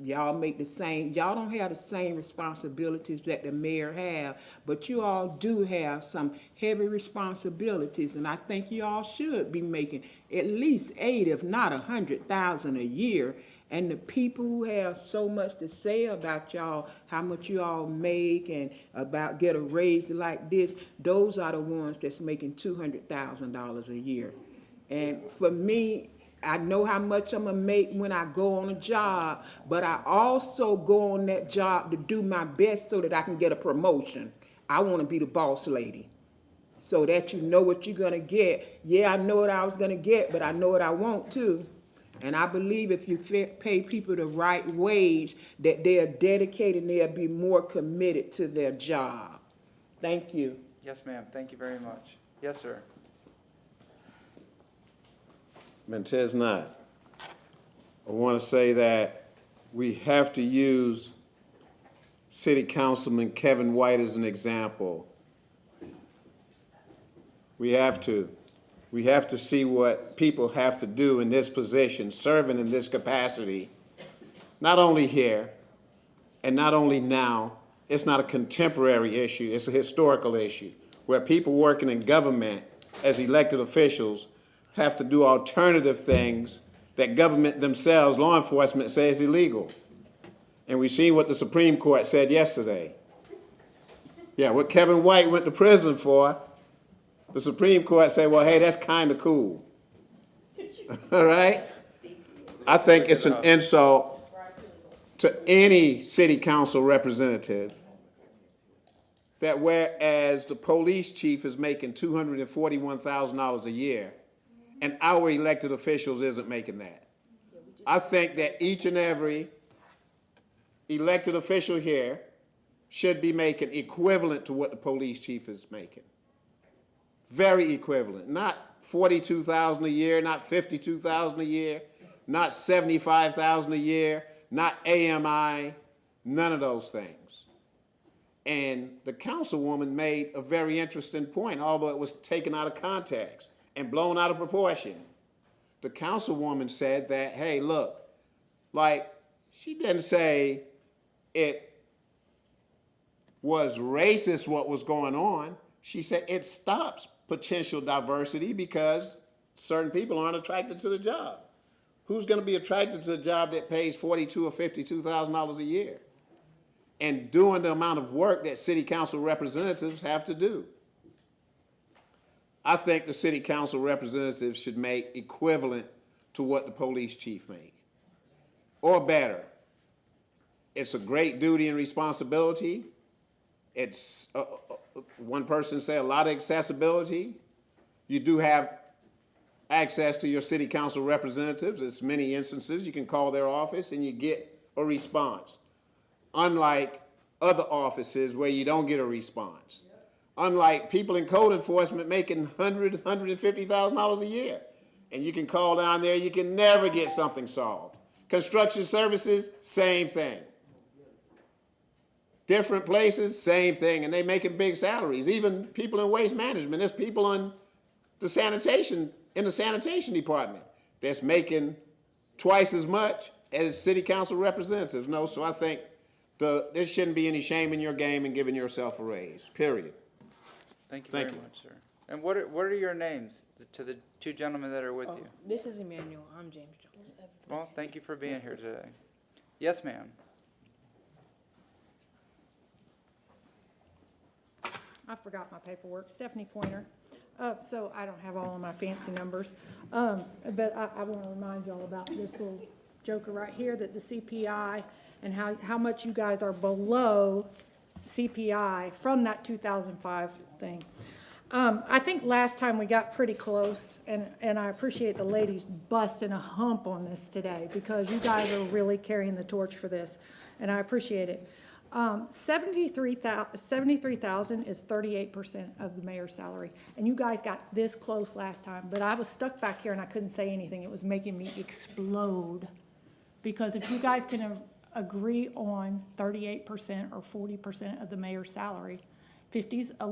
y'all make the same, y'all don't have the same responsibilities that the mayor have, but you all do have some heavy responsibilities, and I think you all should be making at least 80, if not 100,000 a year. And the people who have so much to say about y'all, how much you all make and about get a raise like this, those are the ones that's making $200,000 a year. And for me, I know how much I'm gonna make when I go on a job, but I also go on that job to do my best so that I can get a promotion. I wanna be the boss lady, so that you know what you're gonna get. Yeah, I know what I was gonna get, but I know what I want too. And I believe if you pay people the right wage, that they're dedicated and they'll be more committed to their job. Thank you. Yes, ma'am. Thank you very much. Yes, sir. Montez Knott, I want to say that we have to use City Councilman Kevin White as an example. We have to. We have to see what people have to do in this position, serving in this capacity, not only here and not only now. It's not a contemporary issue, it's a historical issue, where people working in government as elected officials have to do alternative things that government themselves, law enforcement, says illegal. And we see what the Supreme Court said yesterday. Yeah, what Kevin White went to prison for, the Supreme Court said, well, hey, that's kind of cool. All right? I think it's an insult to any city council representative that whereas the police chief is making $241,000 a year, and our elected officials isn't making that. I think that each and every elected official here should be making equivalent to what the police chief is making. Very equivalent, not $42,000 a year, not $52,000 a year, not $75,000 a year, not AMI, none of those things. And the councilwoman made a very interesting point, although it was taken out of context and blown out of proportion. The councilwoman said that, hey, look, like, she didn't say it was racist what was going on. She said it stops potential diversity because certain people aren't attracted to the job. Who's going to be attracted to a job that pays $42,000 or $52,000 a year and doing the amount of work that city council representatives have to do? I think the city council representatives should make equivalent to what the police chief makes, or better. It's a great duty and responsibility. It's, one person said, a lot of accessibility. You do have access to your city council representatives. There's many instances you can call their office and you get a response. Unlike other offices where you don't get a response. Unlike people in code enforcement making $100,000, $150,000 a year. And you can call down there, you can never get something solved. Construction services, same thing. Different places, same thing, and they making big salaries. Even people in waste management, there's people in the sanitation department that's making twice as much as city council representatives. No, so I think there shouldn't be any shame in your game in giving yourself a raise, period. Thank you very much, sir. And what are your names to the two gentlemen that are with you? This is Emmanuel. I'm James Jones. Well, thank you for being here today. Yes, ma'am. I forgot my paperwork. Stephanie Pointer. So I don't have all of my fancy numbers. But I want to remind y'all about this little joker right here, that the CPI and how much you guys are below CPI from that 2005 thing. I think last time we got pretty close, and I appreciate the ladies busting a hump on this today because you guys are really carrying the torch for this, and I appreciate it. 73,000 is 38% of the mayor's salary, and you guys got this close last time, but I was stuck back here and I couldn't say anything. It was making me explode, because if you guys can agree on 38% or 40% of the mayor's salary, 50's it's a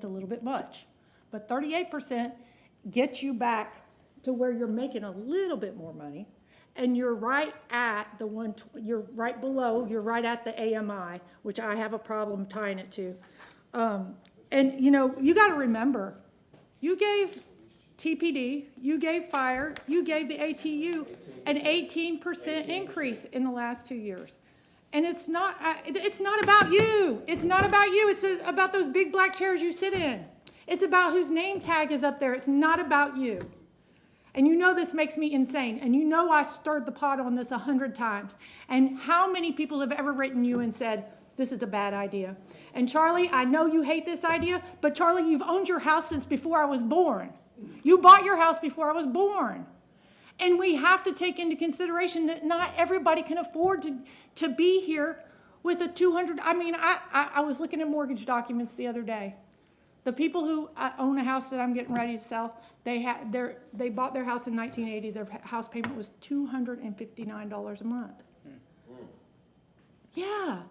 little bit much, but 38% gets you back to where you're making a little bit more money. And you're right at you're right below, you're right at the AMI, which I have a problem tying it to. And you know, you got to remember, you gave TPD, you gave fire, you gave the ATU an 18% increase in the last 2 years. And it's not about you. It's not about you. It's about those big black chairs you sit in. It's about whose name tag is up there. It's not about you. And you know this makes me insane. And you know I stirred the pot on this 100 times. And how many people have ever written you and said, this is a bad idea? And Charlie, I know you hate this idea, but Charlie, you've owned your house since before I was born. You bought your house before I was born. And we have to take into consideration that not everybody can afford to be here with a 200. I mean, I was looking at mortgage documents the other day. The people who own a house that I'm getting ready to sell, they bought their house in 1980. Their house payment was $259 a month. Yeah.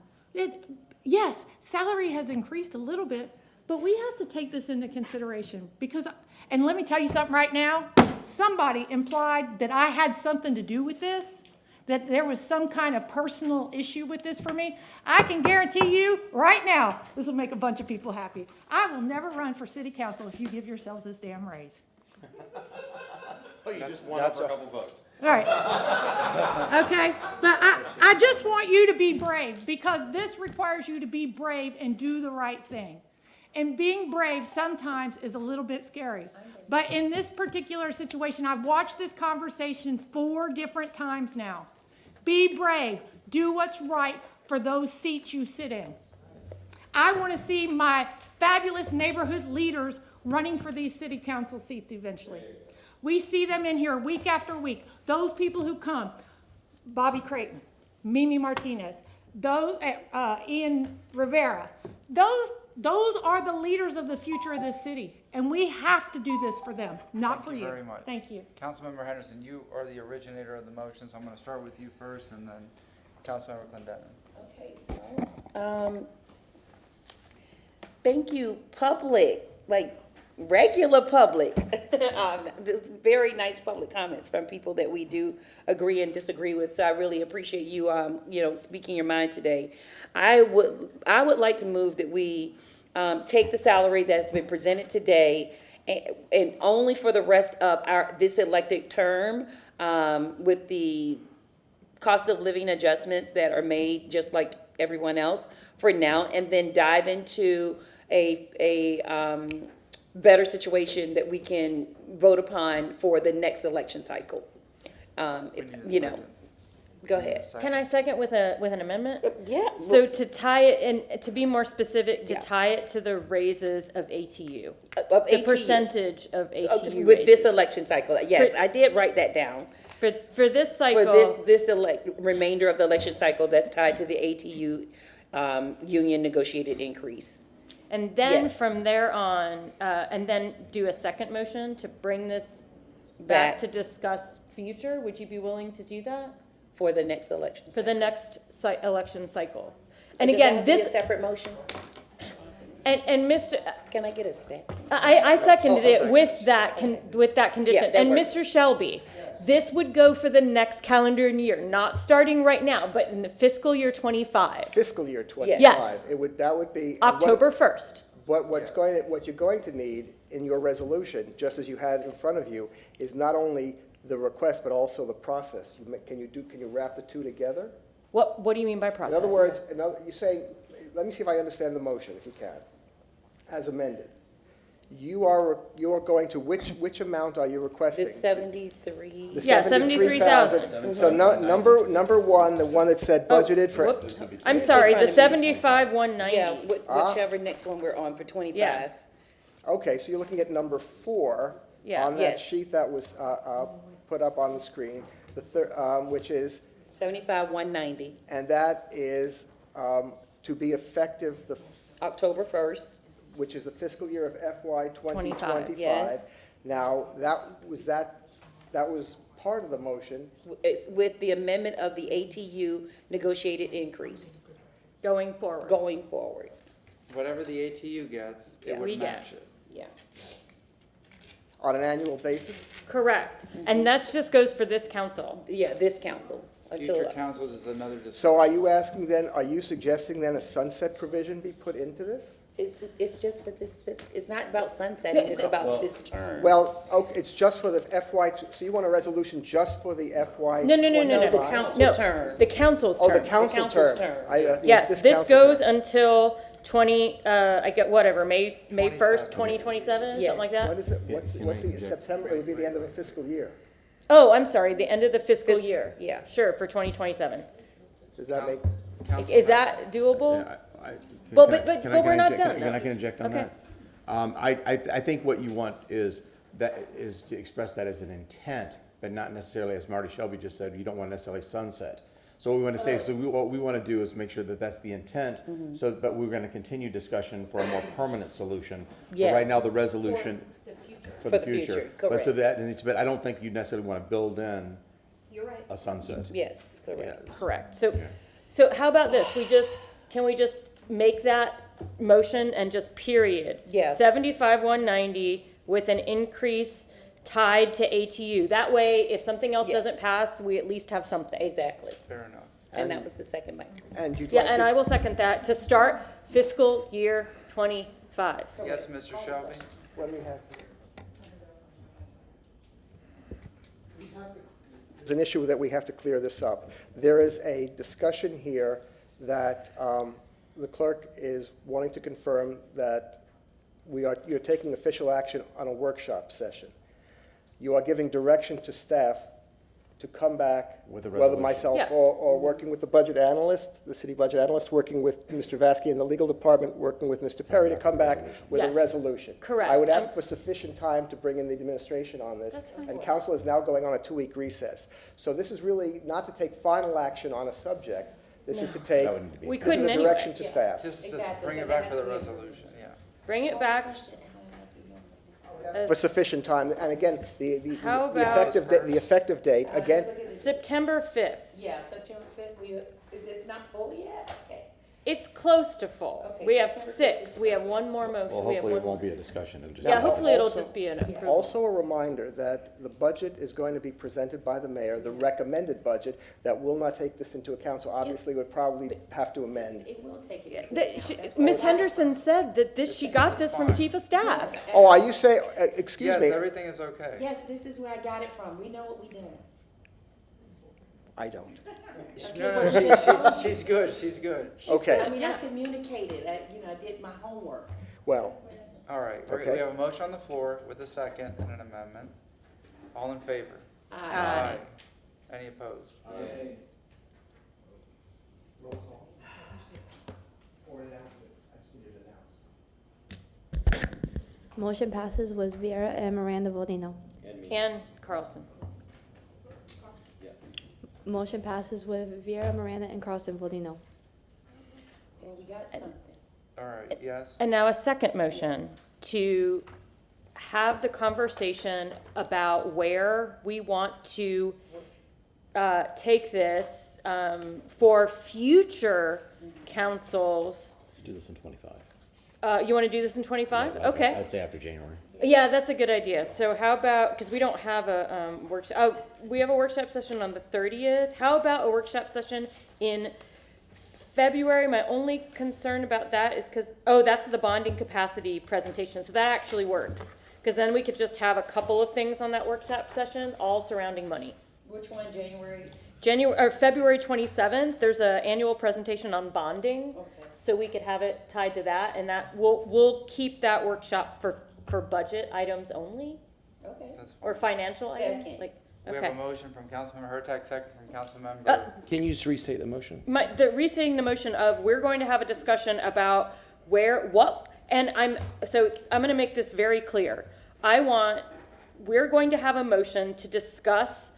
Yes, salary has increased a little bit, But we have to take this into consideration because, and let me tell you something right now, somebody implied that I had something to do with this, that there was some kind of personal issue with this for me. I can guarantee you right now, this will make a bunch of people happy. I will never run for city council if you give yourselves this damn raise. Oh, you just won over a couple votes. All right. Okay, but I just want you to be brave because this requires you to be brave and do the right thing. And being brave sometimes is a little bit scary. But in this particular situation, I've watched this conversation 4 different times now. Be brave. Do what's right for those seats you sit in. I want to see my fabulous neighborhood leaders running for these city council seats eventually. We see them in here week after week. Those people who come, Bobby Creighton, Mimi Martinez, those, Ian Rivera, those are the leaders of the future of this city. And we have to do this for them, not for you. Thank you very much. Thank you. Councilmember Henderson, you are the originator of the motion, so I'm going to start with you first, and then Councilmember Clendenin. Okay. Thank you, public, like regular public. Very nice public comments from people that we do agree and disagree with. So I really appreciate you, speaking your mind today. I would like to move that we take the salary that's been presented today and only for the rest of this elected term, with the cost of living adjustments that are made just like everyone else for now, and then dive into a better situation that we can vote upon for the next election cycle. Go ahead. Can I second with an amendment? Yeah. So to tie it, and to be more specific, to Yeah. tie it to the raises of ATU. Of The ATU. percentage of ATU With this raises. election cycle, yes, I did write that down. For this cycle. For this remainder of the election cycle that's tied to the ATU union negotiated increase. And then Yes. from there on, and then do a second motion to bring this back to discuss future. Would you be willing to do that? For the next election. For the next election cycle. And Does that again, have to be this. a separate motion? And Mr. Can I get a step? I seconded it sorry. with that condition. Yeah, that And works. Mr. Shelby, this would go for the next calendar year, not starting right now, but in the fiscal year 25. Fiscal year 25. Yes. That would be. October 1st. What you're going to need in your resolution, just as you had in front of you, is not only the request, but also the process. Can you wrap the two together? What do you mean by process? In other words, you're saying, let me see if I understand the motion, if you can, as amended. You are going to, which amount are you requesting? The 73. The Yeah, 73,000. 73,000. So number one, the one that said budgeted for. Whoops. I'm sorry, the 75,190. Yeah, whichever next one we're on for 25. Yeah. Okay, so you're looking at number 4 Yeah. on that Yes. sheet that was put up on the screen, which is, 75,190, and that is to be effective October 1st. which is the fiscal year of FY 2025. Yes. Now, that was part of the motion. It's with the amendment of the ATU negotiated increase Going forward. going forward. Whatever the ATU gets, it Yeah. would We match get. it. Yeah. On an annual basis? Correct. And that just goes for this council. Yeah, this council. Future councils is another discussion. So are you suggesting then a sunset provision be put into this? It's just for this, it's not about sunsetting, it's about this term. Well, okay, it's just for the FY, so you want a resolution just for the FY? No. The council term. The council's Oh, term. the council council's term. term. Yes, this goes until 20, I get whatever, May 1st, 2027, Yes. something like that? What is it, what's the, September, it would be the end of a fiscal year. Oh, I'm sorry, the end of the fiscal year. yeah. Sure, for 2027 Does that make, Is that doable? Well, but we're not done, Can I though. interject on Okay. that? I think what you want is to express that as an intent, but not necessarily, as Marty Shelby just said, you don't want to necessarily sunset. So what we want to say, what we want to do is make sure that that's the intent, but we're going to continue discussion for a more permanent solution. But right Yes. now, the resolution. For the future. But so correct. but I don't think you necessarily want to build in You're right. a sunset. Yes, correct. Correct. So how about this? Can we just make that motion and just period. Yeah. 75,190 with an increase tied to ATU. That way, if something else Yeah. doesn't pass, we at least have something. Exactly. Fair enough. And that was the second one. And you'd Yeah, like and this- I will second that, to start fiscal year 25. Yes, Mr. Shelby? What do we have? There's an issue that we have to clear this up. There is a discussion here that the clerk is wanting to confirm that you're taking official action on a workshop session. You are giving direction to staff to come back, With a whether resolution. myself Yeah. or working with the budget analyst, the city budget analyst, working with Mr. Vasky in the legal department, working with Mr. Perry to come back with a Yes. resolution. Correct. I would ask for sufficient time to bring in the administration on this. That's fine. And council is now going on a 2-week recess. So this is really not to take final action on a subject. This is to take, That wouldn't be- We this is couldn't a anyway. direction to staff. Just Exactly, bring it because back it for has the to be- resolution, yeah. Bring it back. For sufficient time. And again, the How about- effective date, again, September 5th. Yeah, September 5th, is it not full yet? Okay. It's close to full. Okay, We have September 6. We have one more motion. Well, We have hopefully it one more. won't be a discussion, it'll just. Yeah, be- hopefully it'll Also- just be an approval. also a reminder that the budget is going to be presented by the mayor, the recommended budget, that will not take this into account, so obviously would probably have to amend. It will take it into The- account. she- That's why Ms. we- Henderson said that this, she got this from Chief of Staff. Oh, are you saying, excuse Yes, me, everything is okay. Yes, this is where I got it from. We know what we're doing. I don't. No, she's good, she's good. Okay. I mean, I Yeah. communicated, I did my homework. Well, All right, Okay. we have a motion on the floor with a second and an amendment. All in favor? Aye. Any opposed? Motion passes with Viera and Miranda voting no. And Carlson. Motion passes with Viera, Miranda, and Carlson voting no. Okay, we got something. All right, yes? And now a second motion to have the conversation about where we want to take this for future councils. Let's do this in 25. You want to do this in 25? Okay. I'd say after January. Yeah, that's a good idea. So how about, because we don't have a workshop, oh, we have a workshop session on the 30th. How about a workshop session in February? My only concern about that is because, oh, that's the bonding capacity presentation. So that actually works. Because then we could just have a couple of things on that workshop session, all surrounding money. Which one, January? February 27th, there's an annual presentation on bonding. Okay. So we could have it tied to that, and that, we'll keep that workshop for budget items only, Okay. That's or fine. financial items, Second. like, We have okay. a motion from Councilmember Hurtak, second from Councilmember, Can you just restate the motion? Restating the motion of, we're going to have a discussion about and I'm gonna make this very clear. We're going to have a motion to discuss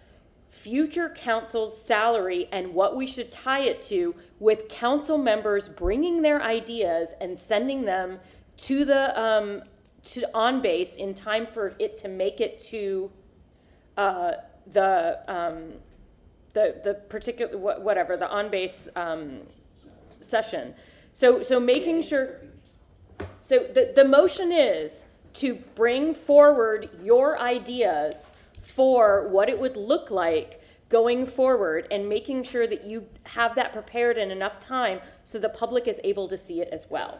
future council's salary and what we should tie it to, with council members bringing their ideas and sending them to the, to on base in time for it to make it to, the particular, whatever, the on base, session. So making sure, so the motion is to bring forward your ideas for what it would look like going forward, and making sure that you have that prepared in enough time so the public is able to see it as well.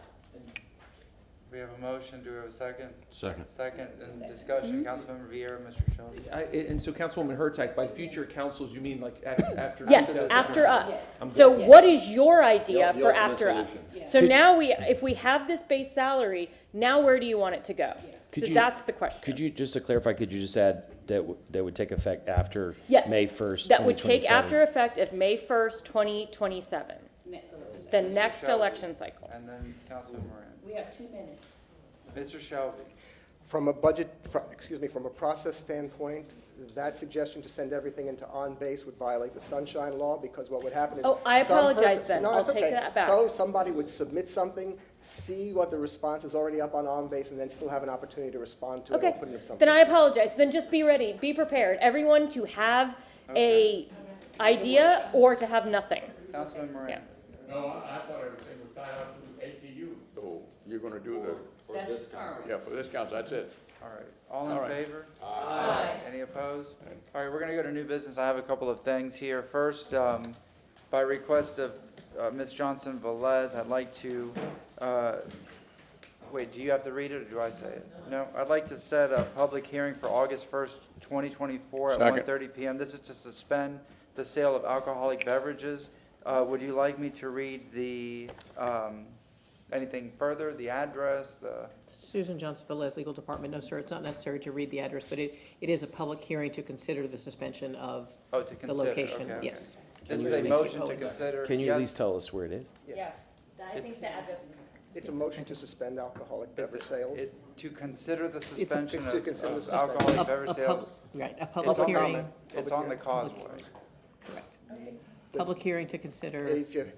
we have a motion, do we have a second? Second. Second, in discussion, Councilmember Vieira, Mr. Shelby. And so Councilwoman Hurtak, by future councils, you mean like after? Yes, after us. I'm So good. what is your idea The for ultimate after us? solution. So now if we have this base salary, now where do you want it to go? Could So you- that's the question. Could you, just to clarify, could you just add that would take effect after Yes. May 1st, That would take 2027? after effect of May 1st, 2027, Next election. the next Shelby. election cycle. And then Councilman Moran. We have 2 minutes. Mr. Shelby, from a from a process standpoint, that suggestion to send everything into on-base would violate the sunshine law, because what would happen is. Oh, I some apologize person- then. No, I'll it's take okay. that back. So somebody would submit something, see what the response is already up on base, and then still have an opportunity to respond to it or Okay, put it in something. then I apologize. Then just be ready, be prepared. Everyone to have a idea or to have nothing. Councilman Moran. Yeah. No, I thought everything was tied up to ATU. gonna do the, For this council. yeah, for this council, that's it. All right, all All in right. favor? Aye. Any opposed? All right, we're gonna go to new business. I have a couple of things here. First, by request of Ms. Johnson Velez, I'd like to, wait, do you have to read it, or do I say it? No, I'd like to set a public hearing for August 1st, 2024 at Second. 1:30 PM. This is to suspend the sale of alcoholic beverages. Would you like me to read the, anything further, the address, the? Susan Johnson, Velez Legal Department. No, sir, it's not necessary to read the address, but it is a public hearing to consider the suspension of Oh, to the consider, location. okay, okay. Yes. This is a motion to consider. Can you yes? at least tell us where it is? Yeah, I think the address is. It's a motion to suspend alcoholic beverage sales. To consider the suspension to consider the of suspension. alcoholic A beverage pub- sales. Right, a It's public on- hearing, It's on the causeway. public hearing to consider. If you,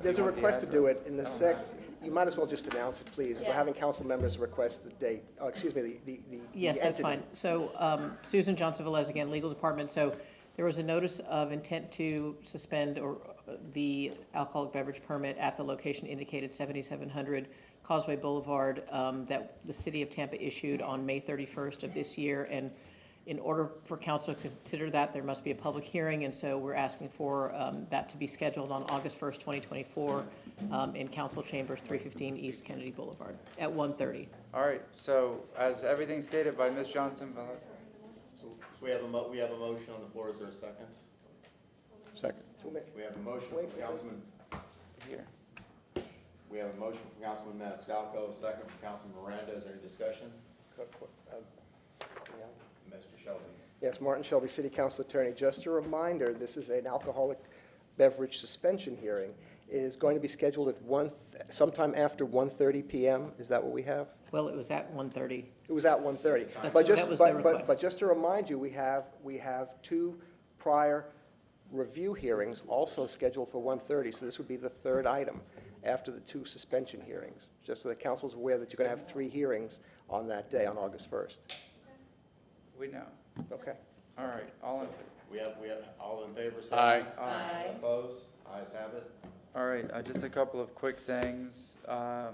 there's a request to do it in the you might as well just announce it, please. We're Yeah. having council members request the date, excuse me, the Yes, that's entity. fine. So Susan Johnson Velez, again, Legal Department. So there was a notice of intent to suspend or the alcoholic beverage permit at the location indicated, 7700 Causeway Boulevard, that the city of Tampa issued on May 31st of this year. And in order for council to consider that, there must be a public hearing. And so we're asking for that to be scheduled on August 1st, 2024, in Council Chambers, 315 East Kennedy Boulevard at 1:30. All right, so as everything stated by Ms. Johnson Velez. So we have a motion on the floor. Is there a second? Second. We have a motion from Councilman, Here. we have a motion from Councilman Maniscalco, a second from Councilman Miranda. Is there any discussion? Mr. Shelby. Yes, Martin Shelby, City Council Attorney. Just a reminder, this is an alcoholic beverage suspension hearing. It is going to be scheduled at sometime after 1:30 PM. Is that what we have? Well, it was at 1:30. It was at 1:30. That's- But that just, was the request. but just to remind you, we have two prior review hearings also scheduled for 1:30. So this would be the third item after the two suspension hearings, just so the council's aware that you're going to have three hearings on that day, on August 1st. We know. Okay. All right, all in, We have, all in favor, say Aye. Aye. Opposed? Ayes have it. all right, just a couple of quick things.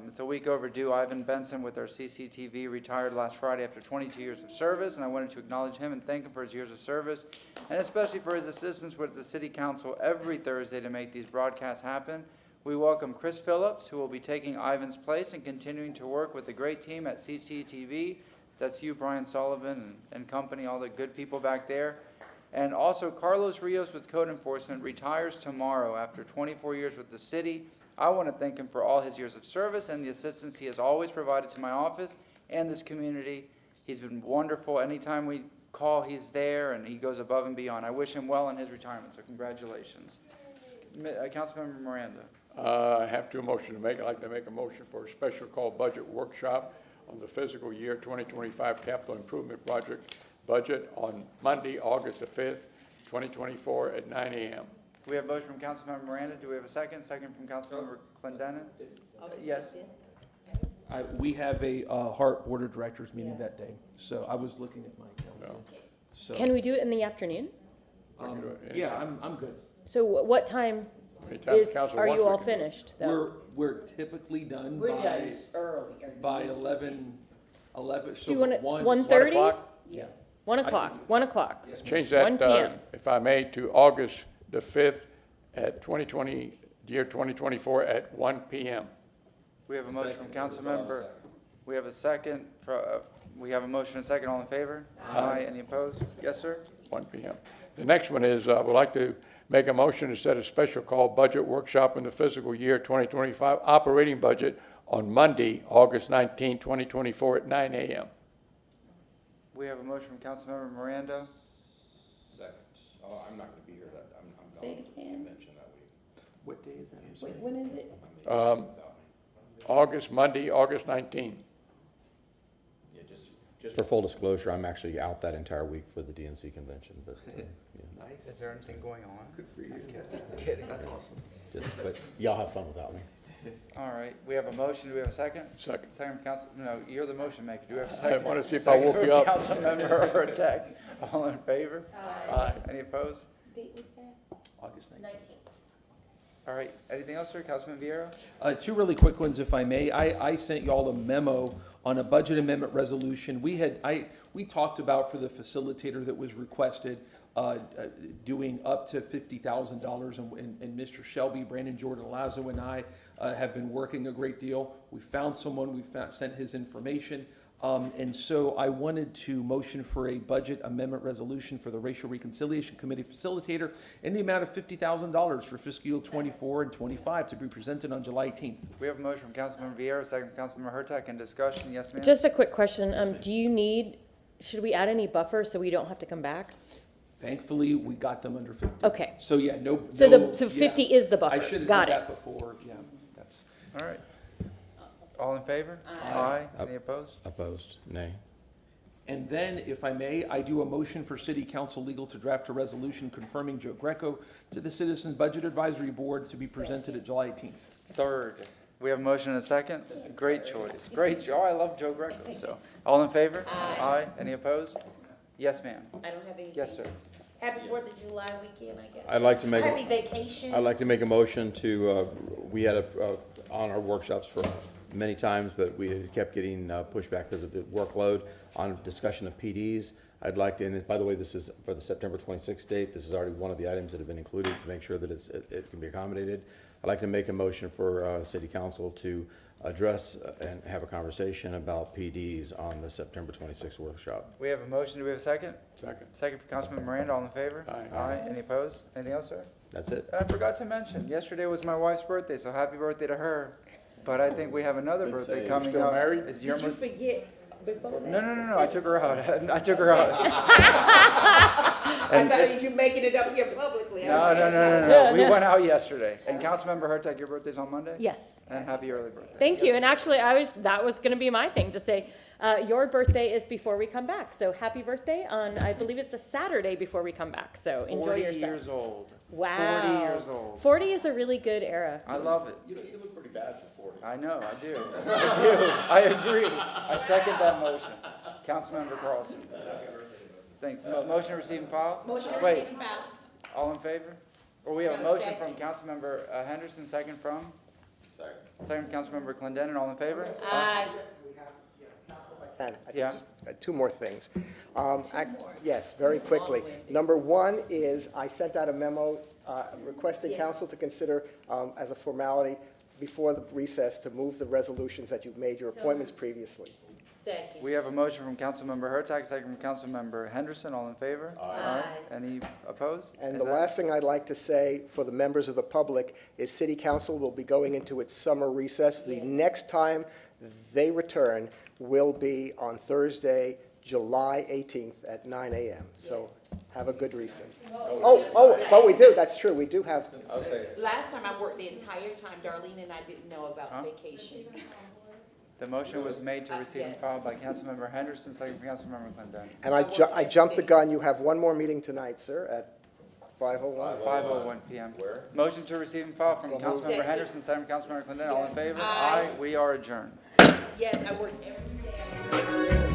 It's a week overdue. Ivan Benson with our CCTV retired last Friday after 22 years of service, and I wanted to acknowledge him and thank him for his years of service, and especially for his assistance with the city council every Thursday to make these broadcasts happen. We welcome Chris Phillips, who will be taking Ivan's place and continuing to work with the great team at CCTV. That's you, Brian Sullivan, and company, all the good people back there. And also Carlos Rios with Code Enforcement retires tomorrow after 24 years with the city. I want to thank him for all his years of service and the assistance he has always provided to my office and this community. He's been wonderful. Anytime we call, he's there, and he goes above and beyond. I wish him well in his retirement, so congratulations. Councilmember Miranda. I have two motions to make. I'd like to make a motion for a special call budget workshop on the fiscal year 2025 capital improvement project budget on Monday, August the 5th, 2024 at 9 a.m. We have a motion from Councilmember Miranda. Do we have a second? Second from Councilmember Clendenin? Yes. We have a Hart Board of Directors meeting that day, so I was looking at my calendar. So, Can we do it in the afternoon? yeah, I'm good. So what time Anytime the council are wants, you we all can do it. finished, though? We're typically done We're by, done early. by 11, Do so you want it 1. 1:30? 1 o'clock? Yeah. 1 o'clock, 1 o'clock. Yes, ma'am. Change 1 that, PM. if I may, to August the 5th at 2024 at 1 p.m. We have a motion from Second. Councilmember. We have a second. We have a motion and a second. All in favor? Aye. Any opposed? Yes, sir? 1 p.m. The next one is, I would like to make a motion to set a special call budget workshop in the fiscal year 2025 operating budget on Monday, August 19, 2024 at 9 a.m. We have a motion from Councilmember Miranda. Second. Oh, I'm not going to be here that, I'm Say it gone. again. Mention that week. What day is that? I'm sorry. When is it? Monday, August 19. Yeah, just for full disclosure, I'm actually out that entire week for the DNC convention, but, yeah. Nice. Is there anything going on? Good for you. Kidding. That's awesome. But y'all have fun without me. All right. We have a motion. Do we have a second? Second. Second from Council, no, you're the motion maker. Do we have a second? I want to see if I woke you up. Councilmember Orteg. All in favor? Aye. Any opposed? Date was that? August 19th. All right, anything else, sir? Councilman Vieira? Two really quick ones, if I may. I sent y'all a memo on a budget amendment resolution. We talked about for the facilitator that was requested, doing up to $50,000, and Mr. Shelby, Brandon Jordan Lazo, and I have been working a great deal. We found someone, sent his information, and so I wanted to motion for a budget amendment resolution for the Racial Reconciliation Committee facilitator in the amount of $50,000 for fiscal year 24 and 25 to be presented on July 18th. We have a motion from Councilmember Vieira, second from Councilmember Hurtak. In discussion, yes, ma'am? Just a quick question. Should we add any buffer so we don't have to come back? Thankfully, we got them under 50. Okay. So yeah, So 50 is the buffer. I should have Got done it. that before, yeah, that's. All right. All in favor? Aye. Any opposed? Opposed? Nay. And then, if I may, I do a motion for City Council Legal to draft a resolution confirming Joe Greco to the Citizens Budget Advisory Board to be presented at July 18th. Third. We have a motion and a second. Great choice. Great. Oh, I love Joe Greco. So, all in favor? Aye. Any opposed? Yes, ma'am. I don't have anything. Yes, sir. Happy 4th of July weekend, I guess. I'd like to make. Happy vacation. I'd like to make a motion to, we had on our workshops for many times, but we had kept getting pushback because of the workload on discussion of PDs. I'd like to, and by the way, this is for the September 26th date. This is already one of the items that have been included to make sure that it can be accommodated. I'd like to make a motion for City Council to address and have a conversation about PDs on the September 26th workshop. We have a motion. Do we have a second? Second. Second for Councilman Miranda. All in favor? Aye. Any opposed? Anything else, sir? That's it. And I forgot to mention, yesterday was my wife's birthday, so happy birthday to her. But I think we have another birthday save. coming Still up. married? Is your Did you forget before that? No. I took her out. I took her out. I thought you making it up here publicly. No. We went out yesterday. And Councilmember Hurtak, your birthday's on Monday? Yes. And happy early birthday. Thank you. And actually, that was going to be my thing to say. Your birthday is before we come back. So happy birthday on, I believe it's a Saturday before we come back. So enjoy 40 yourself. years old. Wow. 40 years old. 40 is a really good era. I love it. You look pretty bad for 40. I know, I do. I agree. I second that motion. Councilmember Carlson. Thanks. Motion to receive and file? Motion to Wait. receive and file. All in favor? Or we have a motion from Councilmember Henderson, second from? Second from Councilmember Clendenin. All in favor? Aye. I think Yeah. just two more things. Yes, very quickly. Number one is I sent out a memo requesting council to consider as a formality before the recess to move the resolutions that you've made your appointments previously. Second. We have a motion from Councilmember Hurtak, second from Councilmember Henderson. All in favor? Aye. Any opposed? And the last thing I'd like to say for the members of the public is City Council will be going into its summer recess. The next time they return will be on Thursday, July 18th at 9 a.m. So have a good recess. But we do, that's true, we do have. Last time I worked the entire time, Darlene and I didn't know about vacation. The motion was made to receive and Yes. file by Councilmember Henderson, second from Councilmember Clendenin. And I jumped the gun, you have one more meeting tonight, sir, at 5:01. 5:01 p.m. Where? Motion to receive and file from Councilmember Second. Henderson, second from Councilmember Clendenin. All in favor? Aye. We are adjourned. Yes, I worked every day.